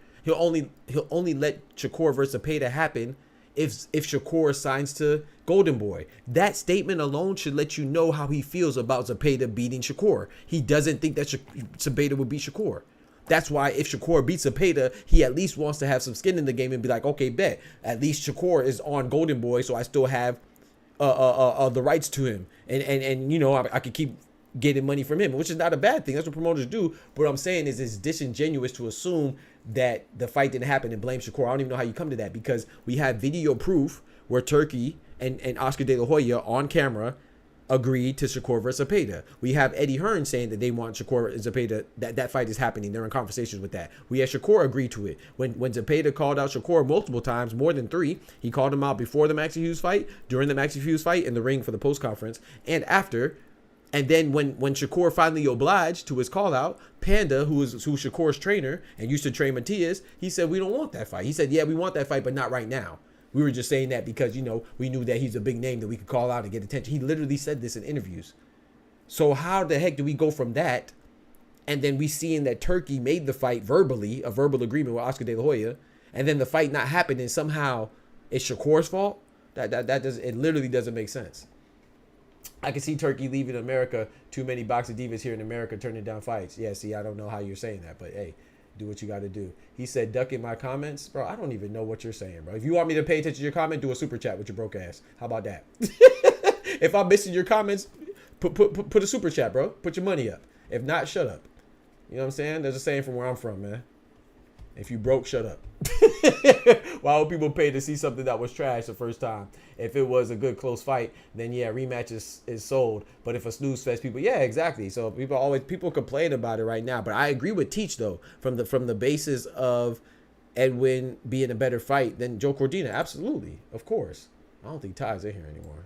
versus Zepeda happen if Shakur signs to Golden Boy. That statement alone should let you know how he feels about Zepeda beating Shakur. He doesn't think that Zepeda would beat Shakur. That's why if Shakur beats Zepeda, he at least wants to have some skin in the game and be like, okay, bet. At least Shakur is on Golden Boy, so I still have the rights to him. And you know, I could keep getting money from him, which is not a bad thing. That's what promoters do. But what I'm saying is it's disingenuous to assume that the fight didn't happen and blame Shakur. I don't even know how you come to that, because we have video proof where Turkey and Oscar De La Hoya on camera agreed to Shakur versus Zepeda. We have Eddie Hearn saying that they want Shakur and Zepeda, that fight is happening. They're in conversations with that. We had Shakur agree to it. When Zepeda called out Shakur multiple times, more than 3, he called him out before the Maxi Hughes fight, during the Maxi Hughes fight, in the ring for the post conference, and after. And then when Shakur finally obliged to his call out, Panda, who's Shakur's trainer and used to train Matias, he said, we don't want that fight. He said, yeah, we want that fight, but not right now. We were just saying that because, you know, we knew that he's a big name that we could call out and get attention. He literally said this in interviews. So how the heck do we go from that? And then we seeing that Turkey made the fight verbally, a verbal agreement with Oscar De La Hoya, and then the fight not happen, and somehow it's Shakur's fault? It literally doesn't make sense. I can see Turkey leaving America. Too many boxing divas here in America turning down fights. Yeah, see, I don't know how you're saying that, but hey, do what you got to do. He said, duck in my comments. Bro, I don't even know what you're saying, bro. If you want me to pay attention to your comment, do a super chat with your broke ass. How about that? If I'm missing your comments, put a super chat, bro. Put your money up. If not, shut up. You know what I'm saying? There's a saying from where I'm from, man. If you broke, shut up. Why would people pay to see something that was trash the first time? If it was a good close fight, then yeah, rematch is sold. But if a snooze fest, people, yeah, exactly. So people complain about it right now. But I agree with Teach though, from the basis of Edwin being a better fight than Joe Cordina. Absolutely, of course. I don't think Ty's in here anymore.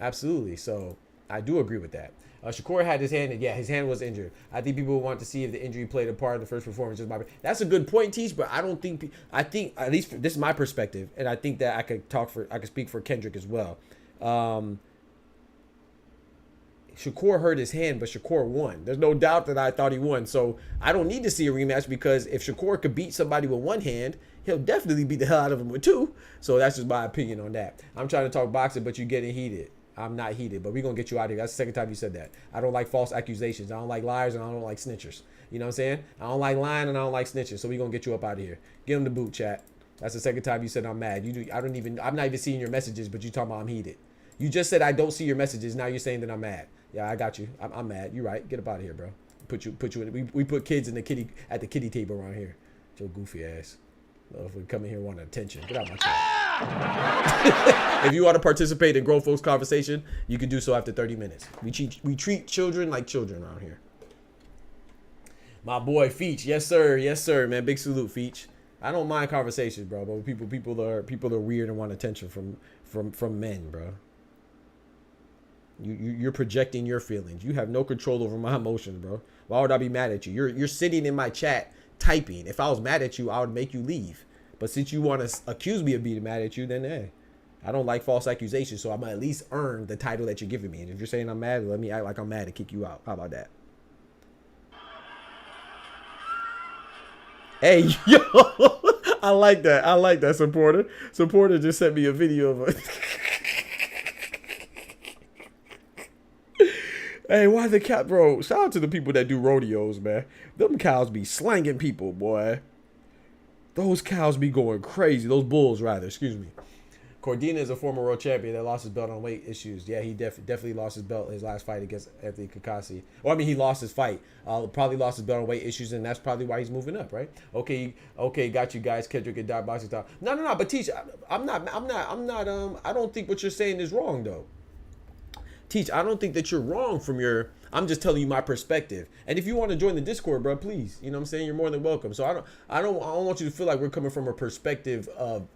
Absolutely. So I do agree with that. Shakur had his hand, and yeah, his hand was injured. I think people want to see if the injury played a part in the first performance. That's a good point, Teach, but I think at least this is my perspective, and I think that I could speak for Kendrick as well. Shakur hurt his hand, but Shakur won. There's no doubt that I thought he won. So I don't need to see a rematch, because if Shakur could beat somebody with one hand, he'll definitely beat the hell out of him with 2. So that's just my opinion on that. I'm trying to talk boxing, but you're getting heated. I'm not heated, but we're going to get you out of here. That's the second time you said that. I don't like false accusations. I don't like liars, and I don't like snitchers. You know what I'm saying? I don't like lying, and I don't like snitching. So we're going to get you up out of here. Give him the boot, chat. That's the second time you said I'm mad. I'm not even seeing your messages, but you talking about I'm heated. You just said I don't see your messages. Now you're saying that I'm mad. Yeah, I got you. I'm mad. You're right. Get up out of here, bro. Put you in. We put kids in the at the kitty table around here. Joe goofy ass. If we come in here wanting attention, get out my chat. If you want to participate in grown folks conversation, you can do so after 30 minutes. We treat children like children around here. My boy Feech, yes sir, man. Big salute, Feech. I don't mind conversations, bro. But people are weird and want attention from men, bro. You're projecting your feelings. You have no control over my emotions, bro. Why would I be mad at you? You're sitting in my chat typing. If I was mad at you, I would make you leave. But since you want to accuse me of being mad at you, then hey, I don't like false accusations, so I'm gonna at least earn the title that you're giving me. And if you're saying I'm mad, let me act like I'm mad and kick you out. How about that? Hey, yo, I like that, supporter. Supporter just sent me a video of a Hey, why the cat, bro? Shout out to the people that do rodeos, man. Them cows be slanging people, boy. Those cows be going crazy. Those bulls, rather. Excuse me. Cordina is a former world champion that lost his belt on weight issues. Yeah, he definitely lost his belt in his last fight against Anthony Kakasi. Well, I mean, he lost his fight. Probably lost his belt on weight issues, and that's probably why he's moving up, right? Okay, got you guys. Kendrick and Dot Boxing Talk. No. But Teach, I don't think what you're saying is wrong, though. Teach, I don't think that you're wrong from your. I'm just telling you my perspective. And if you want to join the Discord, bro, please. You know what I'm saying? You're more than welcome. So I don't want you to feel like we're coming from a perspective of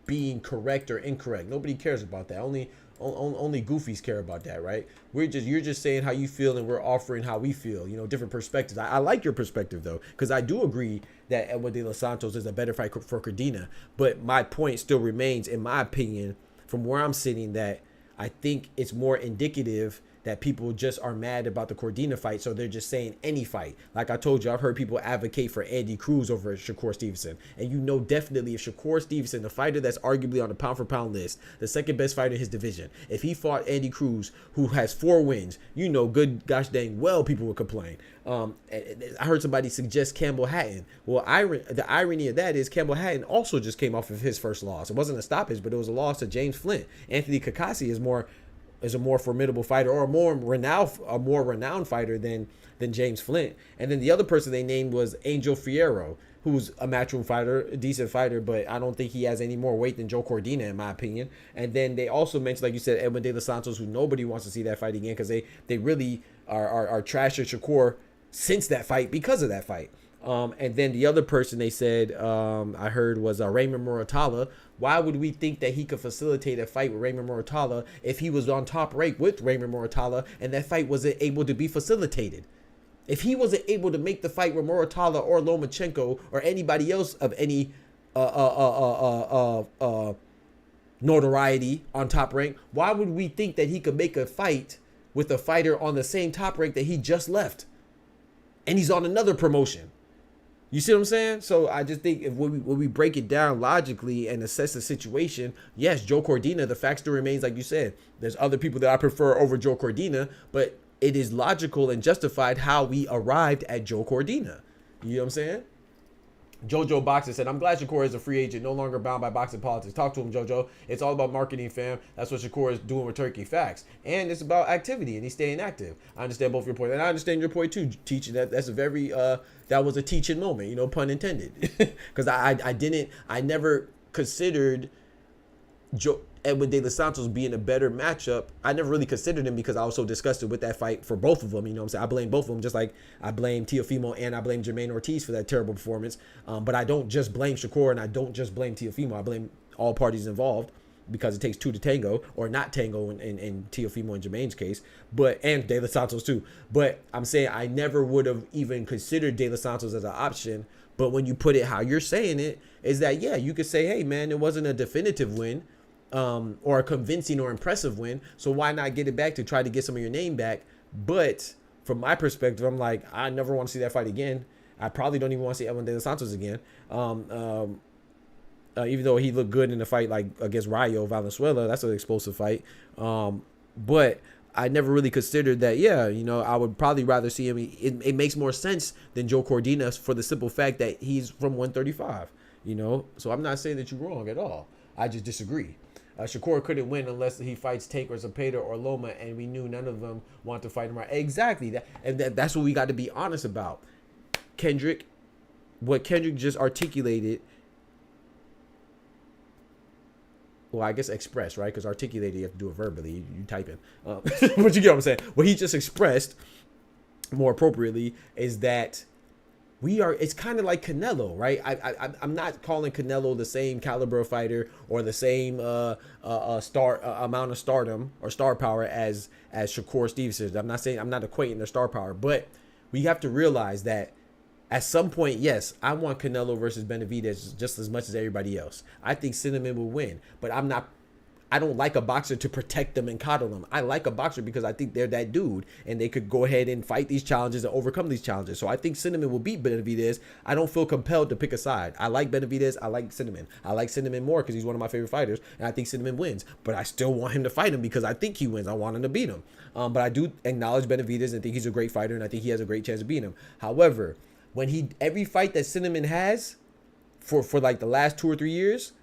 being correct or incorrect. Nobody cares about that. Only goofies care about that, right? You're just saying how you feel, and we're offering how we feel. You know, different perspectives. I like your perspective though, because I do agree that Edwin De Los Santos is a better fight for Cordina. But my point still remains, in my opinion, from where I'm sitting, that I think it's more indicative that people just are mad about the Cordina fight, so they're just saying any fight. Like I told you, I've heard people advocate for Andy Cruz over Shakur Stevenson. And you know definitely if Shakur Stevenson, the fighter that's arguably on the pound-for-pound list, the second best fighter in his division, if he fought Andy Cruz, who has 4 wins, you know good gosh dang well people would complain. I heard somebody suggest Campbell Hatton. Well, the irony of that is Campbell Hatton also just came off of his first loss. It wasn't a stoppage, but it was a loss to James Flint. Anthony Kakasi is a more formidable fighter, or a more renowned fighter than James Flint. And then the other person they named was Angel Fierro, who's a matchroom fighter, a decent fighter, but I don't think he has any more weight than Joe Cordina, in my opinion. And then they also mentioned, like you said, Edwin De Los Santos, who nobody wants to see that fight again because they really are trashing Shakur since that fight because of that fight. And then the other person they said I heard was Raymond Muratalla. Why would we think that he could facilitate a fight with Raymond Muratalla if he was on top rank with Raymond Muratalla and that fight wasn't able to be facilitated? If he wasn't able to make the fight with Muratalla or Lomachenko or anybody else of any notoriety on top rank, why would we think that he could make a fight with a fighter on the same top rank that he just left? And he's on another promotion. You see what I'm saying? So I just think when we break it down logically and assess the situation, yes, Joe Cordina, the fact still remains, like you said, there's other people that I prefer over Joe Cordina, but it is logical and justified how we arrived at Joe Cordina. You know what I'm saying? Jojo Boxer said, I'm glad Shakur is a free agent, no longer bound by boxing politics. Talk to him, Jojo. It's all about marketing, fam. That's what Shakur is doing with Turkey. Facts. And it's about activity, and he's staying active. I understand both your points. And I understand your point, too, teaching. That's a very, that was a teaching moment, you know, pun intended. Because I never considered Edwin De Los Santos being a better matchup. I never really considered him because I was so disgusted with that fight for both of them. You know what I'm saying? I blame both of them just like I blame Teofimo and I blame Jermaine Ortiz for that terrible performance. But I don't just blame Shakur and I don't just blame Teofimo. I blame all parties involved because it takes 2 to tango, or not tango in Teofimo and Jermaine's case, and De Los Santos too. But I'm saying I never would have even considered De Los Santos as an option. But when you put it how you're saying it, is that, yeah, you could say, hey, man, it wasn't a definitive win. Or a convincing or impressive win. So why not get it back to try to get some of your name back? But from my perspective, I'm like, I never want to see that fight again. I probably don't even want to see Edwin De Los Santos again. Even though he looked good in the fight like against Rayo Valenzuela, that's an explosive fight. But I never really considered that, yeah, you know, I would probably rather see him. It makes more sense than Joe Cordina for the simple fact that he's from 135, you know. So I'm not saying that you're wrong at all. I just disagree. Shakur couldn't win unless he fights Tank or Zepeda or Loma, and we knew none of them want to fight him right. Exactly. That's what we got to be honest about. What Kendrick just articulated, well, I guess expressed, right? Because articulated, you have to do it verbally. You type in. But you get what I'm saying. What he just expressed, more appropriately, is that it's kind of like Canelo, right? I'm not calling Canelo the same caliber of fighter or the same amount of stardom or star power as Shakur Stevenson. I'm not equating their star power, but we have to realize that at some point, yes, I want Canelo versus Benavidez just as much as everybody else. I think Cinnamon will win, but I don't like a boxer to protect them and coddle them. I like a boxer because I think they're that dude and they could go ahead and fight these challenges and overcome these challenges. So I think Cinnamon will beat Benavidez. I don't feel compelled to pick a side. I like Benavidez. I like Cinnamon. I like Cinnamon more because he's one of my favorite fighters, and I think Cinnamon wins. But I still want him to fight him because I think he wins. I want him to beat him. But I do acknowledge Benavidez and think he's a great fighter, and I think he has a great chance of beating him. However, every fight that Cinnamon has for like the last 2 or 3 years,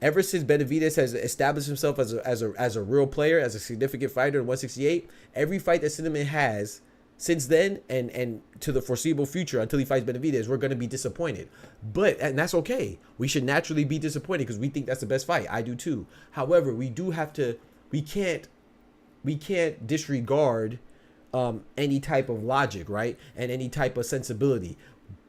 ever since Benavidez has established himself as a real player, as a significant fighter in 168, every fight that Cinnamon has since then and to the foreseeable future until he fights Benavidez, we're going to be disappointed. And that's okay. We should naturally be disappointed because we think that's the best fight. I do too. However, we can't disregard any type of logic, right? And any type of sensibility.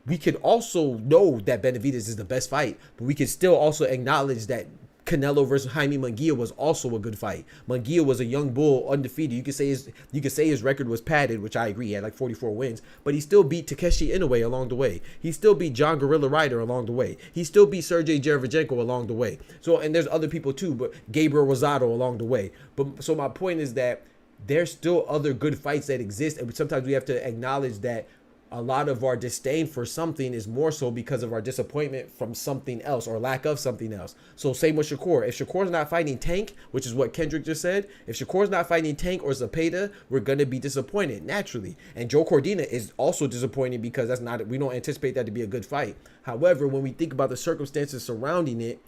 We could also know that Benavidez is the best fight, but we could still also acknowledge that Canelo versus Jaime Munguia was also a good fight. Munguia was a young bull, undefeated. You could say his record was padded, which I agree. He had like 44 wins, but he still beat Takeshi Inoue along the way. He still beat John Gorilla Ryder along the way. He still beat Sergey Derevyanchenko along the way. So, and there's other people too, but Gabriel Rosado along the way. But so my point is that there's still other good fights that exist, and sometimes we have to acknowledge that a lot of our disdain for something is more so because of our disappointment from something else or lack of something else. So same with Shakur. If Shakur's not fighting Tank, which is what Kendrick just said, if Shakur's not fighting Tank or Zepeda, we're gonna be disappointed naturally. And Joe Cordina is also disappointed because we don't anticipate that to be a good fight. However, when we think about the circumstances surrounding it,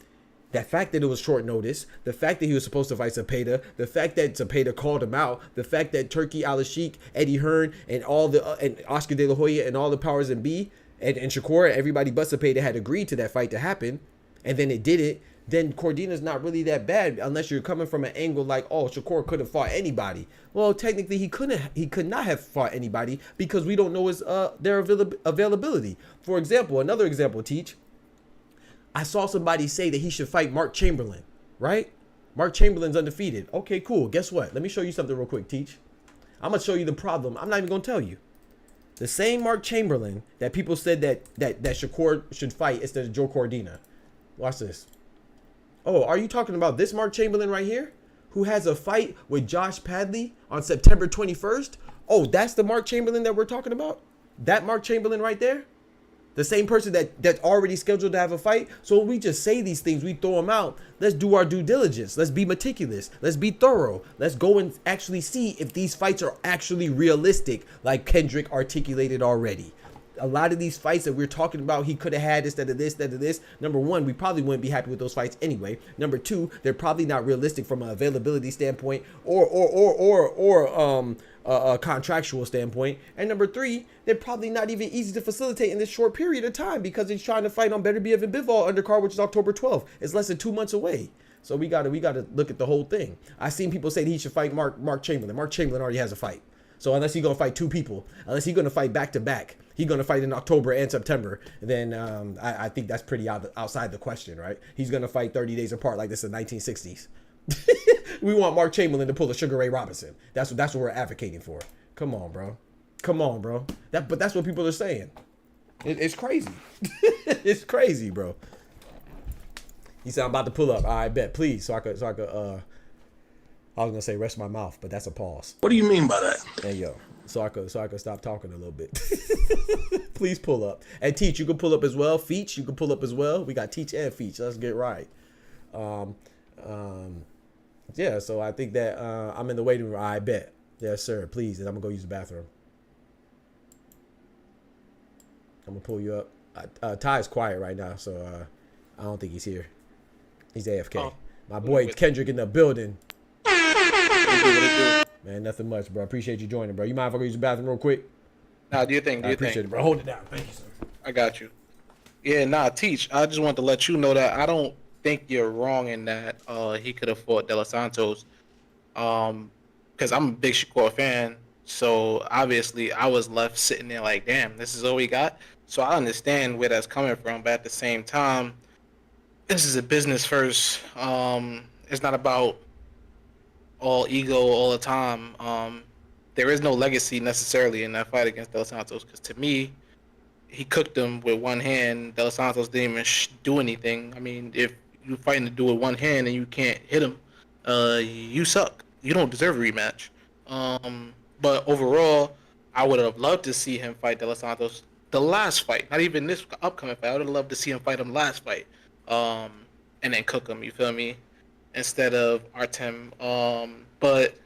the fact that it was short notice, the fact that he was supposed to fight Zepeda, the fact that Zepeda called him out, the fact that Turkey, Al-Sheikh, Eddie Hearn, and and Oscar De La Hoya and all the powers in B, and Shakur, everybody but Zepeda had agreed to that fight to happen, and then it did it, then Cordina's not really that bad unless you're coming from an angle like, oh, Shakur could have fought anybody. Well, technically he could not have fought anybody because we don't know their availability. For example, another example, Teach. I saw somebody say that he should fight Mark Chamberlain, right? Mark Chamberlain's undefeated. Okay, cool. Guess what? Let me show you something real quick, Teach. I'm going to show you the problem. I'm not even going to tell you. The same Mark Chamberlain that people said that Shakur should fight instead of Joe Cordina. Watch this. Oh, are you talking about this Mark Chamberlain right here? Who has a fight with Josh Padley on September 21st? Oh, that's the Mark Chamberlain that we're talking about? That Mark Chamberlain right there? The same person that's already scheduled to have a fight. So when we just say these things, we throw them out. Let's do our due diligence. Let's be meticulous. Let's be thorough. Let's go and actually see if these fights are actually realistic, like Kendrick articulated already. A lot of these fights that we're talking about, he could have had instead of this. Number one, we probably wouldn't be happy with those fights anyway. Number two, they're probably not realistic from an availability standpoint or a contractual standpoint. And number three, they're probably not even easy to facilitate in this short period of time because he's trying to fight on Beterbiev and BIVOL Undercard, which is October 12th. It's less than 2 months away. So we gotta look at the whole thing. I've seen people say that he should fight Mark Chamberlain. Mark Chamberlain already has a fight. So unless he's gonna fight two people, unless he's gonna fight back to back, he's gonna fight in October and September, then I think that's pretty outside the question, right? He's gonna fight 30 days apart like this in the 1960s. We want Mark Chamberlain to pull a Sugar Ray Robinson. That's what we're advocating for. Come on, bro. But that's what people are saying. It's crazy. It's crazy, bro. He said I'm about to pull up. I bet, please, so I could. I was gonna say rest my mouth, but that's a pause. What do you mean by that? Hey yo, so I could stop talking a little bit. Please pull up. And Teach, you can pull up as well. Feach, you can pull up as well. We got Teach and Feach. Let's get right. Yeah, so I think that I'm in the waiting room. I bet. Yes, sir. Please, and I'm gonna go use the bathroom. I'm gonna pull you up. Ty's quiet right now, so I don't think he's here. He's AFK. Oh, my boy Kendrick in the building. Man, nothing much, bro. Appreciate you joining, bro. You mind if I go use the bathroom real quick? Nah, do your thing. I appreciate it, bro. Hold it down. Thank you, sir. I got you. Yeah, nah, Teach. I just want to let you know that I don't think you're wrong in that he could have fought De Los Santos. Because I'm a big Shakur fan. So obviously I was left sitting there like, damn, this is all we got. So I understand where that's coming from, but at the same time, this is a business first. It's not about all ego all the time. There is no legacy necessarily in that fight against De Los Santos, because to me, he cooked him with one hand. De Los Santos didn't even do anything. I mean, if you're fighting to do it with one hand and you can't hit him, you suck. You don't deserve a rematch. But overall, I would have loved to see him fight De Los Santos the last fight, not even this upcoming fight. I would have loved to see him fight him last fight, and then cook him, you feel me, instead of Artem. But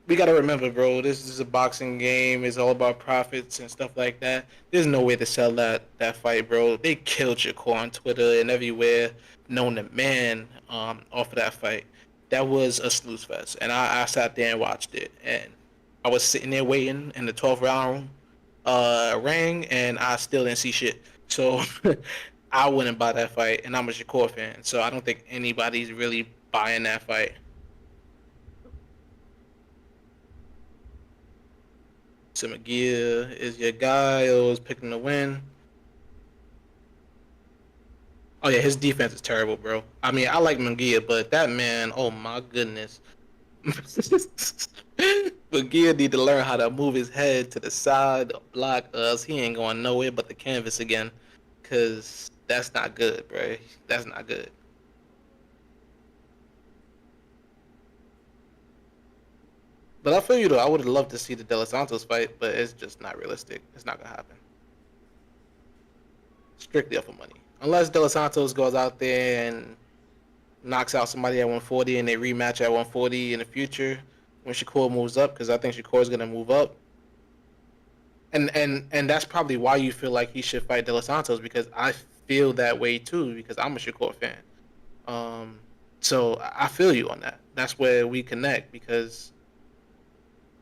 we got to remember, bro, this is a boxing game. It's all about profits and stuff like that. There's no way to sell that fight, bro. They killed Shakur on Twitter and everywhere known to man off of that fight. That was a snooze fest. And I sat there and watched it. And I was sitting there waiting in the 12th round ring, and I still didn't see shit. So I wouldn't buy that fight. And I'm a Shakur fan. So I don't think anybody's really buying that fight. So McGear is your guy or is picking to win? Oh yeah, his defense is terrible, bro. I mean, I like McGear, but that man, oh my goodness. McGear need to learn how to move his head to the side, block us. He ain't going nowhere but the canvas again, because that's not good, bro. That's not good. But I feel you though. I would have loved to see the De Los Santos fight, but it's just not realistic. It's not gonna happen. Strictly off of money, unless De Los Santos goes out there and knocks out somebody at 140 and they rematch at 140 in the future when Shakur moves up, because I think Shakur is gonna move up. And that's probably why you feel like he should fight De Los Santos, because I feel that way too, because I'm a Shakur fan. So I feel you on that. That's where we connect, because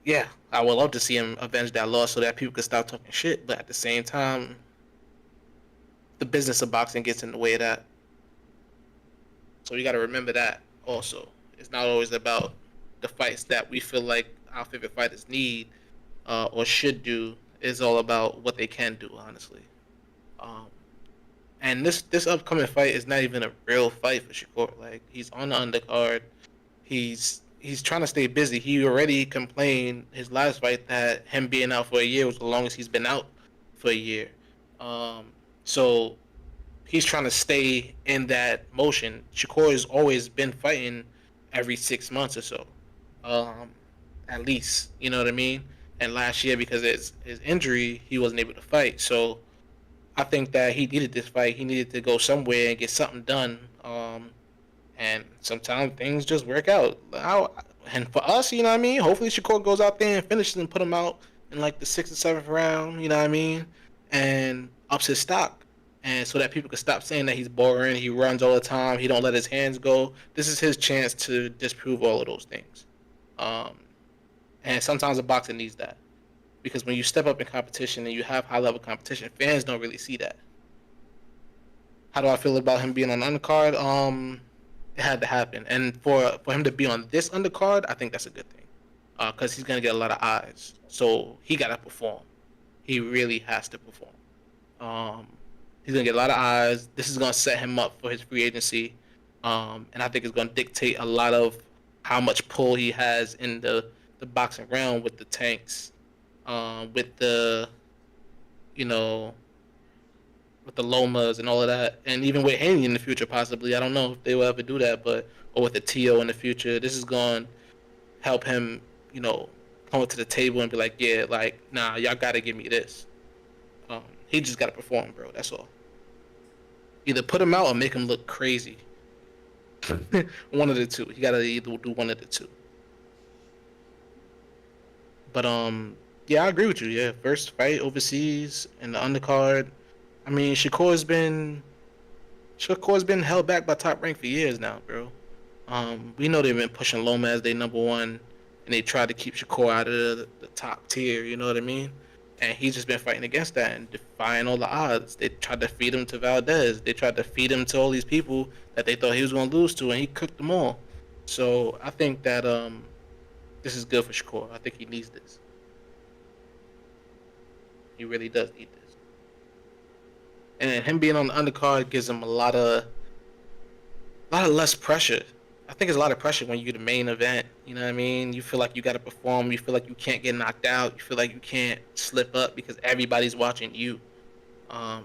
yeah, I would love to see him avenge that loss so that people could stop talking shit. But at the same time, the business of boxing gets in the way of that. So you got to remember that also. It's not always about the fights that we feel like our favorite fighters need or should do. It's all about what they can do, honestly. And this upcoming fight is not even a real fight for Shakur. Like, he's on the undercard. He's trying to stay busy. He already complained his last fight that him being out for a year was the longest he's been out for a year. So he's trying to stay in that motion. Shakur has always been fighting every 6 months or so, at least. You know what I mean? And last year, because of his injury, he wasn't able to fight. So I think that he needed this fight. He needed to go somewhere and get something done. And sometimes things just work out. And for us, you know what I mean? Hopefully Shakur goes out there and finishes and put him out in like the 6th or 7th round, you know what I mean? And ups his stock. And so that people can stop saying that he's boring, he runs all the time, he don't let his hands go. This is his chance to disprove all of those things. And sometimes a boxer needs that. Because when you step up in competition and you have high-level competition, fans don't really see that. How do I feel about him being on the undercard? It had to happen. And for him to be on this undercard, I think that's a good thing. Because he's going to get a lot of eyes. So he got to perform. He really has to perform. He's going to get a lot of eyes. This is going to set him up for his free agency. And I think it's going to dictate a lot of how much pull he has in the boxing realm with the tanks, with the, with the Lomas and all of that. And even with Haney in the future, possibly. I don't know if they will ever do that, or with the T.O. in the future. This is going to help him, come up to the table and be like, yeah, like, nah, y'all got to give me this. He just got to perform, bro. That's all. Either put him out or make him look crazy. One of the two. You got to either do one of the two. But, yeah, I agree with you. Yeah, first fight overseas in the undercard. I mean, Shakur's been held back by Top Rank for years now, bro. We know they've been pushing Loma as their number one, and they tried to keep Shakur out of the top tier, you know what I mean? And he's just been fighting against that and defying all the odds. They tried to feed him to Valdez. They tried to feed him to all these people that they thought he was going to lose to, and he cooked them all. So I think that this is good for Shakur. I think he needs this. He really does need this. And him being on the undercard gives him a lot of less pressure. I think it's a lot of pressure when you're the main event. You know what I mean? You feel like you got to perform. You feel like you can't get knocked out. You feel like you can't slip up because everybody's watching you. I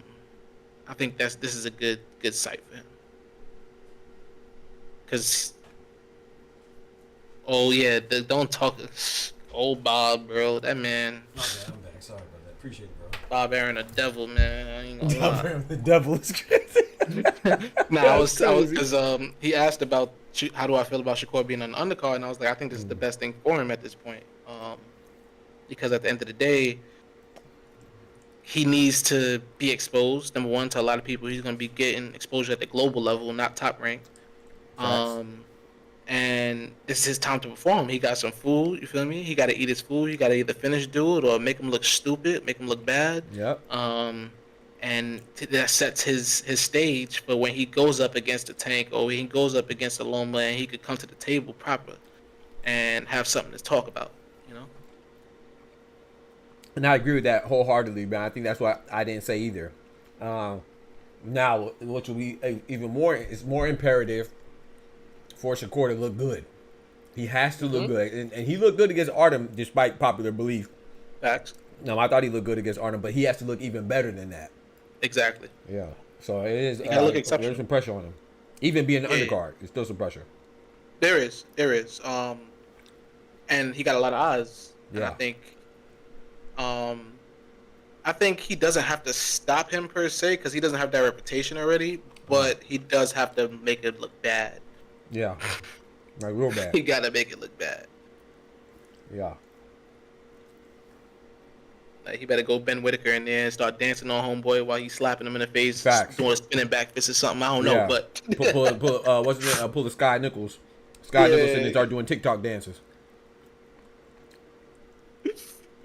think this is a good sight for him. Because, oh yeah, don't talk. Old Bob, bro, that man. My bad, I'm back. Sorry about that. Appreciate it, bro. Bob Aaron, a devil, man. I ain't gonna lie. Bob Aaron, the devil is crazy. Nah, I was because he asked about how do I feel about Shakur being on the undercard, and I was like, I think this is the best thing for him at this point, because at the end of the day, he needs to be exposed. Number one, to a lot of people, he's gonna be getting exposure at the global level, not Top Rank. And this is his time to perform. He got some food, you feel me? He got to eat his food. He got to either finish dude or make him look stupid, make him look bad. Yep. And that sets his stage for when he goes up against the Tank or when he goes up against the Loma, and he could come to the table proper and have something to talk about, you know? And I agree with that wholeheartedly, man. I think that's what I didn't say either. Now, which will be even more, it's more imperative for Shakur to look good. He has to look good. And he looked good against Artem, despite popular belief. Facts. No, I thought he looked good against Artem, but he has to look even better than that. Exactly. Yeah. So it is. He gotta look exceptional. There's some pressure on him. Even being the undercard, there's still some pressure. There is. and he got a lot of odds. And Yeah. I think he doesn't have to stop him per se because he doesn't have that reputation already. But he does have to make it look bad. Yeah. Like real bad. He gotta make it look bad. Yeah. Like he better go Ben Whitaker in there and start dancing on homeboy while he's slapping him in the face, Facts. doing a spinning back fist or something. I don't know, Yeah. but What's his name? Pull the Sky Nichols. Sky Nicholson and start doing TikTok dances.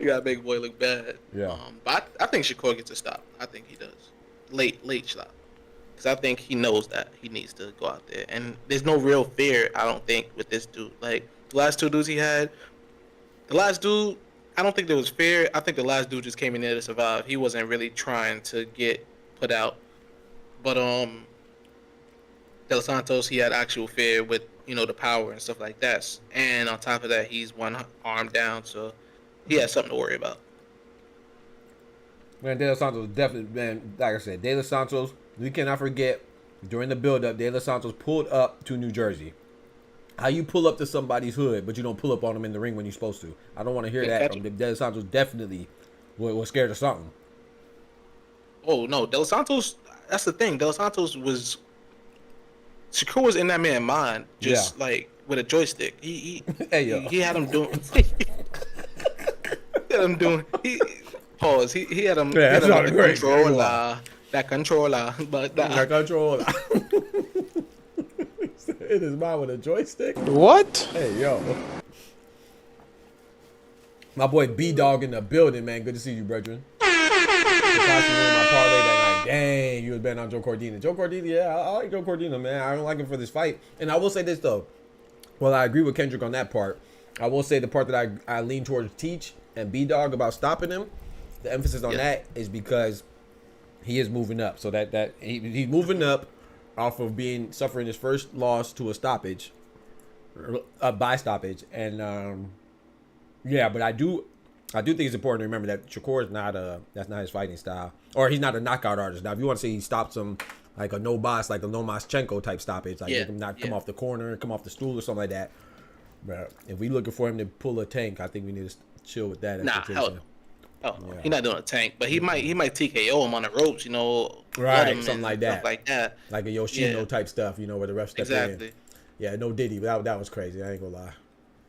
you gotta make boy look bad. Yeah. But I think Shakur gets a stop. I think he does. Late stop. Because I think he knows that he needs to go out there. And there's no real fear, I don't think, with this dude. Like, the last two dudes he had, the last dude, I don't think there was fear. I think the last dude just came in there to survive. He wasn't really trying to get put out. But, De Los Santos, he had actual fear with, the power and stuff like that. And on top of that, he's one arm down, so he has something to worry about. Man, De Los Santos definitely, man, like I said, De Los Santos, we cannot forget, during the build-up, De Los Santos pulled up to New Jersey. How you pull up to somebody's hood, but you don't pull up on them in the ring when you're supposed to. I don't want to hear that. De Los Santos definitely was scared of something. Oh, no, De Los Santos, that's the thing. De Los Santos was, Shakur was in that man's mind, just like with a joystick. He had him doing, pause. He had him, he had him on the controller. That controller, but that controller. It is mine with a joystick. What? Hey, yo. My boy B-Dog in the building, man. Good to see you, brethren. My parlay that night. Dang, you was betting on Joe Cordina. Joe Cordina, yeah, I like Joe Cordina, man. I don't like him for this fight. And I will say this, though. Well, I agree with Kendrick on that part. I will say the part that I lean towards Teach and B-Dog about stopping him, the emphasis on that is because he is moving up. So that he's moving up off of suffering his first loss to a stoppage, by stoppage, and yeah. But I do think it's important to remember that Shakur is that's not his fighting style, or he's not a knockout artist. Now, if you want to say he stops him like a no boss, like a Lomachenko type stoppage, like make him not come off the corner, come off the stool or something like that. But if we looking for him to pull a tank, I think we need to chill with that. Oh, yeah. He's not doing a tank, but he might TKO him on the ropes, right, something like that, stuff like that, like a Yoshino type stuff, where the ref steps in. Yeah, no Diddy, but that was crazy. I ain't gonna lie.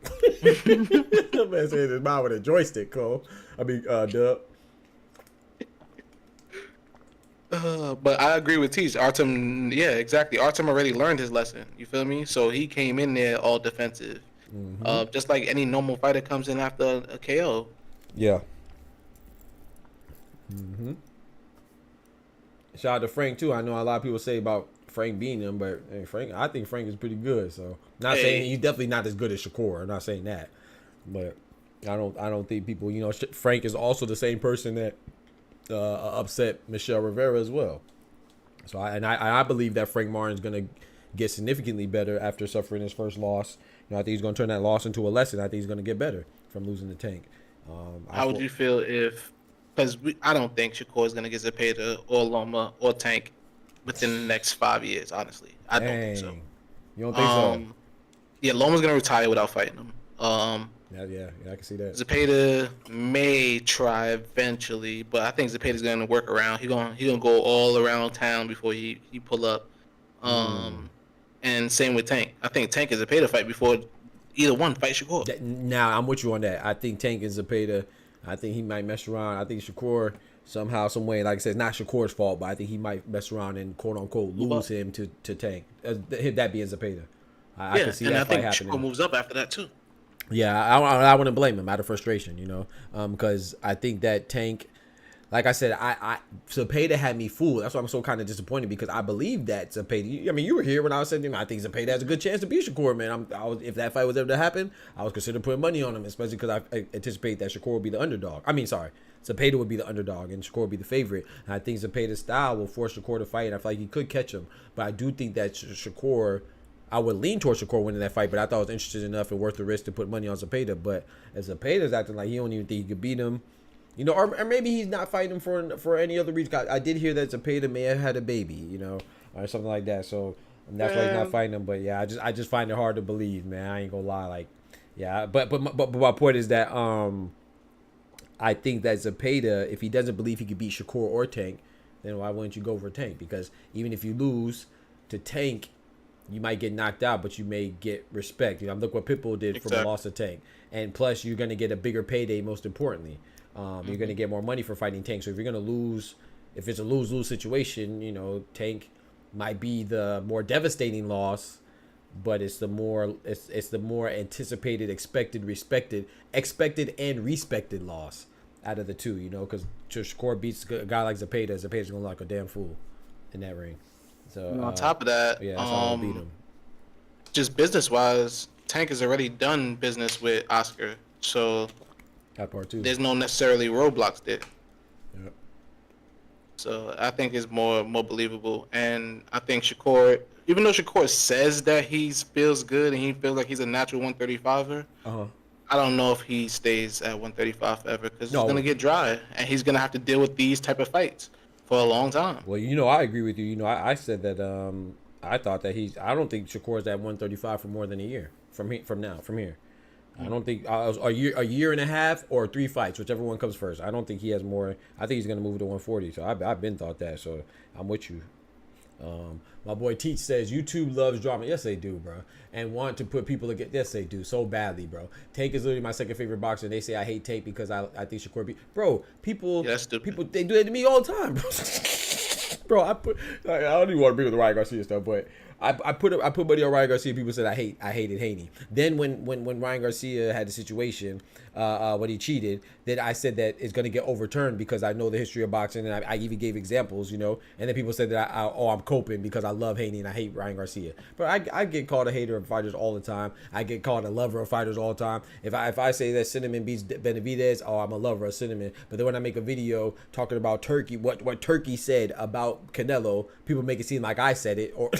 That man said his mouth with a joystick, Cole. I mean, Dub. But I agree with Teach. Artem, yeah, exactly. Artem already learned his lesson. You feel me? So he came in there all defensive, just like any normal fighter comes in after a KO. Yeah. Shout out to Frank too. I know a lot of people say about Frank beating him, but hey, I think Frank is pretty good. So not saying he's definitely not as good as Shakur. I'm not saying that, but I don't think people. Frank is also the same person that upset Michelle Rivera as well. So I believe that Frank Martin's gonna get significantly better after suffering his first loss. I think he's gonna turn that loss into a lesson. I think he's gonna get better from losing the tank. How would you feel if? Because I don't think Shakur is going to get Zepeda or Loma or Tank within the next 5 years, honestly. I don't think so. You don't think so? Yeah, Loma's going to retire without fighting him. Yeah, I can see that. Zepeda may try eventually, but I think Zepeda's going to work around. He gonna go all around town before he pull up. And same with Tank. I think Tank and Zepeda fight before either one fight Shakur. Now, I'm with you on that. I think Tank and Zepeda, I think he might mess around. I think Shakur somehow, some way, like I said, it's not Shakur's fault, but I think he might mess around and quote unquote lose him to Tank. That being Zepeda. I can see that fight happening. And I think Shakur moves up after that too. Yeah, I wouldn't blame him out of frustration, because I think that Tank, like I said, Zepeda had me fooled. That's why I'm so kind of disappointed, because I believe that Zepeda. I mean, you were here when I was saying, I think Zepeda has a good chance to beat Shakur, man. If that fight was ever to happen, I was considering putting money on him, especially because I anticipate that Shakur would be the underdog. Zepeda would be the underdog and Shakur would be the favorite. And I think Zepeda's style will force Shakur to fight, and I feel like he could catch him. But I do think that Shakur, I would lean towards Shakur winning that fight, but I thought it was interesting enough and worth the risk to put money on Zepeda. But if Zepeda's acting like he don't even think he could beat him, or maybe he's not fighting for any other reason. I did hear that Zepeda may have had a baby, or something like that. So that's why he's not fighting him. But yeah, I just find it hard to believe, man. I ain't gonna lie. Like, Yeah, but my point is that I think that Zepeda, if he doesn't believe he could beat Shakur or Tank, then why wouldn't you go for Tank? Because even if you lose to Tank, you might get knocked out, but you may get respect. You know, look what Pitbull did from a loss to Tank, and plus you're gonna get a bigger payday. Most importantly, you're gonna get more money for fighting Tank. So if you're gonna lose, if it's a lose-lose situation, you know, Tank might be the more devastating loss, but it's the more anticipated, expected and respected loss out of the two. You know, because Shakur beats a guy like Zepeda. Zepeda's gonna look like a damn fool in that ring. So on top of that, yeah, that's how I beat him. Just business wise, Tank has already done business with Oscar, so that part too. There's no necessarily roadblocks there. Yep. So I think it's more believable, and I think Shakur, even though Shakur says that he feels good and he feels like he's a natural 135er, I don't know if he stays at 135 forever because he's gonna get dry and he's gonna have to deal with these type of fights for a long time. Well, you know, I agree with you. You know, I said that I thought that I don't think Shakur's at 135 for more than a year from here. I don't think a year and a half or 3 fights, whichever one comes first. I don't think he has more. I think he's gonna move to 140. So I've been thought that. So I'm with you. My boy Teach says YouTube loves drama. Yes, they do, bro. And want to put people against. Yes, they do so badly, bro. Tank is literally my second favorite boxer. They say I hate Tank because I think Shakur beat. Bro, people they do that to me all the time, bro. Bro, I don't even want to bring up the Ryan Garcia stuff, but I put money on Ryan Garcia. People said I hated Haney. Then when Ryan Garcia had the situation when he cheated, then I said that it's gonna get overturned because I know the history of boxing, and I even gave examples, you know. And then people said that I'm coping because I love Haney and I hate Ryan Garcia. But I get called a hater of fighters all the time. I get called a lover of fighters all the time. If I say that Cinnamon beats Benavidez, I'm a lover of Cinnamon. But then when I make a video talking about Turkey, what Turkey said about Canelo, people make it seem like I said it or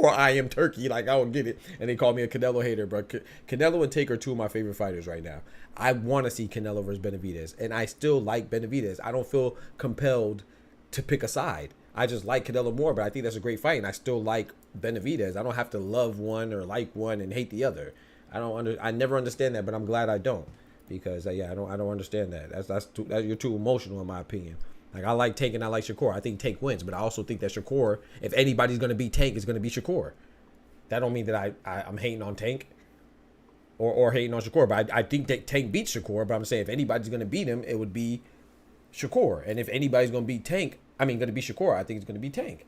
I am Turkey, like I don't get it, and they call me a Canelo hater. But Canelo and Tank are two of my favorite fighters right now. I want to see Canelo versus Benavidez, and I still like Benavidez. I don't feel compelled to pick a side. I just like Canelo more, but I think that's a great fight, and I still like Benavidez. I don't have to love one or like one and hate the other. I never understand that, but I'm glad I don't, because I don't understand that. That's you're too emotional in my opinion. Like, I like Tank and I like Shakur. I think Tank wins, but I also think that Shakur, if anybody's going to beat Tank, it's going to be Shakur. That don't mean that I'm hating on Tank or hating on Shakur, but I think that Tank beats Shakur, but I'm saying if anybody's going to beat him, it would be Shakur. And if anybody's going to beat going to be Shakur, I think it's going to be Tank.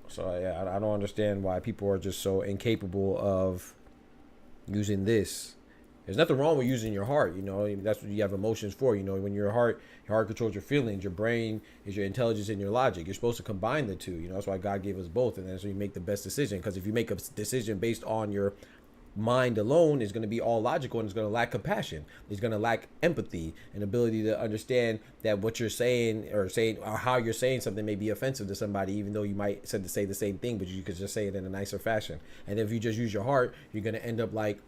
So, yeah, I don't understand why people are just so incapable of using this. There's nothing wrong with using your heart, you know. That's what you have emotions for, you know. When your heart controls your feelings. Your brain is your intelligence and your logic. You're supposed to combine the two, you know. That's why God gave us both, and that's when you make the best decision. Because if you make a decision based on your mind alone, it's going to be all logical and it's going to lack compassion. It's going to lack empathy and ability to understand that what you're saying or how you're saying something may be offensive to somebody, even though you might say the same thing, but you could just say it in a nicer fashion. And if you just use your heart, you're going to end up like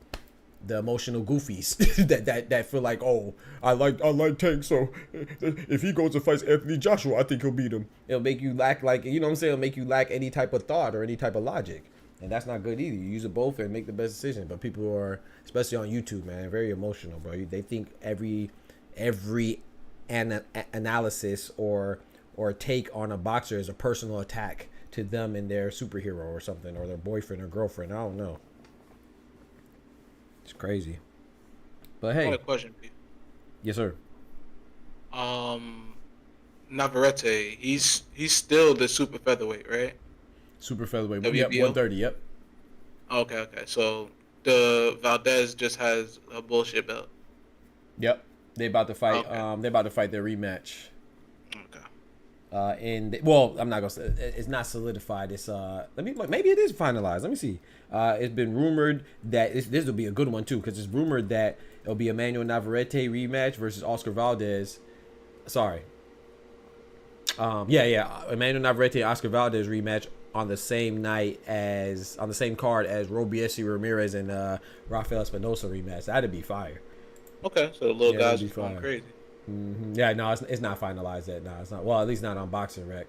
the emotional goofies that feel like, oh, I like Tank, so if he goes and fights Anthony Joshua, I think he'll beat him. It'll make you lack, like, you know what I'm saying? It'll make you lack any type of thought or any type of logic, and that's not good either. You use it both and make the best decision. But people are, especially on YouTube, man, very emotional, bro. They think every analysis or take on a boxer is a personal attack to them and their superhero or something, or their boyfriend or girlfriend. I don't know. It's crazy. But hey. I got a question for you. Yes, sir. Navarrete, he's still the super featherweight, right? Super featherweight. WBO? Yep, 130, yep. Okay. So the Valdez just has a bullshit belt. Yep. They about to fight Okay. They're about to fight their rematch. Okay. I'm not gonna say it's not solidified. It's maybe it is finalized. Let me see. It's been rumored that this will be a good one too, because it's rumored that it'll be Emmanuel Navarrete rematch versus Oscar Valdez. Sorry. Emmanuel Navarrete Oscar Valdez rematch on the same card as Robiesi Ramirez and Rafael Espinosa rematch. That'd be fire. Okay, so the little guys are going crazy. Mm-hmm. Yeah, no, it's not finalized yet. No, it's not. Well, at least not on Boxing Rec.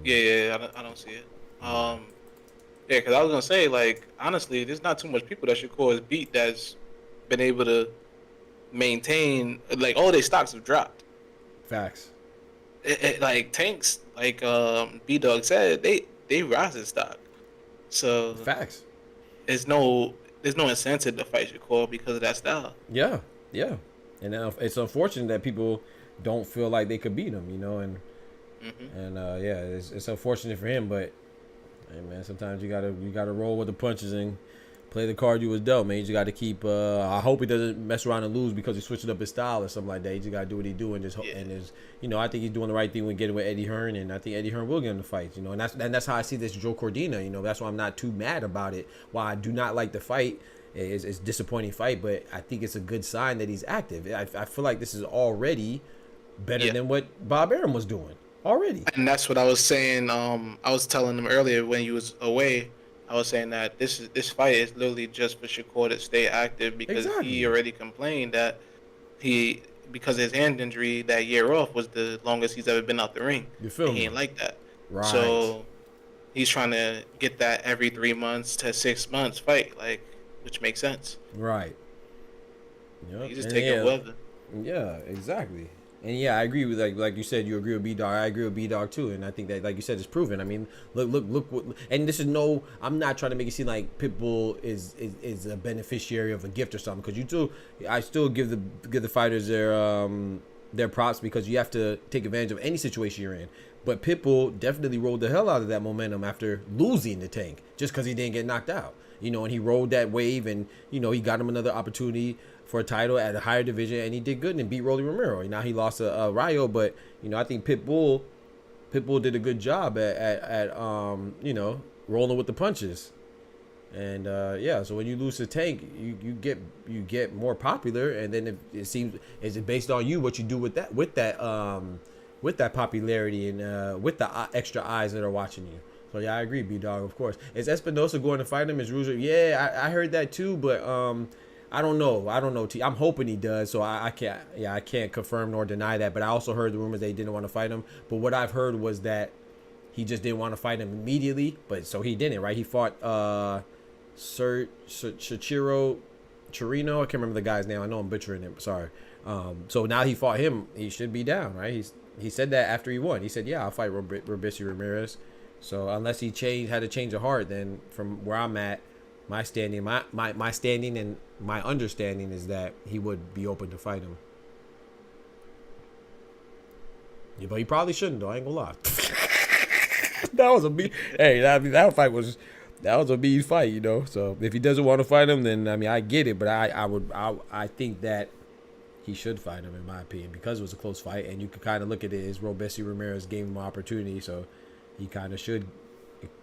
I don't see it. Yeah, because I was gonna say, like, honestly, there's not too much people that Shakur has beat that's been able to maintain. Like, all their stocks have dropped. Facts. Like Tanks, like B Dog said, they rise in stock. So Facts. there's no incentive to fight Shakur because of that style. Yeah, yeah. And it's unfortunate that people don't feel like they could beat him, you know, and yeah, it's unfortunate for him, but hey man, sometimes you gotta roll with the punches and play the card you was dealt, man. You just gotta keep I hope he doesn't mess around and lose because he's switching up his style or something like that. You just gotta do what he do and just and there's, you know, I think he's doing the right thing when getting with Eddie Hearn, and I think Eddie Hearn will get him the fights, you know, and that's how I see this Joe Cordina, you know. That's why I'm not too mad about it. Why I do not like the fight. It's a disappointing fight, but I think it's a good sign that he's active. I feel like this is already better than what Bob Arum was doing already. And that's what I was saying. I was telling him earlier when he was away. I was saying that this fight is literally just for Shakur to stay active because he already complained that because of his hand injury, that year off was the longest he's ever been out the ring. You feel me? He ain't like that. Right. So he's trying to get that every 3 months to 6 months fight, like, which makes sense. Right. Yep. You just take it weather. Yeah, exactly. And yeah, I agree with like you said, you agree with B-Dog. I agree with B-Dog too, and I think that, like you said, it's proven. I mean, look what, and this is I'm not trying to make it seem like Pitbull is a beneficiary of a gift or something, because I still give the fighters their props, because you have to take advantage of any situation you're in. But Pitbull definitely rolled the hell out of that momentum after losing the Tank, just because he didn't get knocked out, you know, and he rode that wave, and you know, he got him another opportunity for a title at a higher division, and he did good and beat Rolly Romero. Now he lost a Rayo, but you know, I think Pitbull did a good job at you know, rolling with the punches. And yeah, so when you lose to Tank, you get more popular, and then it seems, is it based on you what you do with that popularity and with the extra eyes that are watching you. So yeah, I agree, B-Dog, of course. Is Espinosa going to fight him? Is Ruger? Yeah, I heard that too, but I don't know. I'm hoping he does. So I can't confirm nor deny that. But I also heard the rumors they didn't want to fight him. But what I've heard was that he just didn't want to fight him immediately. But so he didn't, right? He fought Chirino. I can't remember the guy's name. I know I'm butchering it. Sorry. So now he fought him. He should be down, right? He said that after he won. He said, "Yeah, I'll fight Robesi Ramirez." So unless he had a change of heart, then from where I'm at, my standing and my understanding is that he would be open to fight him. Yeah, but he probably shouldn't, though. I ain't gonna lie. That was a beat. Hey, that fight was a beat fight, you know. So if he doesn't want to fight him, then I mean, I get it, but I think that he should fight him, in my opinion, because it was a close fight, and you could kind of look at it as Robesi Ramirez gave him an opportunity, so he kind of should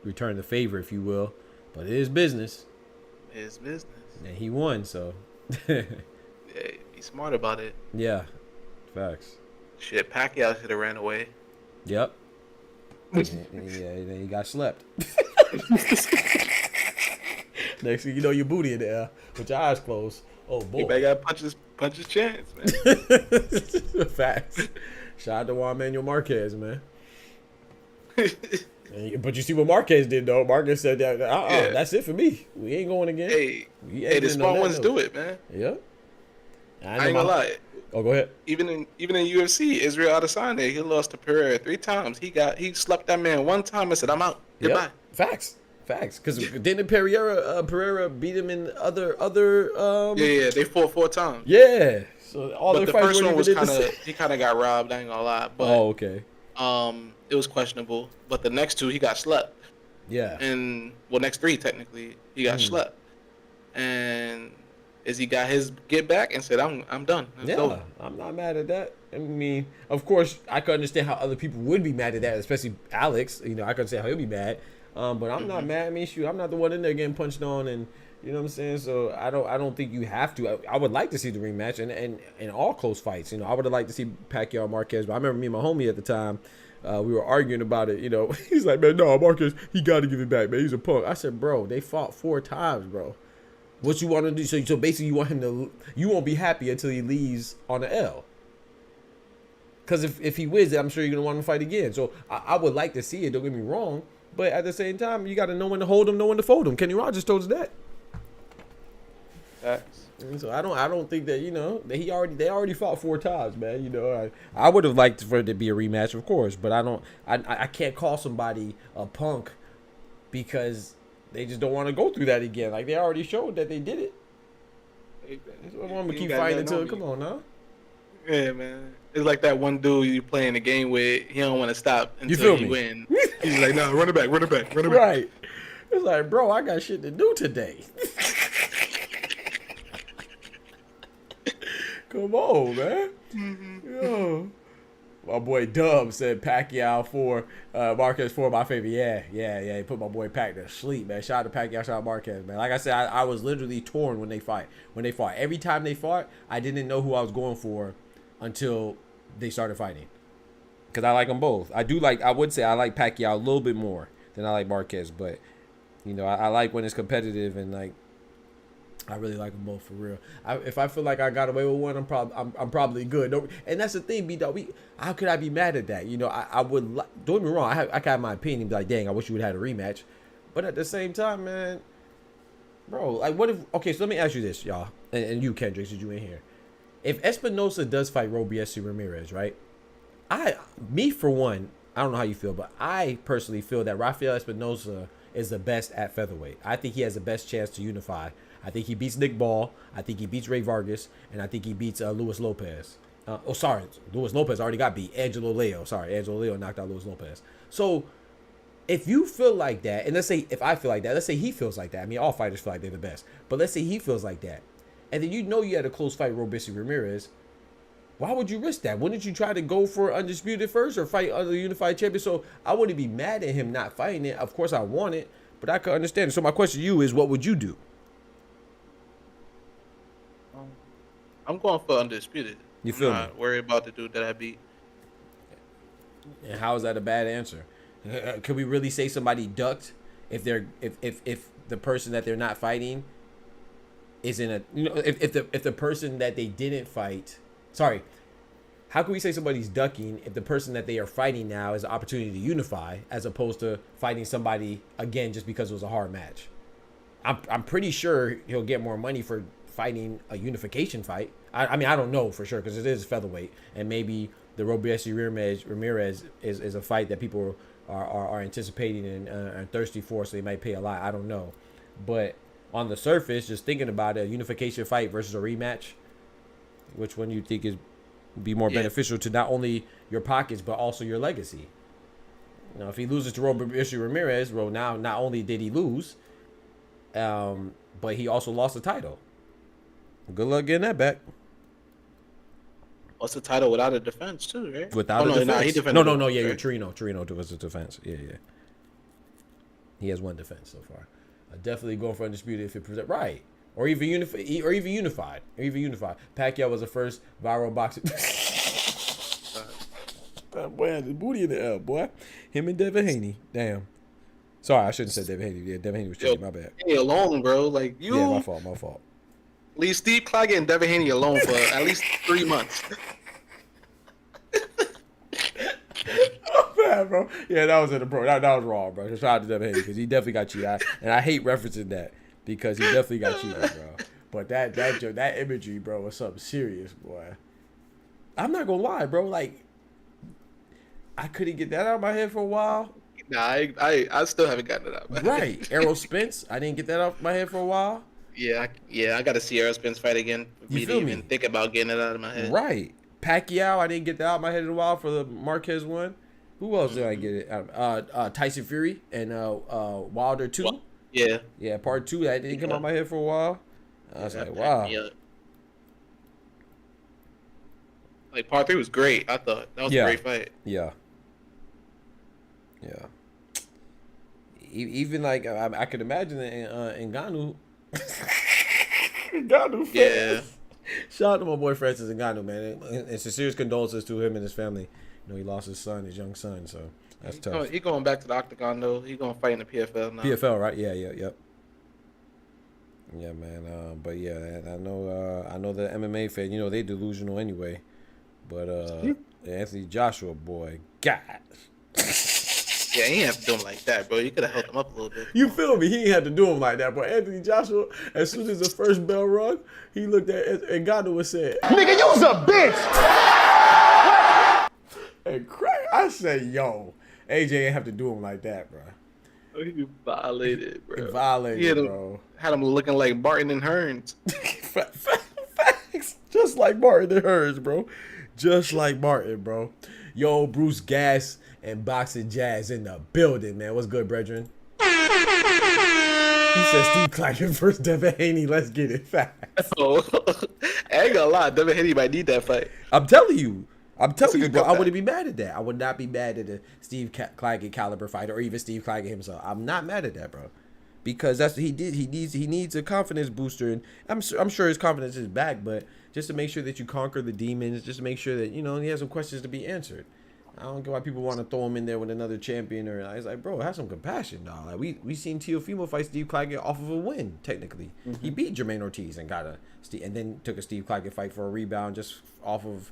return the favor, if you will. But it is business. It's business. And he won, so. Yeah, be smart about it. Yeah, facts. Shit, Pacquiao should have ran away. Yep. Yeah, he got slept. Next thing you know, your booty in the air with your eyes closed. Oh boy. You better gotta punch his chance, man. Facts. Shout out to Juan Manuel Marquez, man. But you see what Marquez did, though. Marquez said that, that's it for me. We ain't going again. Hey, the smart ones do it, man. Yeah. I ain't gonna lie. Oh, go ahead. Even in UFC, Israel Adesanya, he lost to Pereira 3 times. He slept that man 1 time and said, "I'm out. Goodbye." Yep. Facts. Because didn't Pereira beat him in other Yeah, they fought 4 times. Yeah. So all but the first one was he kind of got robbed. I ain't gonna lie. But, okay. It was questionable. But the next 2 he got slept. Yeah. And next 3 technically he got slept. And he got his get back and said, I'm done. Yeah, I'm not mad at that. I mean, of course, I could understand how other people would be mad at that, especially Alex. You know, I could understand how he'll be mad. But I'm not mad. I mean, shoot, I'm not the one in there getting punched on, and you know what I'm saying. So I don't think you have to. I would like to see the rematch and all close fights. You know, I would have liked to see Pacquiao Marquez. But I remember me and my homie at the time, we were arguing about it. You know, he's like, "Man, no, Marquez, he got to give it back, man. He's a punk." I said, "Bro, they fought 4 times, bro. What you want to do?" So basically, you want him to. You won't be happy until he leaves on the L. Because if he wins it, I'm sure you're gonna want him to fight again. So I would like to see it. Don't get me wrong. But at the same time, you got to know when to hold them, know when to fold them. Kenny Rogers told us that. Facts. And so I don't think that, you know, that they already fought 4 times, man. You know, I would have liked for it to be a rematch, of course, but I can't call somebody a punk because they just don't want to go through that again. Like, they already showed that they did it. That's what I'm gonna keep fighting until. Come on, now. Yeah, man. It's like that one dude you playing the game with. He don't want to stop until you win. He's like, "No, run it back, run it back, run it back." Right. It's like, bro, I got shit to do today. Come on, man. Yo. My boy Dub said Pacquiao 4, Marquez 4, my favorite. Yeah. He put my boy Pac to sleep, man. Shout out to Pacquiao, shout out Marquez, man. Like I said, I was literally torn when they fought. Every time they fought, I didn't know who I was going for until they started fighting. Because I like them both. I would say I like Pacquiao a little bit more than I like Marquez, but, you know, I like when it's competitive and, like, I really like them both for real. If I feel like I got away with one, I'm probably good. And that's the thing, B-Dog. How could I be mad at that? You know, I would. Don't get me wrong. I can have my opinion. Be like, dang, I wish you would have had a rematch. But at the same time, man, bro, like, what if? Okay, so let me ask you this, y'all, and you, Kendrick, since you in here. If Espinosa does fight Robiesi Ramirez, right? Me for one, I don't know how you feel, but I personally feel that Rafael Espinosa is the best at featherweight. I think he has the best chance to unify. I think he beats Nick Ball. I think he beats Ray Vargas. And I think he beats Luis Lopez. Luis Lopez already got beat. Angelo Leo knocked out Luis Lopez. So if you feel like that, and let's say if I feel like that, let's say he feels like that. I mean, all fighters feel like they're the best. But let's say he feels like that. And then you know you had a close fight with Robiesi Ramirez. Why would you risk that? Wouldn't you try to go for undisputed first or fight other unified champions? So I wouldn't be mad at him not fighting it. Of course I want it, but I could understand it. So my question to you is, what would you do? I'm going for undisputed. You feel me? Not worry about the dude that I beat. And how is that a bad answer? Could we really say somebody ducked if the person that they're not fighting isn't a, you know, if the person that they didn't fight, sorry, how can we say somebody's ducking if the person that they are fighting now is an opportunity to unify as opposed to fighting somebody again just because it was a hard match? I'm pretty sure he'll get more money for fighting a unification fight. I mean, I don't know for sure because it is featherweight, and maybe the Robiesi Ramirez is a fight that people are anticipating and are thirsty for, so they might pay a lot. I don't know, but on the surface, just thinking about it, a unification fight versus a rematch, which one you think is be more beneficial to not only your pockets but also your legacy? You know, if he loses to Robiesi Ramirez, well, now not only did he lose, but he also lost the title. Good luck getting that back. What's the title without a defense too, right? Without a defense? No, he defended no. Yeah, right? Torino was a defense. Yeah. He has one defense so far. Definitely going for undisputed if it presents right, or even unified. Pacquiao was the first viral boxing. That boy had his booty in the air, boy. Him and Devin Haney. Damn. Sorry, I shouldn't have said Devin Haney. Yeah, Devin Haney was tricky. My bad. Haney alone, bro. Like you. Yeah, my fault. Leave Steve Claggett and Devin Haney alone for at least 3 months. Oh, man, bro. Yeah, that was inappropriate. That was wrong, bro. Shout out to Devin Haney because he definitely got cheated. And I hate referencing that because he definitely got cheated, bro. But that imagery, bro, was something serious, boy. I'm not gonna lie, bro. Like, I couldn't get that out of my head for a while. Nah, I still haven't gotten it out. Right, Errol Spence. I didn't get that out of my head for a while. Yeah, I got to see Errol Spence fight again for me to even think about getting it out of my head. Right. Pacquiao, I didn't get that out of my head in a while for the Marquez one. Who else did I get it out? Tyson Fury and Wilder 2. Yeah, part 2. That didn't come out of my head for a while. I was like, wow. Like, part 3 was great, I thought. That was a great fight. Yeah. Even like, I could imagine Ngannou. Ngannou fans. Yeah. Shout out to my boy Francis Ngannou, man. And sincere condolences to him and his family. You know, he lost his young son, so that's tough. He going back to the octagon, though. He going to fight in the PFL now. PFL, right? Yeah. Yep. Yeah, man. But yeah, I know the MMA fan, you know, they delusional anyway. But Anthony Joshua, boy, God. Yeah, he didn't have to do him like that, bro. You could have held him up a little bit. You feel me? He ain't had to do him like that. But Anthony Joshua, as soon as the first bell rung, he looked at Ngannou and said, Nigga, you's a bitch. and crack. I said, yo, AJ ain't have to do him like that, bro. Oh, he violated, bro. He violated, bro. Had him looking like Barton and Hearns. Facts. Just like Martin and hers, bro. Just like Martin, bro. Yo, Bruce Gas and Boxing Jazz in the building, man. What's good, brethren? He said Steve Claggett versus Devin Haney. Let's get it. Facts. Oh, I ain't gonna lie. Devin Haney might need that fight. I'm telling you, bro. I comeback. wouldn't be mad at that. I would not be mad at a Steve Claggett caliber fighter or even Steve Claggett himself. I'm not mad at that, bro. Because that's what he did. He needs a confidence booster, and I'm sure his confidence is back. But just to make sure that you conquer the demons, just to make sure that he has some questions to be answered. I don't get why people want to throw him in there with another champion. Or it's like, bro, have some compassion, dog. Like we seen Teofimo fight Steve Claggett off of a win. Technically, he beat Jermaine Ortiz and and then took a Steve Claggett fight for a rebound just off of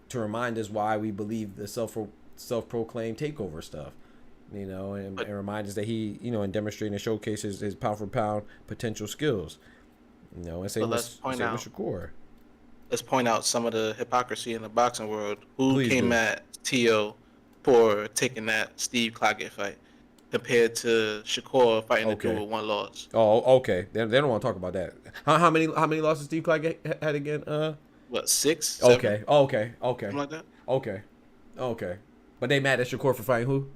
to remind us why we believe the self-proclaimed takeover stuff. And remind us that he, and demonstrate and showcase his pound for pound potential skills. And say with Shakur. Let's point out some of the hypocrisy in the boxing world. Who Please came do. at Tio for taking that Steve Claggett fight compared to Shakur fighting the dude with one loss? Oh, okay. They don't want to talk about that. How many losses Steve Claggett had again? What, 6? 7? Okay. Something like that? Okay. But they mad at Shakur for fighting who?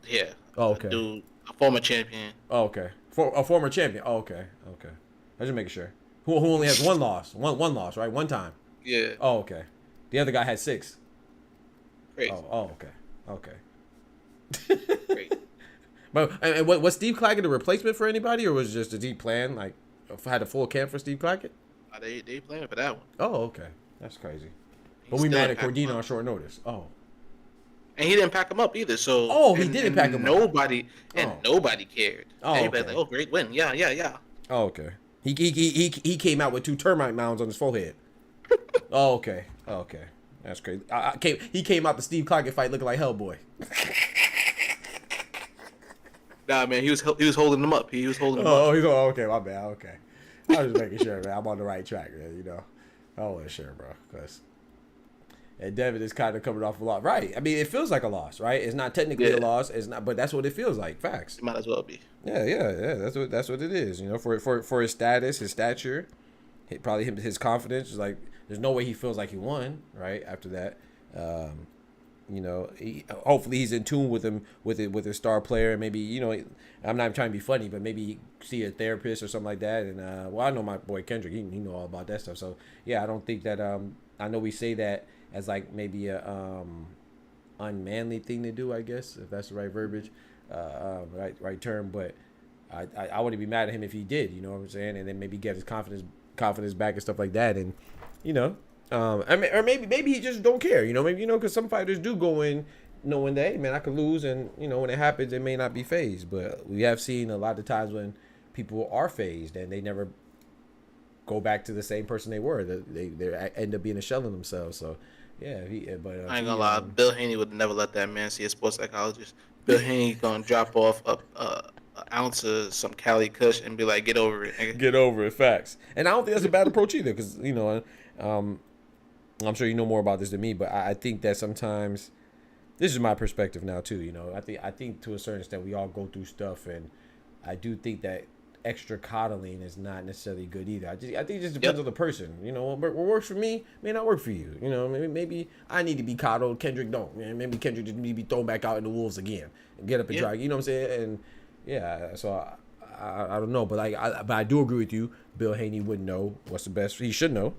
Yeah. Oh, okay. Dude, a former champion. Oh, okay. For a former champion. Oh, okay. I just making sure. Who only has one loss? One loss, right? One time. Yeah. Oh, okay. The other guy had 6. Crazy. Oh, okay. Great. But and was Steve Claggett a replacement for anybody, or was just a deep plan? Like, had a full camp for Steve Claggett? They playing for that one. Oh, okay. That's crazy. But He's we still mad in at Cordina pack on short notice. Oh. And he didn't pack him up either. So He didn't pack him up. Nobody cared. Everybody's okay. like, great win. Yeah. Oh, okay. He came out with 2 termite mounds on his forehead. Oh, okay. That's crazy. He came out the Steve Claggett fight looking like Hellboy. Nah, man, he was holding him up. He was holding him up. Okay. My bad. Okay. I was just making sure, man. I'm on the right track, man. I wasn't sure, bro. And Devin is kind of coming off a lot, right? I mean, it feels like a loss, right? It's not technically a loss. It's not, but that's what it feels like. Facts. It might as well be. Yeah. That's what it is. For his status, his stature, probably his confidence is like. There's no way he feels like he won, right? After that, hopefully he's in tune with his star player, and maybe I'm not trying to be funny, but maybe see a therapist or something like that. And I know my boy Kendrick, he know all about that stuff. So yeah, I don't think that I know we say that as like maybe a unmanly thing to do, I guess, if that's the right verbiage, right term. But I wouldn't be mad at him if he did, you know what I'm saying, and then maybe get his confidence back and stuff like that, and or maybe he just don't care, maybe because some fighters do go in knowing that, hey man, I could lose, and when it happens, it may not be phased. But we have seen a lot of times when people are phased and they never go back to the same person they were. They end up being a shell of themselves. So yeah, but I ain't gonna lie, Bill Haney would never let that man see a sports psychologist. Bill Haney gonna drop off an ounce of some Cali Kush and be like, get over it, nigga. Get over it. Facts. And I don't think that's a bad approach either, because I'm sure you know more about this than me, but I think that sometimes, this is my perspective now too, I think to a certain extent we all go through stuff, and I do think that extra coddling is not necessarily good either. I think it just depends on the person. What works for me may not work for you. Maybe I need to be coddled, Kendrick don't. Maybe Kendrick just need to be thrown back out in the wolves again and get up and try. You know what I'm saying? And yeah, so I don't know, but I do agree with you. Bill Haney would know what's the best. He should know.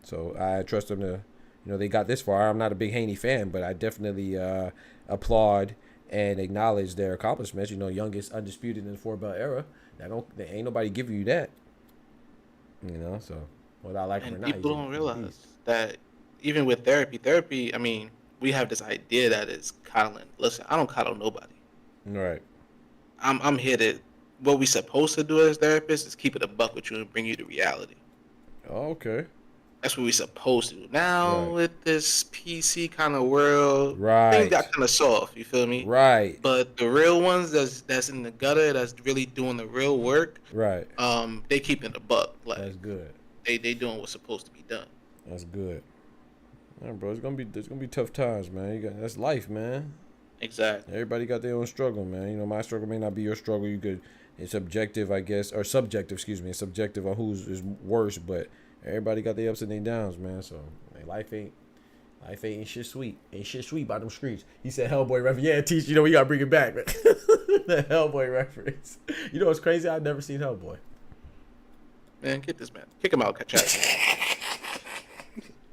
So I trust him to, they got this far. I'm not a big Haney fan, but I definitely applaud and acknowledge their accomplishments. Youngest undisputed in the 4-belt era. There ain't nobody giving you that. So whether I like him or not. People don't realize that even with therapy, I mean, we have this idea that it's coddling. Listen, I don't coddle nobody. Right. I'm here to, what we supposed to do as therapists is keep it a buck with you and bring you to reality. Oh, okay. That's what we supposed to do. Now Right. with this PC kind of world, things Right. got kind of soft. You feel me? Right. But the real ones that's in the gutter, that's really doing the real work, Right. they keeping the buck. Like That's good. they doing what's supposed to be done. That's good. Yeah, bro, there's gonna be tough times, man. That's life, man. Exactly. Everybody got their own struggle, man. You know, my struggle may not be your struggle. It's objective, I guess, or subjective. Excuse me, it's subjective on who's is worse. But everybody got their ups and their downs, man. So man, life ain't shit sweet. Ain't shit sweet by them streets. He said Hellboy reference. Yeah, teach. You know we gotta bring it back, man. The Hellboy reference. You know what's crazy? I've never seen Hellboy. Man, get this man. Kick him out, chat.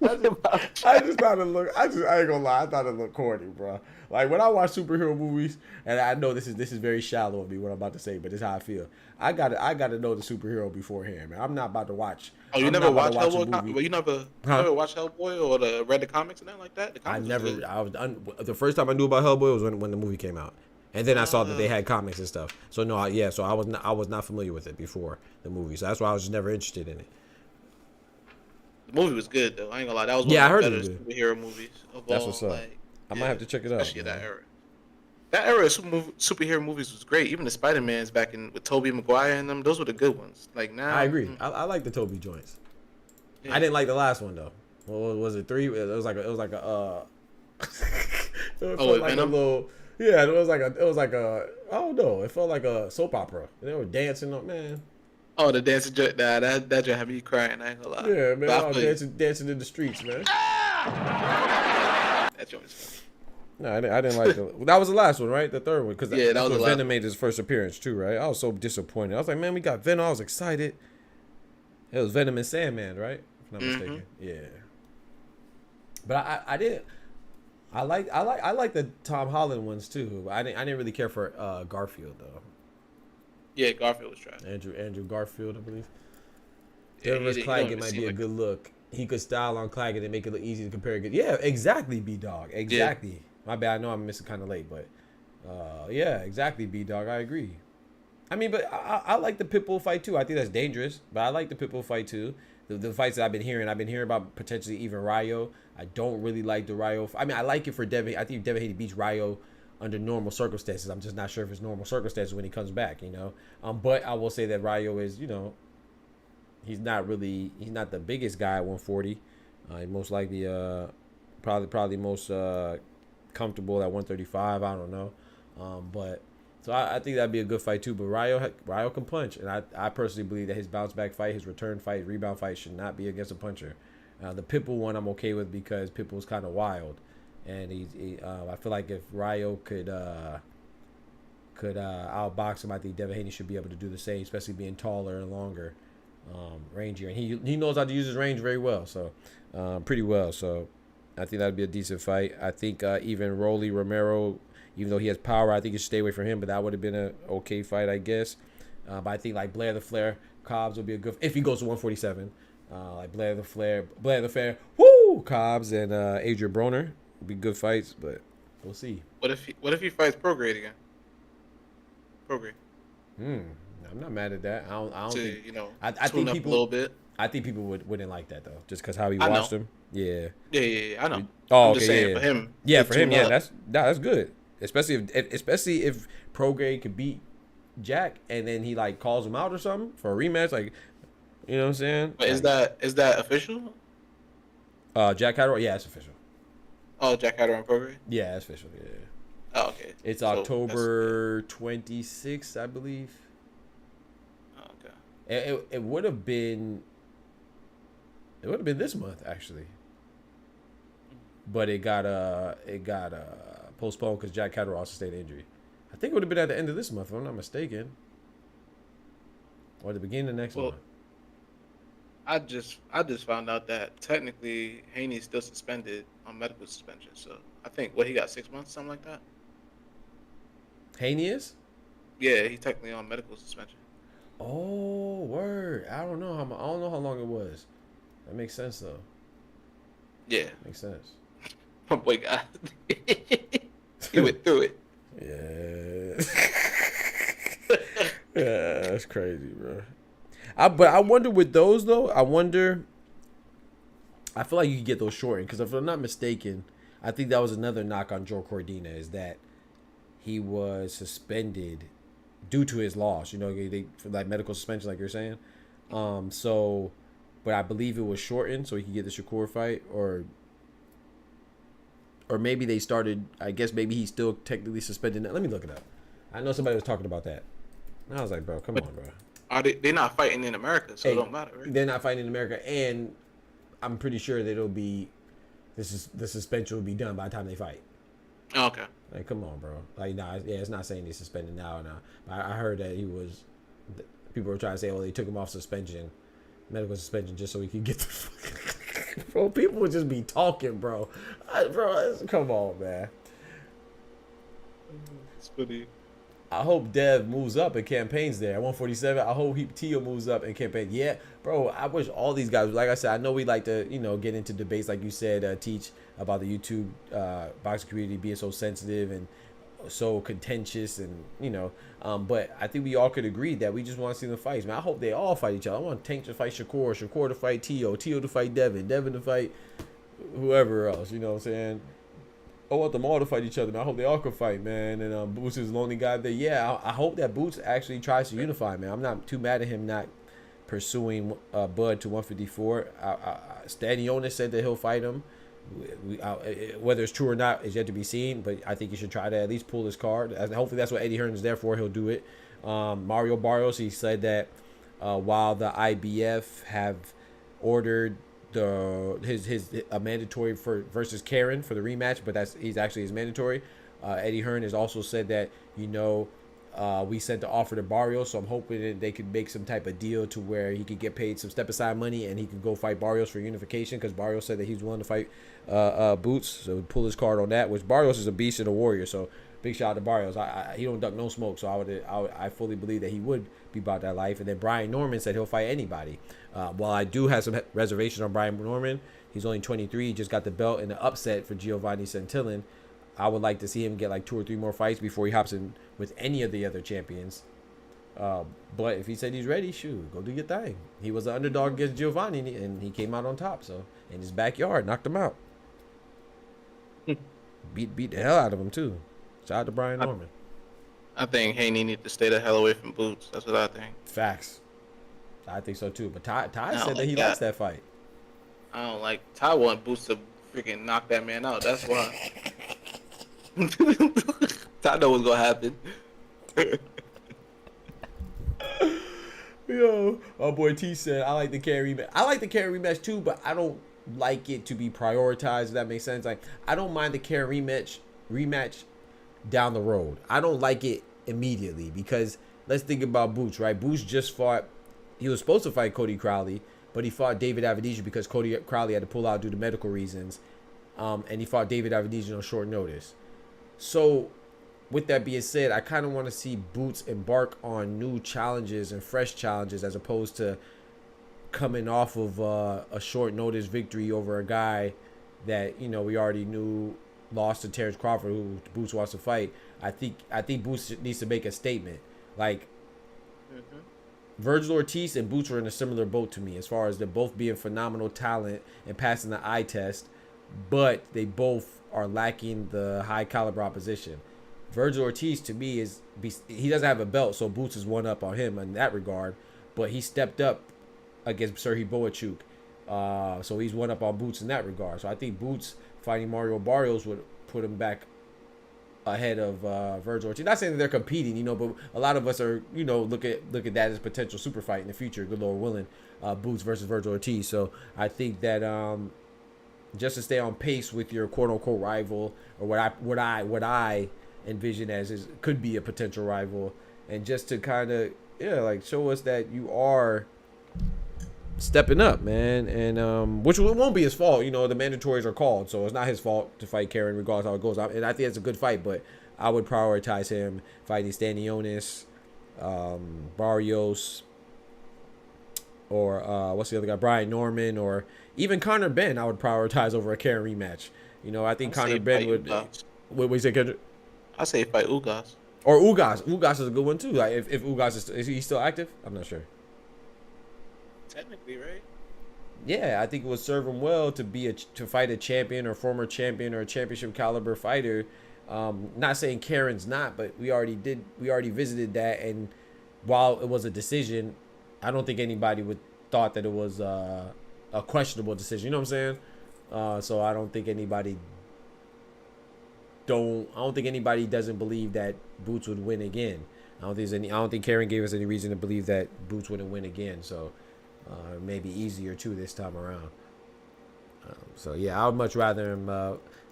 I just thought it looked. I ain't gonna lie. I thought it looked corny, bro. Like when I watch superhero movies, and I know this is very shallow of me what I'm about to say, but it's how I feel. I gotta know the superhero beforehand, man. I'm not about to watch. Oh, you I'm never not about watched to watch a Hellboy? movie. Well, you never watched Hellboy or read the comics and that like that? The I comics never. was good. The first time I knew about Hellboy was when the movie came out, and then I saw that they had comics and stuff. So no, so I was not familiar with it before the movie. So that's why I was just never interested in it. The movie was good though. I ain't gonna lie. That was one Yeah, of I the heard better it was good. superhero movies of That's all. what's up. Like, I might have to check it out. especially Man. that era. That era of superhero movies was great. Even the Spider-Mans back in with Tobey Maguire and them, those were the good ones. Like now, I agree. I like the Toby joints. yeah. I didn't like the last one though. What was it? 3? It was like a. it felt like Venom? a little. Yeah, it was like a. I don't know. It felt like a soap opera. They were dancing on man. Oh, the dancing joint. Nah, that just had me crying. I ain't gonna lie. Yeah, man. But I I was feel you. dancing in the streets, man. That joint was funny. No, I didn't like the. That was the last one, right? The third one, because Yeah, that was the last Venom one. made his first appearance too, right? I was so disappointed. I was like, man, we got Venom. I was excited. It was Venom and Sandman, right? If I'm not mistaken. Yeah. But I didn't. I like the Tom Holland ones too. I didn't really care for Garfield though. Yeah, Garfield was trash. Andrew Garfield, I believe. Yeah, Denver's he don't even Claggett might seem be a like- good look. He could style on Claggett and make it look easy to compare. Yeah, exactly, B-Dog. Exactly. My bad. I know I'm missing kind of late, but yeah, exactly, B-Dog. I agree. I mean, but I like the Pitbull fight too. I think that's dangerous, but I like the Pitbull fight too. The fights that I've been hearing about potentially even Ryo. I don't really like the Ryo. I mean, I like it for Devin. I think Devin Haney beats Ryo under normal circumstances. I'm just not sure if it's normal circumstances when he comes back, you know. But I will say that Ryo is, you know, he's not the biggest guy at 140. He most likely probably most comfortable at 135. I don't know. But so I think that'd be a good fight too. But Ryo can punch, and I personally believe that his bounce back fight, his return fight, his rebound fight should not be against a puncher. The Pitbull one I'm okay with because Pitbull's kind of wild, and I feel like if Ryo could outbox him, I think Devin Haney should be able to do the same, especially being taller and longer, rangier, and he knows how to use his range very well, so pretty well. So I think that'd be a decent fight. I think even Rolly Romero, even though he has power, I think you should stay away from him, but that would have been an okay fight, I guess. But I think like Blair the Flair Cobbs would be a good if he goes to 147. Like Blair the Flair, woo, Cobbs and Adrian Broner would be good fights, but we'll see. What if he fights Prograde again? Prograde. I'm not mad at that. I don't To, think. you know, I tune think up people a little bit. I think people wouldn't like that though, just because how he I watched know. him. Yeah. Yeah, I know. Oh, I'm just okay, saying yeah. for him. Yeah, to for him, tune yeah, up. that's good. Especially if Prograde could beat Jack and then he like calls him out or something for a rematch, like, you know what I'm saying? But is that official? Jack Catterall? Yeah, it's official. Oh, Jack Hatter and Prograde. Yeah, it's official. Yeah. Oh, okay. It's So October 26th, I believe. that's- oh, okay. It would have been this month actually, but it got postponed because Jack Catterall sustained an injury. I think it would have been at the end of this month, if I'm not mistaken, or the beginning of next month. I just found out that technically Haney's still suspended on medical suspension. So I think he got 6 months, something like that. Haney is? Yeah, he's technically on medical suspension. Oh, word. I don't know how long it was. That makes sense though. Yeah, Makes sense. my boy got he went through it. Yeah. Yeah, that's crazy, bro. But I wonder with those though. I wonder I feel like you could get those shortened because if I'm not mistaken, I think that was another knock on Joe Cordina is that he was suspended due to his loss. You know, for like medical suspension, like you're saying. So, but I believe it was shortened so he could get the Shakur fight, or maybe they started. I guess maybe he's still technically suspended now. Let me look it up. I know somebody was talking about that. And I was like, bro, come on, bro. Are they're not fighting in America, so it don't matter, right? They're not fighting in America, and I'm pretty sure that it'll be the suspension will be done by the time they fight. Oh, okay. Like, come on, bro. Like, nah, yeah, it's not saying he's suspended now. I heard that he was. People were trying to say, oh, they took him off suspension, medical suspension, just so he could get the. Bro, people would just be talking, bro. Come on, man. It's funny. I hope Dev moves up and campaigns there at 147. I hope Tio moves up and campaign. Yeah, bro. I wish all these guys. Like I said, I know we like to, get into debates, like you said, teach about the YouTube boxing community being so sensitive and so contentious, and but I think we all could agree that we just want to see the fights, man. I hope they all fight each other. I want Tank to fight Shakur to fight Tio to fight Devin to fight whoever else. You know what I'm saying? I want them all to fight each other, man. I hope they all can fight, man. And Boots is the only guy there. Yeah, I hope that Boots actually tries to unify, man. I'm not too mad at him not pursuing Bud to 154. Stanionis said that he'll fight him. Whether it's true or not is yet to be seen, but I think he should try to at least pull his card. Hopefully that's what Eddie Hearn is there for. He'll do it. Mario Barrios, he said that while the IBF have ordered his mandatory versus Karen for the rematch, but he's actually his mandatory. Eddie Hearn has also said that we sent the offer to Barrios, so I'm hoping that they could make some type of deal to where he could get paid some step aside money and he could go fight Barrios for unification, because Barrios said that he's willing to fight Boots, so pull his card on that. Which Barrios is a beast and a warrior, so big shout out to Barrios. He don't duck no smoke, so I fully believe that he would be about that life. And then Brian Norman said he'll fight anybody. While I do have some reservations on Brian Norman, he's only 23. He just got the belt in the upset for Giovanni Santillan. I would like to see him get like 2 or 3 more fights before he hops in with any of the other champions. But if he said he's ready, shoot, go do your thing. He was the underdog against Giovanni, and he came out on top. So in his backyard, knocked him out. beat the hell out of him too. Shout out to Brian Norman. I think Haney need to stay the hell away from Boots. That's what I think. Facts. I think so too. But Ty said that he likes that fight. I don't like Ty want Boots to freaking knock that man out. That's why. Ty know what's gonna happen. Yo, my boy T said I like the carry rematch. I like the carry rematch too, but I don't like it to be prioritized. If that makes sense. Like, I don't mind the carry rematch down the road. I don't like it immediately, because let's think about Boots, right? Boots just fought. He was supposed to fight Cody Crowley, but he fought David Avedisian because Cody Crowley had to pull out due to medical reasons, and he fought David Avedisian on short notice. So, with that being said, I kind of want to see Boots embark on new challenges and fresh challenges, as opposed to coming off of a short notice victory over a guy that we already knew lost to Terrence Crawford, who Boots wants to fight. I think Boots needs to make a statement. Like, Virgil Ortiz and Boots are in a similar boat to me, as far as they're both being phenomenal talent and passing the eye test, but they both are lacking the high caliber opposition. Virgil Ortiz, to me, he doesn't have a belt, so Boots is one up on him in that regard, but he stepped up against Serhiy Boachuk, so he's one up on Boots in that regard. So I think Boots fighting Mario Barrios would put him back ahead of Virgil Ortiz. Not saying that they're competing, but a lot of us are, look at that as potential super fight in the future, good Lord willing, Boots versus Virgil Ortiz. So I think that just to stay on pace with your quote unquote rival, or what I envision as could be a potential rival, and just to kind of show us that you are stepping up, man, and which won't be his fault. The mandatories are called, so it's not his fault to fight Karen, regardless how it goes. And I think it's a good fight, but I would prioritize him fighting Stanionis, Barrios, or what's the other guy, Brian Norman, or even Conor Benn. I would prioritize over a Karen rematch. I think Conor Benn would. What we say, Kendrick? I say fight Ugas. Or Ugas. Ugas is a good one too. Like, if Ugas is he still active? I'm not sure. Technically, right? Yeah, I think it would serve him well to to fight a champion or former champion or a championship caliber fighter. Not saying Karen's not, but we already visited that, and while it was a decision, I don't think anybody would thought that it was a questionable decision. You know what I'm saying? So I don't think anybody doesn't believe that Boots would win again. I don't think Karen gave us any reason to believe that Boots wouldn't win again. So maybe easier too this time around. So yeah, I would much rather him.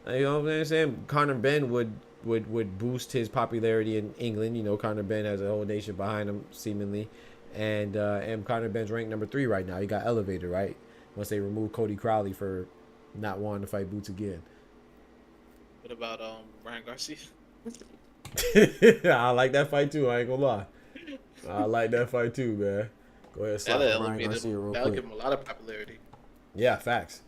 You know what I'm saying? Conor Ben would boost his popularity in England. You know, Conor Ben has a whole nation behind him, seemingly, and Conor Ben's ranked number 3 right now. He got elevated, right? Once they removed Cody Crowley for not wanting to fight Boots again. What about Ryan Garcia? I like that fight too. I ain't gonna lie. I like that fight too, man. Go ahead, slap Ryan Garcia real That'll quick. give him a lot of popularity. Yeah, facts.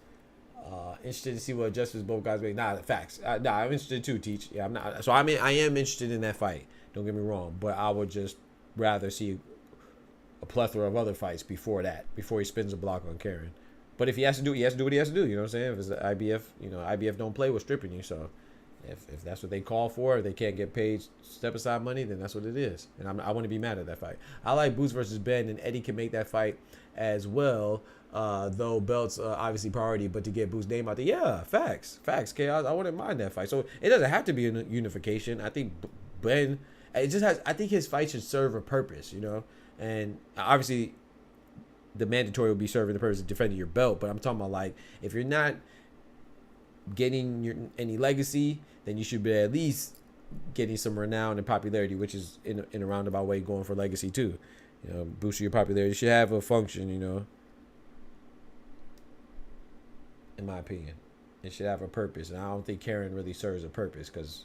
Interested to see what adjustments both guys make. Nah, facts. I'm interested too, Teach. Yeah, I'm not. So I am interested in that fight. Don't get me wrong, but I would just rather see a plethora of other fights before he spins a block on Karen. But if he has to do it, he has to do what he has to do. You know what I'm saying? If it's the IBF, IBF don't play with stripping you. So if that's what they call for, if they can't get paid step aside money, then that's what it is. And I wouldn't be mad at that fight. I like Boots versus Ben, and Eddie can make that fight as well. Though belts obviously priority, but to get Boots' name out there, yeah, facts, chaos. I wouldn't mind that fight. So it doesn't have to be a unification. I think Ben, it just has. I think his fight should serve a purpose, and obviously the mandatory will be serving the purpose of defending your belt. But I'm talking about, like, if you're not getting any legacy, then you should be at least getting some renown and popularity, which is in a roundabout way going for legacy too. Boosting your popularity should have a function, in my opinion. It should have a purpose. And I don't think Karen really serves a purpose, because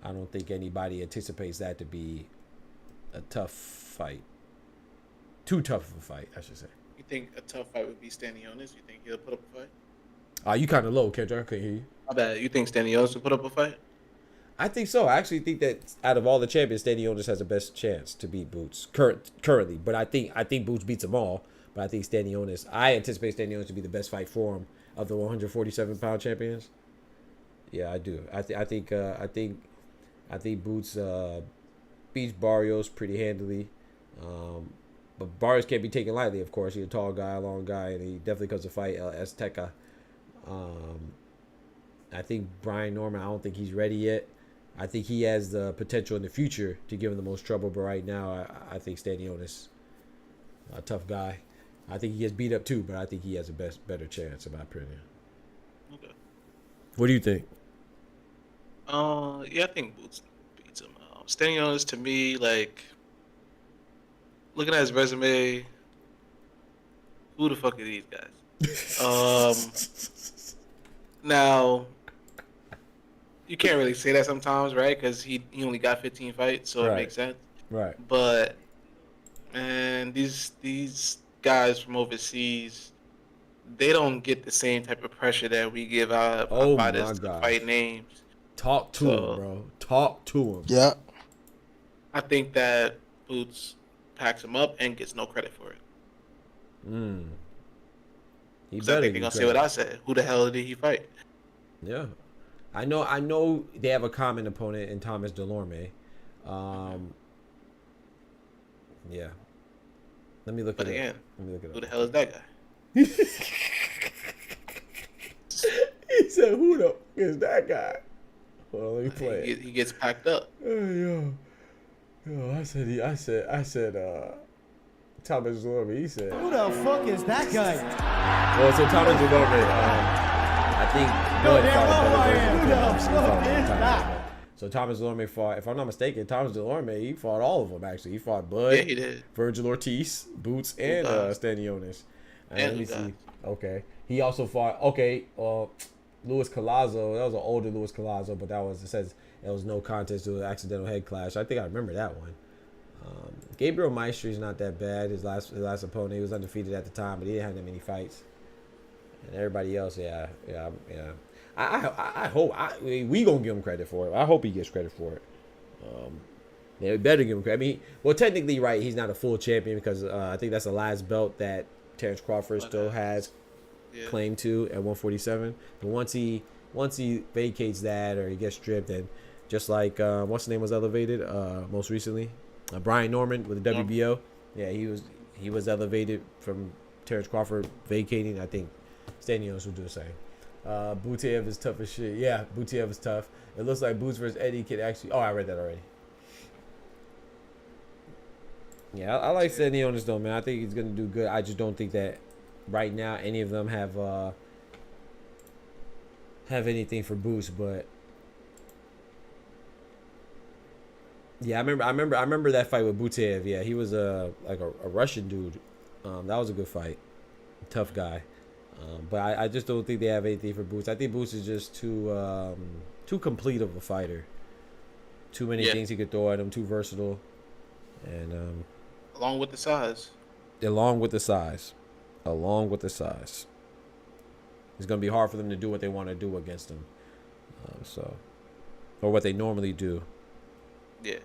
I don't think anybody anticipates that to be a tough fight. Too tough of a fight, I should say. You think a tough fight would be Stanionis? You think he'll put up a fight? You kind of low, Kendra. I couldn't hear you. I bet. You think Stanionis will put up a fight? I think so. I actually think that out of all the champions, Stanionis has the best chance to beat Boots currently. But I think Boots beats them all. But I think I anticipate Stanionis to be the best fight for him of the 147-pound champions. Yeah, I do. I think Boots beats Barrios pretty handily. But Barrios can't be taken lightly, of course. He's a tall guy, a long guy, and he definitely comes to fight El Azteca. I think Brian Norman, I don't think he's ready yet. I think he has the potential in the future to give him the most trouble, but right now, I think Stanionis, a tough guy. I think he gets beat up too, but I think he has a better chance, in my opinion. Okay. What do you think? Yeah, I think Boots beats him. Stanionis, to me, like, looking at his resume, who the fuck are these guys? Now, you can't really say that sometimes, right? Because he only got 15 fights, so Right. it makes sense. Right. But, man, these guys from overseas, they don't get the same type of pressure that we give our fighters to fight names. Talk to him, bro. Talk to him. Yeah. I think that Boots packs him up and gets no credit for it. He I better think they're gonna say what I said. Who the hell did he fight? Yeah. I know they have a common opponent in Thomas Delorme. Yeah. Let me look But it again, up. Let me look it who up. the hell is that guy? He said, "Who the f- is that guy?" Well, let me play it. He gets packed up. Yo, I said, Thomas Delorme. He said, Who the fuck is that guy? well, so Thomas Delorme, I think No Bud damn fought a well who I better am. version Who the of Thomas. He fuck fought is Thomas that? Delorme. So Thomas Delorme fought, if I'm not mistaken, Thomas Delorme, he fought all of them, actually. He fought Bud, Yeah, he did. Virgil Ortiz, Boots, and Stanionis. And let me see. Okay. He also fought, Luis Collazo. That was an older Luis Collazo, but it says it was no contest. It was an accidental head clash. I think I remember that one. Gabriel Maestri is not that bad. His last opponent, he was undefeated at the time, but he didn't have that many fights. And everybody else, yeah. I hope we gonna give him credit for it. I hope he gets credit for it. They better give him credit. I mean, well, technically, right, he's not a full champion because I think that's the last belt that Terrence Crawford still has claim to at 147. But once he vacates that or he gets stripped, and just like what's his name was elevated most recently, Brian Norman with the WBO. Yeah, he was elevated from Terrence Crawford vacating. I think Stanionis will do the same. Butiev is tough as shit. Yeah, Butiev is tough. It looks like Boots versus Eddie could actually. Oh, I read that already. Yeah, I like Stanionis though, man. I think he's gonna do good. I just don't think that right now any of them have anything for Boots, but yeah, I remember that fight with Butiev. Yeah, he was like a Russian dude. That was a good fight. Tough guy. But I just don't think they have anything for Boots. I think Boots is just too complete of a fighter. Too many things he could throw at him. Too versatile, and along with the size. It's gonna be hard for them to do what they want to do against him. Or what they normally do. Yeah.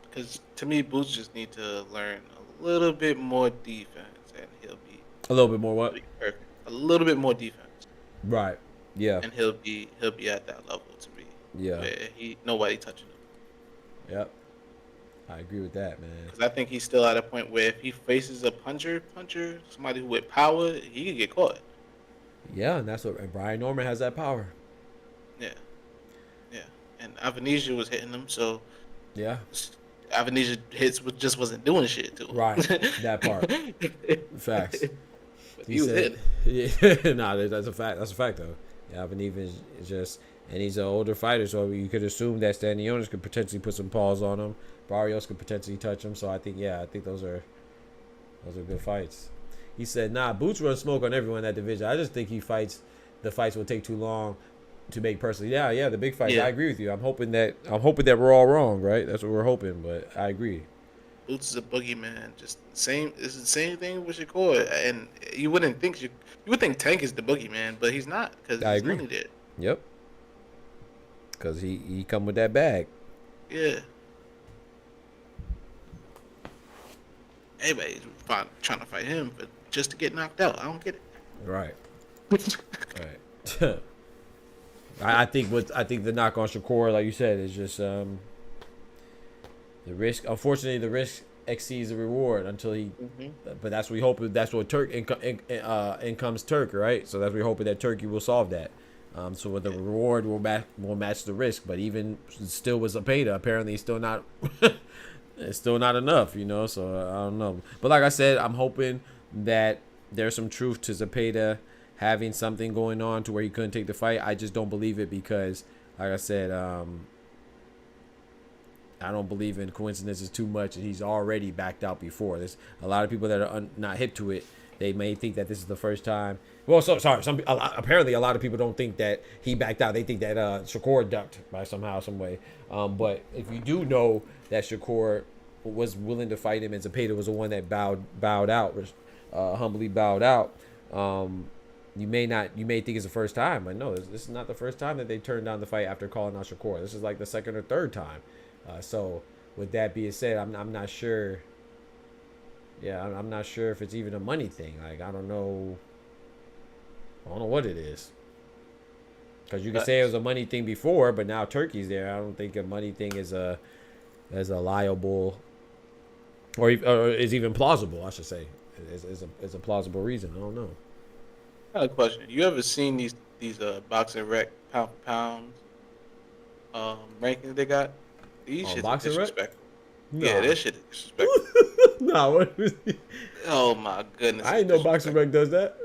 Because to me, Boots just need to learn a little bit more defense, and he'll be a little bit more what? Perfect. A little bit more defense. Right. Yeah. And he'll be at that level to me. Yeah. Where nobody touching him. Yep. I agree with that, man. Because I think he's still at a point where if he faces a puncher, somebody with power, he could get caught. Yeah, and Brian Norman has that power. Yeah. Yeah. And Avenesia was hitting him, so yeah. Avenesia hits just wasn't doing shit to him. Right. That part. Facts. But he was hitting. Yeah. Nah, that's a fact. That's a fact though. Yeah, Avenesia is just, and he's an older fighter, so you could assume that Stanionis could potentially put some paws on him. Barrios could potentially touch him. So I think those are good fights. He said, nah, Boots runs smoke on everyone in that division. I just think the fights will take too long to make personally. Yeah, the big fights. Yeah. I agree with you. I'm hoping that we're all wrong, right? That's what we're hoping, but I agree. Boots is a boogeyman. It's the same thing with Shakur, and you wouldn't think you would think Tank is the boogeyman, but he's not because he's money there. Yep. Because he come with that bag. Yeah. Everybody's trying to fight him, but just to get knocked out. I don't get it. Right. Right. I think the knock on Shakur, like you said, is just the risk. Unfortunately, the risk exceeds the reward until he. Mm-hmm. But that's what we hope. That's what in comes Turk, right? So that's what we're hoping that Turkey will solve that. So with the reward will match the risk. But even still with Zepeda, apparently it's still not. It's still not enough, you know. So I don't know. But like I said, I'm hoping that there's some truth to Zepeda having something going on to where he couldn't take the fight. I just don't believe it because, like I said, I don't believe in coincidences too much, and he's already backed out before. There's a lot of people that are not hip to it. They may think that this is the first time. Well, apparently a lot of people don't think that he backed out. They think that Shakur ducked by somehow, some way. But if you do know that Shakur was willing to fight him and Zepeda was the one that bowed out, humbly bowed out, you may think it's the first time. But no, this is not the first time that they turned down the fight after calling out Shakur. This is like the second or third time. So with that being said, I'm not sure. Yeah, I'm not sure if it's even a money thing. Like I don't know what it is. Because you can say it was a money thing before, but now Turkey's there. I don't think a money thing is a liable or is even plausible. I should say is a plausible reason. I don't know. I have a question. You ever seen these boxing rec pound for pound rankings they got? These shit is disrespectful. No. Yeah, this shit is disrespectful. No. Oh my goodness. I ain't know Boxing Rec does that.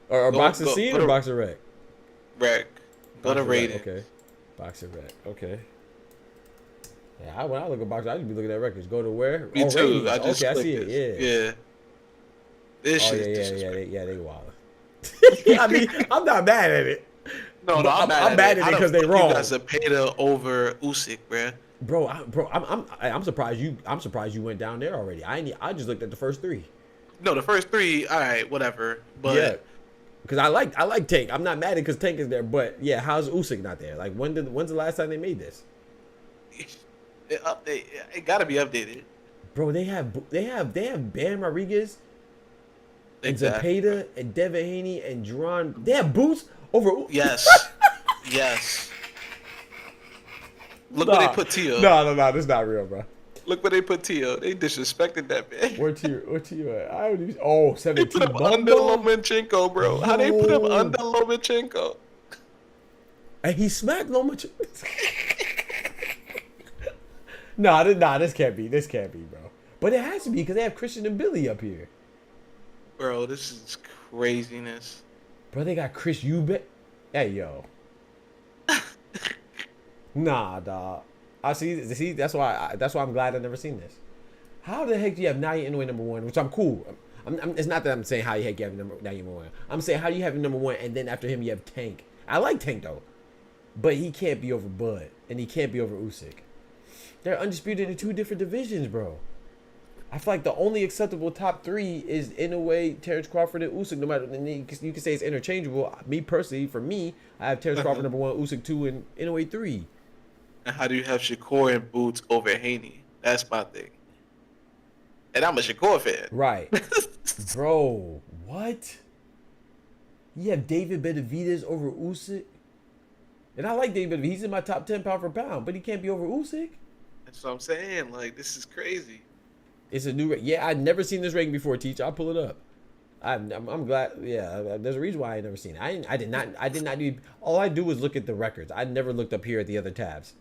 Or Boxing Scene or Boxing Rec? Rec. Go to rating. Okay. Boxing Rec. Okay. Yeah, when I look at boxing, I just be looking at records. Go to where? Me too. I see it. Yeah. This shit is disrespectful. Yeah, they wild. I mean, I'm not mad at it. No, I'm mad at it because they wrong. You got Zepeda over Usyk, bruh. I'm surprised you went down there already. I just looked at the first three. No, the first three, all right, whatever. But yeah, because I like Tank. I'm not mad at it because Tank is there. But yeah, how's Usyk not there? Like when's the last time they made this? It gotta be updated. Bro, they have Bam Rodriguez and Exactly. Zepeda and Devin Haney and Jerron. They have Boots over. Yes. Yes. Look where they put Tio. No, that's not real, bro. Look where they put Tio. They disrespected that man. Where Tio at? I don't even. Oh, They 17. put him under Lomachenko, bro. How they put him under Lomachenko? And he smacked Lomachenko. Nah, this can't be. This can't be, bro. But it has to be because they have Christian and Billy up here. Bro, this is craziness. Bro, they got Chris Eubank. Hey, yo. Nah, dog. I see. That's why I'm glad I've never seen this. How the heck do you have Nadia Inoue number one, which I'm cool. It's not that I'm saying how the heck you have Nadia number one. I'm saying how do you have him number one, and then after him you have Tank. I like Tank though, but he can't be over Bud, and he can't be over Usyk. They're undisputed in 2 different divisions, bro. I feel like the only acceptable top 3 is Inoue, Terrence Crawford, and Usyk. No matter, you can say it's interchangeable. Me personally, for me, I have Terrence Crawford number 1, Usyk 2, and Inoue 3. And how do you have Shakur and Boots over Haney? That's my thing. And I'm a Shakur fan. Right. Bro, what? You have David Beterbiev over Usyk? And I like David Beterbiev. He's in my top 10 pound for pound, but he can't be over Usyk? That's what I'm saying. Like, this is crazy. It's a new... Yeah, I'd never seen this ranking before, Teach. I'll pull it up. I'm glad. Yeah, there's a reason why I never seen it. I did not do... All I do is look at the records. I never looked up here at the other tabs.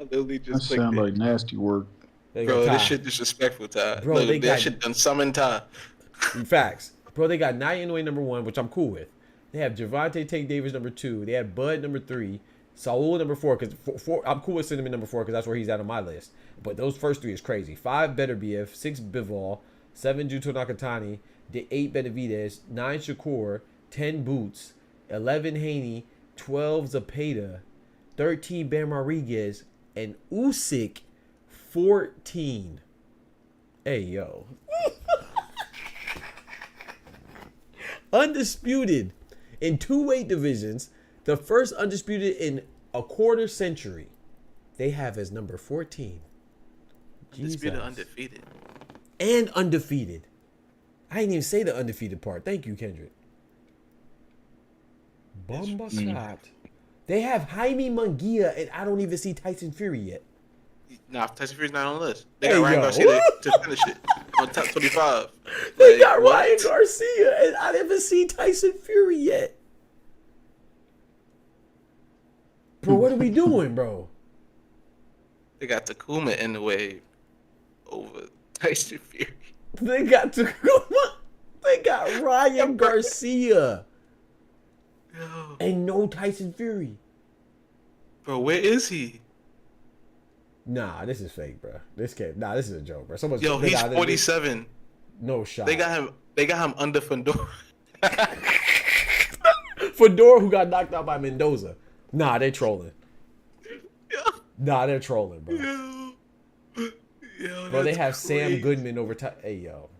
I literally That just clicked sound it. like nasty work. Bro, this shit disrespectful, Ty. Bro, Look, they that got- shit done summon Ty. Facts. Bro, they got Nadia Inoue number 1, which I'm cool with. They have Gervonta Tank Davis number 2. They have Bud number 3. Saul number 4, because I'm cool with Cinnamon number 4 because that's where he's at on my list. But those first 3 is crazy. 5 Beterbiev, 6 Bivol, 7 Juto Nakatani, 8 Benavidez, 9 Shakur, 10 Boots, 11 Haney, 12 Zepeda, 13 Bam Rodriguez, and Usyk 14. Hey, yo. Undisputed in 2 weight divisions, the first undisputed in a quarter century. They have as number 14. Disputed Jesus. undefeated. And undefeated. I didn't even say the undefeated part. Thank you, Kendrick. Bomba Clot. They have Jaime Munguia, and I don't even see Tyson Fury yet. Nah, Tyson Fury's not on the list. They Hey, got Ryan yo. Garcia to finish it on top 25. They Like, got what? Ryan Garcia, and I didn't even see Tyson Fury yet. Bro, what are we doing, bro? They got Takuma in the way over Tyson Fury. They got Takuma. They got Ryan Garcia. Yo, And no Tyson Fury. bro, where is he? Nah, this is fake, bro. This is a joke, bro. Someone's, Yo, he's 47. No shot. They got him under Fedor. Fedor, who got knocked out by Mendoza. Nah, they trolling. Yo, Nah, they're trolling, bro. yo, Bro, they that's have Sam crazy. Goodman over Hey, yo.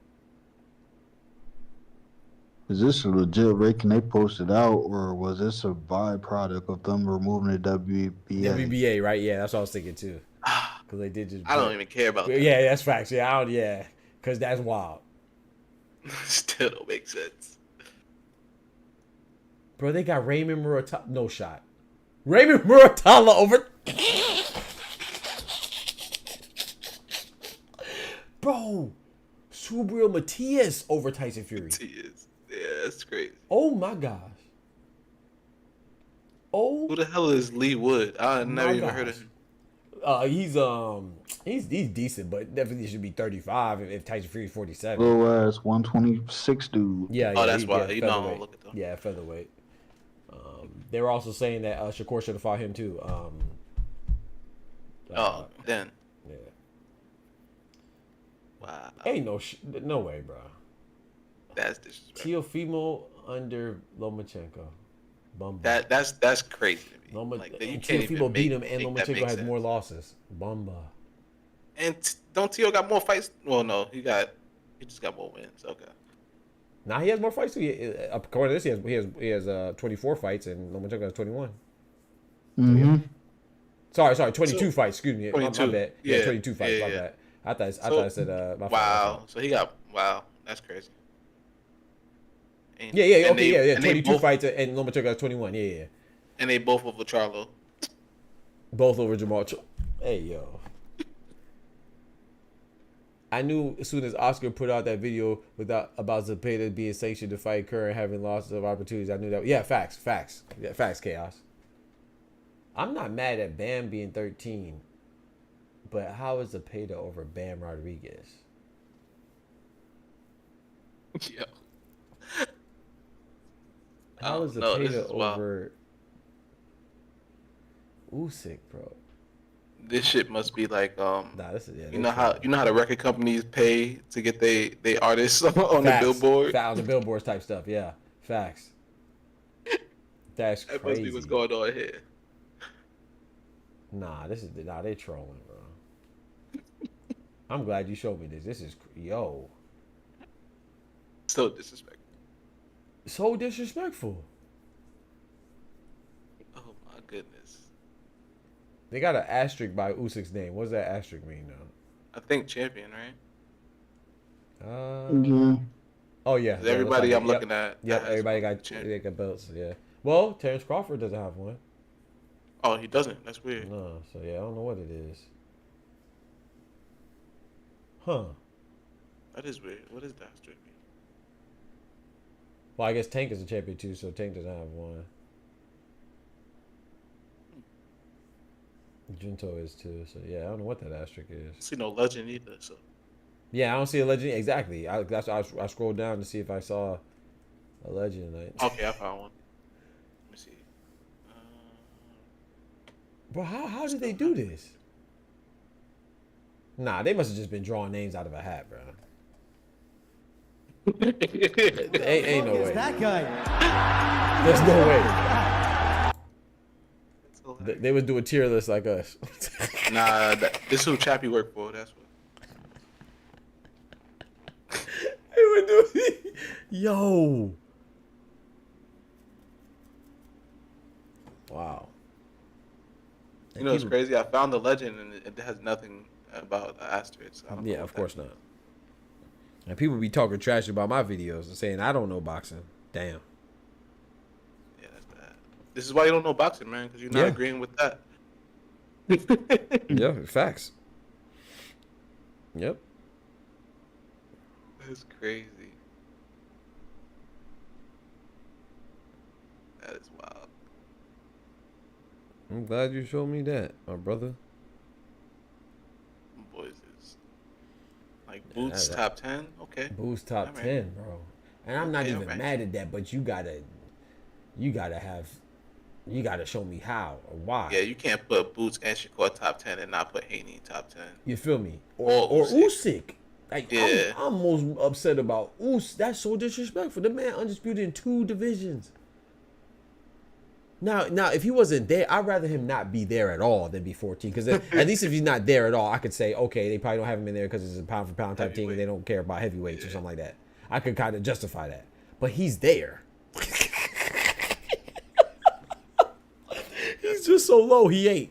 Is this a legit ranking they posted out, or was this a byproduct of them removing the WBA? WBA, right? Yeah, that's what I was thinking too. Because they did just. I don't even care about that. Yeah, that's facts. Yeah, because that's wild. Still don't make sense. Bro, they got Raymond Muratalla. No shot. Raymond Muratalla over. Bro, Subriel Matias over Tyson Fury. He is. Yeah, that's crazy. Oh my gosh. Oh, Who the hell is Lee Wood? I never my even gosh. heard of him. He's decent, but definitely should be 35 if Tyson Fury's 47. Little ass 126 dude. Yeah, Oh, that's he- why. yeah, You know I don't featherweight. look at them. Yeah, featherweight. They were also saying that Shakur should have fought him too. Oh, then. Yeah. Wow. Ain't no way, bro. That's disrespectful. Teofimo under Lomachenko. Bumba. That's crazy to me. Loma, Like, you and can't Teofimo even beat him, and make that Lomachenko make has more sense. losses. Bumba. And don't Tio got more fights? Well, no, he just got more wins. Okay. Nah, he has more fights too. According to this, he has 24 fights, and Lomachenko has 21. Mm-hmm. Sorry, 22 fights. Excuse me, my 22. bad. Yeah, Yeah, 22 fights. yeah, My yeah. bad. I thought I said my fault, my wow. fault. So he got That's crazy. And, Yeah. and Okay. they- Yeah. and they 22 both- fights and Lomachenko got 21. Yeah. And they both over Charlo. Both over Jamal. Hey yo. I knew as soon as Oscar put out that video about Zepeda being sanctioned to fight Kerr and having lots of opportunities. I knew that. Yeah, facts. Yeah, facts. Chaos. I'm not mad at Bam being 13, but how is Zepeda over Bam Rodriguez? Yeah. How is No, this Zepeda is wild. over Usyk, bro? This shit must be like Nah, this is you know how the record companies pay to get they artists on the billboard. On the billboards type stuff. Yeah, facts. That's That crazy. must be what's going on here. Nah, they trolling, bro. I'm glad you showed me this. This is yo. So disrespectful. So disrespectful. Oh my goodness. They got an asterisk by Usyk's name. What does that asterisk mean now? I think champion, right? Yeah. Oh yeah. Everybody Yeah, I'm looking at. Yep, has everybody one got champion. they got belts. Yeah. Well, Terrence Crawford doesn't have one. Oh, he doesn't. That's weird. No, so yeah, I don't know what it is. Huh. That is weird. What is that asterisk mean? Well, I guess Tank is a champion too, so Tank doesn't have one. Junto is too, so yeah, I don't know what that asterisk is. See no legend either. So Yeah, I don't see a legend exactly. That's why I scrolled down to see if I saw a legend. okay, I found one. Let me see. Bro, how did they do this? Nah, they must have just been drawing names out of a hat, bro. Ain't no Is way. that guy? There's no way. They would do a tier list like us. Nah, this is who Chappie worked for. That's what. They would do. Yo. Wow. You know what's crazy? I found the legend and it has nothing about the asterisk. I don't know Yeah, what of that course means. not. And people be talking trash about my videos and saying I don't know boxing. Damn. Yeah, that's bad. This is why you don't know boxing, man, because you're not Yeah. agreeing with that. Yeah, facts. Yep. That's crazy. That is wild. I'm glad you showed me that, my brother. Them boys is like Boots top 10. Okay. Boo's top All right. 10, bro. And I'm not Okay, even all right. mad at that, but you gotta show me how or why. Yeah, you can't put Boots and Shakur top 10 and not put Haney top 10. You feel me? Or Or Usyk. Usyk. Like Yeah. I'm most upset about Usyk. That's so disrespectful. The man undisputed in 2 divisions. Now, if he wasn't there, I'd rather him not be there at all than be 14. Because at least if he's not there at all, I could say, okay, they probably don't have him in there because it's a pound for pound type thing, and they don't care about heavyweights or something like that. I could kind of justify that. But he's there. He's just so low, he ain't.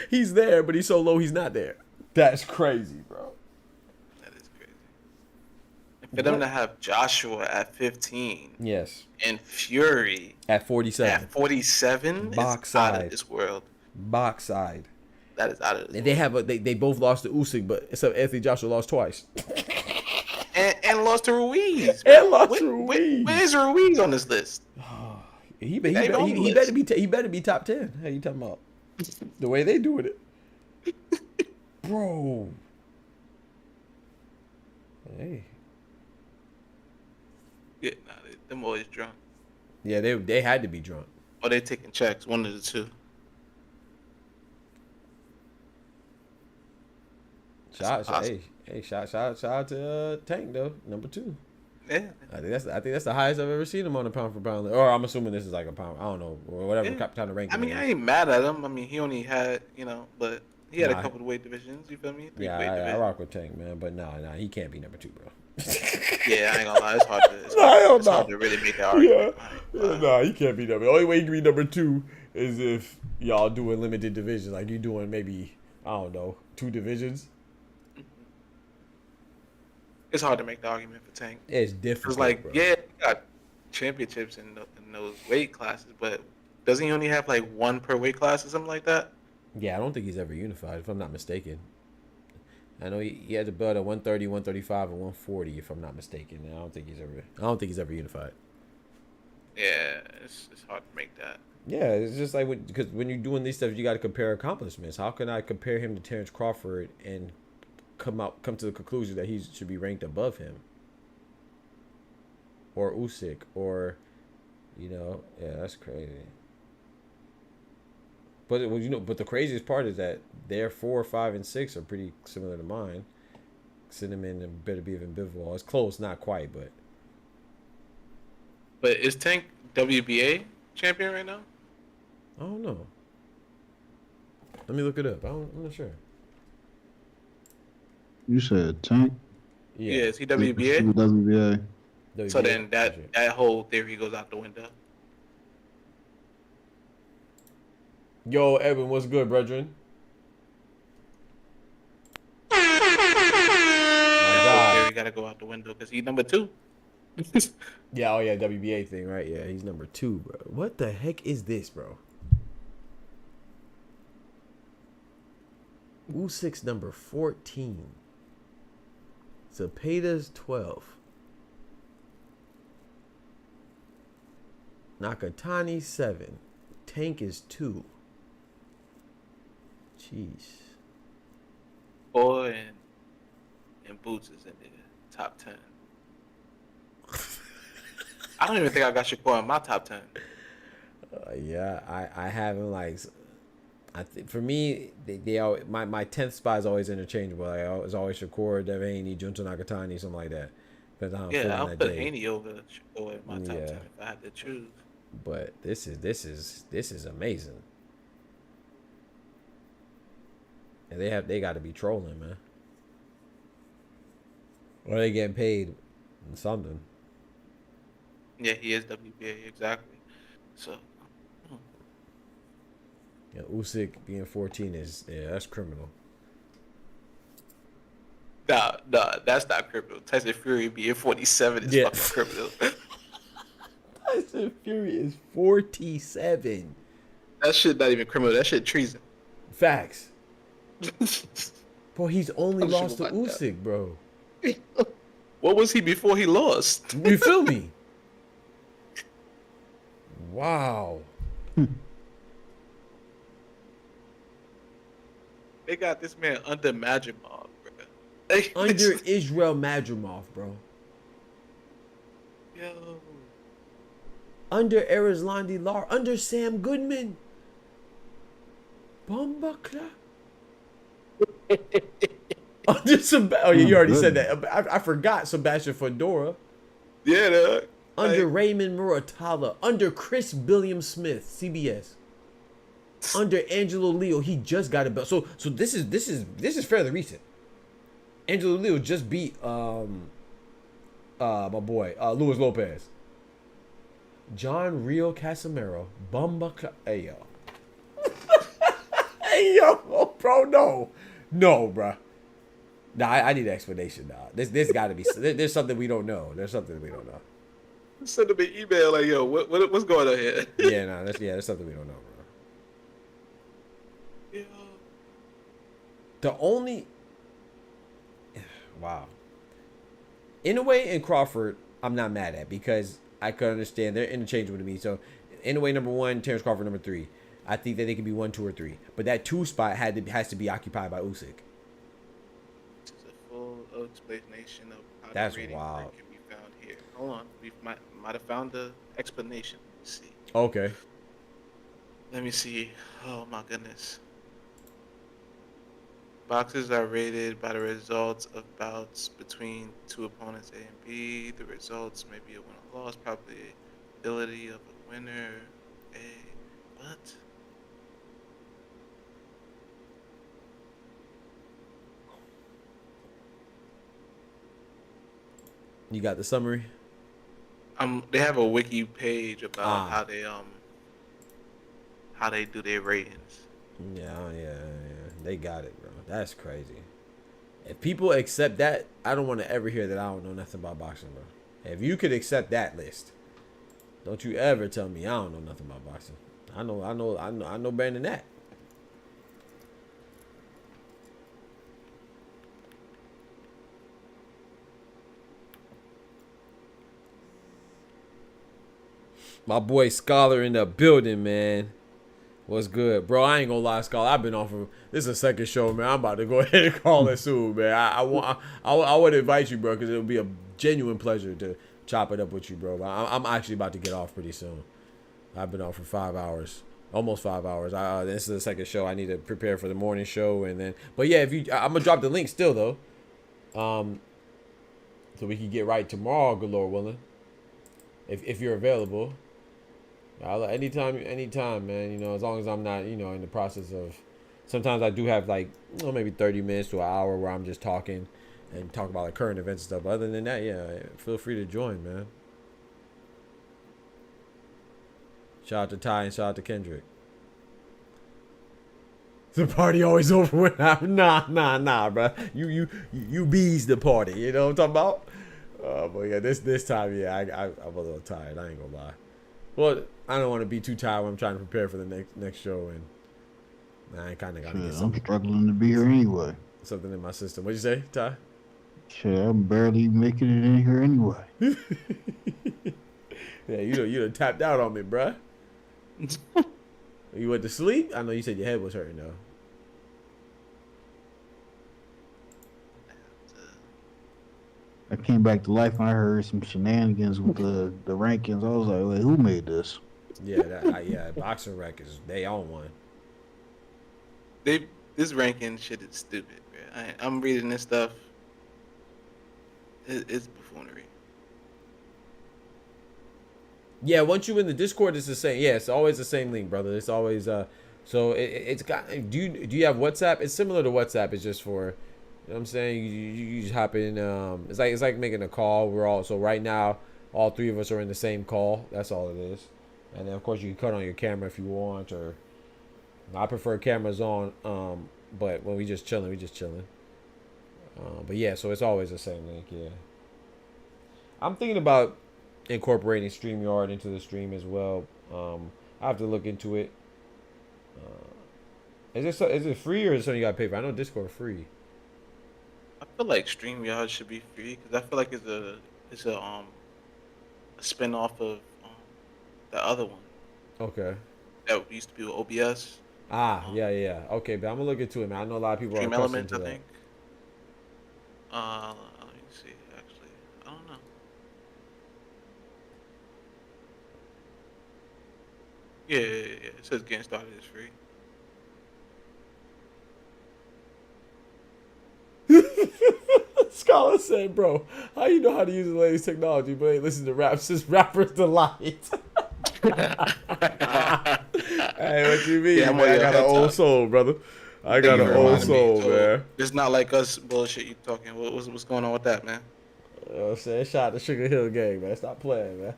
He's there, but he's so low, he's not there. That's crazy, bro. That is crazy. And for them to have Joshua at 15 Yes. and Fury At 47. at 47 Box is out side. of this world. Box side. That is out of this And they have they both lost to Usyk, but except Anthony Joshua lost twice. and lost to Ruiz. And lost to Ruiz. Where's Ruiz on this list? He They on the better be top 10. How you talking about? The way they doing it, bro. Hey, Yeah, nah, them always drunk. yeah, they had to be drunk. Or they taking checks, one of the two. Shout possible. shout out to Tank though, number 2. Yeah. I think that's the highest I've ever seen him on a pound for pound. Or I'm assuming this is like a pound. I don't know, or whatever Yeah. kind of ranking. I mean, it I is. ain't mad at him. I mean, he only had, but he had Nah. a couple of weight divisions. You feel me? 3 Yeah, weight I divisions. rock with Tank, man, but nah, he can't be number 2, bro. Yeah, I ain't gonna lie. It's hard to, Hell it's hard no. to really make that argument. Nah, he can't be number. The only way he can be number 2 is if y'all doing limited divisions, like you doing maybe I don't know 2 divisions. it's hard to make the argument for Tank. It's difficult, It's like, bro. yeah, he got championships in those weight classes, but doesn't he only have like one per weight class or something like that? Yeah, I don't think he's ever unified, if I'm not mistaken. I know he had the belt at 130, 135, and 140, if I'm not mistaken. I don't think he's ever unified. Yeah, it's hard to make that. Yeah, it's just like because when you're doing these stuff, you got to compare accomplishments. How can I compare him to Terrence Crawford and come to the conclusion that he should be ranked above him, or Usyk, or yeah, that's crazy. But but the craziest part is that their 4, 5, and 6 are pretty similar to mine. Cinnamon and Beterbiev and BIVOL. It's close, not quite, but. But is Tank WBA champion right now? I don't know. Let me look it up. I'm not sure. You said Tank? Yeah, is he WBA? WBA. So then that whole theory goes out the window. Yo, Edwin, what's good, brethren? That whole theory got to go out the window because he's number 2. Yeah, WBA thing, right? Yeah, he's number 2, bro. What the heck is this, bro? Usyk's number 14. Zepeda's 12. Nakatani 7. Tank is 2. Jeez. Boy, and Boots is in the top 10. I don't even think I got Shakur in my top 10. Yeah, I haven't for me they always, my 10th spot is always interchangeable. It's always Shakur, Devaney, Junta Nakatani, something like that. I'll put Haney over Shakur in my top 10 if I had to choose. But this is amazing. And they got to be trolling, man. Or they getting paid something. Yeah, he is WBA, exactly. So. Yeah, Usyk being 14 that's criminal. Nah, that's not criminal. Tyson Fury being 47 is fucking criminal. Tyson Fury is 47. That shit not even criminal. That shit treason. Facts. Bro, he's only lost to Usyk, bro. What was he before he lost? You feel me? Wow. They got this man under Madrimov, bro. Under Israel Madrimov, bro. Yo. Under Erizlandi Lar. Under Sam Goodman. Bombakla. Under you already said that. I forgot Sebastian Fedora. Yeah, Under Raymond Muratalla. Under Chris Billiam Smith, CBS. Under Angelo Leo, he just got a belt. So this is fairly recent. Angelo Leo just beat my boy Luis Lopez. John Rio Casimiro, hey yo, hey yo, bro, no, bro. Nah, I need an explanation, dog. This got to be. There's something we don't know. There's something we don't know. Send him an email like, yo, what's going on here? Yeah, there's something we don't know, bro. Yeah. The only wow. In a way, in Crawford, I'm not mad at because I could understand they're interchangeable to me. So, in a way, number 1, Terrence Crawford, number 3. I think that they could be 1, 2, or 3. But that 2 spot has to be occupied by Usyk. This is a full explanation of how That's the rating wild. can be found here. Hold on, we might have found the explanation. Let's see. Okay. Let me see. Oh my goodness. Boxers are rated by the results of bouts between 2 opponents A and B. The results may be a win or loss, probability of a winner. What? You got the summary? They have a wiki page about how they do their ratings. Yeah. They got it, bro. That's crazy. If people accept that, I don't want to ever hear that I don't know nothing about boxing, bro. If you could accept that list, don't you ever tell me I don't know nothing about boxing. I know better than that. My boy Scholar in the building, man. What's good, bro? I ain't gonna lie, Scholar. I've been off of this is the second show, man. I'm about to go ahead and call it soon, man. I would invite you, bro, because it would be a genuine pleasure to chop it up with you, bro. I'm actually about to get off pretty soon. I've been off for 5 hours, almost 5 hours. This is the second show. I need to prepare for the morning show, and then. But yeah, I'm gonna drop the link still though, so we can get right tomorrow, good Lord willing, if you're available. Anytime, man. You know, as long as I'm not, you know, in the process of. Sometimes I do have like, you know, maybe 30 minutes to an hour where I'm just talking and talk about like current events and stuff. But other than that, yeah, feel free to join, man. Shout out to Ty and shout out to Kendrick. The party always over when nah, bro. You bees the party. You know what I'm talking about? But yeah, this time, yeah, I'm a little tired. I ain't gonna lie. Well, I don't want to be too tired when I'm trying to prepare for the next show, and I kind of gotta get I'm struggling to be here anyway. something in my system. What'd you say, Ty? Shit, I'm barely making it in here anyway. Yeah, you done tapped out on me, bruh. You went to sleep? I know you said your head was hurting though. I came back to life and I heard some shenanigans with the rankings. I was like, wait, who made this? Yeah, boxing records, they own one. This ranking shit is stupid, bro. I'm reading this stuff. It's buffoonery. Yeah, once you in the Discord, it's the same. Yeah, it's always the same link, brother. It's always so it's got. Do you have WhatsApp? It's similar to WhatsApp. It's just for. You know what I'm saying? You just hop in. It's like making a call. We're all so right now. All three of us are in the same call. That's all it is. And then of course you can cut on your camera if you want. Or I prefer cameras on. But when we just chilling, we just chilling. But yeah, so it's always the same link. Yeah. I'm thinking about incorporating StreamYard into the stream as well. I have to look into it. Is it free or is it something you gotta pay for? I know Discord free. I feel like StreamYard should be free because I feel like it's a spin-off of the other one. Okay. That used to be with OBS. Yeah. Okay, but I'm gonna look into it, man. I know a lot of people Dream are accustomed Element, to I that. think. Let me see. Actually, I don't know. Yeah. It says getting started is free. Scholar said, bro, how you know how to use the latest technology, but ain't listen to raps? It's rappers delight. Hey, what you mean? Yeah, Man? I got an old soul, brother. I got an old soul, man. It's not like us bullshit you talking. What's going on with that, man? You know what I'm saying? Shout out to Sugar Hill Gang, man. Stop playing, man.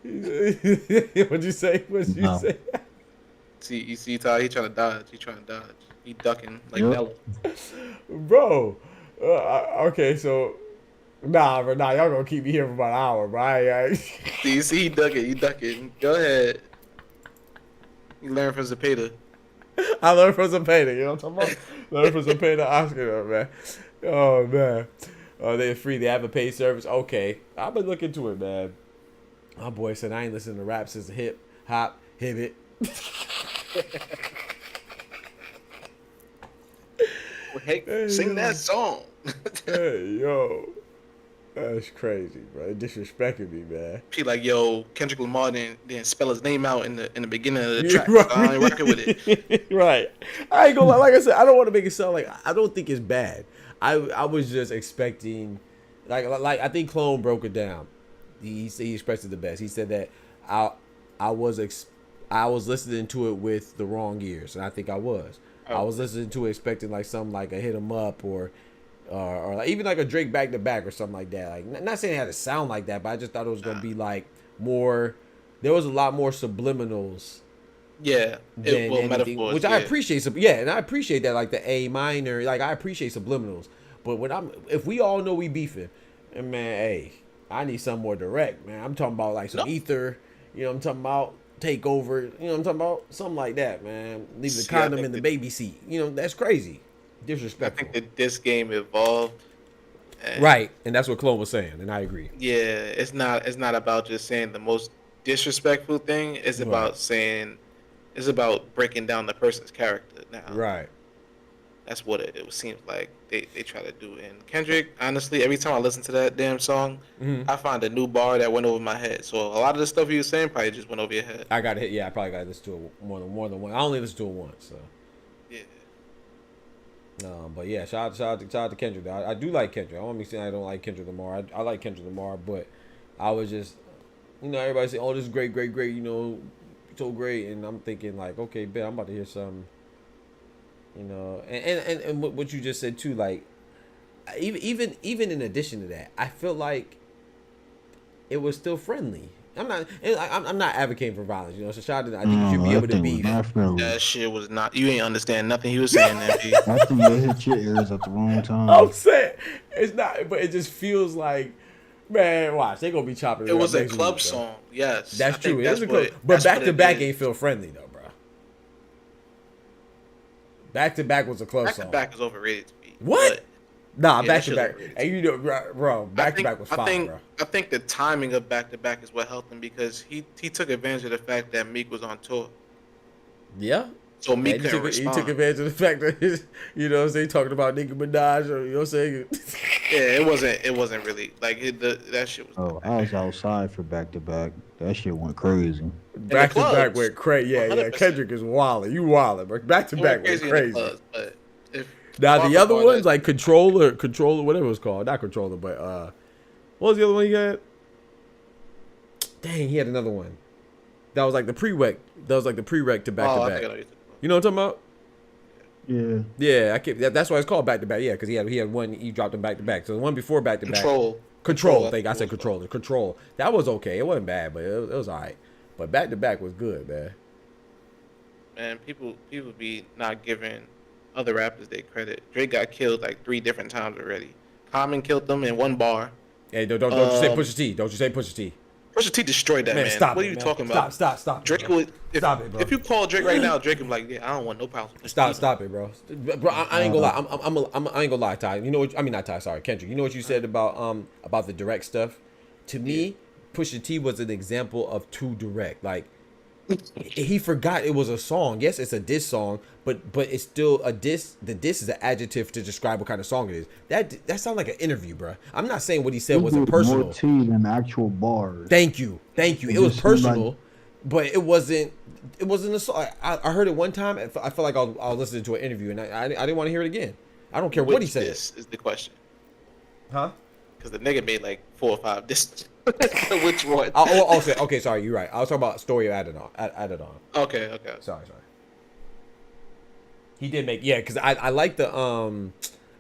What'd you say? You see, Ty, he trying to dodge. He ducking like Nello. Bro. Okay, so nah, y'all gonna keep me here for about an hour, bro. See, you see, he ducking. Go ahead. You learn from Zapata. I learned from Zapata, you know what I'm talking about? Learn from Zapata, Oscar, man. Oh, man. They're free. They have a paid service. Okay. I've been looking into it, man. My boy said I ain't listening to rap since hip, hop, hit it. Well, hey, sing that song. Hey, yo. That's crazy, bro. They disrespecting me, man. She like, yo, Kendrick Lamar didn't spell his name out in the beginning of the Yeah, track. right. So I ain't rocking with it. Right. I ain't gonna lie. Like I said, I don't want to make it sound like I don't think it's bad. I was just expecting, like I think Clone broke it down. He expressed it the best. He said that I was listening to it with the wrong ears, and I think I was. Oh. I was listening to it expecting like something like a hit 'em up or like even like a Drake back to back or something like that. Like not saying it had to sound like that, but I just thought it was gonna be like more. There was a lot more subliminals. Yeah, Than anything, metaphors, which I appreciate. Yeah, and I appreciate that, like the A minor. Like I appreciate subliminals, But if we all know we beefing, and man, hey, I need something more direct, man. I'm talking about like some ether. You know, I'm talking about takeover. You know, I'm talking about something like that, man. Leave the condom in the baby seat. You know, that's crazy. Disrespectful. I think that this game evolved. Right, and that's what Clone was saying, and I agree. Yeah, it's not about just saying the most disrespectful thing. It's about saying, it's about breaking down the person's character now. Right. That's what it seems like they try to do. And Kendrick, honestly, every time I listen to that damn song, I find a new bar that went over my head. So a lot of the stuff he was saying probably just went over your head. I got to hit. Yeah, I probably got to listen to it more than one. I only listen to it once, so. Yeah. But yeah, shout out to Kendrick. I do like Kendrick. I don't mean saying I don't like Kendrick Lamar. I like Kendrick Lamar, but I was just, everybody say, "Oh, this is great, you know, so great," and I'm thinking like, okay, bet I'm about to hear some, and what you just said too, like, even in addition to that, I feel like it was still friendly. I'm not advocating for violence, so shout out to, I think you should be able to beef. That shit was not, you ain't understand nothing he was saying, MP. I think you hit your ears at the wrong time. I'm saying it's not, but it just feels like, man, watch, they gonna be chopping. It was a club song, yes. That's true. It was a club, but back to back ain't feel friendly though, bro. Back to back was a club song. Back to back is overrated to me. What? Nah, Yeah, back to back. And bro, back to back was fire, bro. I think the timing of back to back is what helped him because he took advantage of the fact that Meek was on tour. Yeah. So Meek couldn't respond. He took advantage of the fact that they talking about Nicki Minaj, or what I'm saying. Yeah, it wasn't really like that shit was. Oh, I was outside for back to back. That shit went crazy. Back to back went crazy. Yeah, 100%. Kendrick is wildin'. You wildin', bro. Back to back went crazy. Now the other ones like controller, whatever it was called, not controller, but what was the other one he had? Dang, he had another one. That was like the prereq. That was like the prereq to back to back. You know what I'm talking about? Yeah. Yeah, I can't. That's why it's called back to back. Yeah, because he had one. He dropped them back to back. So the one before back to back. Control. I think I said controller. Control. That was okay. It wasn't bad, but it was alright. But back to back was good, man. Man, people be not giving other rappers their credit. Drake got killed like 3 different times already. Common killed them in one bar. Hey, don't you say Pusha T. Don't you say Pusha T. Pusha T destroyed that, man. Stop what it, are you man. talking about? Stop. Drake would. Stop it, bro. If you call Drake right now, Drake would be like, yeah, I don't want no problems. Stop it, bro. Bro, I ain't gonna lie. I ain't gonna lie, Ty. You know what? I mean, not Ty. Sorry, Kendrick. You know what you said about the direct stuff? To me, Pusha T was an example of too direct. Like, he forgot it was a song. Yes, it's a diss song, but it's still a diss. The diss is an adjective to describe what kind of song it is. That sounds like an interview, bro. I'm not saying what he said wasn't personal. More T than actual bars. Thank you. It was personal, but it wasn't a song. I heard it one time. I felt like I was listening to an interview, and I didn't want to hear it again. I don't care what he said. This is the question. Huh? Because the nigga made like 4 or 5 disses. Which one? Okay, sorry, you're right. I was talking about Story of Adidon. Okay. Sorry. He did make, because I like the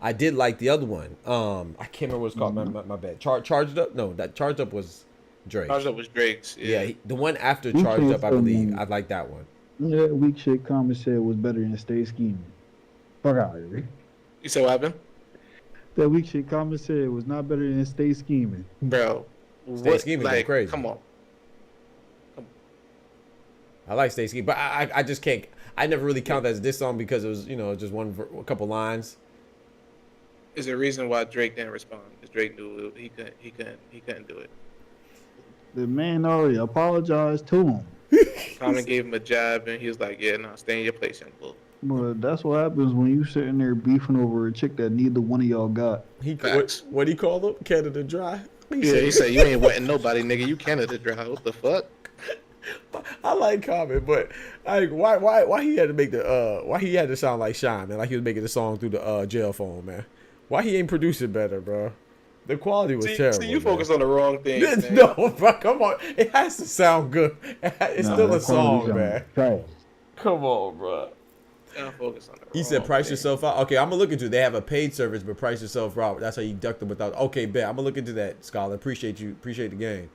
I did like the other one. I can't remember what it's called. My bad. Charged Up? No, that Charged Up was Drake. Charged Up was Drake's. Yeah, the one after Charged Up, I believe. I like that one. Yeah, weak shit comment said was better than Stay Scheming. Fuck out of here. You said what happened? That weak shit comment said was not better than Stay Scheming. Bro. Stay Scheming is crazy. Come on. I like Stay Scheming, but I just can't. I never really count that as this song because it was, just a couple lines. Is there a reason why Drake didn't respond? Because Drake knew he couldn't do it. The man already apologized to him. Common gave him a jab, and he was like, "Yeah, no, stay in your place, young bull." But that's what happens when you sitting there beefing over a chick that neither one of y'all got. What he called him? Canada Dry. He said you ain't wetting nobody, nigga. You Canada Dry. What the fuck? I like Common, but why he had to make why he had to sound like Shine, man, like he was making the song through the jail phone, man. Why he ain't producing better, bro? The quality was terrible. See, you focus on the wrong thing. No, bro, come on. It has to sound good. It's still a song, man. Come on, bro. Focus on the he said price yourself out. Okay, I'm gonna look into it. They have a paid service, but price yourself out. That's how you duck them without. Okay, bet. I'm gonna look into that, Scholar. Appreciate the game.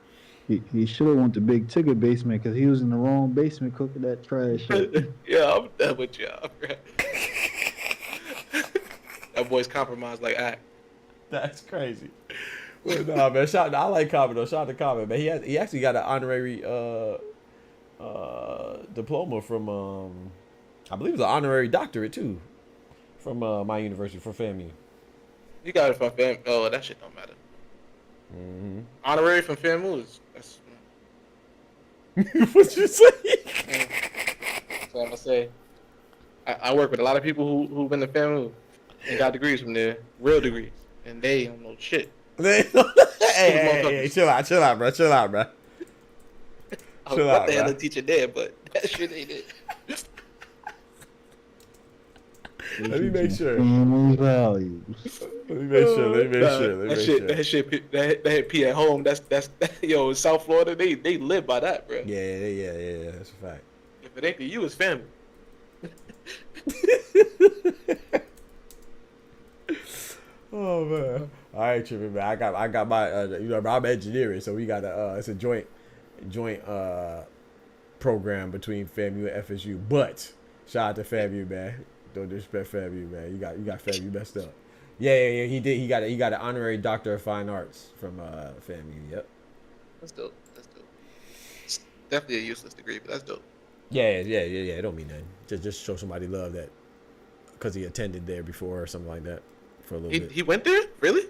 He should have went to big ticket basement because he was in the wrong basement cooking that trash shit. Yeah, I'm done with y'all, bro. That boy's compromised like act. That's crazy. But nah, man. I like Common though. Shout out to Common, man. He actually got an honorary diploma from I believe it was an honorary doctorate too, from my university, from FAMU. You got it from FAMU. Oh, that shit don't matter. Mm-hmm. Honorary from FAMU is that's. What you say? That's what I'm gonna say. I work with a lot of people who've been to FAMU and got degrees from there, real degrees, and they don't know shit. hey, chill out, bro. Chill out, bro. I was about to have a teacher there, but that shit ain't it. Let me make sure. Family values. Let me make sure. That shit P at home. That's yo, in South Florida, they live by that, bro. Yeah. That's a fact. If it ain't for you, it's family. Oh man. All right, tripping, man. I got my I'm engineering, so we got it's a joint program between FAMU and FSU. But shout out to FAMU, man. Don't disrespect FAMU, man. You got FAMU messed up. Yeah. He did. He got an honorary Doctor of Fine Arts from FAMU. Yep. That's dope. It's definitely a useless degree, but that's dope. Yeah. It don't mean nothing. Just show somebody love that because he attended there before or something like that for a little bit. He went there? Really?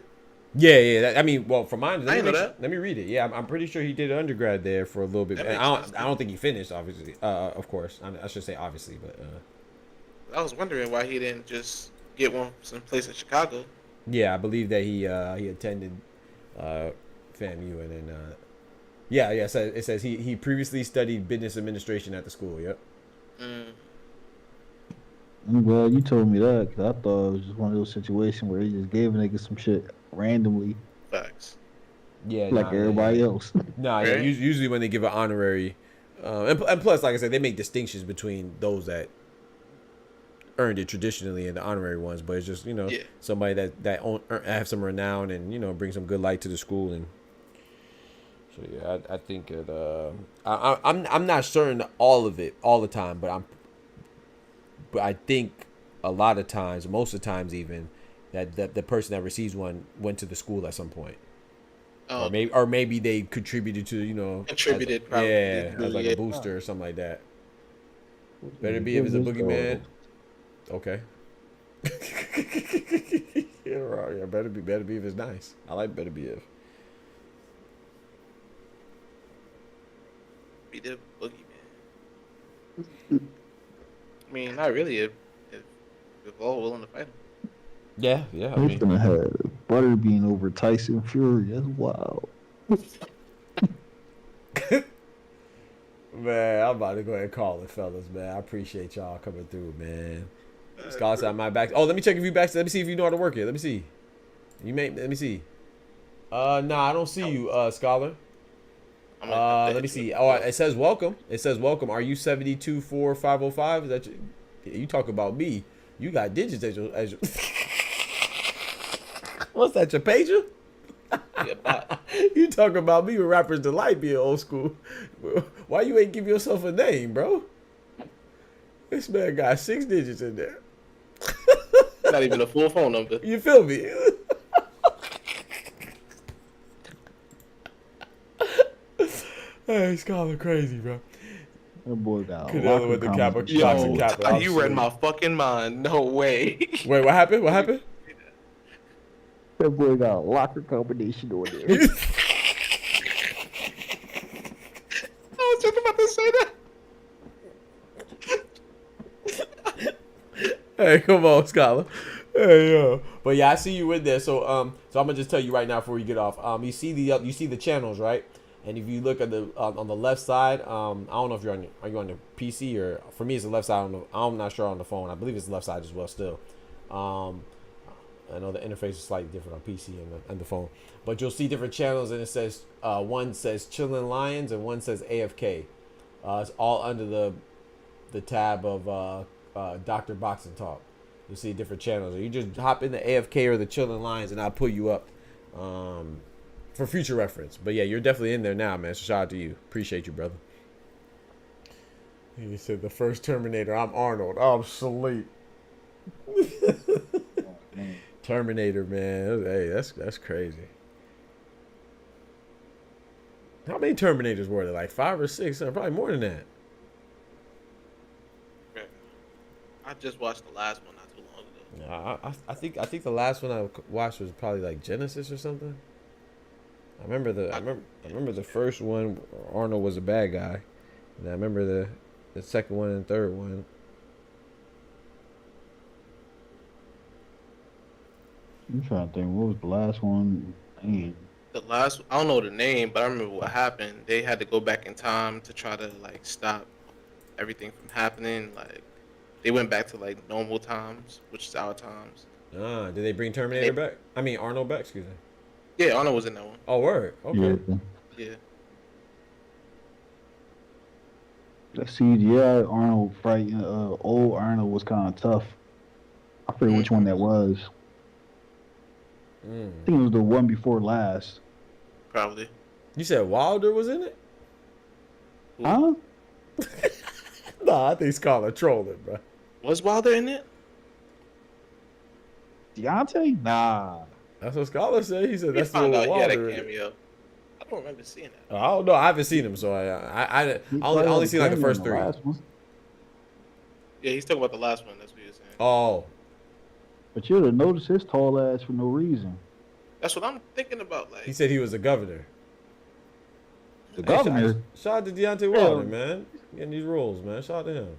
Yeah. I mean, well, for mine, I didn't know that. Let me read it. Yeah, I'm pretty sure he did undergrad there for a little bit. And I don't think he finished, obviously. Of course, I should say obviously, but. I was wondering why he didn't just get one someplace in Chicago. Yeah, I believe that he attended FAMU and then it says he previously studied business administration at the school. Yep. I'm glad you told me that, because I thought it was just one of those situations where he just gave a nigga some shit randomly. Facts. Yeah, like everybody else. Nah, right? Yeah, usually when they give an honorary, and plus, like I said, they make distinctions between those that earned it traditionally and the honorary ones, but it's just somebody that have some renown and bring some good light to the school. And so yeah, I think it I'm not certain all of it all the time, but I think a lot of times, most of the times even, that the person that receives one went to the school at some point. Or maybe they contributed to contributed probably. As like a booster or something like that. Beterbiev is a boogeyman. Okay. Yeah, right. Yeah, Beterbiev is nice. I like Beterbiev. Be the boogeyman. I mean, not really. If all willing to fight him. Yeah. I He's mean, gonna have Butterbean over Tyson Fury. That's wild. man, I'm about to go ahead and call it, fellas. Man, I appreciate y'all coming through, man. Scott's on my back. Oh, let me check if you back. Let me see if you know how to work it. Let me see. Let me see. Nah, I don't see you, Scholar. Let me see. Oh, it says welcome. Are you 724505? Is that you talk about me? You got digits as your What's that, your pager? Yeah, You talk about me with Rappers Delight being old school. Why you ain't give yourself a name, bro? This man got 6 digits in there. not even a full phone number. You feel me? Hey, Scholar crazy, bro. That boy got Canelo with the Kappa. Yo, you read my fucking mind. No way. Wait, what happened? What happened? That boy got a locker combination on there. I was just about to say that. Hey, come on, Scholar. Hey, yo. But yeah, I see you in there. So I'm gonna just tell you right now before we get off. You see the channels, right? And if you look at the on the left side, I don't know if you're on the PC or for me it's the left side. I'm not sure on the phone. I believe it's the left side as well. Still, I know the interface is slightly different on PC and the phone, but you'll see different channels, and it says one says Chillin' Lions and one says AFK. It's all under the tab of Dr. Boxing Talk. You'll see different channels. You just hop in the AFK or the Chillin' Lions, and I'll pull you up. For future reference. But yeah, you're definitely in there now, man. So shout out to you. Appreciate you, brother. He said the first Terminator. I'm Arnold. I'm sleep. Terminator, man. Hey, that's crazy. How many Terminators were there? Like 5 or 6? Probably more than that. I just watched the last one not too long ago. I think the last one I watched was probably like Genesis or something. I remember the first one. Arnold was a bad guy, and I remember the second one and third one. I'm trying to think. What was the last one? Dang. The last, I don't know the name, but I remember what happened. They had to go back in time to try to like stop everything from happening. Like they went back to like normal times, which is our times. Did they bring Terminator back? I mean Arnold back. Excuse me. Yeah, Arnold was in that one. Oh, word. Okay. Yeah. Let's see. Yeah, Arnold fighting. Old Arnold was kind of tough. I forget which one that was. I think it was the one before last. Probably. You said Wilder was in it? Huh? Nah, I think Scarlett trolling, bro. Was Wilder in it? Deontay? Nah. That's what Scarlett said. He said that's the found one out he had Wilder. a cameo. I don't remember seeing that. I don't know. I haven't seen him, so I only seen like the first 3. Yeah, he's talking about the last one. That's what he was saying. Oh. But you'd have noticed his tall ass for no reason. That's what I'm thinking about. Like He said he was a governor. The governor? Shout out to Deontay Wilder, man. Getting these roles, man. Shout out to him.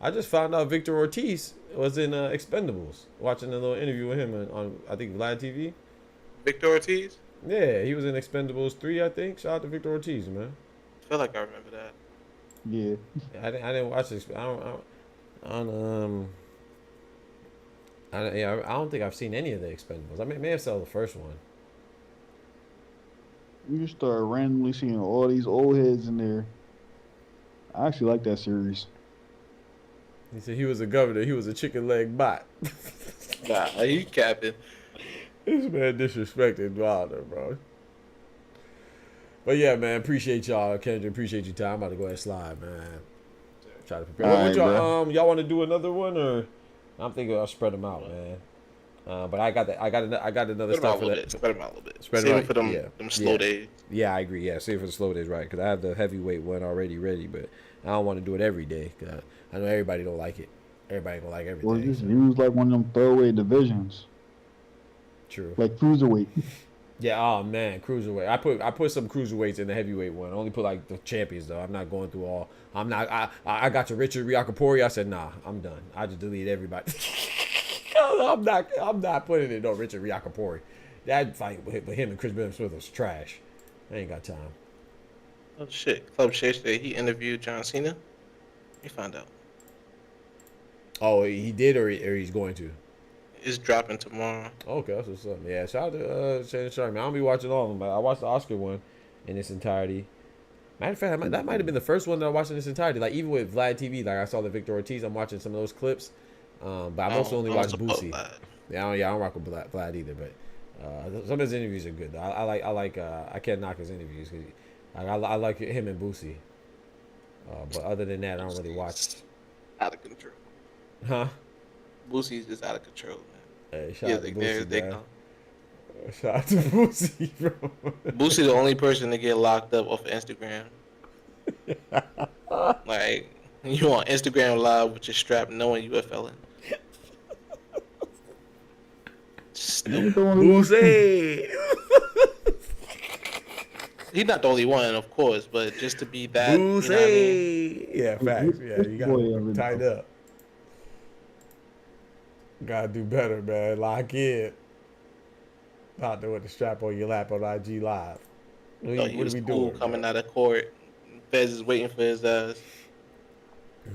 I just found out Victor Ortiz was in Expendables. Watching a little interview with him on I think Vlad TV. Victor Ortiz? Yeah, he was in Expendables 3, I think. Shout out to Victor Ortiz, man. I feel like I remember that. Yeah. I didn't watch this. I don't think I've seen any of the Expendables. I may have saw the first one. You start randomly seeing all these old heads in there. I actually like that series. He said he was a governor. He was a chicken leg bot. Nah, you capping. This man disrespected Wilder, bro. But yeah, man, appreciate y'all, Kendrick. Appreciate your time. I'm about to go ahead and slide, man. Try to prepare. All What right, y'all want to do another one, or I'm thinking I'll spread them out, man. But I got another stuff for that. Spread them out a little bit. Spread Save them it for them slow days. Yeah, I agree. Yeah, save it for the slow days, right? Because I have the heavyweight one already ready, but I don't want to do it every day. Cause I know everybody don't like it. Everybody gonna like everything. Or just so. use like one of them throwaway divisions. True. Like cruiserweight. Yeah. Oh man, cruiserweight. I put some cruiserweights in the heavyweight one. I only put like the champions though. I'm not going through all. I'm not. I got to Richard Riakapori. I said nah. I'm done. I just delete everybody. I'm not putting it on Richard Riakapori. That fight with him and Chris Benoit was trash. I ain't got time. Oh shit! Club Chase said he interviewed John Cena. He found out. Oh, he did, or he's going to. It's dropping tomorrow. Okay, that's what's up. Yeah, shout out to Shannon Sharp. Man, I don't be watching all of them, but I watched the Oscar one in its entirety. Matter of fact, that might have been the first one that I watched in its entirety. Like even with Vlad TV, like I saw the Victor Ortiz. I'm watching some of those clips, but I've also only watched Boosie. Yeah, I don't rock with Vlad either, but some of his interviews are good. I can't knock his interviews. I like him and Boosie. But other than that, I don't really watch. Out of control. Huh? Boosie's just out of control, man. Hey, shout out to Boosie, man. Shout out to Boosie, bro. Boosie the only person to get locked up off of Instagram. Like, you on Instagram Live with your strap knowing you a felon. Boosie! He's not the only one, of course, but just to be that, Boosie! You know what I mean? Yeah, facts. Yeah, you gotta tighten up. Gotta do better, man. Lock in. Not doing the strap on your lap on IG Live. What are we doing? Coming out of court. Fez is waiting for his ass.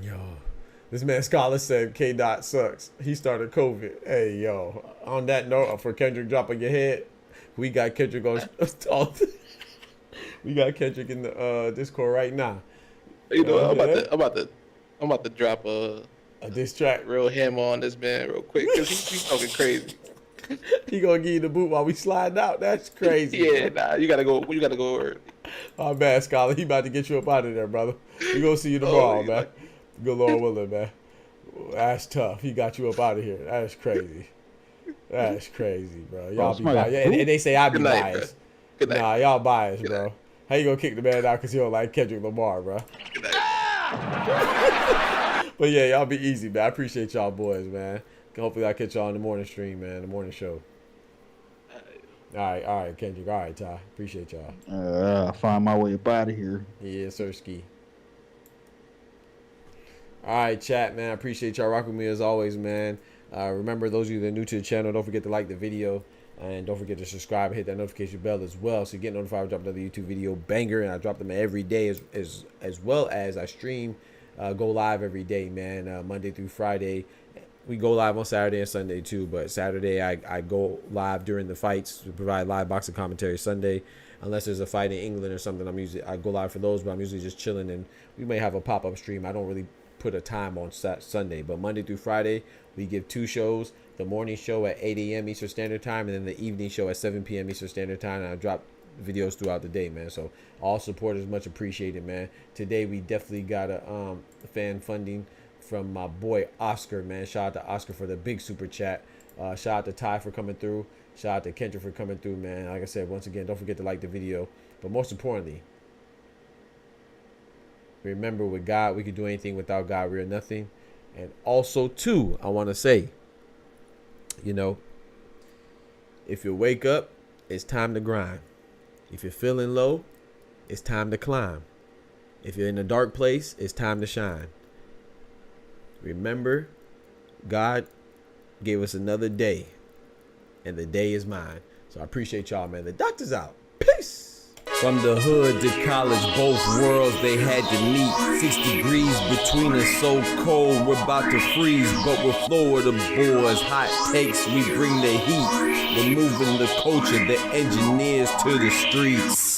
Yo, this man Scholar said K. Dot sucks. He started COVID. Hey, yo. On that note, for Kendrick dropping your head, we got Kendrick on. We got Kendrick in the Discord right now. You know, I'm about to drop a diss track. Real hammer on this man real quick because he's talking crazy. He gonna give you the boot while we sliding out. That's crazy. Yeah, nah, you gotta go early. Oh man, Scholar, he about to get you up out of there, brother. We gonna see you tomorrow, man. Good Lord willing, man. That's tough. He got you up out of here. That's crazy. That's crazy, bro. Y'all be somebody got biased. And they say I be Good night, biased. bro. Good night. Nah, y'all biased, Good bro. night. How you gonna kick the man out because he don't like Kendrick Lamar, bro? Good night. But yeah, y'all be easy, man. I appreciate y'all boys, man. Hopefully I catch y'all in the morning stream, man. The morning show. All right, Kendrick. All right, Ty. Appreciate y'all. I'll find my way up out of here. Yeah, sir, Ski. All right, chat, man. I appreciate y'all rocking with me as always, man. Remember, those of you that are new to the channel, don't forget to like the video. And don't forget to subscribe and hit that notification bell as well, so you get notified when I drop another YouTube video banger. And I drop them every day as well as I stream, go live every day, man. Monday through Friday. We go live on Saturday and Sunday too, but Saturday I go live during the fights to provide live boxing commentary. Sunday, unless there's a fight in England or something, I go live for those, but I'm usually just chilling, and we may have a pop-up stream. I don't really put a time on Sunday, but Monday through Friday we give 2 shows: the morning show at 8 a.m. Eastern Standard Time, and then the evening show at 7 p.m. Eastern Standard Time. And I drop videos throughout the day, man. So all support is much appreciated, man. Today we definitely got a fan funding from my boy Oscar, man. Shout out to Oscar for the big super chat. Shout out to Ty for coming through. Shout out to Kendrick for coming through, man. Like I said, once again, don't forget to like the video. But most importantly, remember, with God, we can do anything. Without God, we are nothing. And also, too, I want to say, you know, if you wake up, it's time to grind. If you're feeling low, it's time to climb. If you're in a dark place, it's time to shine. Remember, God gave us another day, and the day is mine. So I appreciate y'all, man. The doctor's out. Peace. From the hood to college, both worlds they had to meet. 6 degrees between us, so cold, we're about to freeze. But we're Florida boys, hot takes, we bring the heat. We're moving the culture, the engineers to the streets.